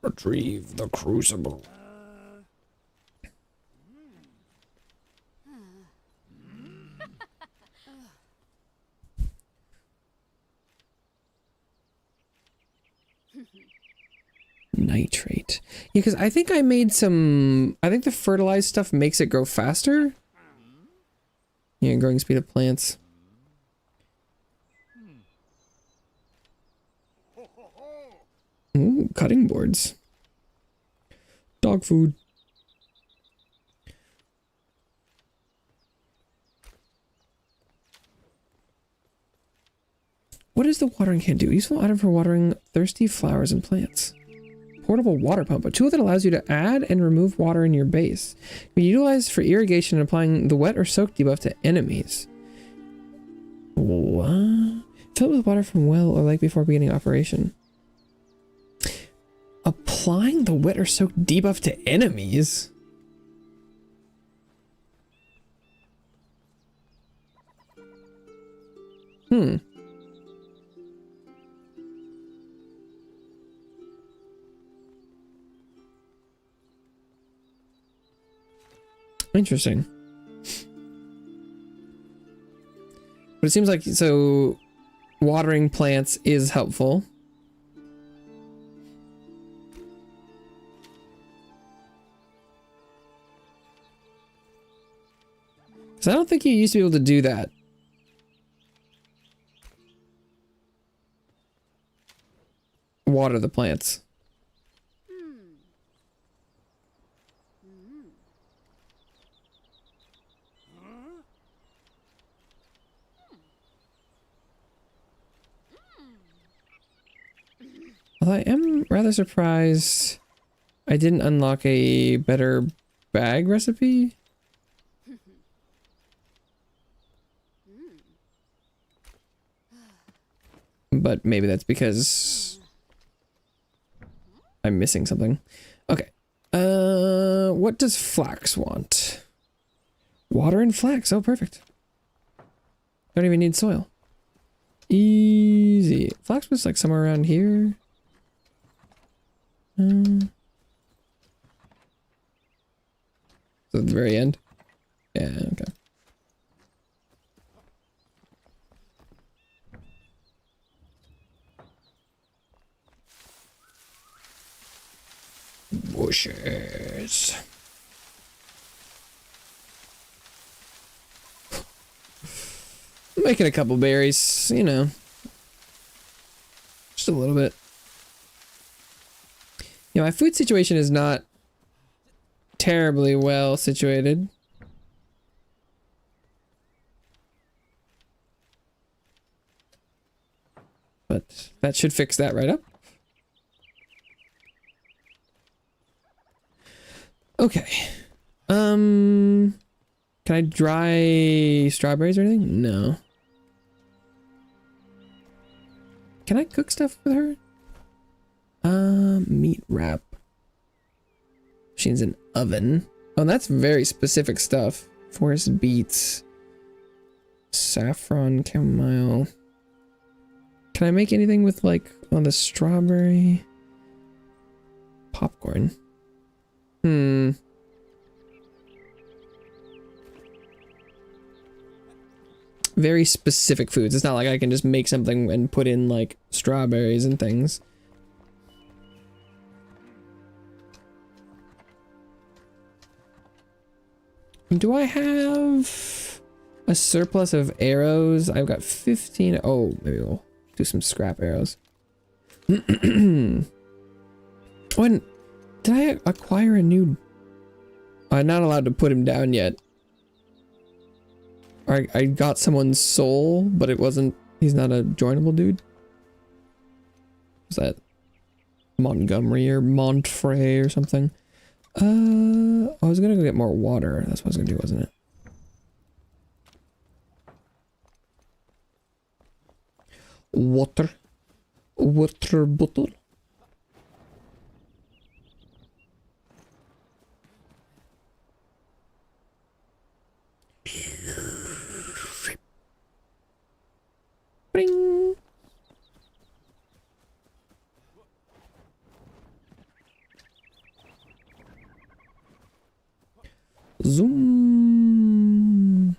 Speaker 1: Retrieve the crucible. Nitrate. Yeah, because I think I made some... I think the fertilized stuff makes it grow faster. Yeah, growing speed of plants. Ooh, cutting boards. Dog food. What does the watering can do? Useful item for watering thirsty flowers and plants. Portable water pump, a tool that allows you to add and remove water in your base. Can be utilized for irrigation and applying the wet or soak debuff to enemies. What? Fill it with water from well or lake before beginning operation. Applying the wet or soak debuff to enemies? Hmm. Interesting. But it seems like, so watering plants is helpful. Because I don't think you used to be able to do that. Water the plants. Although I am rather surprised I didn't unlock a better bag recipe. But maybe that's because I'm missing something. Okay. What does flax want? Water and flax. Oh, perfect. Don't even need soil. Easy. Flax was like somewhere around here. So at the very end? Yeah, okay. Bushes. Making a couple berries, you know. Just a little bit. You know, my food situation is not terribly well situated. But that should fix that right up. Okay. Can I dry strawberries or anything? No. Can I cook stuff with her? Meat wrap. Machine's an oven. Oh, that's very specific stuff. Forest beets. Saffron, chamomile. Can I make anything with like, oh, the strawberry? Popcorn. Very specific foods. It's not like I can just make something and put in like strawberries and things. Do I have a surplus of arrows? I've got 15. Oh, maybe we'll do some scrap arrows. When did I acquire a new? I'm not allowed to put him down yet. I got someone's soul, but it wasn't. He's not a joinable dude. Was that Montgomery or Montfray or something? I was gonna go get more water. That's what I was gonna do, wasn't it? Water. Water bottle. Bring. Zoom.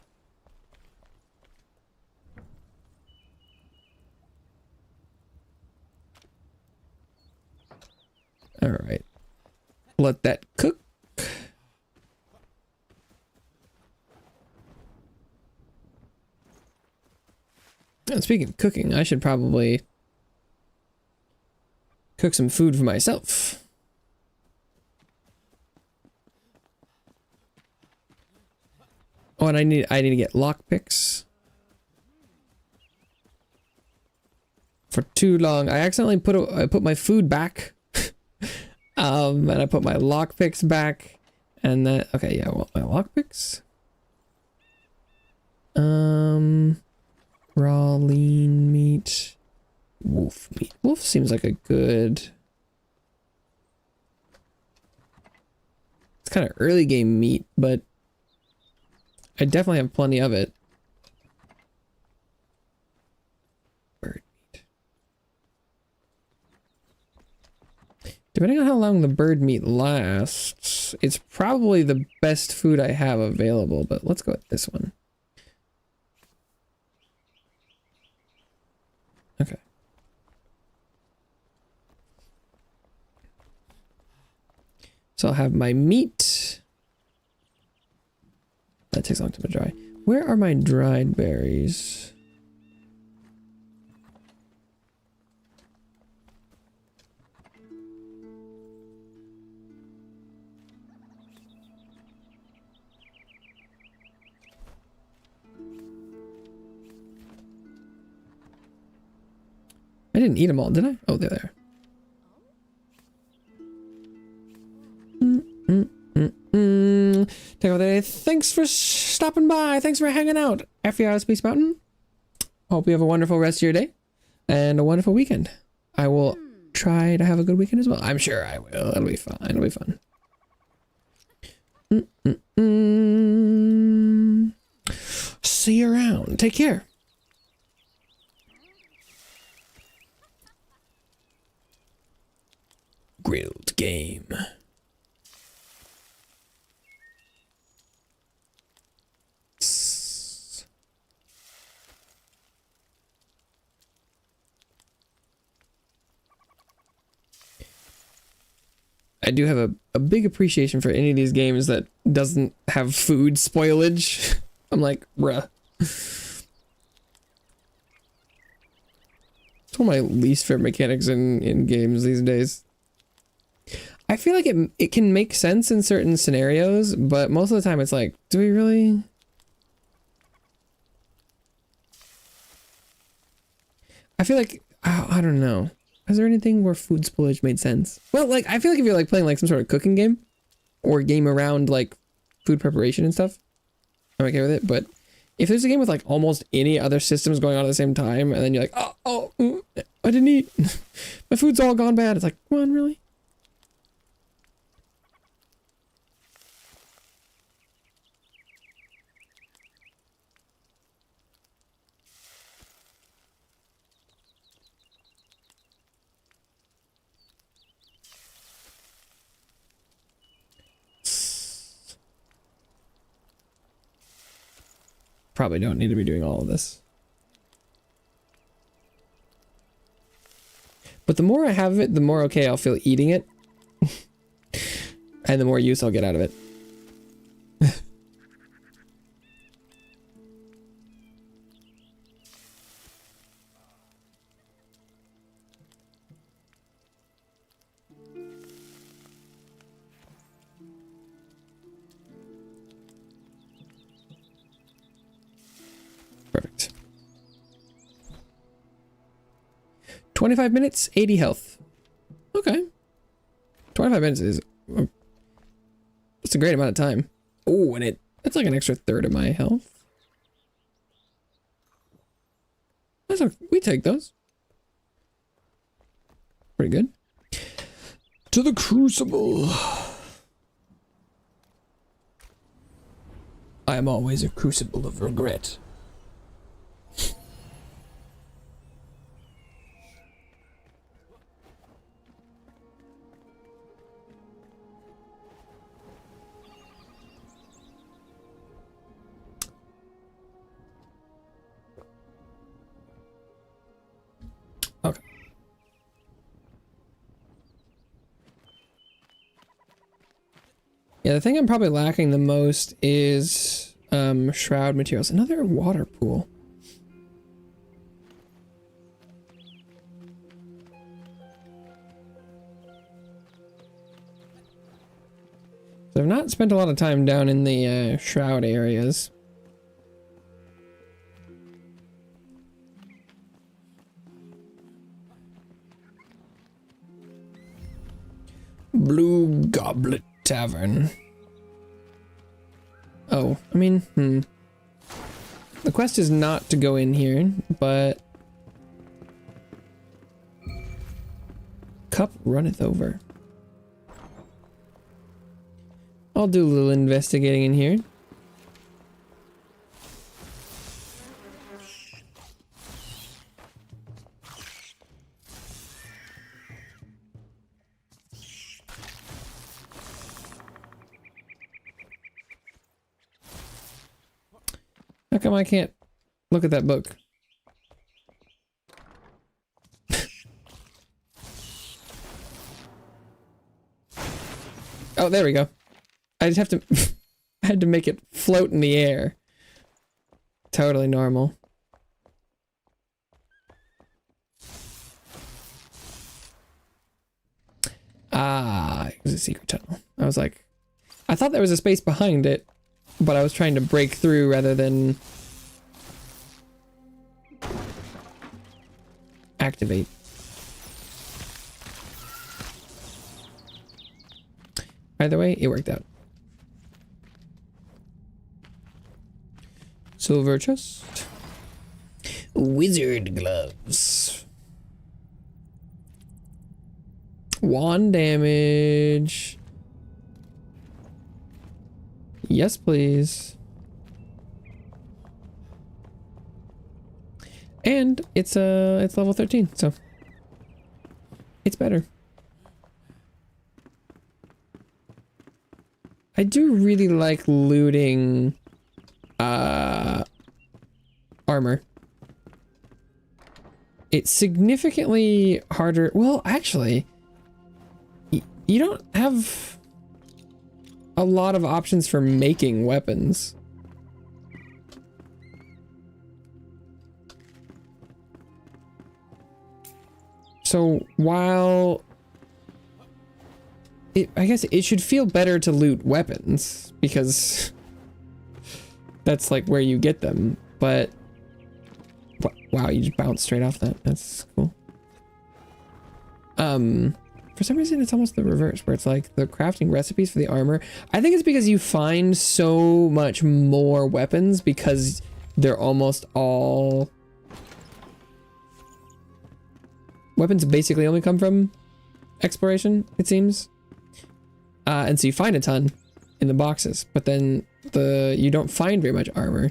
Speaker 1: All right. Let that cook. And speaking of cooking, I should probably cook some food for myself. Oh, and I need to get lockpicks. For too long, I accidentally put my food back. And I put my lockpicks back, and then okay, yeah, well, my lockpicks. Raw lean meat, wolf meat. Wolf seems like a good. It's kind of early game meat, but I definitely have plenty of it. Bird meat. Depending on how long the bird meat lasts, it's probably the best food I have available, but let's go with this one. Okay. So I'll have my meat. That takes a long time to dry. Where are my dried berries? I didn't eat them all, did I? Oh, they're there. Take over there. Thanks for stopping by. Thanks for hanging out. FER Space Mountain. Hope you have a wonderful rest of your day and a wonderful weekend. I will try to have a good weekend as well. I'm sure I will. It'll be fun. It'll be fun. See you around. Take care. Grilled game. I do have a big appreciation for any of these games that doesn't have food spoilage. I'm like, bruh. It's one of my least favorite mechanics in games these days. I feel like it can make sense in certain scenarios, but most of the time it's like, do we really? I feel like, I don't know. Is there anything where food spoilage made sense? Well, like, I feel like if you're like playing like some sort of cooking game or game around like food preparation and stuff, I'm okay with it. But if there's a game with like almost any other systems going on at the same time, and then you're like, I didn't eat. My food's all gone bad. It's like, come on, really? Probably don't need to be doing all of this. But the more I have of it, the more okay I'll feel eating it. And the more use I'll get out of it. 25 minutes, 80 health. Okay. 25 minutes is... That's a great amount of time. Oh, and that's like an extra third of my health. We take those. Pretty good. To the crucible. I am always a crucible of regret. Okay. Yeah, the thing I'm probably lacking the most is shroud materials. Another water pool. So I've not spent a lot of time down in the shroud areas. Blue Goblet Tavern. Oh, I mean, the quest is not to go in here, but... Cup runneth over. I'll do a little investigating in here. How come I can't look at that book? Oh, there we go. I just have to... I had to make it float in the air. Totally normal. Ah, it was a secret tunnel. I was like... I thought there was a space behind it, but I was trying to break through rather than... activate. Either way, it worked out. Silver chest. Wizard gloves. Wand damage. Yes, please. And it's level 13, so it's better. I do really like looting armor. It's significantly harder. Well, actually, you don't have a lot of options for making weapons. So while I guess it should feel better to loot weapons because that's like where you get them, but wow, you just bounced straight off that. That's cool. For some reason it's almost the reverse where it's like the crafting recipes for the armor. I think it's because you find so much more weapons because they're almost all weapons basically only come from exploration, it seems. And so you find a ton in the boxes, but then you don't find very much armor.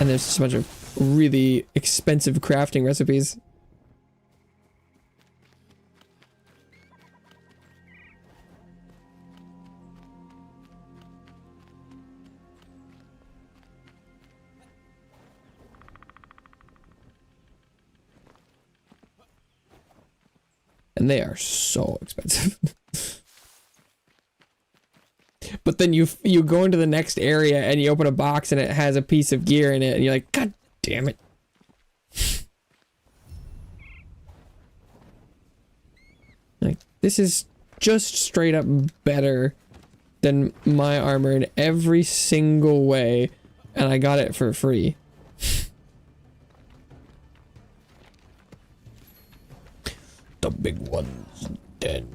Speaker 1: And there's just a bunch of really expensive crafting recipes. And they are so expensive. But then you go into the next area and you open a box and it has a piece of gear in it and you're like, God damn it. Like, this is just straight up better than my armor in every single way, and I got it for free. the big one's den.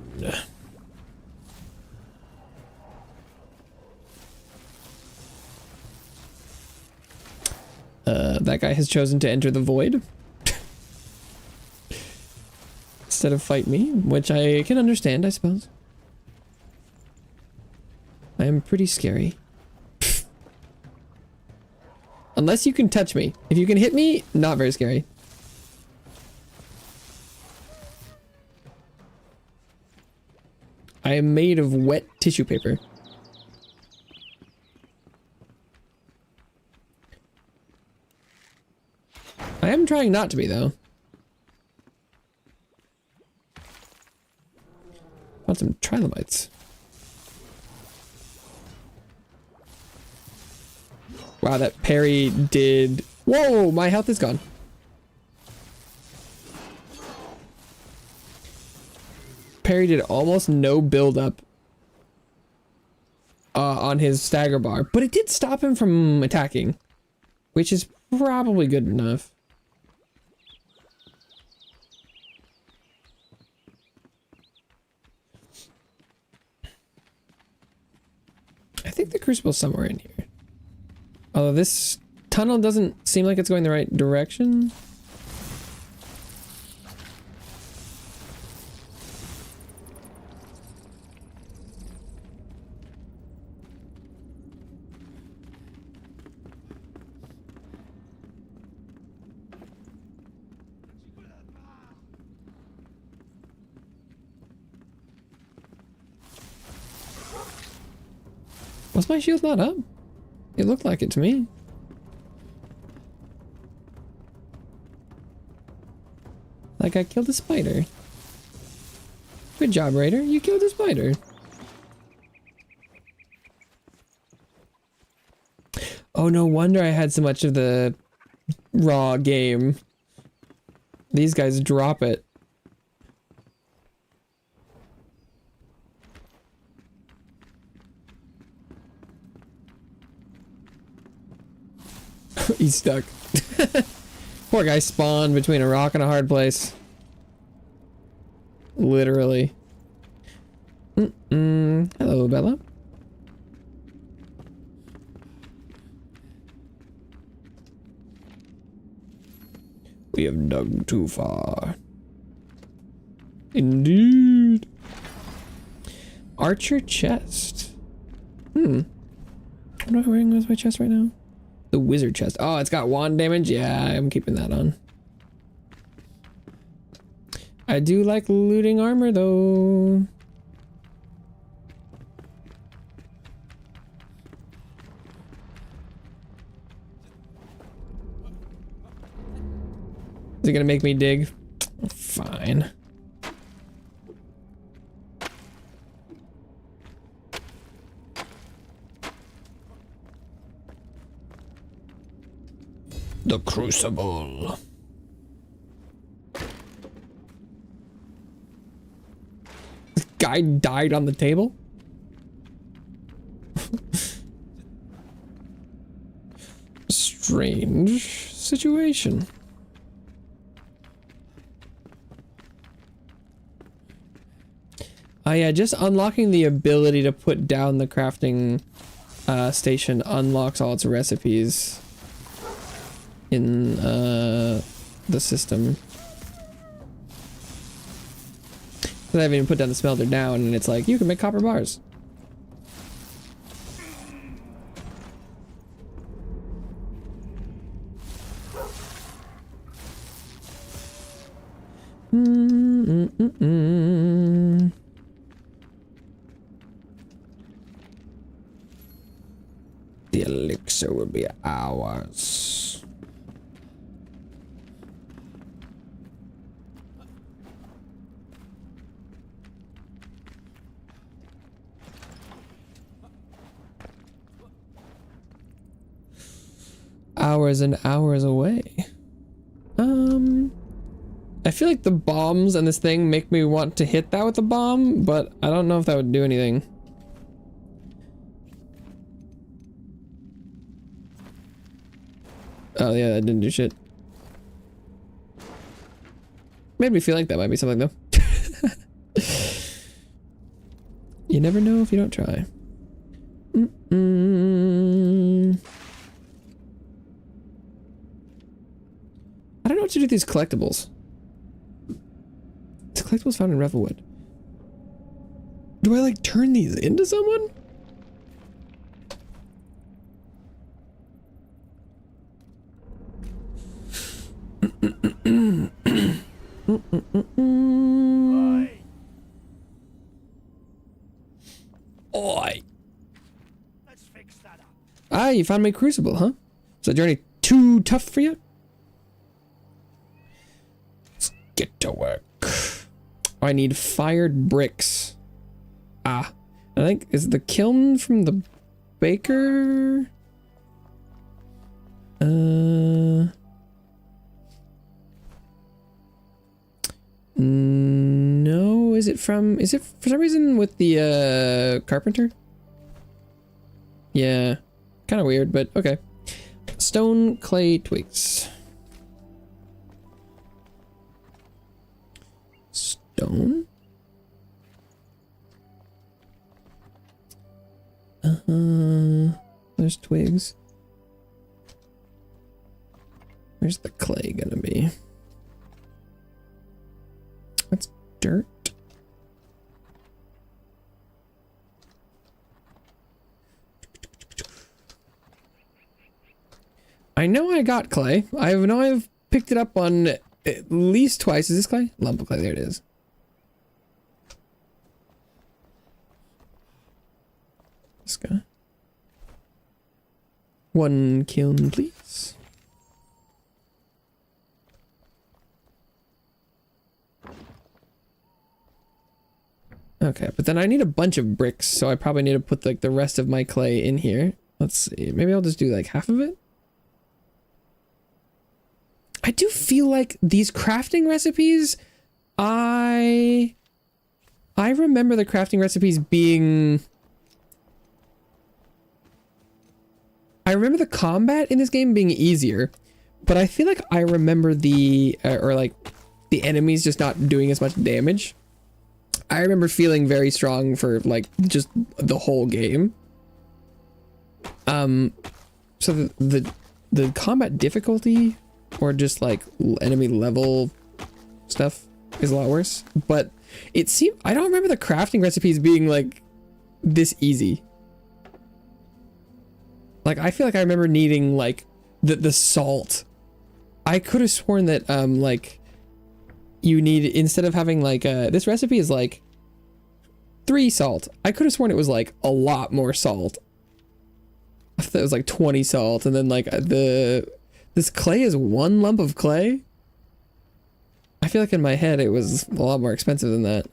Speaker 1: That guy has chosen to enter the void instead of fight me, which I can understand, I suppose. I am pretty scary. Unless you can touch me. If you can hit me, not very scary. I am made of wet tissue paper. I am trying not to be, though. Want some trilobites. Wow, that parry did... Whoa, my health is gone. Parry did almost no build-up on his stagger bar, but it did stop him from attacking, which is probably good enough. I think the crucible's somewhere in here. Although this tunnel doesn't seem like it's going the right direction. Was my shield not up? It looked like it to me. Like I killed a spider. Good job, Raider. You killed a spider. Oh, no wonder I had so much of the raw game. These guys drop it. He's stuck. Poor guy spawned between a rock and a hard place. Literally. Hello, Bella. We have dug too far. Indeed. Archer chest. What am I wearing with my chest right now? The wizard chest. Oh, it's got wand damage? Yeah, I'm keeping that on. I do like looting armor, though. Is it gonna make me dig? Fine. The crucible. This guy died on the table? Strange situation. Oh yeah, just unlocking the ability to put down the crafting station unlocks all its recipes in the system. I haven't even put down the smelter down, and it's like, you can make copper bars. The elixir will be ours. Hours and hours away. I feel like the bombs and this thing make me want to hit that with a bomb, but I don't know if that would do anything. Oh yeah, that didn't do shit. Made me feel like that might be something though. You never know if you don't try. I don't know what to do with these collectibles. These collectibles found in Revelwood. Do I like turn these into someone?
Speaker 2: Oi.
Speaker 1: Oi.
Speaker 2: Let's fix that up.
Speaker 1: Ah, you found my crucible, huh? Is that journey too tough for you? Let's get to work. I need fired bricks. Ah, I think, is the kiln from the baker? No, is it for some reason with the, carpenter? Yeah, kind of weird, but okay. Stone, clay, twigs. Stone? There's twigs. Where's the clay gonna be? That's dirt. I know I got clay. I know I've picked it up on at least twice. Is this clay? Lump of clay, there it is. This guy. One kiln, please. Okay, but then I need a bunch of bricks, so I probably need to put like the rest of my clay in here. Let's see, maybe I'll just do like half of it. I do feel like these crafting recipes, I remember the crafting recipes being... I remember the combat in this game being easier, but I feel like I remember the, or like the enemies just not doing as much damage. I remember feeling very strong for like just the whole game. So the combat difficulty or just like enemy level stuff is a lot worse, but it seemed, I don't remember the crafting recipes being like this easy. Like I feel like I remember needing like the salt. I could have sworn that like you need, instead of having like this recipe is like 3 salt. I could have sworn it was like a lot more salt. I thought it was like 20 salt, and then like this clay is 1 lump of clay. I feel like in my head it was a lot more expensive than that.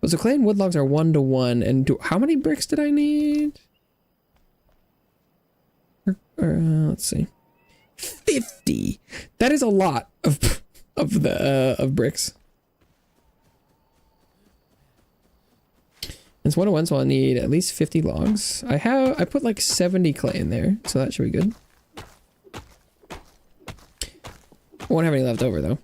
Speaker 1: But so clay and wood logs are 1 to 1, and how many bricks did I need? Let's see. 50. That is a lot of bricks. It's 1 to 1, so I'll need at least 50 logs. I put like 70 clay in there, so that should be good. Won't have any left over though.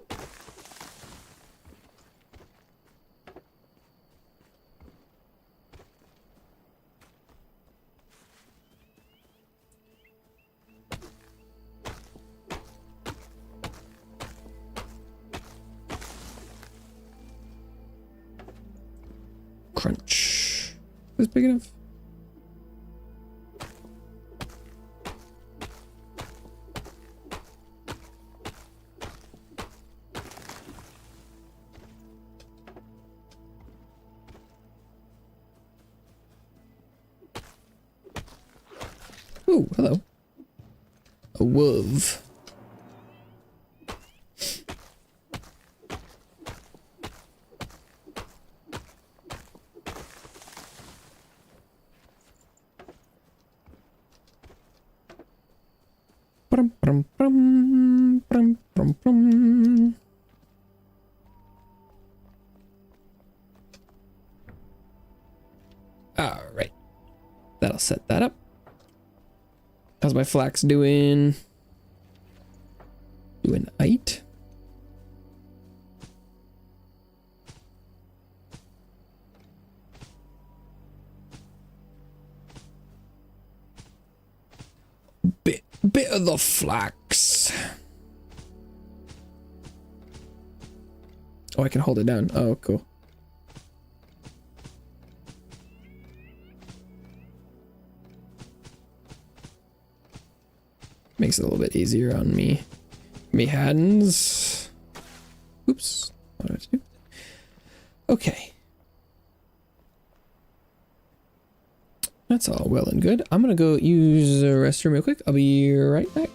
Speaker 1: Crunch. Is this big enough? Ooh, hello. A wolf. Brum, brum, brum, brum, brum, brum. All right, that'll set that up. How's my flax doing? Doing 8. bit of the flax. Oh, I can hold it down. Oh, cool. Makes it a little bit easier on me. Me hands. Oops. What do I have to do? Okay. That's all well and good. I'm gonna go use the restroom real quick. I'll be right back.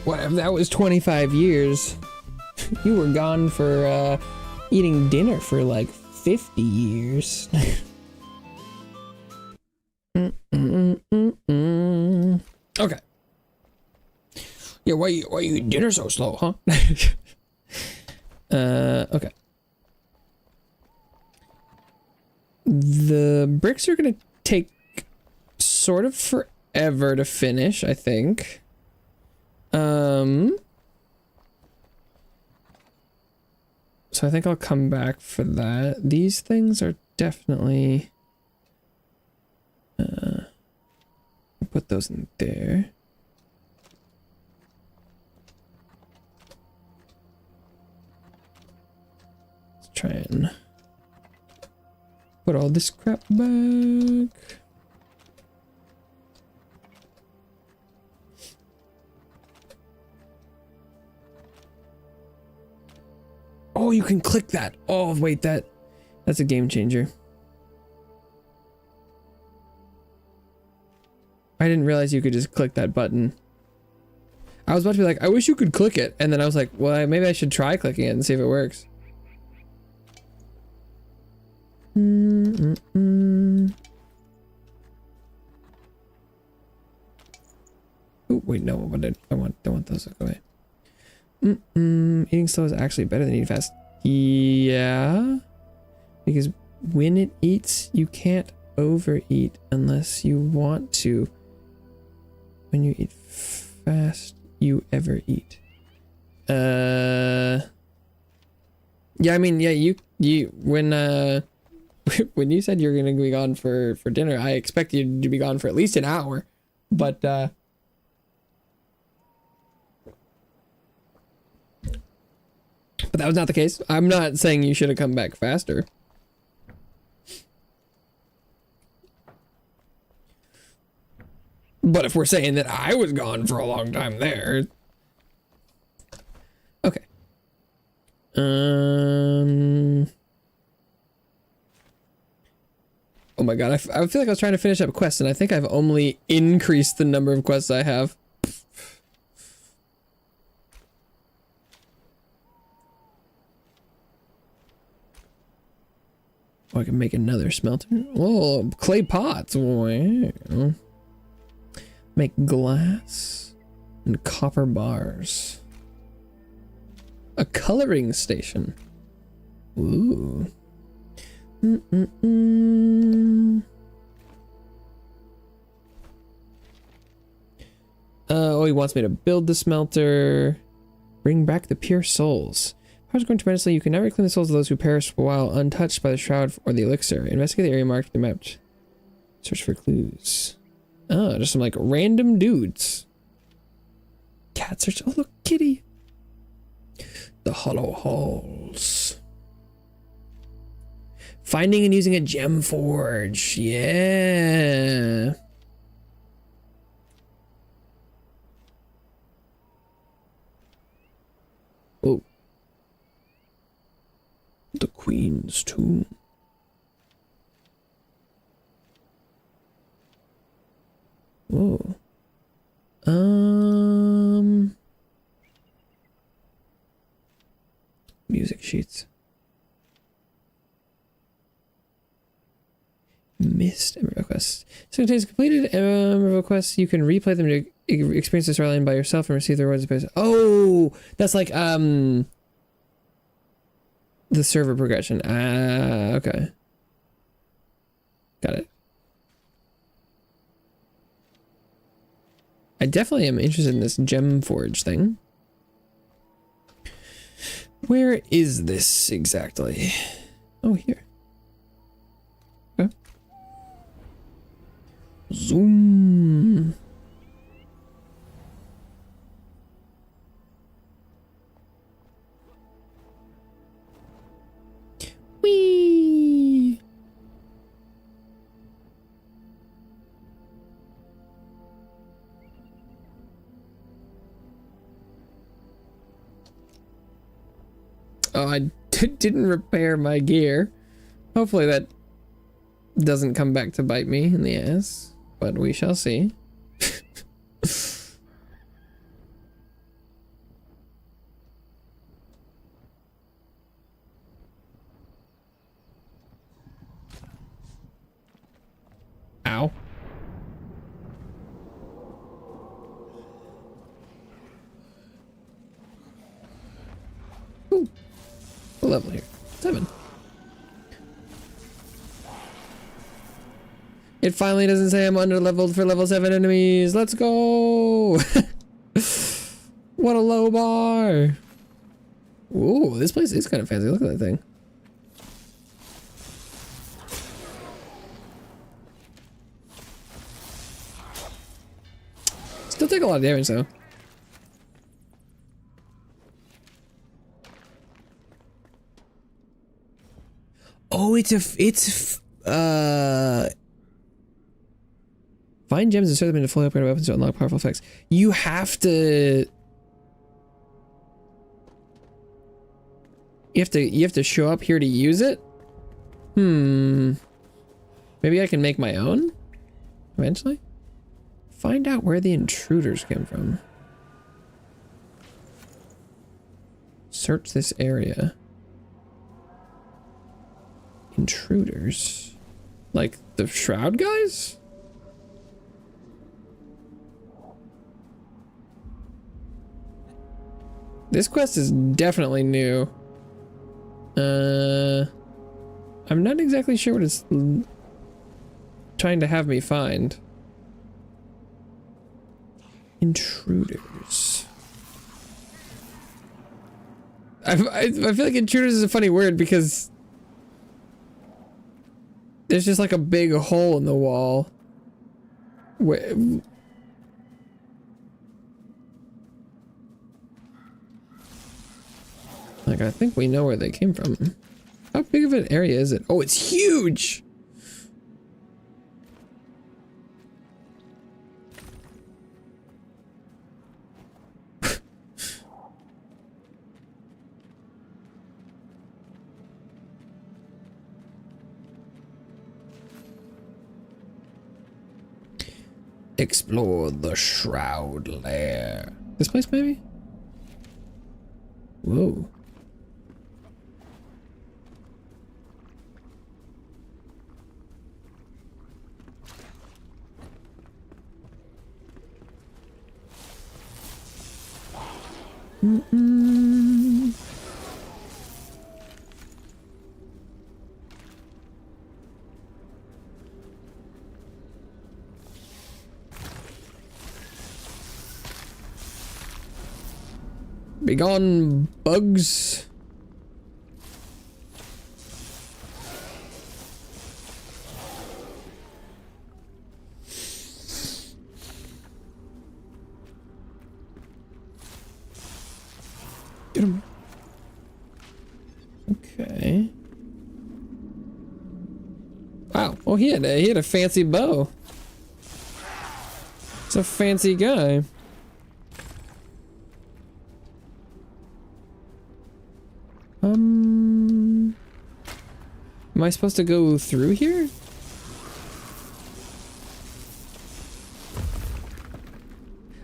Speaker 1: Whatever, that was 25 years. You were gone for eating dinner for like 50 years. Okay. Yeah, why you eating dinner so slow, huh? Okay. The bricks are gonna take sort of forever to finish, I think. So I think I'll come back for that. These things are definitely put those in there. Let's try and put all this crap back. Oh, you can click that. Oh, wait, that That's a game changer. I didn't realize you could just click that button. I was about to be like, I wish you could click it. And then I was like, well, maybe I should try clicking it and see if it works. Oh, wait, no, don't want those to go away. Eating slow is actually better than eating fast. Yeah. Because when it eats, you can't overeat unless you want to. When you eat fast, you ever eat. Yeah, I mean, yeah, you when when you said you're gonna be gone for dinner, I expect you to be gone for at least an hour. But that was not the case. I'm not saying you should have come back faster. But if we're saying that I was gone for a long time there. Okay. Oh my god, I feel like I was trying to finish up quests and I think I've only increased the number of quests I have. Oh, I can make another smelter. Oh, clay pots. Wow. Make glass and copper bars. A coloring station. Ooh. Oh, he wants me to build the smelter. Bring back the pure souls. Power's growing tremendously. You can never clean the souls of those who perish while untouched by the shroud or the elixir. Investigate the area marked with the map. Search for clues. Oh, just some like random dudes. Cat search. Oh, look, kitty. The hollow halls. Finding and using a gem forge. Yeah. Oh. The Queen's tomb. Whoa. Music sheets. Missed emerald quests. So it contains completed emerald quests. You can replay them to experience the storyline by yourself and receive the rewards. Oh, that's like the server progression. Ah, okay. Got it. I definitely am interested in this gem forge thing. Where is this exactly? Oh, here. Okay. Zoom. Whee! Oh, I didn't repair my gear. Hopefully that doesn't come back to bite me in the ass, but we shall see. Ow. Ooh. What level here? 7. It finally doesn't say I'm under leveled for level 7 enemies. Let's go. What a low bar. Ooh, this place is kind of fancy. Look at that thing. Still take a lot of damage though. Oh, find gems and store them into fully upgraded weapons to unlock powerful effects. You have to show up here to use it. Maybe I can make my own eventually. Find out where the intruders came from. Search this area. Intruders? Like the shroud guys? This quest is definitely new. I'm not exactly sure what it's trying to have me find. Intruders. I feel like intruders is a funny word because there's just like a big hole in the wall. Like, I think we know where they came from. How big of an area is it? Oh, it's huge! Explore the Shroud Lair. This place, maybe? Whoa. Begone, bugs. Get him. Okay. Wow. Oh, he had a fancy bow. It's a fancy guy. Am I supposed to go through here?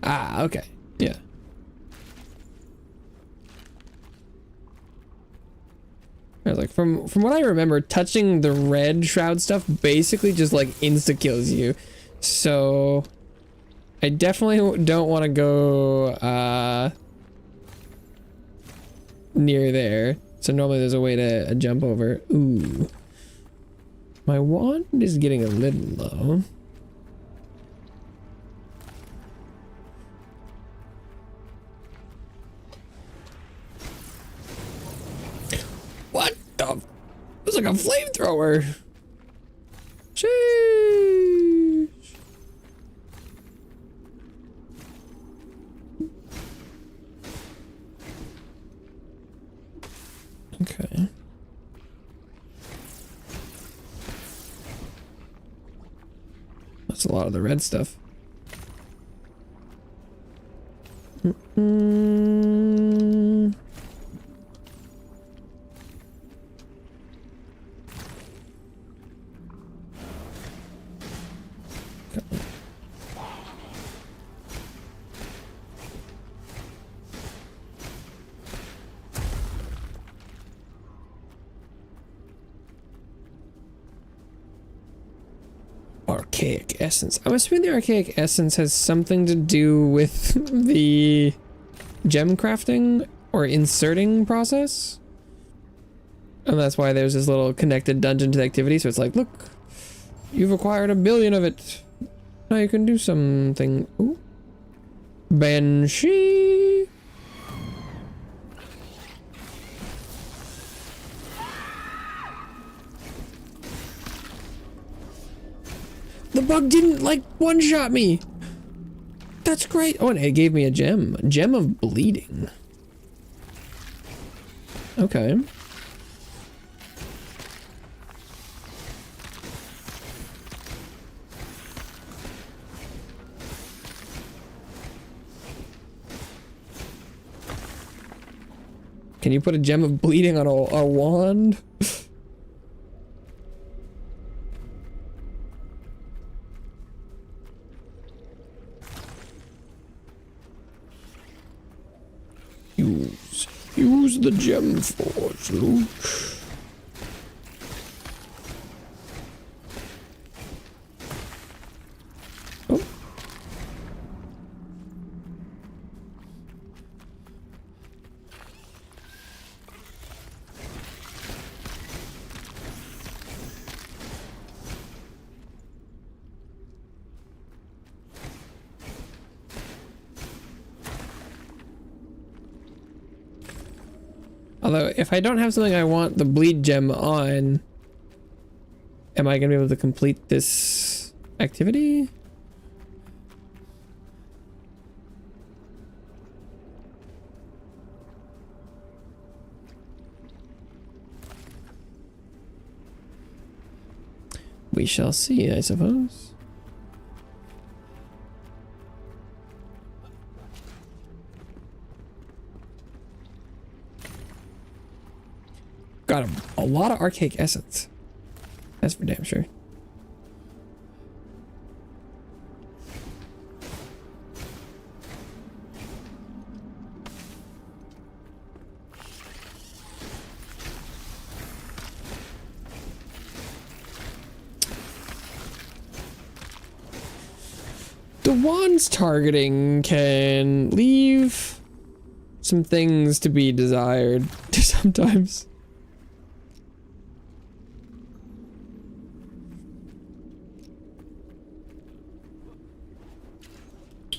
Speaker 1: Ah, okay. Yeah. I was like, from what I remember, touching the red shroud stuff basically just like insta kills you. So I definitely don't want to go near there. So normally there's a way to jump over. Ooh. My wand is getting a little low. What the? It was like a flamethrower. Sheesh. Okay. That's a lot of the red stuff. Archaic essence. I'm assuming the archaic essence has something to do with the gem crafting or inserting process. And that's why there's this little connected dungeon to the activity. So it's like, look, you've acquired 1 billion of it. Now you can do something. Ooh. Banshee. The bug didn't like one-shot me. That's great. Oh, and it gave me a gem. A gem of bleeding. Okay. Can you put a gem of bleeding on a wand? Use the gem forge, Luke. Oh. Although, if I don't have something I want the bleed gem on, am I going to be able to complete this activity? We shall see, I suppose. Got a lot of archaic essence. That's for damn sure. The wand's targeting can leave some things to be desired sometimes.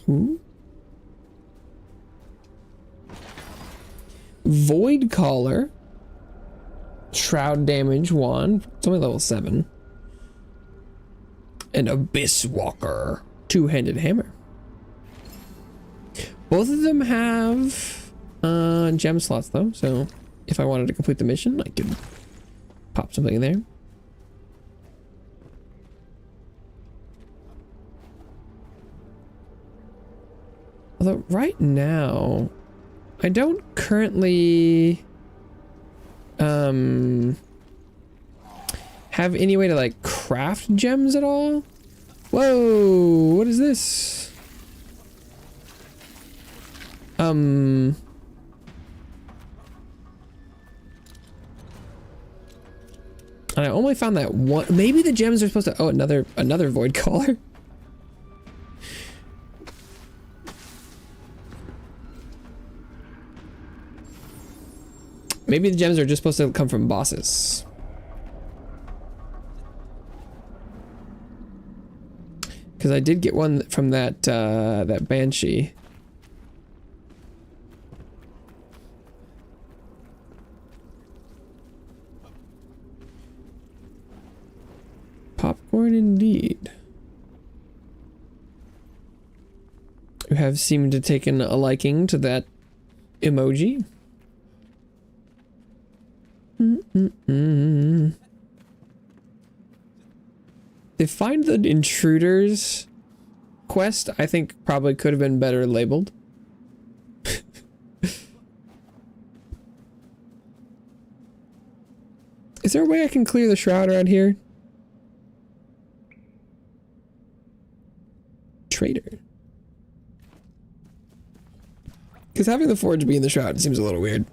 Speaker 1: Ooh. Void Caller. Shroud damage 1. It's only level 7. And Abyss Walker. Two-handed hammer. Both of them have gem slots though, so if I wanted to complete the mission, I could pop something in there. Although right now, I don't currently have any way to like craft gems at all. Whoa, what is this? And I only found that one. Maybe the gems are supposed to. Oh, another void caller. Maybe the gems are just supposed to come from bosses. Because I did get one from that that banshee. Popcorn indeed. You have seemed to taken a liking to that emoji. The Find the Intruders quest, I think, probably could have been better labeled. Is there a way I can clear the shroud around here? Traitor. Because having the forge be in the shroud seems a little weird.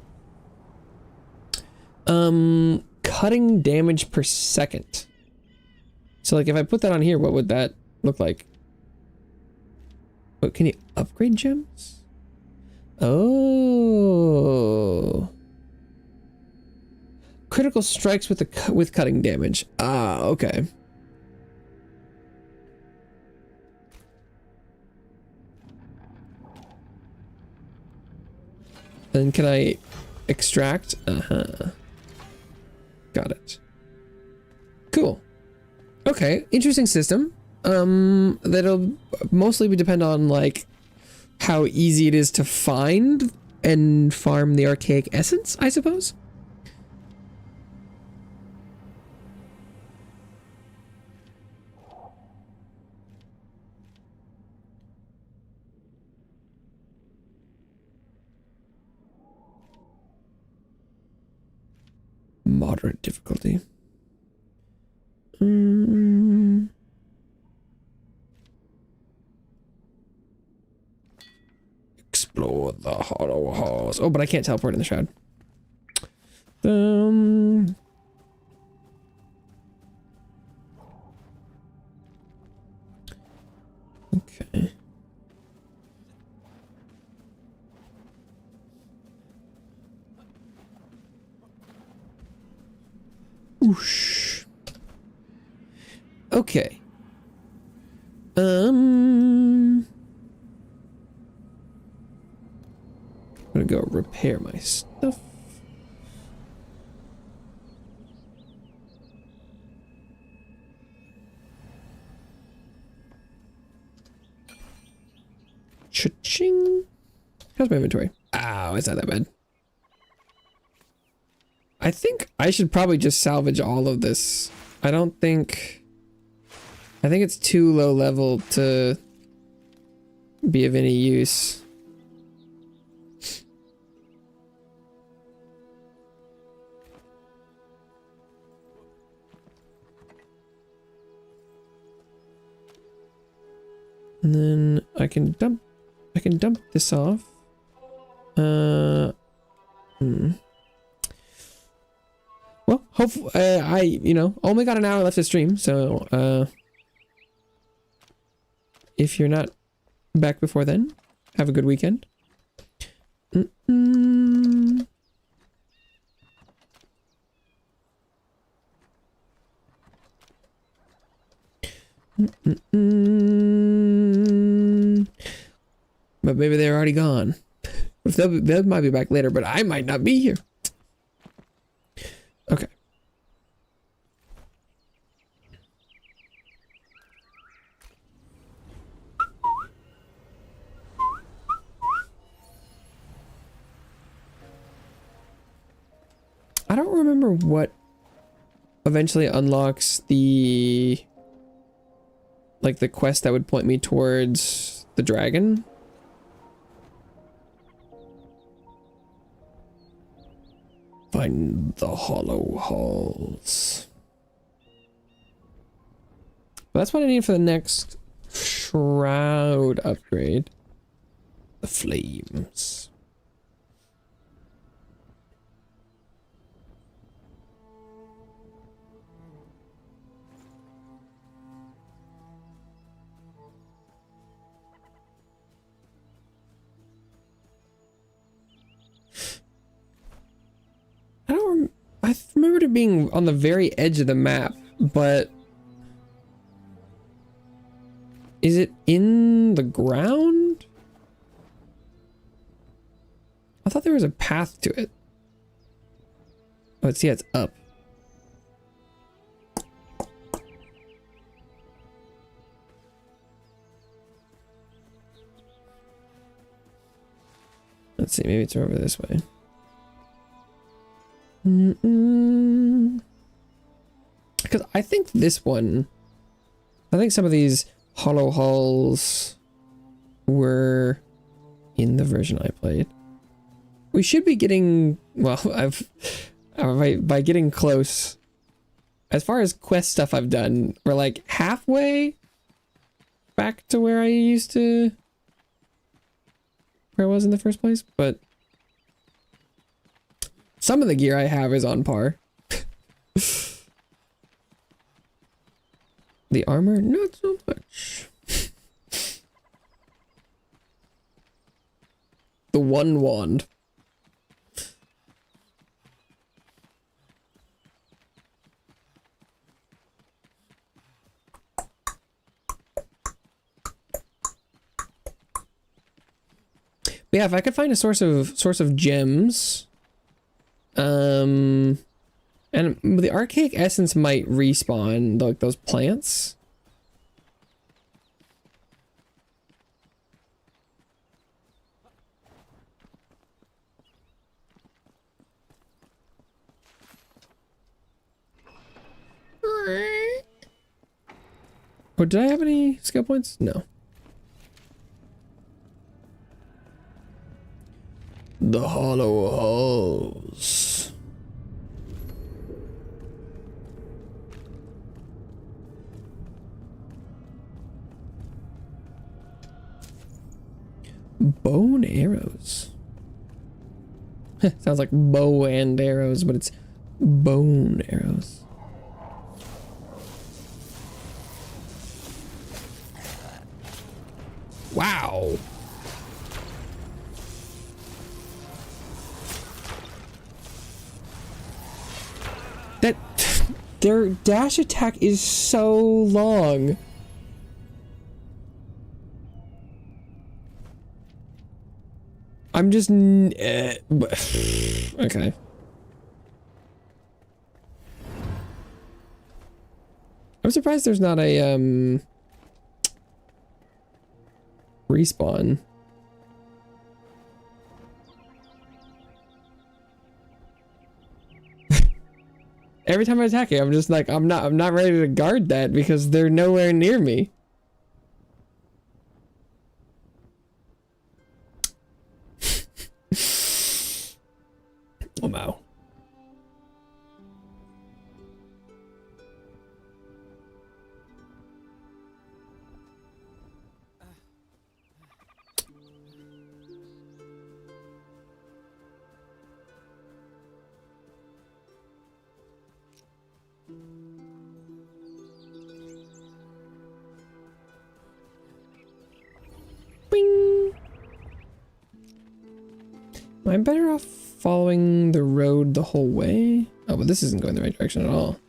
Speaker 1: Cutting damage per second. So like if I put that on here, what would that look like? What, can you upgrade gems? Oh. Critical strikes with cutting damage. Ah, okay. Then can I extract? Uh-huh. Got it. Cool. Okay, interesting system. That'll mostly depend on like how easy it is to find and farm the archaic essence, I suppose. Moderate difficulty. Explore the hollow halls. Oh, but I can't teleport in the shroud. Okay. Whoosh. Okay. I'm gonna go repair my stuff. Cha-ching. How's my inventory? Ow, it's not that bad. I think I should probably just salvage all of this. I think it's too low level to be of any use. And then I can dump this off. Well, hopefully, I only got an hour left to stream, so, if you're not back before then, have a good weekend. But maybe they're already gone. They might be back later, but I might not be here. Okay. I don't remember what eventually unlocks the quest that would point me towards the dragon. Find the hollow halls. But that's what I need for the next shroud upgrade. The flames. I remembered it being on the very edge of the map, but is it in the ground? I thought there was a path to it. Oh, let's see, it's up. Let's see, maybe it's over this way. Because I think some of these hollow halls were in the version I played. We should be getting, well, by getting close, as far as quest stuff I've done, we're like halfway back to where I was in the first place, but some of the gear I have is on par. The armor, not so much. The one wand. But yeah, if I could find a source of gems, and the archaic essence might respawn like those plants. Oh, did I have any skill points? No. The hollow halls. Bone arrows. Sounds like bow and arrows, but it's bone arrows. Wow. That their dash attack is so long. I'm just okay. I'm surprised there's not a respawn. Every time I attack it, I'm just like, I'm not ready to guard that because they're nowhere near me. Oh wow. Bing. Am I better off following the road the whole way? Oh, but this isn't going the right direction at all.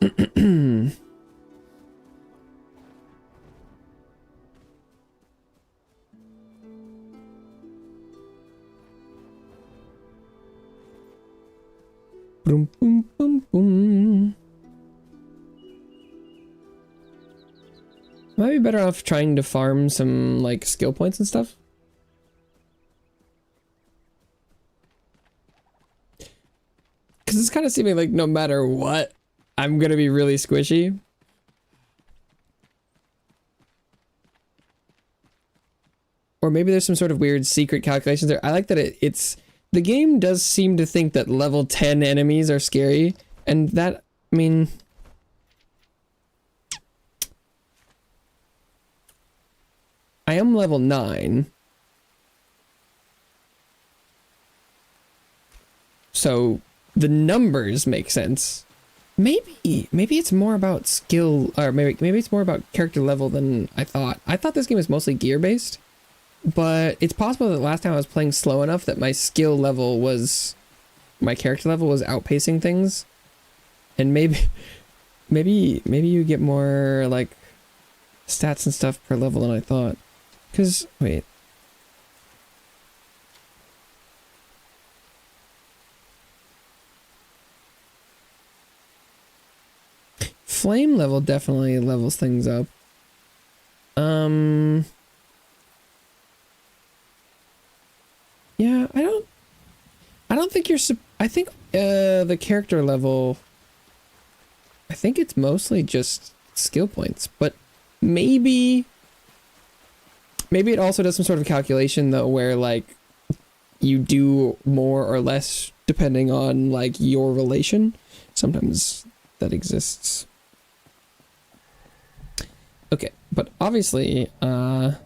Speaker 1: Boom, boom, boom, boom. Might be better off trying to farm some, like, skill points and stuff. Because it's kind of seeming like no matter what, I'm going to be really squishy. Or maybe there's some sort of weird secret calculations there. I like that it's... The game does seem to think that level 10 enemies are scary. And that, I mean... I am level 9. So the numbers make sense. Maybe it's more about skill, or maybe it's more about character level than I thought. I thought this game was mostly gear based, but it's possible that last time I was playing slow enough that my skill level was, my character level was outpacing things. And maybe you get more like stats and stuff per level than I thought. Cause wait. Flame level definitely levels things up. Yeah, I don't think you're I think the character level, I think it's mostly just skill points, but maybe it also does some sort of calculation though where like you do more or less depending on like your relation. Sometimes that exists. Okay, but obviously I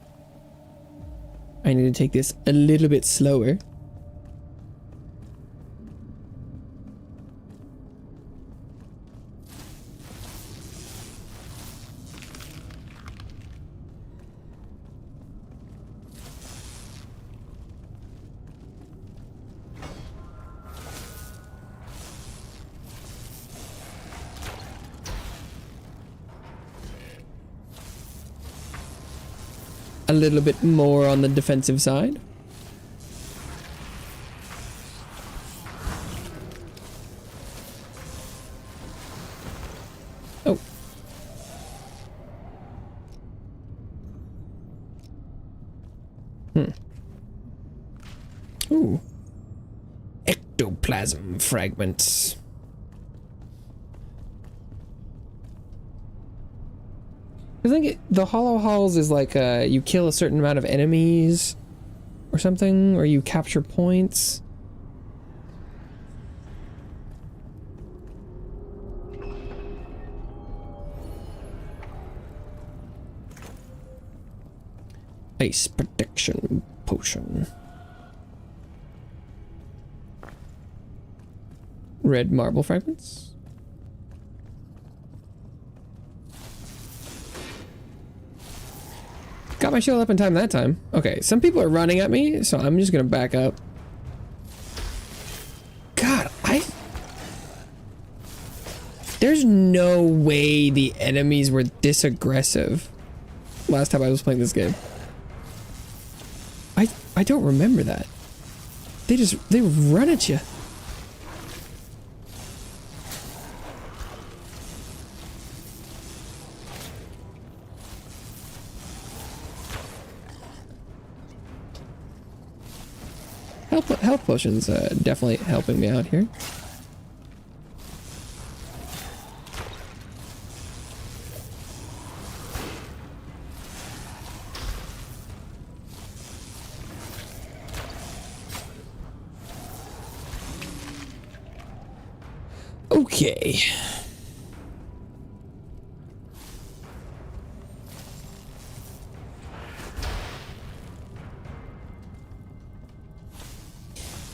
Speaker 1: need to take this a little bit slower. A little bit more on the defensive side. Oh. Ooh. Ectoplasm fragments. I think the hollow halls is like you kill a certain amount of enemies or something, or you capture points. Ice protection potion. Red marble fragments. Got my shield up in time that time. Okay, some people are running at me, so I'm just gonna back up. God, there's no way the enemies were this aggressive last time I was playing this game. I don't remember that. They run at you. Health potions definitely helping me out here. Okay.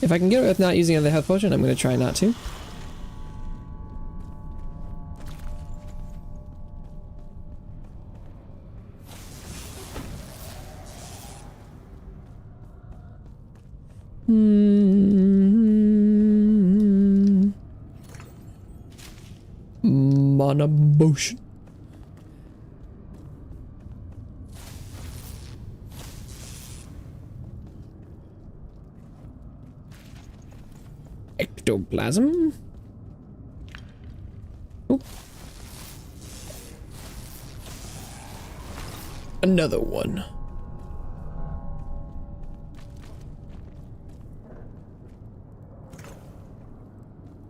Speaker 1: If I can get away with not using another health potion, I'm going to try not to. Mana potion. Ectoplasm. Oh. Another one.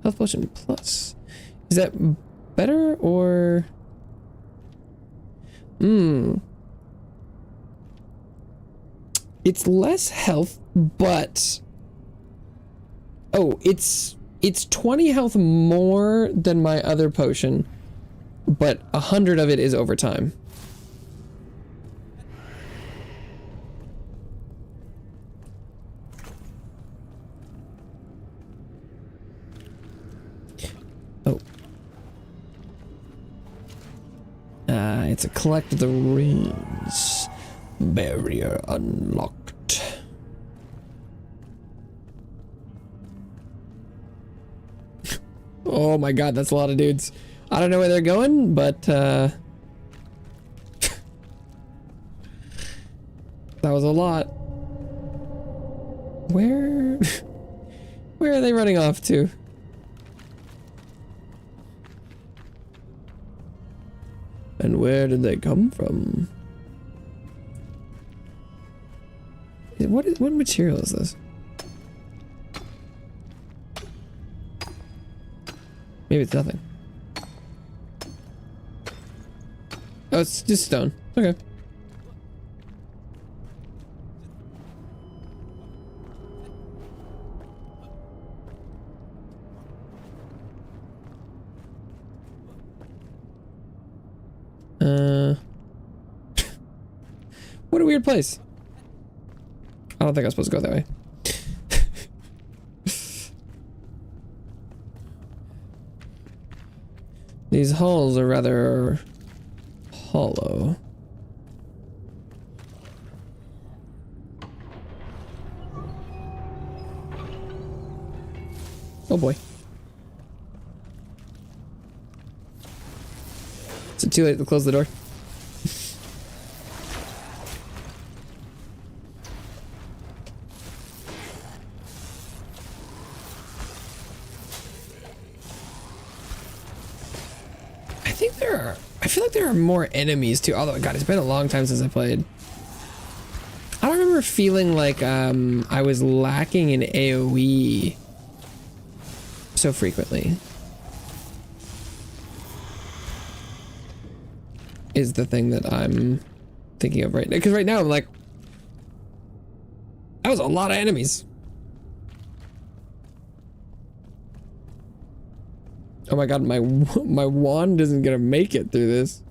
Speaker 1: Health potion plus. Is that better or? It's less health, but oh, it's 20 health more than my other potion, but 100 of it is over time. Oh. It's a collect the rings. Barrier unlocked. Oh my god, that's a lot of dudes. I don't know where they're going, but that was a lot. Where are they running off to? And where did they come from? What material is this? Maybe it's nothing. Oh, it's just stone. Okay. What a weird place. I don't think I'm supposed to go that way. These halls are rather hollow. Oh boy. Is it too late to close the door? I feel like there are more enemies too, although god, it's been a long time since I played. I don't remember feeling like I was lacking in AoE so frequently. Is the thing that I'm thinking of right now, because right now I'm like, that was a lot of enemies. Oh my god, my wand isn't gonna make it through this.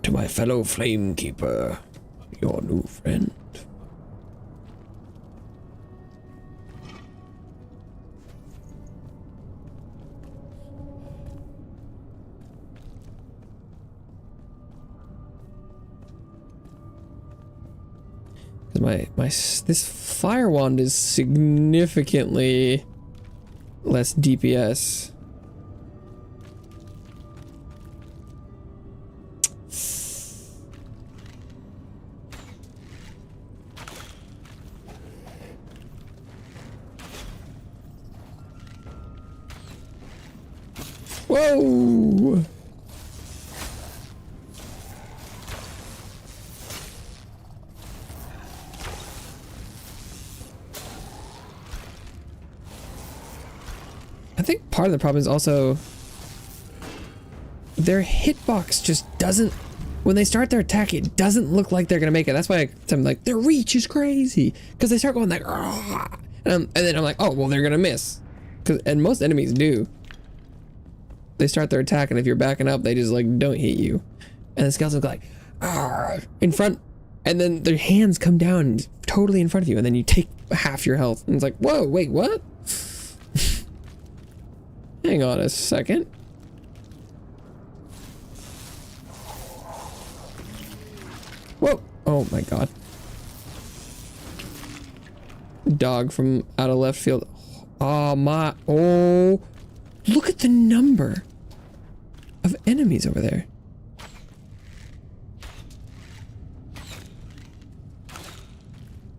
Speaker 1: To my fellow flame keeper, your new friend. This fire wand is significantly less DPS. Whoa! I think part of the problem is also their hitbox just doesn't, when they start their attack, it doesn't look like they're gonna make it. That's why I'm like, their reach is crazy, because they start going like, and then I'm like, oh well, they're gonna miss, and most enemies do. They start their attack, and if you're backing up, they just like don't hit you, and the skeletons like in front, and then their hands come down totally in front of you, and then you take half your health, and it's like, whoa, wait, what? Hang on a second. Whoa! Oh my god. Dog from out of left field. Oh my. Oh. Look at the number of enemies over there.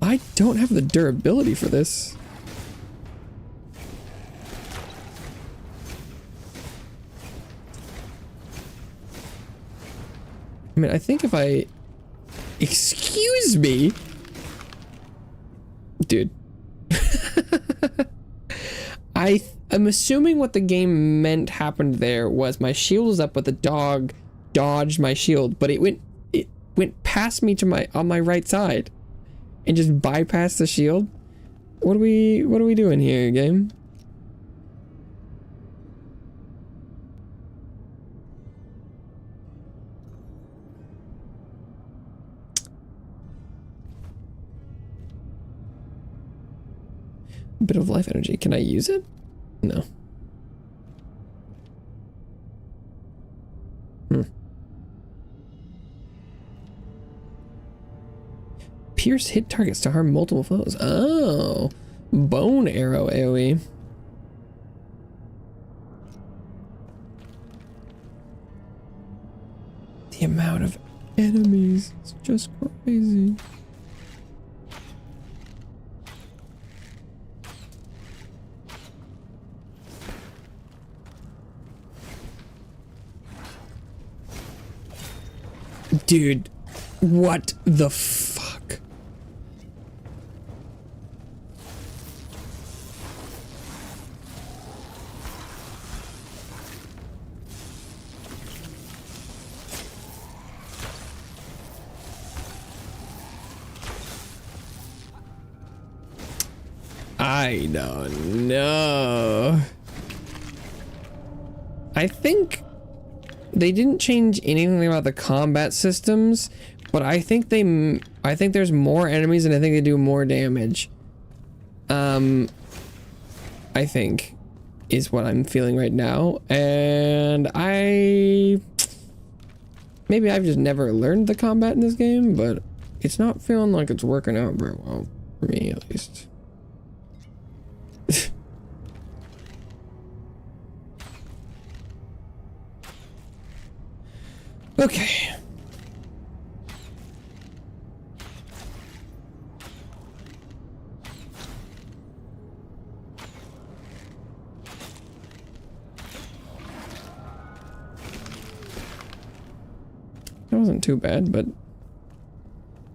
Speaker 1: I don't have the durability for this. I mean, I think if I... Excuse me? Dude. I'm assuming what the game meant happened there was my shield was up, but the dog dodged my shield, but it went past me to on my right side and just bypassed the shield. What are we doing here, game? A bit of life energy. Can I use it? No. Pierce hit targets to harm multiple foes. Oh. Bone arrow AoE. The amount of enemies is just crazy. Dude, what the fuck? I don't know. I think they didn't change anything about the combat systems, but I think there's more enemies and I think they do more damage. I think is what I'm feeling right now, and maybe I've just never learned the combat in this game, but it's not feeling like it's working out very well for me, at least. Okay. That wasn't too bad, but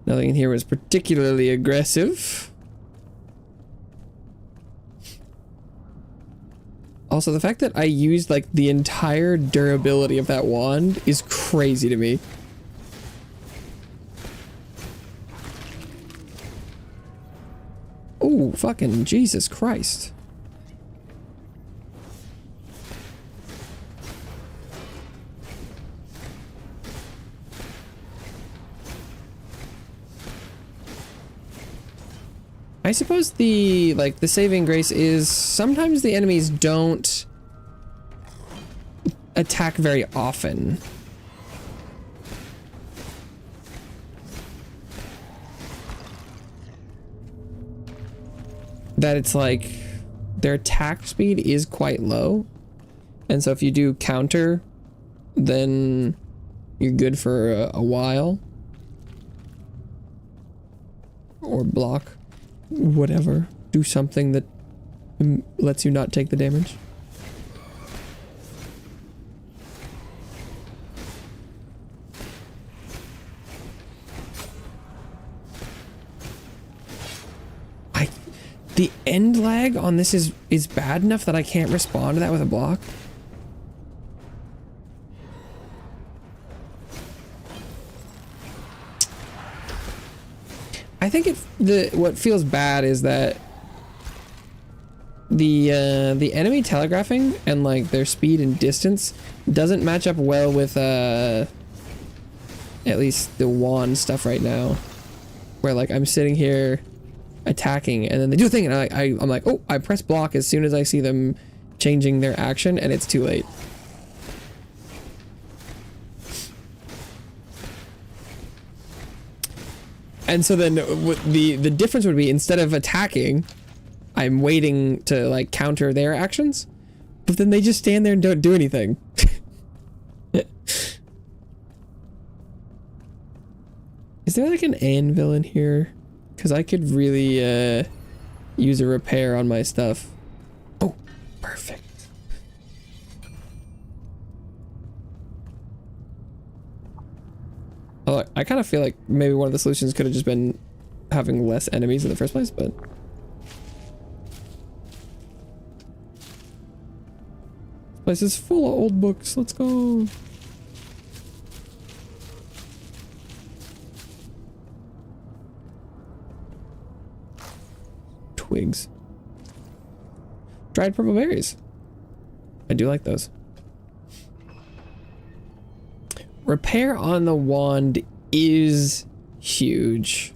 Speaker 1: nothing in here was particularly aggressive. Also, the fact that I used like the entire durability of that wand is crazy to me. Oh, fucking Jesus Christ. I suppose the saving grace is sometimes the enemies don't attack very often. That it's like their attack speed is quite low. And so if you do counter, then you're good for a while. Or block. Whatever. Do something that lets you not take the damage. The end lag on this is bad enough that I can't respond to that with a block. I think what feels bad is that the enemy telegraphing and like their speed and distance doesn't match up well with at least the wand stuff right now, where like I'm sitting here attacking and then they do a thing and I'm like, oh, I press block as soon as I see them changing their action and it's too late. And so then the difference would be, instead of attacking, I'm waiting to like counter their actions, but then they just stand there and don't do anything. Is there like an anvil in here? Because I could really use a repair on my stuff. Oh, perfect. Oh, I kind of feel like maybe one of the solutions could have just been having less enemies in the first place, but... This place is full of old books. Let's go. Twigs. Dried purple berries. I do like those. Repair on the wand is huge.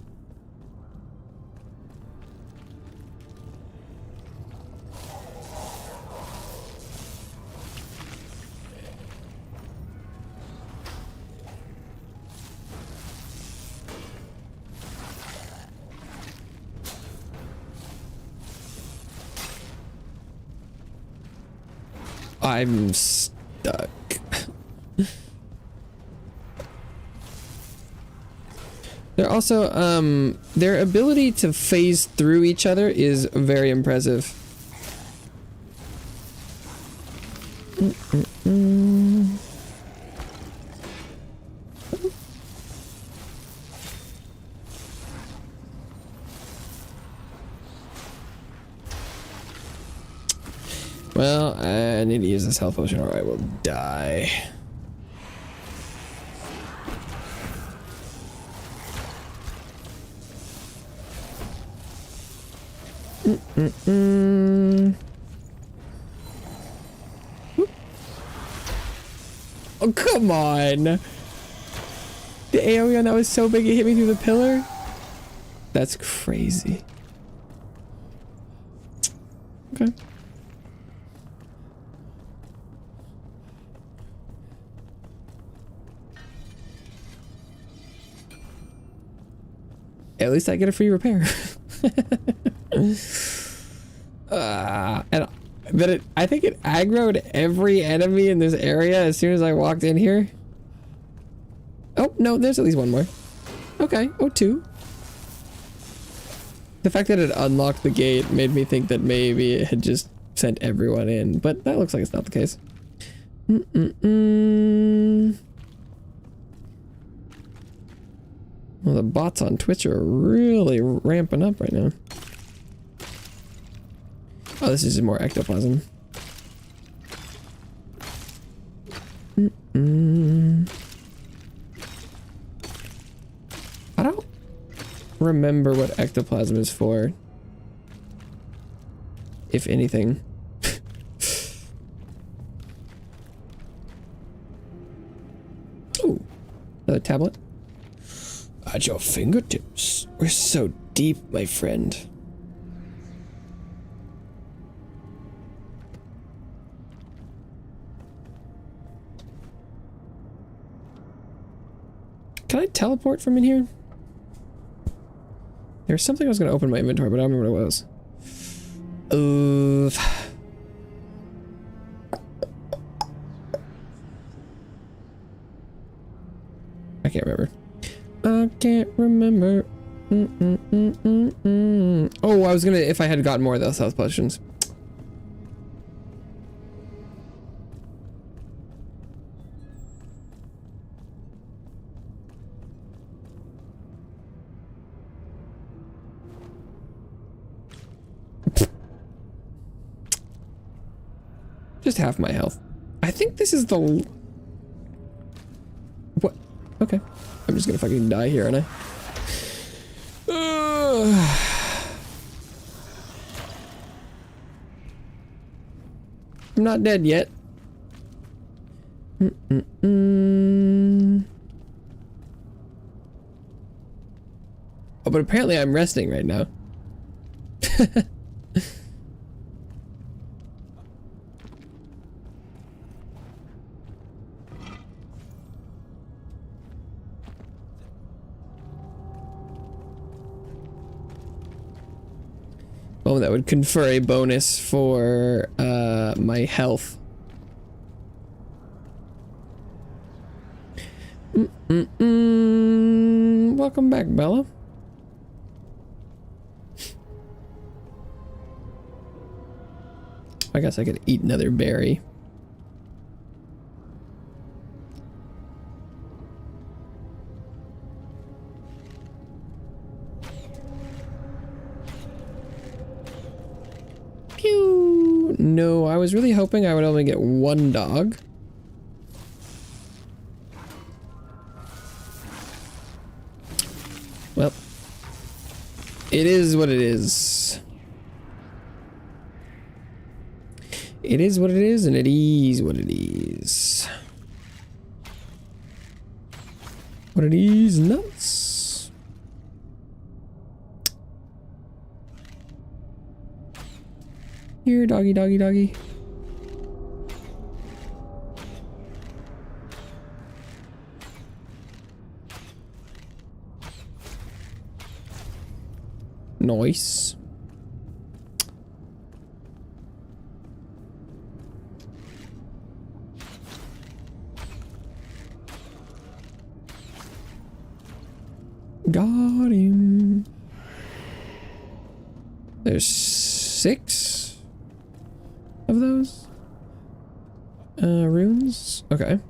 Speaker 1: I'm stuck. They're also, their ability to phase through each other is very impressive. Well, I need to use this health potion or I will die. Oh, come on. The AoE on that was so big it hit me through the pillar? That's crazy. Okay. At least I get a free repair. I think it aggroed every enemy in this area as soon as I walked in here. Oh, no, there's at least one more. Okay, oh, two. The fact that it unlocked the gate made me think that maybe it had just sent everyone in, but that looks like it's not the case. Well, the bots on Twitch are really ramping up right now. Oh, this is just more ectoplasm. I don't remember what ectoplasm is for, if anything. Ooh, another tablet. At your fingertips. We're so deep, my friend. Can I teleport from in here? There's something I was gonna open my inventory, but I don't remember what it was. I can't remember. I can't remember. Oh, I was gonna, if I had gotten more of those health potions. Just half my health. I think this is the... What? Okay. I'm just gonna fucking die here, aren't I? I'm not dead yet. Oh, but apparently I'm resting right now. Oh, that would confer a bonus for my health. Welcome back, Bella. I guess I could eat another berry. Pew! No, I was really hoping I would only get one dog. Well, it is what it is. It is what it is, and it is what it is. What it is, nuts. Here, doggy, doggy, doggy. Nice. Got him. There's 6 of those runes. Okay.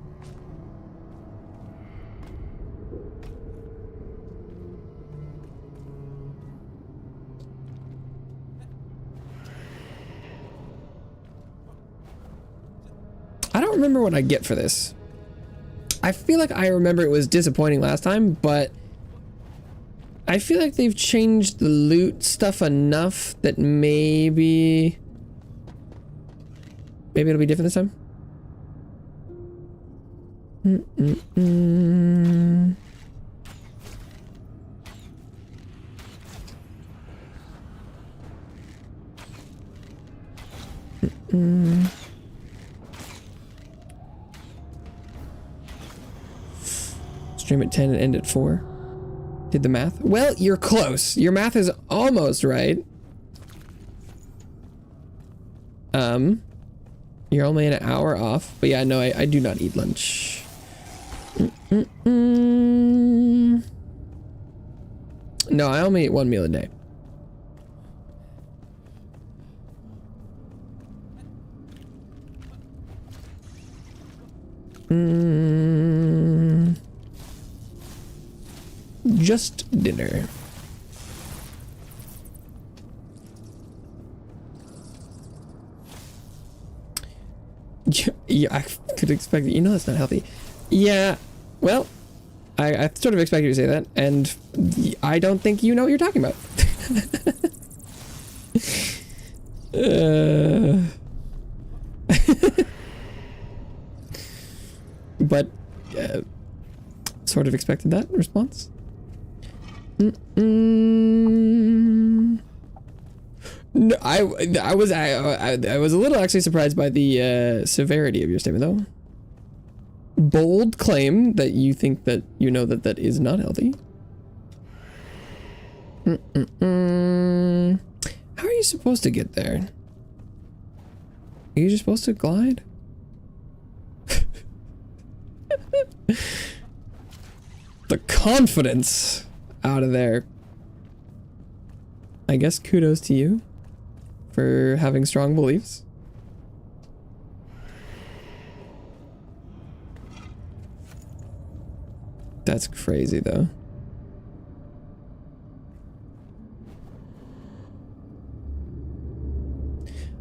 Speaker 1: I don't remember what I get for this. I feel like I remember it was disappointing last time, but I feel like they've changed the loot stuff enough that maybe it'll be different this time. Stream at 10 and end at 4. Did the math? Well, you're close. Your math is almost right. You're only an hour off. But yeah, no, I do not eat lunch. No, I only eat 1 meal a day. Just dinner. Yeah, I could expect it. You know that's not healthy. Yeah, well, I sort of expect you to say that, and I don't think you know what you're talking about. But sort of expected that response. No, I was a little actually surprised by the severity of your statement, though. bold claim that you think that you know that that is not healthy. How are you supposed to get there? Are you just supposed to glide? The confidence out of there. I guess kudos to you for having strong beliefs. That's crazy though.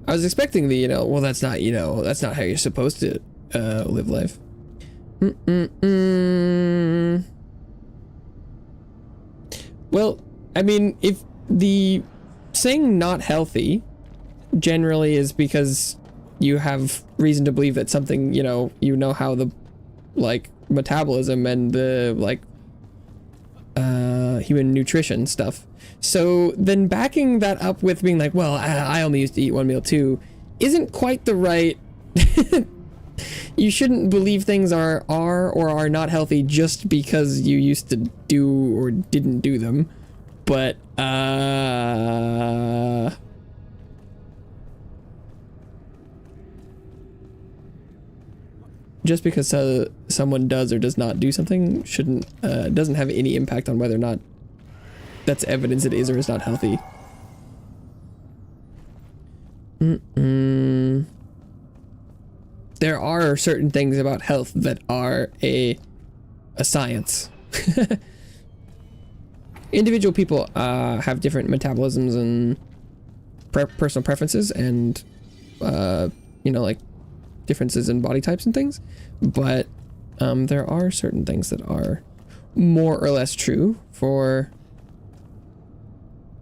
Speaker 1: I was expecting the, well, that's not, that's not how you're supposed to live life. Well, I mean, if the saying not healthy generally is because you have reason to believe that something, you know how the, like, metabolism and the, like, human nutrition stuff. So then backing that up with being like, well, I only used to eat one meal too, isn't quite the right. You shouldn't believe things are or are not healthy just because you used to do or didn't do them. But just because someone does or does not do something shouldn't doesn't have any impact on whether or not that's evidence it is or is not healthy. There are certain things about health that are a science. Individual people have different metabolisms and personal preferences and like differences in body types and things, but there are certain things that are more or less true for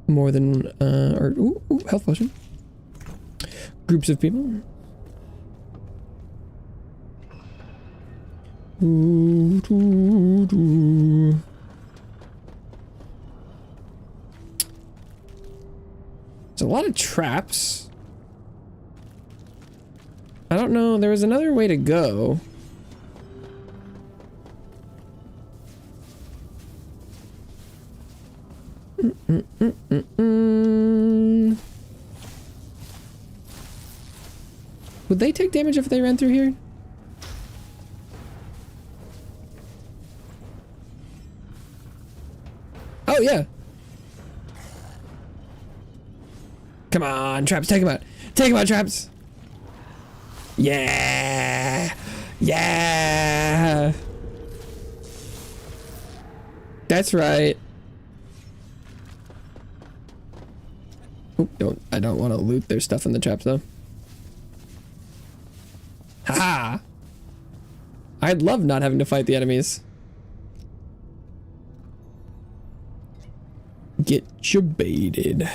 Speaker 1: more than health potion groups of people. There's a lot of traps. I don't know, there was another way to go. Would they take damage if they ran through here? Oh, yeah. Come on, traps, take him out. Take him out, traps. Yeah. Yeah. That's right. Oop, I don't want to loot their stuff in the traps though. Haha. I'd love not having to fight the enemies. Get you baited.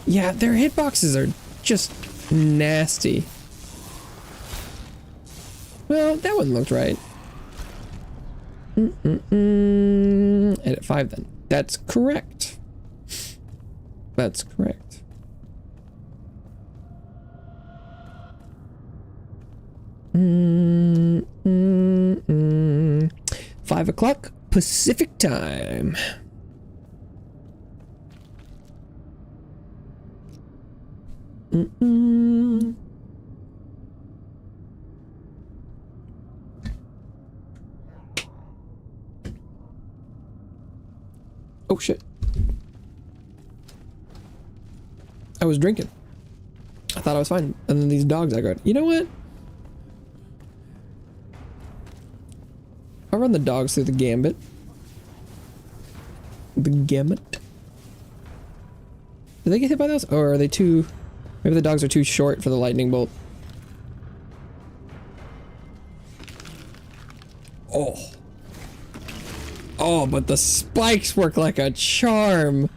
Speaker 1: Yeah, their hitboxes are just nasty. Well, that one looked right. Edit 5 then. That's correct. That's correct. Mm, 5 o'clock Pacific time. Oh shit. I was drinking. I thought I was fine. And then these dogs I got. You know what? I'll run the dogs through the gambit. The gamut. Do they get hit by those? Or are they too... Maybe the dogs are too short for the lightning bolt. Oh. Oh, but the spikes work like a charm.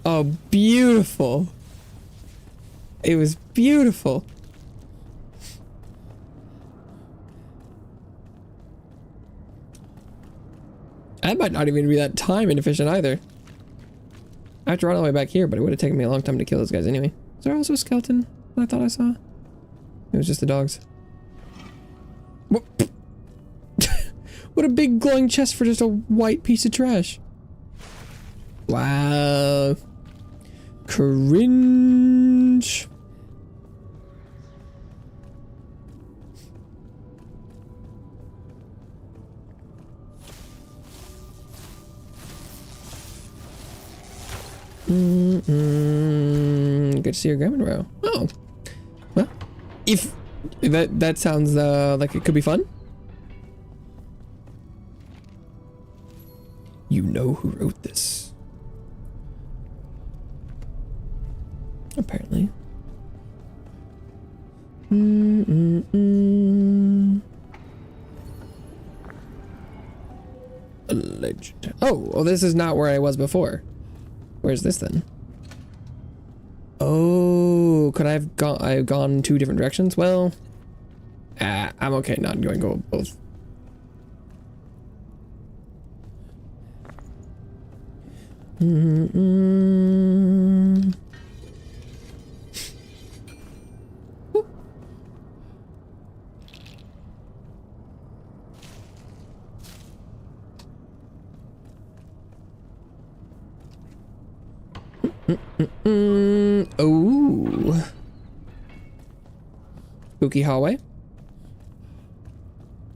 Speaker 1: Oh, beautiful. It was beautiful. That might not even be that time inefficient either. I have to run all the way back here, but it would have taken me a long time to kill those guys anyway. Is there also a skeleton that I thought I saw? It was just the dogs. What? What a big glowing chest for just a white piece of trash. Wow. Cringe. Good to see your grandma row. Oh. Well, if that sounds like it could be fun. You know who wrote this. Apparently. Alleged. Oh, well, this is not where I was before. Where's this then? Oh, could I have gone? I've gone two different directions. Well, I'm okay not going to go both. Oh. Spooky hallway.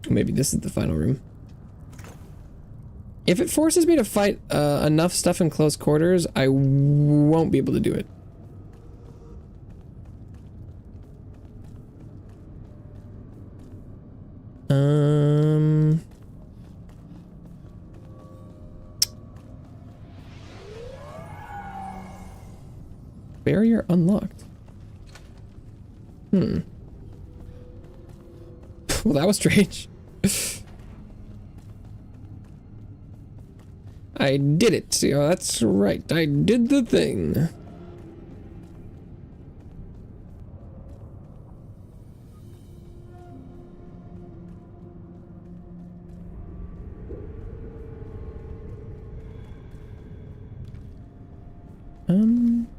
Speaker 1: Maybe this is the final room. If it forces me to fight enough stuff in close quarters, I won't be able to do it. Barrier unlocked. Well, that was strange. I did it. Yeah, that's right. I did the thing.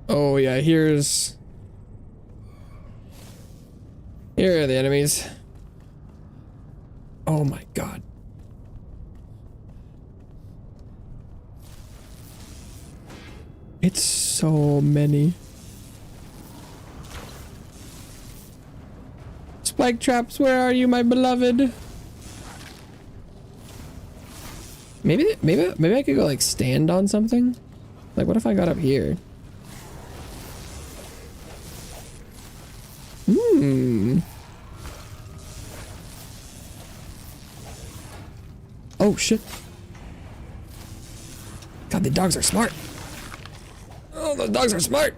Speaker 1: Oh yeah, here are the enemies. Oh my god. It's so many. Spike traps, where are you, my beloved? Maybe I could go like stand on something? Like what if I got up here? Oh shit. God, the dogs are smart. Oh, those dogs are smart.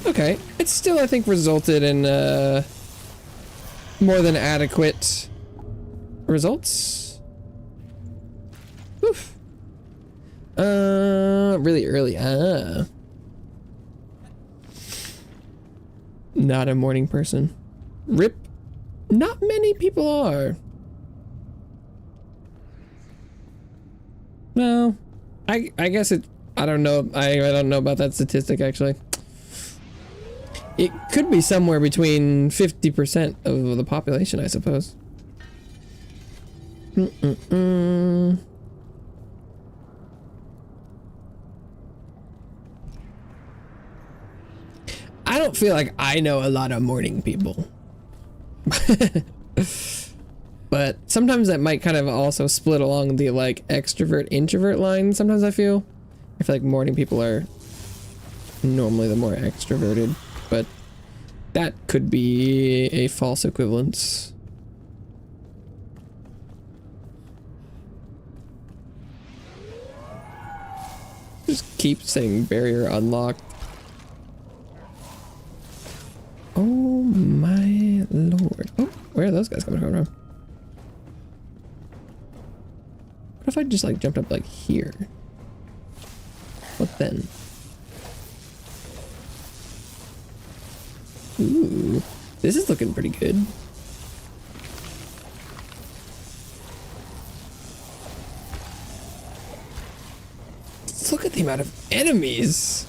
Speaker 1: Okay, it still, I think, resulted in more than adequate results. Oof. Really early. Not a morning person. Rip. Not many people are. No. I guess it, I don't know. I don't know about that statistic actually. It could be somewhere between 50% of the population, I suppose. I don't feel like I know a lot of morning people. But sometimes that might kind of also split along the like extrovert introvert line. Sometimes I feel like morning people are normally the more extroverted, but That could be a false equivalence. Just keep saying barrier unlocked. Oh my lord. Oh, where are those guys coming from? What if I just like jumped up like here? What then? Ooh, this is looking pretty good. Look at the amount of enemies.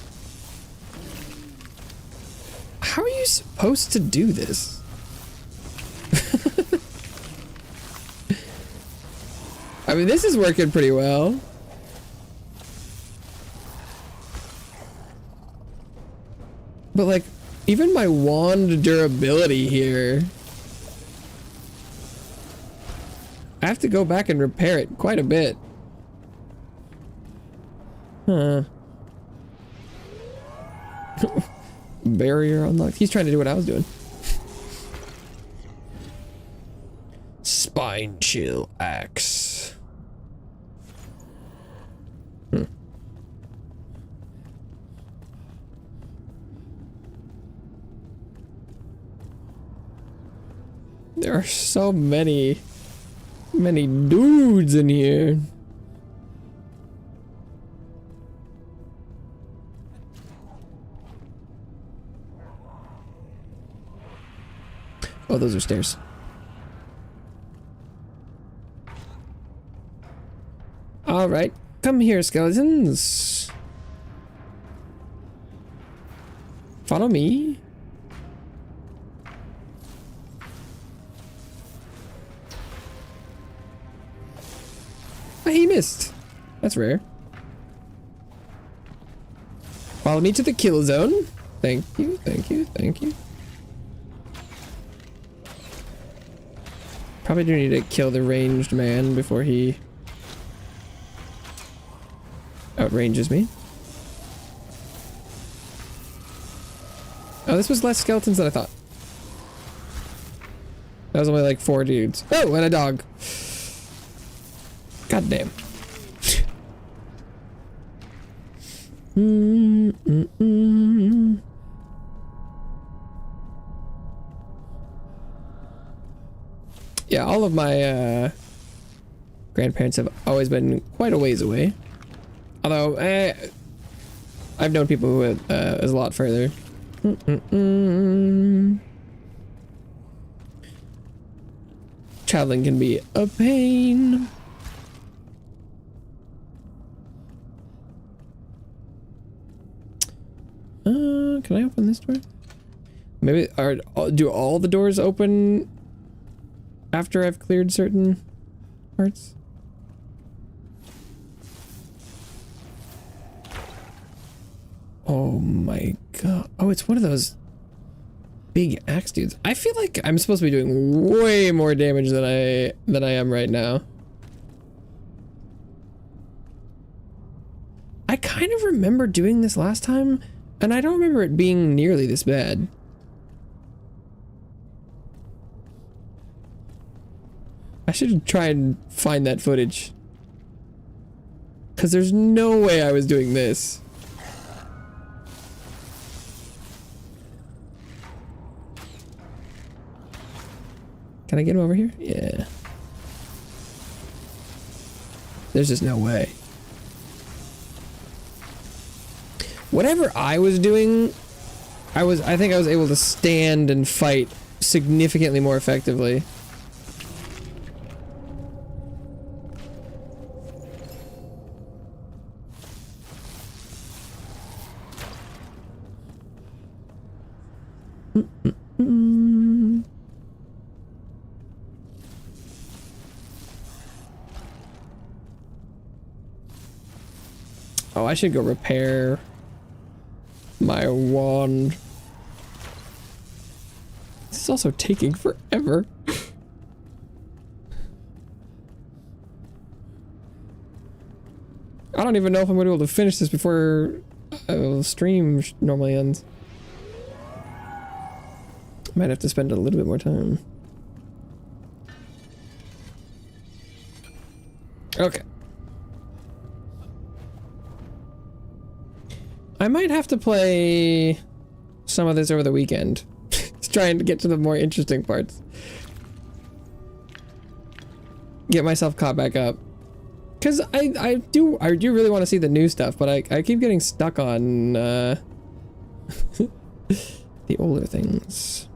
Speaker 1: How are you supposed to do this? I mean, this is working pretty well. But like, even my wand durability here, I have to go back and repair it quite a bit. Huh. Barrier unlocked. He's trying to do what I was doing. Spine chill axe. There are so many dudes in here. Oh, those are stairs. All right, come here, skeletons. Follow me. Oh, he missed. That's rare. Follow me to the kill zone. Thank you, thank you, thank you. Probably do need to kill the ranged man before he outranges me. Oh, this was less skeletons than I thought. That was only like 4 dudes. Oh, and a dog. God damn. Yeah, all of my grandparents have always been quite a ways away. Although, I've known people who is a lot further. Traveling can be a pain. Can I open this door? Maybe, do all the doors open after I've cleared certain parts? Oh my god. Oh, it's one of those big axe dudes. I feel like I'm supposed to be doing way more damage than I am right now. I kind of remember doing this last time, and I don't remember it being nearly this bad. I should try and find that footage. Because there's no way I was doing this. Can I get him over here? Yeah. There's just no way. Whatever I was doing, I think I was able to stand and fight significantly more effectively. Oh, I should go repair my wand. This is also taking forever. I don't even know if I'm going to be able to finish this before the stream normally ends. Might have to spend a little bit more time. Okay. I might have to play some of this over the weekend. Just trying to get to the more interesting parts. Get myself caught back up. Cause I do really want to see the new stuff, but I keep getting stuck on the older things.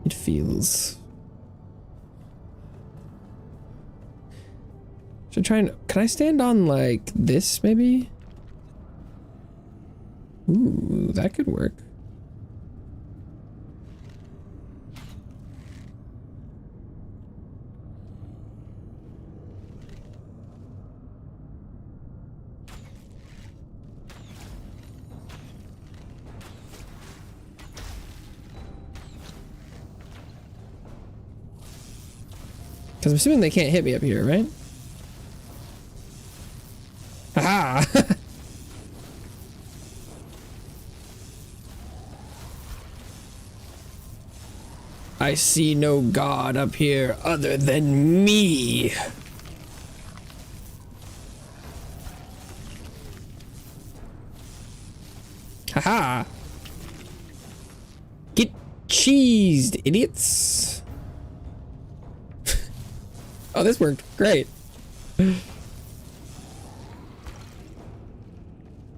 Speaker 1: It feels. Should try and, can I stand on like this maybe? Ooh, that could work. Because I'm assuming they can't hit me up here, right? Aha! I see no god up here other than me. Haha! Get cheesed, idiots! Oh, this worked great.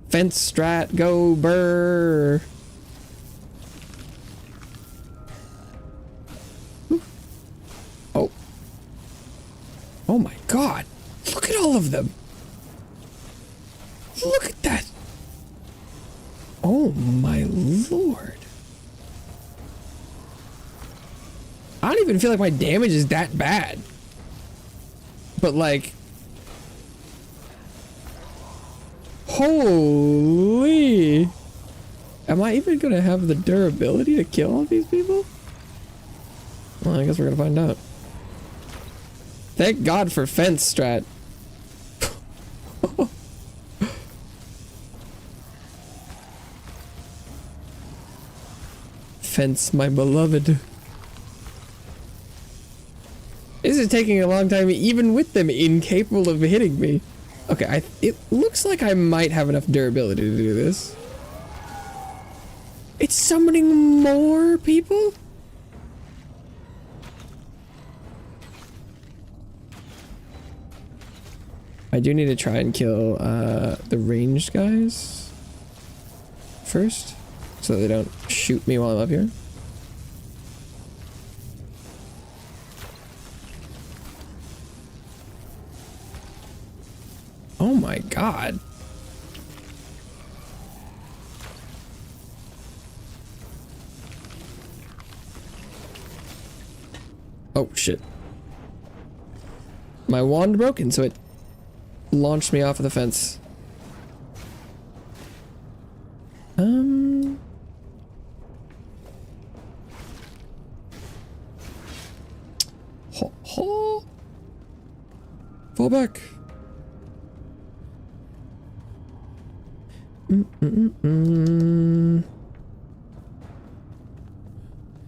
Speaker 1: Fence strat, go burr. Oh. Oh my god. Look at all of them. Look at that. Oh my lord. I don't even feel like my damage is that bad. But like, holy, am I even gonna have the durability to kill all these people? Well, I guess we're gonna find out. Thank God for fence strat. Fence, my beloved. This is taking a long time, even with them incapable of hitting me. Okay, it looks like I might have enough durability to do this. It's summoning more people? I do need to try and kill the ranged guys first, so they don't shoot me while I'm up here. Oh my god. Oh shit. My wand broken, so it launched me off of the fence. Fall back.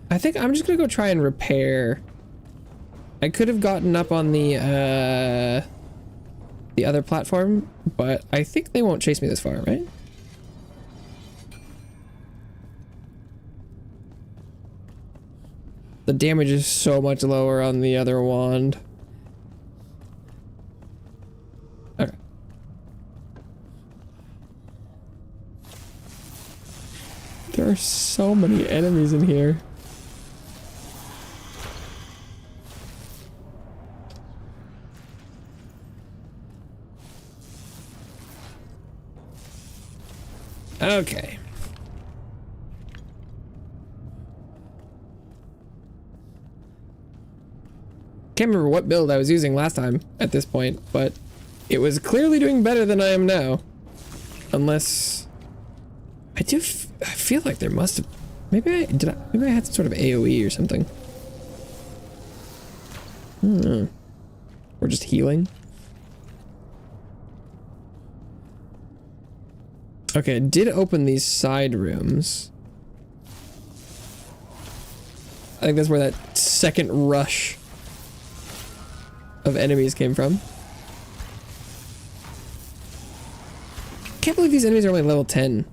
Speaker 1: I think I'm just gonna go try and repair. I could have gotten up on the other platform, but I think they won't chase me this far, right? The damage is so much lower on the other wand. Okay. There are so many enemies in here. Okay. Can't remember what build I was using last time at this point, but it was clearly doing better than I am now. Unless I feel like there must have, maybe I had some sort of AoE or something. Or just healing. Okay, I did open these side rooms. I think that's where that second rush of enemies came from. Can't believe these enemies are only level 10.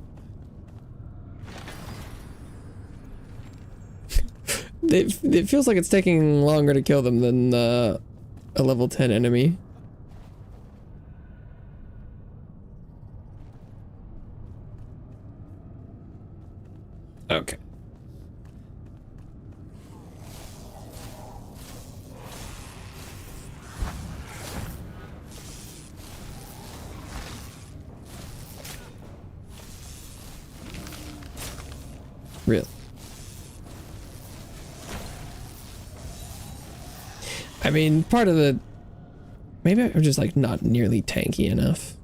Speaker 1: It feels like it's taking longer to kill them than a level 10 enemy. Okay. Really? I mean, part of the... Maybe I'm just like not nearly tanky enough.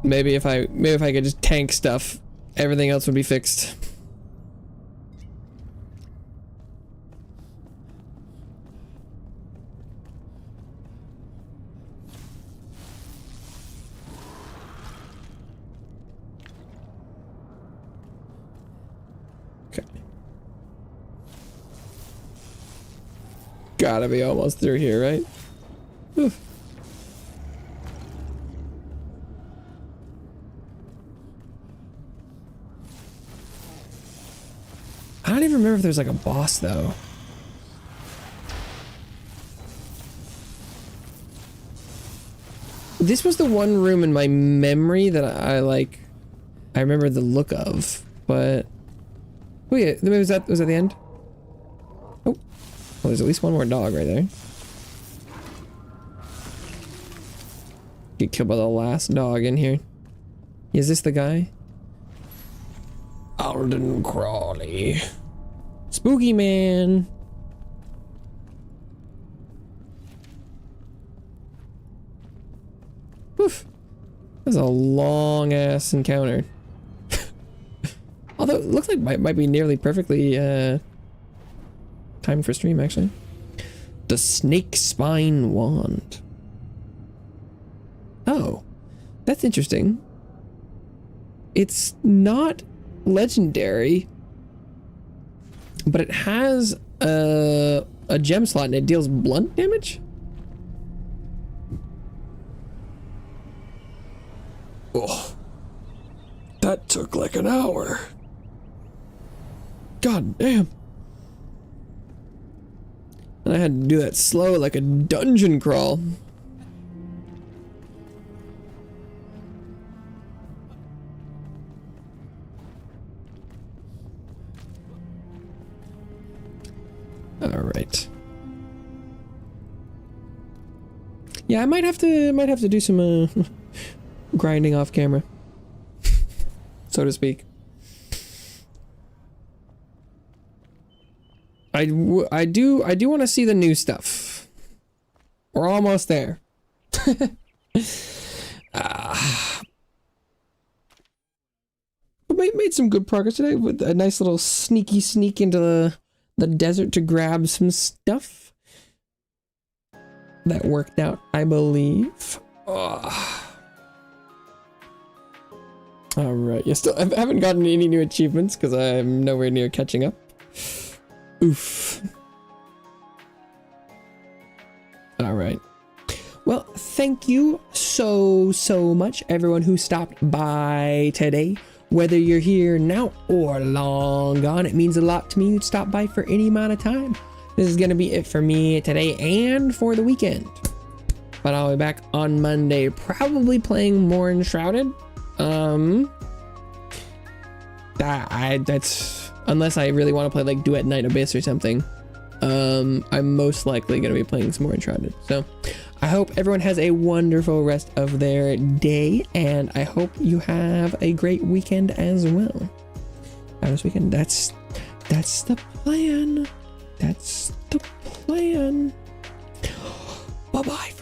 Speaker 1: Maybe if I could just tank stuff, everything else would be fixed. Okay. Gotta be almost through here, right? Whew. I don't even remember if there's like a boss though. This was the one room in my memory that I remember the look of, but oh yeah, was that the end? Oh, well, there's at least one more dog right there. Get killed by the last dog in here. Is this the guy? Alden Crawley. Spooky man. Oof. That's a long ass encounter. Although it looks like might be nearly perfectly timed for stream actually. The snake spine wand. Oh, that's interesting. It's not legendary, but it has a gem slot and it deals blunt damage. Oh, that took like an hour. God damn. And I had to do that slow like a dungeon crawl. All right. Yeah, I might have to do some grinding off camera, so to speak. I do want to see the new stuff. We're almost there. We made some good progress today with a nice little sneaky sneak into the desert to grab some stuff. That worked out, I believe. Oh. All right, I haven't gotten any new achievements because I'm nowhere near catching up. Oof. All right. Well, thank you so much, everyone who stopped by today. Whether you're here now or long gone, it means a lot to me you'd stop by for any amount of time. This is going to be it for me today and for the weekend. But I'll be back on Monday, probably playing more Enshrouded. That's unless I really want to play like Duet Night Abyss or something. I'm most likely going to be playing some more Enshrouded. So I hope everyone has a wonderful rest of their day, and I hope you have a great weekend as well. This weekend, that's the plan. That's the plan. Bye-bye.